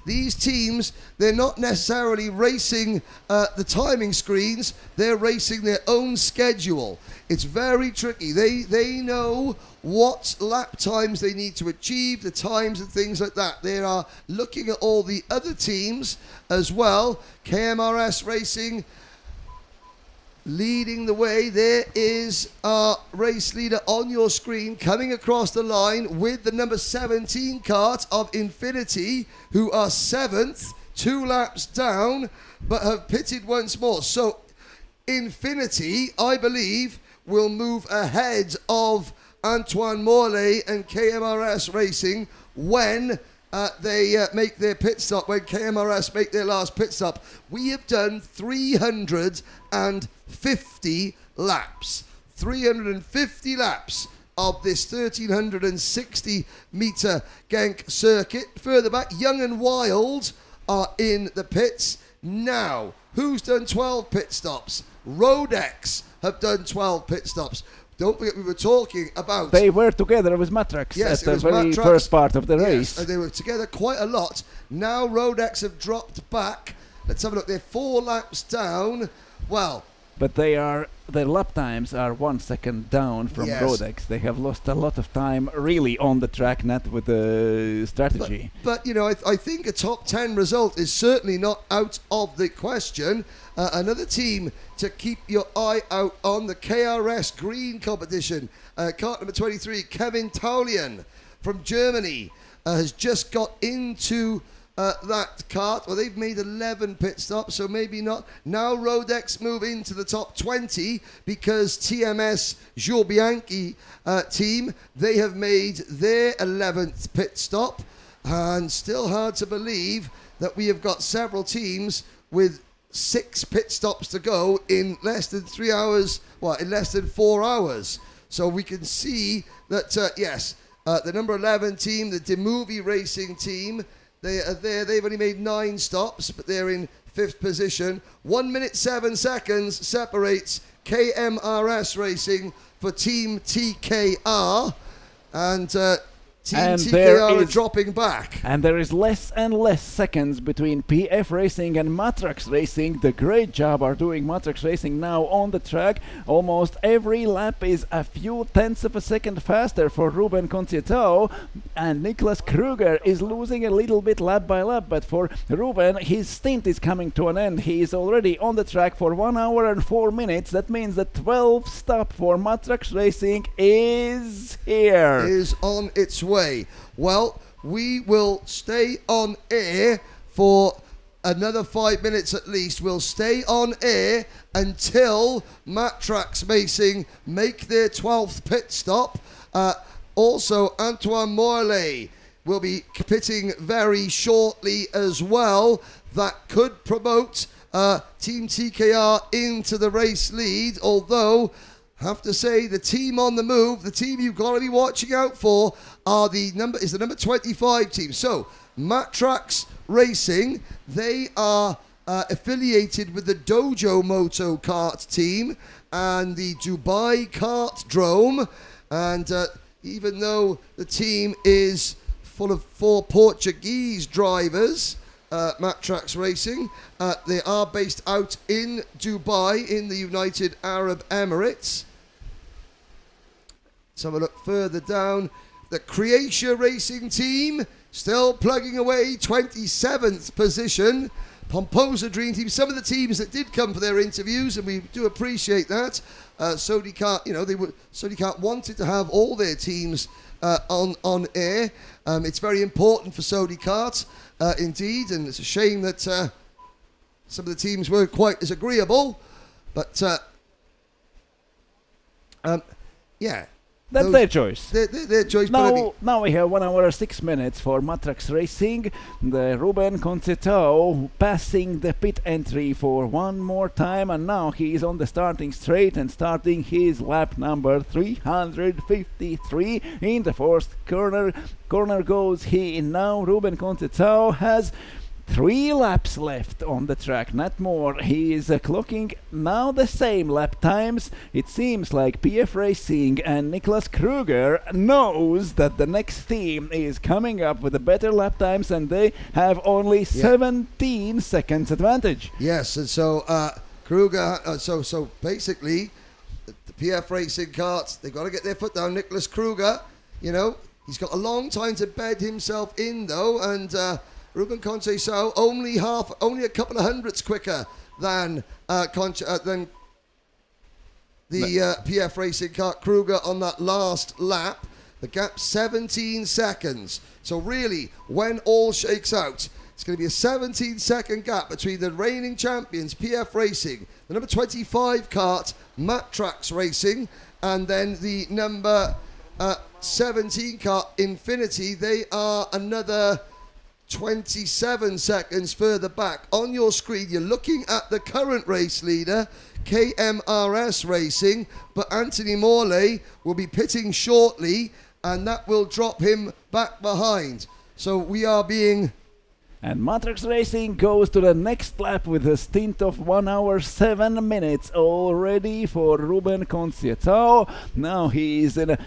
These teams, they're not necessarily racing the timing screens, they're racing their own schedule. It's very tricky. They know what lap times they need to achieve, the times and things like that. They are looking at all the other teams as well. KMRS Racing leading the way. There is our race leader on your screen coming across the line with the number 17 kart of Infinity, who are 7th, 2 laps down, but have pitted once more. So Infinity, I believe, will move ahead of Antoine Morlaix and KMRS Racing when they make their pit stop, when KMRS make their last pit stop. We have done 350 laps. 350 laps of this 1,360 metre Genk circuit. Further back, Young and Wild are in the pits. Now, who's done 12 pit stops? Rodex have done 12 pit stops. Don't forget, we were talking about... They were together with Matrax at the very first part of the race. And they were together quite a lot. Now Rodex have dropped back. Let's have a look. They're 4 laps down. Well, But their lap times are 1 second down from Yes. Rodex. They have lost a lot of time really on the track, not with the strategy. But you know, I think a top 10 result is certainly not out of the question. Another team to keep your eye out on, the KRS Green competition. Kart number 23, Kevin Taulian from Germany has just got into that kart. Well, they've made 11 pit stops, so maybe not. Now Rodex move into the top 20 because TMS Jules Bianchi team, they have made their 11th pit stop. And still hard to believe that we have got several teams with 6 pit stops to go in less than 3 hours, in less than 4 hours. So we can see that, yes, the number 11 team, the Demovie Racing team, they are there. They've only made 9 stops, but they're in 5th position. 1 minute 7 seconds separates KMRS Racing for Team TKR, and Team TKR are dropping back. And there is less and less seconds between PF Racing and Matrax Racing. The great job are doing Matrax Racing now on the track. Almost every lap is a few tenths of a second faster for Ruben Conceição, and Niklas Kruger is losing a little bit lap by lap. But for Ruben, his stint is coming to an end. He is already on the track for 1 hour and 4 minutes. That means the 12th stop for Matrax Racing is here. Is on its way. Well, we will stay on air for another 5 minutes at least. We'll stay on air until Matrax Racing make their 12th pit stop. Also, Antoine Morley will be pitting very shortly as well. That could promote Team TKR into the race lead, although have to say the team on the move, the team you've got to be watching out for is the number 25 team. So Matrax Racing, they are affiliated with the Dojo Moto Kart team and the Dubai Kart Drome, and even though the team is full of 4 Portuguese drivers, Matrax Racing, they are based out in Dubai in the United Arab Emirates. Let's have a look further down. The Croatia Racing team still plugging away, 27th position. Pomposa Dream Team, some of the teams that did come for their interviews, and we do appreciate that. Sodikart, Sodikart wanted to have all their teams on air. It's very important for Sodikart, indeed, and it's a shame that some of the teams weren't quite as agreeable. But yeah. That's their choice. Their choice. Now we have 1 hour 6 minutes for Matrax Racing. The Ruben Conceição passing the pit entry for one more time, and now he is on the starting straight and starting his lap number 353 in the first corner. Corner goes he. Now Ruben Conceição has 3 laps left on the track, not more. He is clocking now the same lap times. It seems like PF Racing and Niklas Kruger knows that the next team is coming up with the better lap times, and they have only 17 seconds advantage. Yes, and so Kruger, so basically the PF Racing karts, they've got to get their foot down. Niklas Kruger, he's got a long time to bed himself in though, and Ruben Conceição only a couple of hundredths quicker than the PF Racing kart. Kruger on that last lap, the gap 17 seconds. So really, when all shakes out, it's going to be a 17-second gap between the reigning champions, PF Racing, the number 25 kart, Matrax Racing, and then the number 17 kart, Infinity. They are another 27 seconds further back. On your screen, you're looking at the current race leader, KMRS Racing, but Anthony Morley will be pitting shortly, and that will drop him back behind. So we are being... And Matrax Racing goes to the next lap with a stint of 1 hour 7 minutes already for Ruben Conceição. Now he is in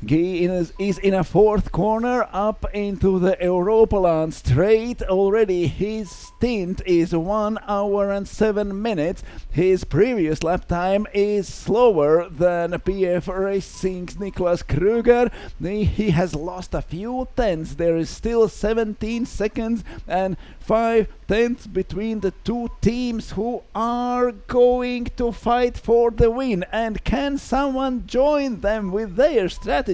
He is in a fourth corner up into the Europaland straight already. His stint is 1 hour and 7 minutes. His previous lap time is slower than PF Racing's Niklas Kruger. He has lost a few tenths. There is still 17 seconds and 5 tenths between the two teams who are going to fight for the win. And can someone join them with their strategy?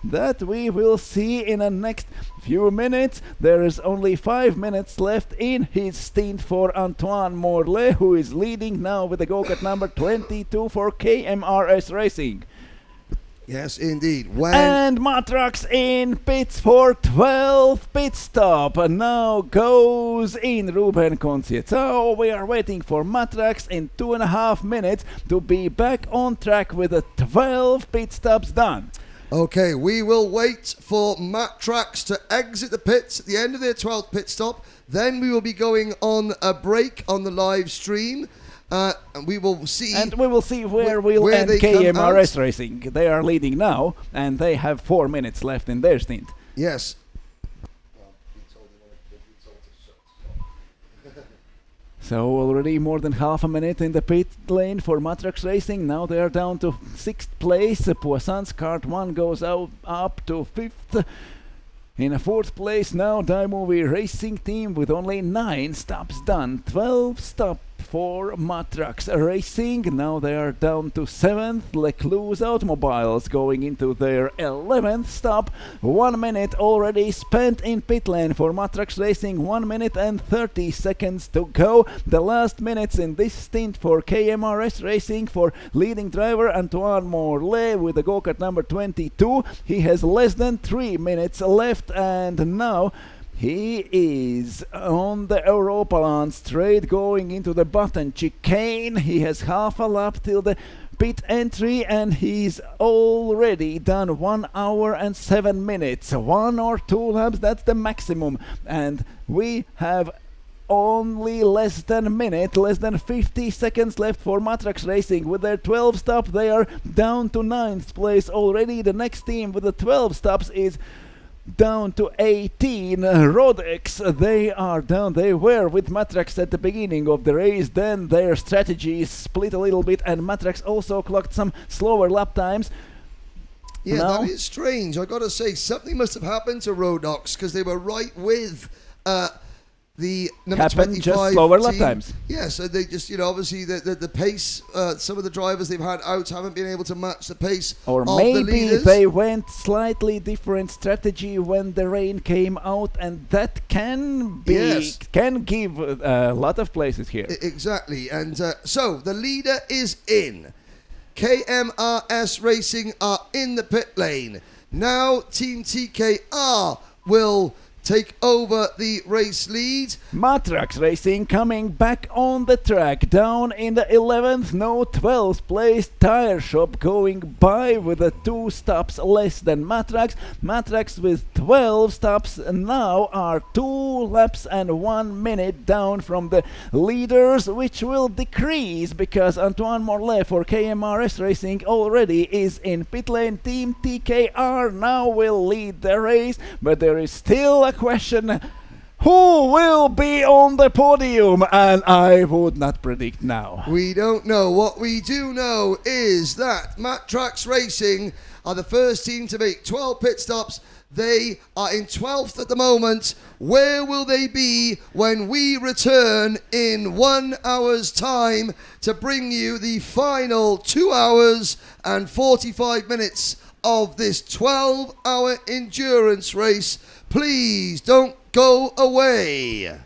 That we will see in the next few minutes. There is only 5 minutes left in his stint for Antoine Morlet, who is leading now with the go-kart number 22 for KMRS Racing. Yes, indeed. And Matrax in pits for 12th pit stop. Now goes in Ruben Conceição. We are waiting for Matrax in 2.5 minutes to be back on track with the 12 pit stops done. Okay, we will wait for Matrax to exit the pits at the end of their 12th pit stop. Then we will be going on a break on the live stream. And we will see where we'll end KMRS Racing. They are leading now, and they have 4 minutes left in their stint. Yes. So already more than half a minute in the pit lane for Matrax Racing. Now they are down to 6th place. Poisson's Kart 1 goes up to 5th. In a 4th place now, Daimovie Racing Team with only 9 stops done. 12 stops for Matrax Racing. Now they are down to 7th. Lecluse Automobiles going into their 11th stop. 1 minute already spent in pit lane for Matrax Racing. 1 minute and 30 seconds to go. The last minutes in this stint for KMRS Racing for leading driver Antoine Morlet with the go-kart number 22. He has less than 3 minutes left, and now he is on the Europaland straight going into the button chicane. He has half a lap till the pit entry, and he's already done 1 hour and 7 minutes. 1 or 2 laps, that's the maximum. And we have only less than a minute, less than 50 seconds left for Matrax Racing. With their 12 stop, they are down to 9th place already. The next team with the 12 stops is down to 18. Rodex, they are down. They were with Matrax at the beginning of the race. Then their strategy split a little bit, and Matrax also clocked some slower lap times. Yeah, that is strange. I got to say, something must have happened to Rodox, because they were right with the number 25 just slower team. lap times. Yeah, so they just, obviously the pace, some of the drivers they've had out haven't been able to match the pace or of the maybe leaders. They went slightly different strategy when the rain came out, and that can give a lot of places here. Exactly, and so the leader is in. KMRS Racing are in the pit lane. Now Team TKR will take over the race lead. Matrax Racing coming back on the track, down in the 11th, no 12th place. Tire Shop going by with the 2 stops less than Matrax. Matrax with 12 stops now are 2 laps and 1 minute down from the leaders, which will decrease because Antoine Morlet for KMRS Racing already is in pit lane. Team TKR now will lead the race, but there is still a question: who will be on the podium? And I would not predict now. We don't know. What we do know is that Matrax Racing are the first team to make 12 pit stops. They are in 12th at the moment. Where will they be when we return in 1 hour's time to bring you the final 2 hours and 45 minutes of this 12-hour endurance race? Please don't go away.